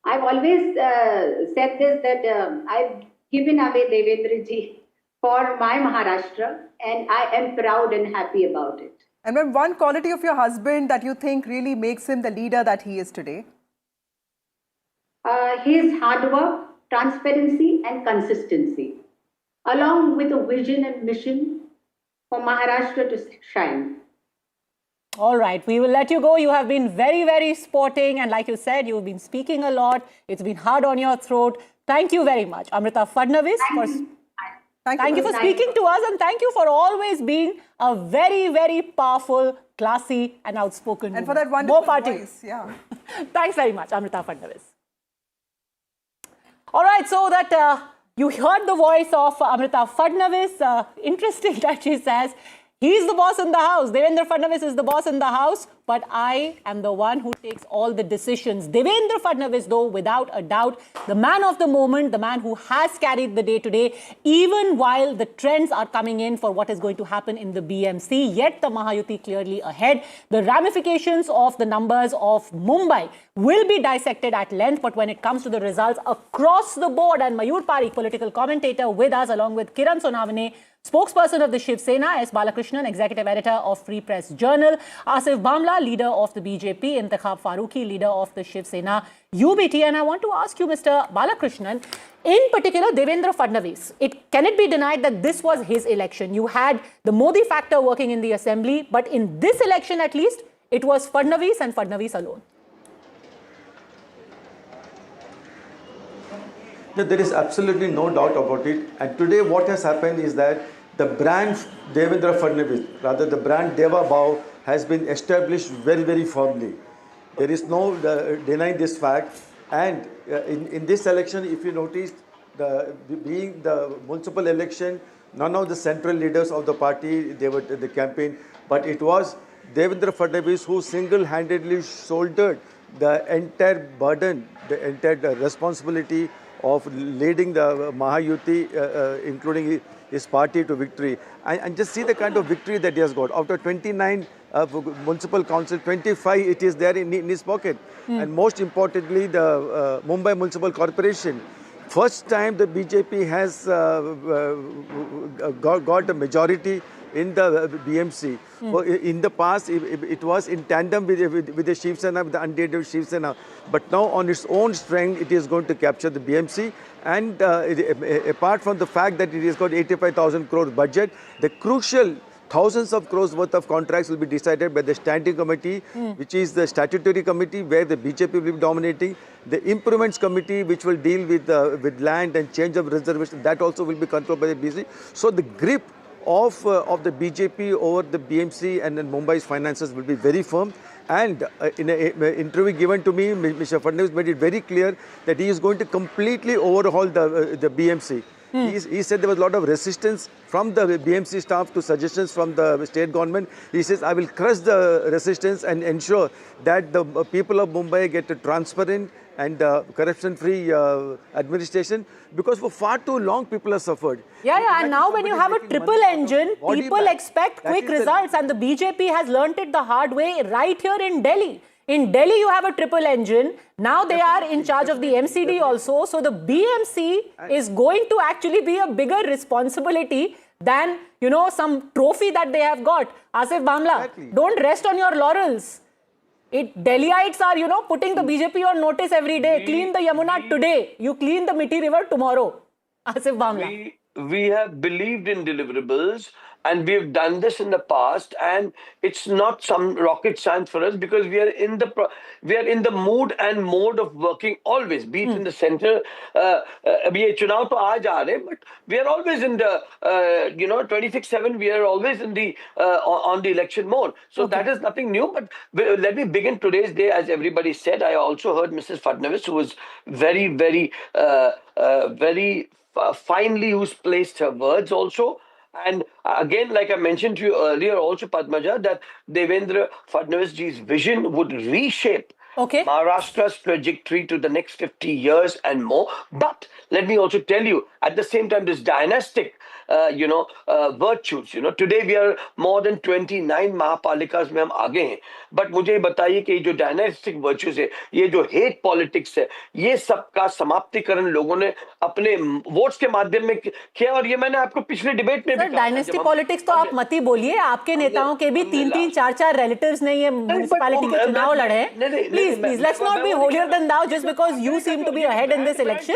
I've always said this, that I've given away Devendra ji for my Maharashtra, and I am proud and happy about it. And then one quality of your husband that you think really makes him the leader that he is today? His hard work, transparency and consistency, along with a vision and mission for Maharashtra to shine. All right, we will let you go. You have been very, very sporting. And like you said, you've been speaking a lot. It's been hard on your throat. Thank you very much, Amruta Fadnavis. Thank you for speaking to us, and thank you for always being a very, very powerful, classy and outspoken woman. And for that wonderful voice, yeah. Thanks very much, Amruta Fadnavis. All right, so that you heard the voice of Amruta Fadnavis. Interesting that she says, he's the boss in the house. Devendra Fadnavis is the boss in the house, but I am the one who takes all the decisions. Devendra Fadnavis, though, without a doubt, the man of the moment, the man who has carried the day today, even while the trends are coming in for what is going to happen in the BMC, yet the Mahayuti clearly ahead. The ramifications of the numbers of Mumbai will be dissected at length, but when it comes to the results across the board, and Mayur Parikh, political commentator with us, along with Kiran Sonavane, spokesperson of the Shiv Sena, S. Balakrishnan, executive editor of Free Press Journal, Asif Bamla, leader of the BJP, Intikhab Farooqi, leader of the Shiv Sena UBT. And I want to ask you, Mr. Balakrishnan, in particular, Devendra Fadnavis, can it be denied that this was his election? You had the Modi factor working in the assembly, but in this election at least, it was Fadnavis and Fadnavis alone. No, there is absolutely no doubt about it. And today what has happened is that the brand Devendra Fadnavis, rather the brand Deva Bhav, has been established very, very firmly. There is no denying this fact. And in this election, if you noticed, being the municipal election, none of the central leaders of the party, they were the campaign, but it was Devendra Fadnavis who single-handedly shouldered the entire burden, the entire responsibility of leading the Mahayuti, including his party, to victory. And just see the kind of victory that he has got. Out of 29 municipal council, 25 it is there in his pocket. And most importantly, the Mumbai Municipal Corporation. First time the BJP has got a majority in the BMC. Well, in the past, it was in tandem with the Shiv Sena, with the undated Shiv Sena. But now, on its own strength, it is going to capture the BMC. And apart from the fact that it has got 85,000 crore budget, the crucial thousands of crores worth of contracts will be decided by the standing committee, which is the statutory committee where the BJP will be dominating. The improvements committee, which will deal with land and change of reservation, that also will be controlled by the BJP. So the grip of the BJP over the BMC and then Mumbai's finances will be very firm. And in an interview given to me, Mr. Fadnavis made it very clear that he is going to completely overhaul the BMC. He said there was a lot of resistance from the BMC staff to suggestions from the state government. He says, I will crush the resistance and ensure that the people of Mumbai get a transparent and corruption-free administration, because for far too long people have suffered. Yeah, and now when you have a triple engine, people expect quick results, and the BJP has learnt it the hard way right here in Delhi. In Delhi, you have a triple engine. Now they are in charge of the MCD also. So the BMC is going to actually be a bigger responsibility than, you know, some trophy that they have got. Asif Bamla, don't rest on your laurels. Delhiites are, you know, putting the BJP on notice every day. Clean the Yamuna today. You clean the Mithi River tomorrow. Asif Bamla. We have believed in deliverables, and we've done this in the past, and it's not some rocket science for us, because we are in the mood and mode of working always, be it in the center. Abhi chunav to aaj aa rahe, but we are always in the 26/7. We are always in the on the election mode. So that is nothing new. But let me begin today's day, as everybody said. I also heard Mrs. Fadnavis, who was very finely who's placed her words also. And again, like I mentioned to you earlier also, Padmaja, that Devendra Fadnavis ji's vision would reshape Maharashtra's trajectory to the next 50 years and more. But let me also tell you, at the same time, this dynastic virtues. Today we are more than 29 Mahapalikas में हम आगे हैं. But मुझे बताइए कि ये जो dynastic virtues है, ये जो hate politics है, ये सबका समाप्तिकरण लोगों ने अपने वोट्स के माध्यम में किया. और ये मैंने आपको पिछले डिबेट में भी कहा. डायनेस्टी पॉलिटिक्स तो आप मत ही बोलिए. आपके नेताओं के भी 3-3, 4-4 रिलेटिव्स ने ये म्युनिसिपैलिटी के चुनाव लड़े हैं. Please, let's not be holier than thou just because you seem to be ahead in this election.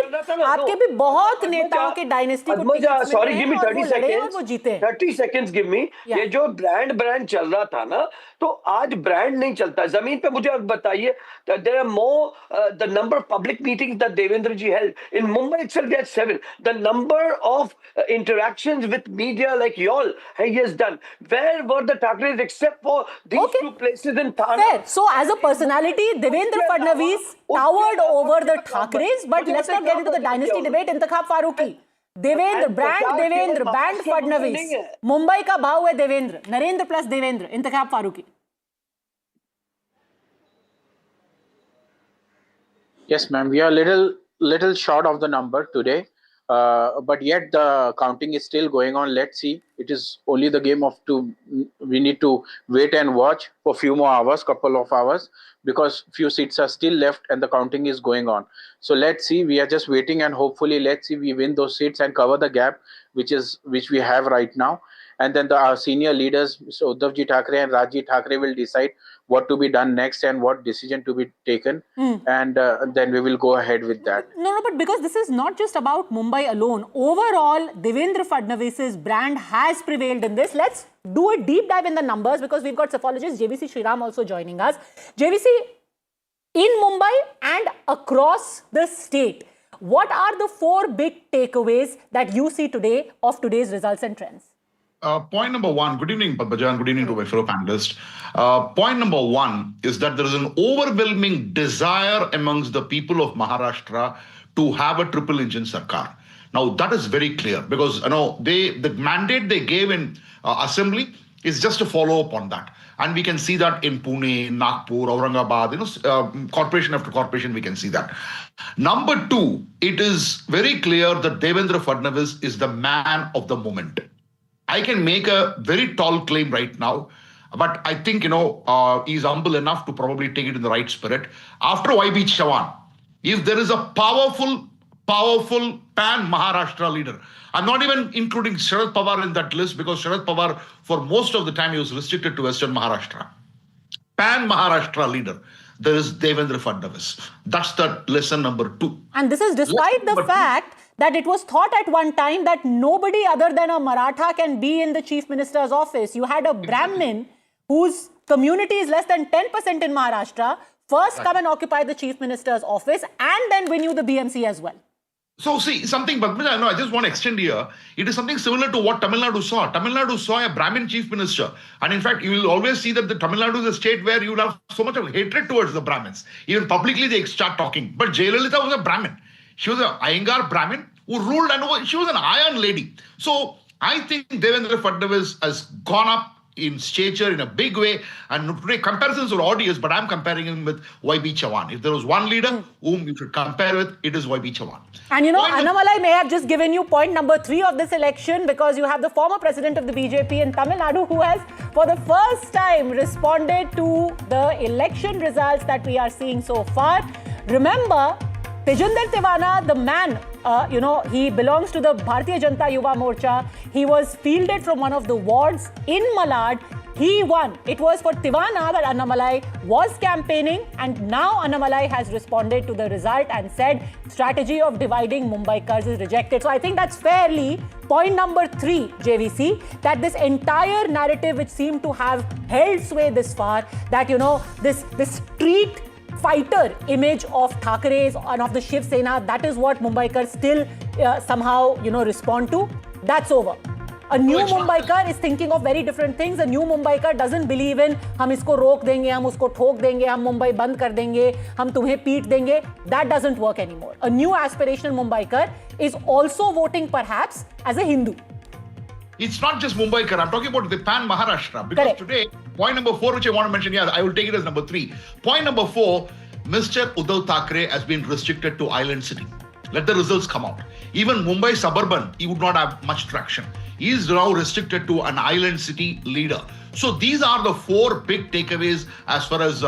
आपके भी बहुत नेताओं के डायनेस्टी को sorry, give me 30 seconds give me. ये जो ब्रांड चल रहा था ना, तो आज ब्रांड नहीं चलता जमीन पे. मुझे अब बताइए, there are more the number of public meetings that Devendra ji held in Mumbai itself. They had 7. The number of interactions with media like y'all he has done. Where were the Thackerays except for these two places in Thane? Fair. So as a personality, Devendra Fadnavis towered over the Thackerays. But let's not get into the dynasty debate. Intakhab Faruqi. Devendra band Fadnavis. Mumbai का भाव है Devendra. Narendra plus Devendra. Intakhab Faruqi. Yes, ma'am. We are little short of the number today, but yet the counting is still going on. Let's see. It is only the game of two. We need to wait and watch for a few more hours, couple of hours, because few seats are still left and the counting is going on. So let's see. We are just waiting, and hopefully, let's see, we win those seats and cover the gap which we have right now. And then our senior leaders, Mr. Uddhavji Thackray and Rajji Thackray, will decide what to be done next and what decision to be taken. And then we will go ahead with that. No, but because this is not just about Mumbai alone. Overall, Devendra Fadnavis's brand has prevailed in this. Let's do a deep dive in the numbers, because we've got psephologist JVC Sriram also joining us. JVC, in Mumbai and across the state, what are the 4 big takeaways that you see today of today's results and trends? Point number 1, good evening, Padmaja, good evening to my fellow panelists. Point number 1 is that there is an overwhelming desire amongst the people of Maharashtra to have a triple engine sarkar. Now, that is very clear, because the mandate they gave in assembly is just to follow up on that. And we can see that in Pune, Nagpur, Aurangabad, corporation after corporation, we can see that. Number 2, it is very clear that Devendra Fadnavis is the man of the moment. I can make a very tall claim right now, but I think, he's humble enough to probably take it in the right spirit. After YB Chavan, if there is a powerful pan-Maharashtra leader, I'm not even including Sharad Pawar in that list, because Sharad Pawar, for most of the time, he was restricted to Western Maharashtra. Pan-Maharashtra leader, there is Devendra Fadnavis. That's the lesson number 2. And this is despite the fact that it was thought at one time that nobody other than a Maratha can be in the Chief Minister's office. You had a Brahmin whose community is less than 10% in Maharashtra first come and occupy the Chief Minister's office and then win you the BMC as well. So see, something, Padmaja, I just want to extend here. It is something similar to what Tamil Nadu saw. Tamil Nadu saw a Brahmin chief minister. And in fact, you will always see that the Tamil Nadu is a state where you will have so much of hatred towards the Brahmins. Even publicly, they start talking. But Jayalalitha was a Brahmin. She was an Iyengar Brahmin who ruled, and she was an iron lady. So I think Devendra Fadnavis has gone up in stature in a big way, and today comparisons are odious, but I'm comparing him with YB Chavan. If there was one leader whom you should compare with, it is YB Chavan. And you know, Annamalai may have just given you point number 3 of this election, because you have the former president of the BJP in Tamil Nadu who has for the first time responded to the election results that we are seeing so far. Remember, Tejinder Tiwana, the man, he belongs to the Bharatiya Janata Yuva Morcha. He was fielded from one of the wards in Malad. He won. It was for Tiwana that Annamalai was campaigning, and now Annamalai has responded to the result and said strategy of dividing Mumbaikars is rejected. So I think that's fairly point number 3, JVC, that this entire narrative which seemed to have held sway this far, that this street fighter image of Thackerays and of the Shiv Sena, that is what Mumbaikars still somehow respond to. That's over. A new Mumbaikar is thinking of very different things. A new Mumbaikar doesn't believe in हम इसको रोक देंगे, हम उसको ठोक देंगे, हम मुंबई बंद कर देंगे, हम तुम्हें पीट देंगे. That doesn't work anymore. A new aspirational Mumbaikar is also voting perhaps as a Hindu. It's not just Mumbaikar. I'm talking about the pan Maharashtra. Because today, point number 4, which I want to mention, I will take it as number 3. Point number 4, Mr. Uddhav Thackeray has been restricted to island city. Let the results come out. Even Mumbai suburban, he would not have much traction. He is now restricted to an island city leader. So these are the 4 big takeaways as far as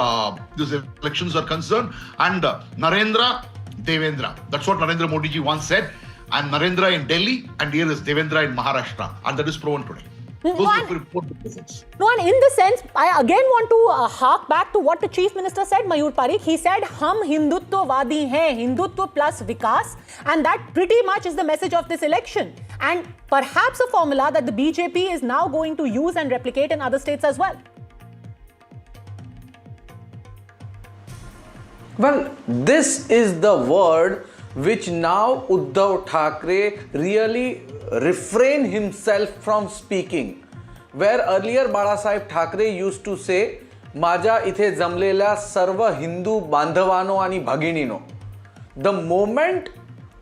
these elections are concerned. And Narendra, Devendra. That's what Narendra Modi ji once said. And Narendra in Delhi, and here is Devendra in Maharashtra. And that is proven today. Those are the important results. No, and in the sense, I again want to hark back to what the Chief Minister said, Mayur Parikh. He said, "Hum Hinduttvawadi hain, Hindutva plus Vikas," and that pretty much is the message of this election. And perhaps a formula that the BJP is now going to use and replicate in other states as well. Well, this is the word which now Uddhav Thackeray really refrain himself from speaking. Where earlier Balasaheb Thackeray used to say, "Maja ithe jamlela sarva Hindu bandhavano ani bhaginino." The moment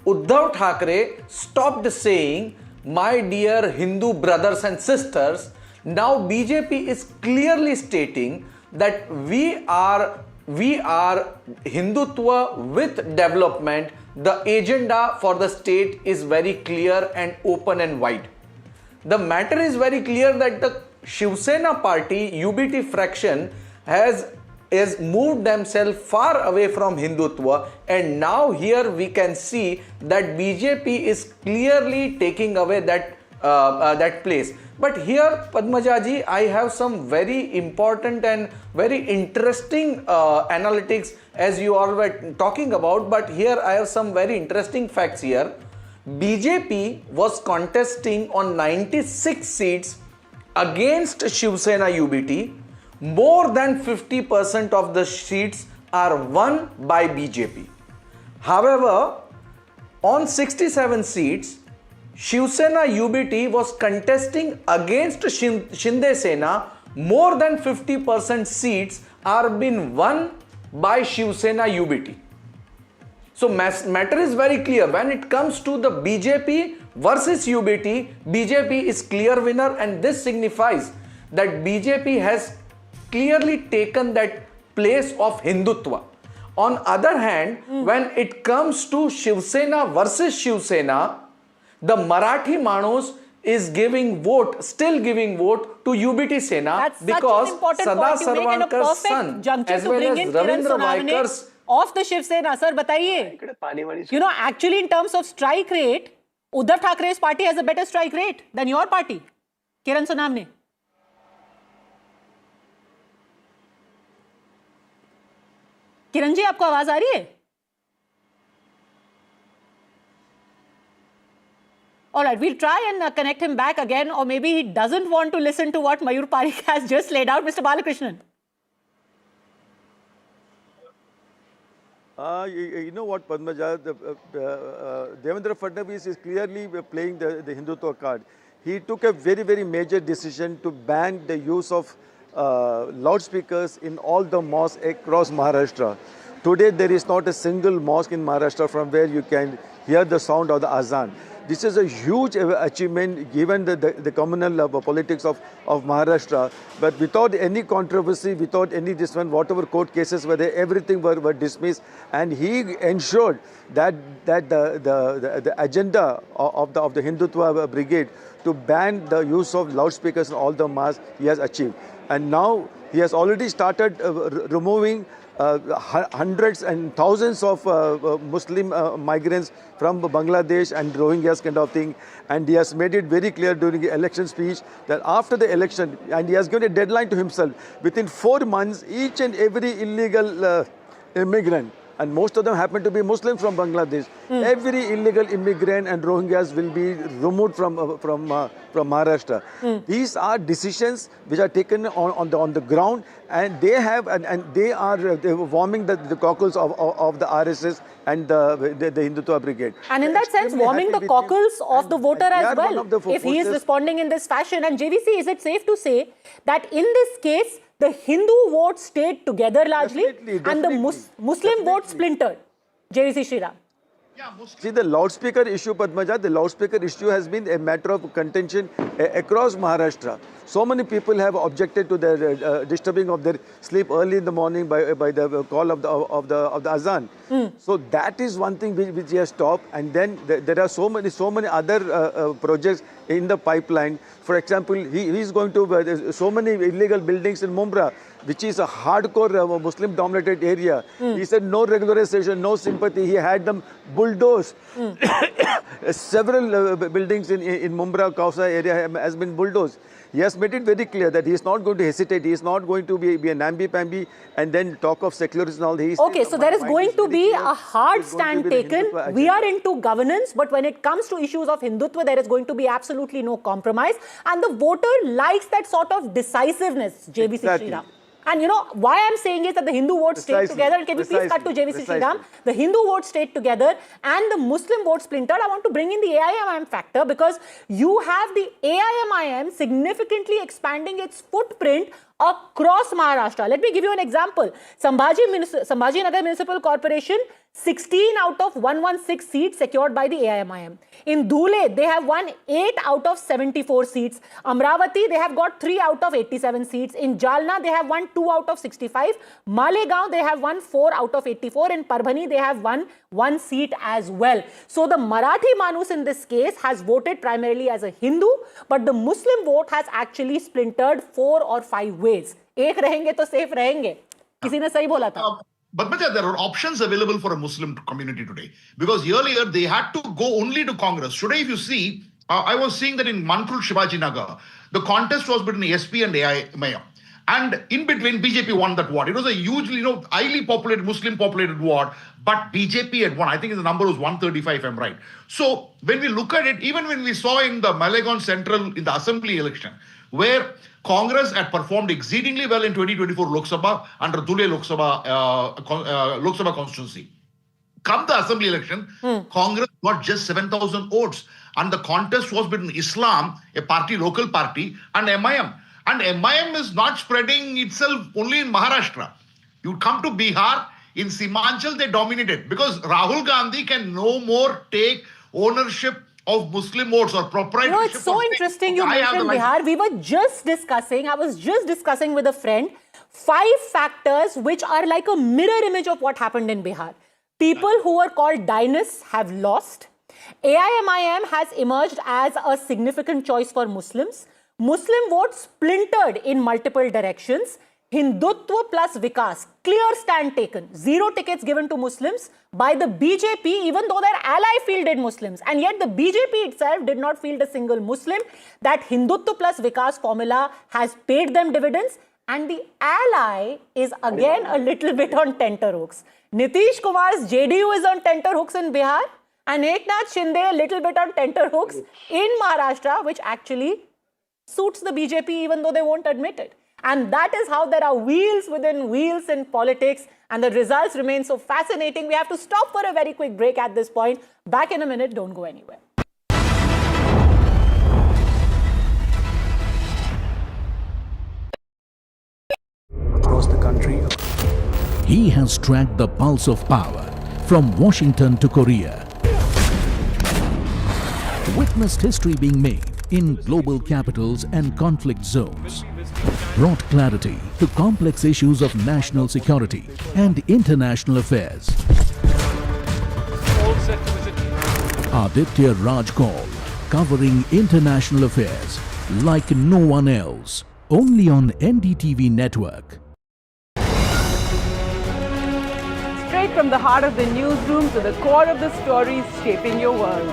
Uddhav Thackeray stopped saying, "My dear Hindu brothers and sisters," now BJP is clearly stating that we are Hindutva with development. The agenda for the state is very clear and open and wide. The matter is very clear that the Shiv Sena party, UBT fraction, has moved themselves far away from Hindutva, and now here we can see that BJP is clearly taking away that place. But here, Padmajaji, I have some very important and very interesting analytics as you all were talking about, but here I have some very interesting facts here. BJP was contesting on 96 seats against Shiv Sena UBT. More than 50% of the seats are won by BJP. However, on 67 seats, Shiv Sena UBT was contesting against Shinde Sena. More than 50% seats are being won by Shiv Sena UBT. So matter is very clear. When it comes to the BJP versus UBT, BJP is clear winner, and this signifies that BJP has clearly taken that place of Hindutva. On other hand, when it comes to Shiv Sena versus Shiv Sena, the Marathi Manus is still giving vote to UBT Sena. That's because Sada Sarwankar's son as well as Ravindra Vaikar's of the Shiv Sena. Sir, bataiye. Actually in terms of strike rate, Uddhav Thackeray's party has a better strike rate than your party. Kiran Sonamne. Kiran ji, आपको आवाज आ रही है? All right, we'll try and connect him back again, or maybe he doesn't want to listen to what Mayur Parikh has just laid out. Mr. Balakrishnan. You know what, Padmaja, Devendra Fadnavis is clearly playing the Hindutva card. He took a very, very major decision to ban the use of loudspeakers in all the mosques across Maharashtra. Today, there is not a single mosque in Maharashtra from where you can hear the sound of the azan. This is a huge achievement given the communal politics of Maharashtra. But without any controversy, without any whatever court cases were there, everything were dismissed. And he ensured that the agenda of the Hindutva brigade to ban the use of loudspeakers in all the mosques, he has achieved. And now he has already started removing hundreds and thousands of Muslim migrants from Bangladesh and Rohingyas kind of thing, and he has made it very clear during the election speech that after the election, and he has given a deadline to himself, within 4 months each and every illegal immigrant, and most of them happen to be Muslims from Bangladesh, every illegal immigrant and Rohingyas will be removed from Maharashtra. These are decisions which are taken on the ground, and they have they are warming the cockles of the RSS and the Hindutva brigade. And in that sense, warming the cockles of the voter as well, if he is responding in this fashion. And JVC, is it safe to say that in this case, the Hindu vote stayed together largely, and the Muslim vote splintered? JVC Shriram. See, the loudspeaker issue, Padmaja, the loudspeaker issue has been a matter of contention across Maharashtra. So many people have objected to the disturbing of their sleep early in the morning by the call of the azan. So that is one thing which he has stopped. And then there are so many other projects in the pipeline. For example, he is going to so many illegal buildings in Mumbai, which is a hardcore Muslim-dominated area. He said no regularization, no sympathy. He had them bulldozed. Several buildings in Mumbai, Kausa area has been bulldozed. He has made it very clear that he is not going to hesitate. He is not going to be a namby-pamby and then talk of secularism and all. Okay, so there is going to be a hard stand taken. We are into governance, but when it comes to issues of Hindutva, there is going to be absolutely no compromise. And the voter likes that sort of decisiveness, JVC Shriram. And you know, why I'm saying is that the Hindu vote stayed together. And can we please cut to JVC Shriram? The Hindu vote stayed together and the Muslim vote splintered. I want to bring in the AIMIM factor because you have the AIMIM significantly expanding its footprint across Maharashtra. Let me give you an example. Sambhajinagar Municipal Corporation, 16 out of 116 seats secured by the AIMIM. In Dhule, they have won 8 out of 74 seats. Amravati, they have got 3 out of 87 seats. In Jalna, they have won 2 out of 65. Malegaon, they have won 4 out of 84. In Parbhani, they have won 1 seat as well. So the Marathi Manus in this case has voted primarily as a Hindu, but the Muslim vote has actually splintered 4 or 5 ways. एक रहेंगे तो safe रहेंगे. किसी ने सही बोला था. But there are options available for a Muslim community today because earlier they had to go only to Congress. Today, if you see, I was seeing that in Mankrul Shivaji Nagar, the contest was between SP and AIMIM. And in between, BJP won that ward. It was a hugely, highly populated, Muslim populated ward, but BJP had won. I think the number was 135, if I'm right. So when we look at it, even when we saw in the Malegaon Central in the assembly election, where Congress had performed exceedingly well in 2024 Lok Sabha under Dhule Lok Sabha constituency. Come the assembly election, Congress got just 7,000 votes. And the contest was between Islam, a party, local party, and MIM. And MIM is not spreading itself only in Maharashtra. You come to Bihar, in Simanchal, they dominated because Rahul Gandhi can no more take ownership of Muslim votes or proprietorship. You know, it's so interesting you mentioned Bihar. We were just discussing, I was just discussing with a friend, 5 factors which are like a mirror image of what happened in Bihar. People who were called dynasts have lost. AIMIM has emerged as a significant choice for Muslims. Muslim votes splintered in multiple directions. Hindutva plus Vikas, clear stand taken. 0 tickets given to Muslims by the BJP, even though their ally fielded Muslims. And yet the BJP itself did not field a single Muslim. That Hindutva plus Vikas formula has paid them dividends. And the ally is again a little bit on tenterhooks. Nitish Kumar's JDU is on tenterhooks in Bihar, and Eknath Shinde a little bit on tenterhooks in Maharashtra, which actually suits the BJP even though they won't admit it. And that is how there are wheels within wheels in politics, and the results remain so fascinating. We have to stop for a very quick break at this point. Back in a minute, don't go anywhere. Across the country. He has tracked the pulse of power from Washington to Korea. Witnessed history being made in global capitals and conflict zones. Brought clarity to complex issues of national security and international affairs. Aditya Raj Kaul, covering international affairs like no one else. Only on NDTV network. Straight from the heart of the newsroom to the core of the stories shaping your world.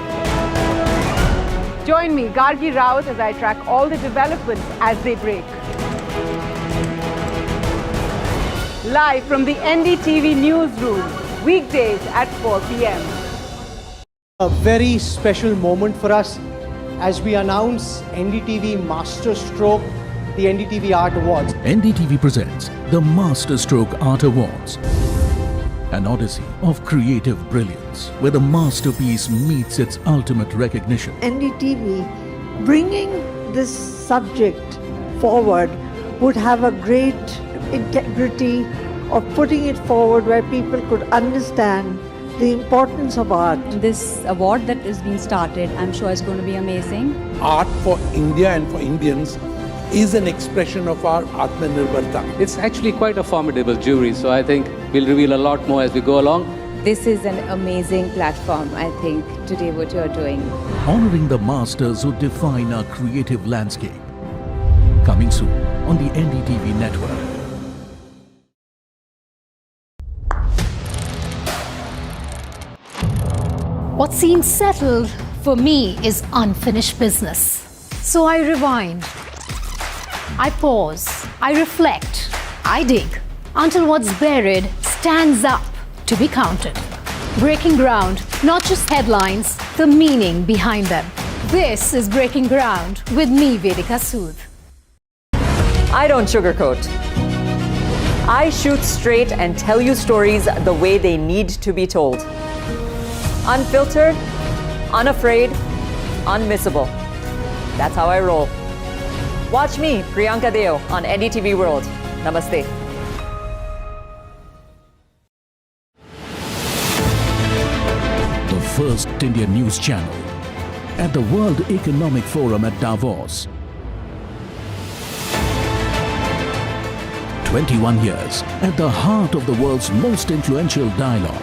Join me, Gargi Raut, as I track all the developments as they break. Live from the NDTV newsroom, weekdays at 4 p.m. A very special moment for us as we announce NDTV Masterstroke, the NDTV Art Awards. NDTV presents the Masterstroke Art Awards. An odyssey of creative brilliance where the masterpiece meets its ultimate recognition. NDTV bringing this subject forward would have a great integrity of putting it forward where people could understand the importance of art. This award that is being started, I'm sure is going to be amazing. Art for India and for Indians is an expression of our Atmanirbharta. It's actually quite a formidable jury, so I think we'll reveal a lot more as we go along. This is an amazing platform, I think, today what you're doing. Honoring the masters who define our creative landscape. Coming soon on the NDTV network. What seems settled for me is unfinished business. So I rewind. I pause, I reflect, I dig, until what's buried stands up to be counted. Breaking ground, not just headlines, the meaning behind them. This is Breaking Ground with me, Vedika Sood. I don't sugarcoat. I shoot straight and tell you stories the way they need to be told. Unfiltered, unafraid, unmissable. That's how I roll. Watch me, Priyanka Deo, on NDTV World. Namaste. The first Indian news channel at the World Economic Forum at Davos. 21 years at the heart of the world's most influential dialogue.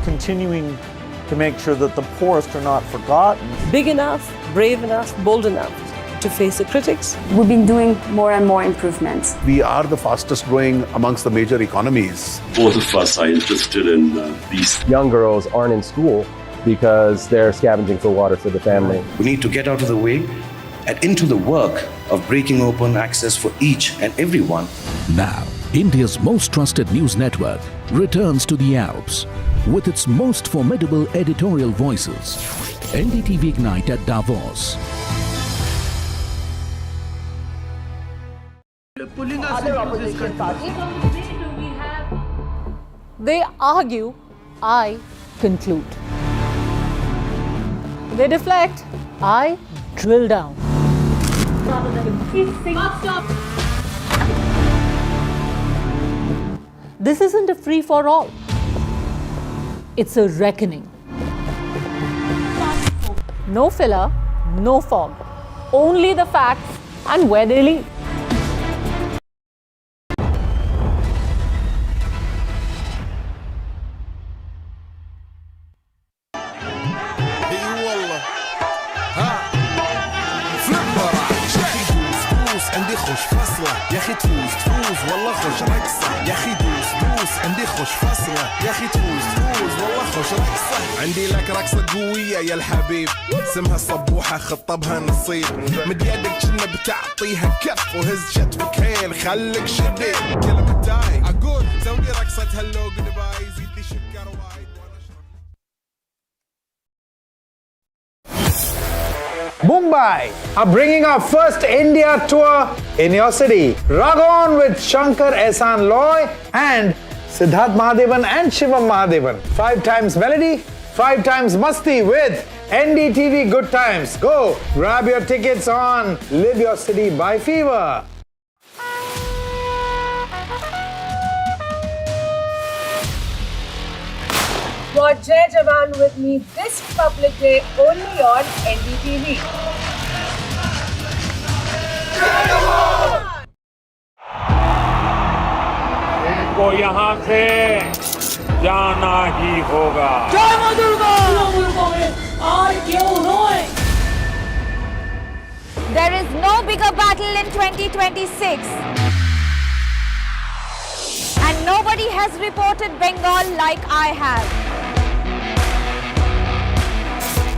Continuing to make sure that the poorest are not forgotten. Big enough, brave enough, bold enough to face the critics. We've been doing more and more improvements. We are the fastest growing amongst the major economies. Both of us are interested in these. Young girls aren't in school because they're scavenging for water for the family. We need to get out of the way and into the work of breaking open access for each and everyone. Now, India's most trusted news network returns to the Alps with its most formidable editorial voices. NDTV Ignite at Davos. Other opposition parties. They argue, I conclude. They deflect, I drill down. This isn't a free-for-all. It's a reckoning. No filler, no fog. Only the facts and where they lead. عندي خوش فصلة يا أخي تفوز والله خوش رقصة يا أخي دوس دوس عندي خوش فصلة يا أخي تفوز والله خوش رقصة عندي لك رقصة قوية يا الحبيب اسمها صبوحة خطبها نصيب مد يدك كنا بتعطيها كف وهز شتفك هيل خليك شديد كلمة تاي أقول سوي رقصة هلو جود باي زيد لي شكر وايد Mumbai are bringing our first India tour in your city. Rock on with Shankar Ehsan Loy and Siddharth Mahadevan and Shivam Mahadevan. 5 times melody, 5 times masti with NDTV Good Times. Go grab your tickets on Live Your City by Fever. Watch Jai Jawan with me this Republic Day only on NDTV. इनको यहाँ से जाना ही होगा। जय मां Durga! There is no bigger battle in 2026. And nobody has reported Bengal like I have.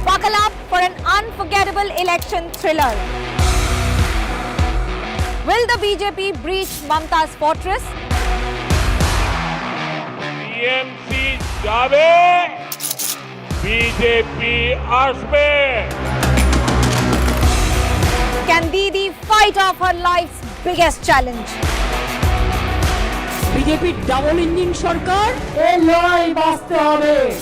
Buckle up for an unforgettable election thriller. Will the BJP breach Mamta's fortress? BMC जावे, BJP आसपे. Can Didi fight off her life's biggest challenge? BJP double engine সরকার এই লড়াই বাঁচতে হবে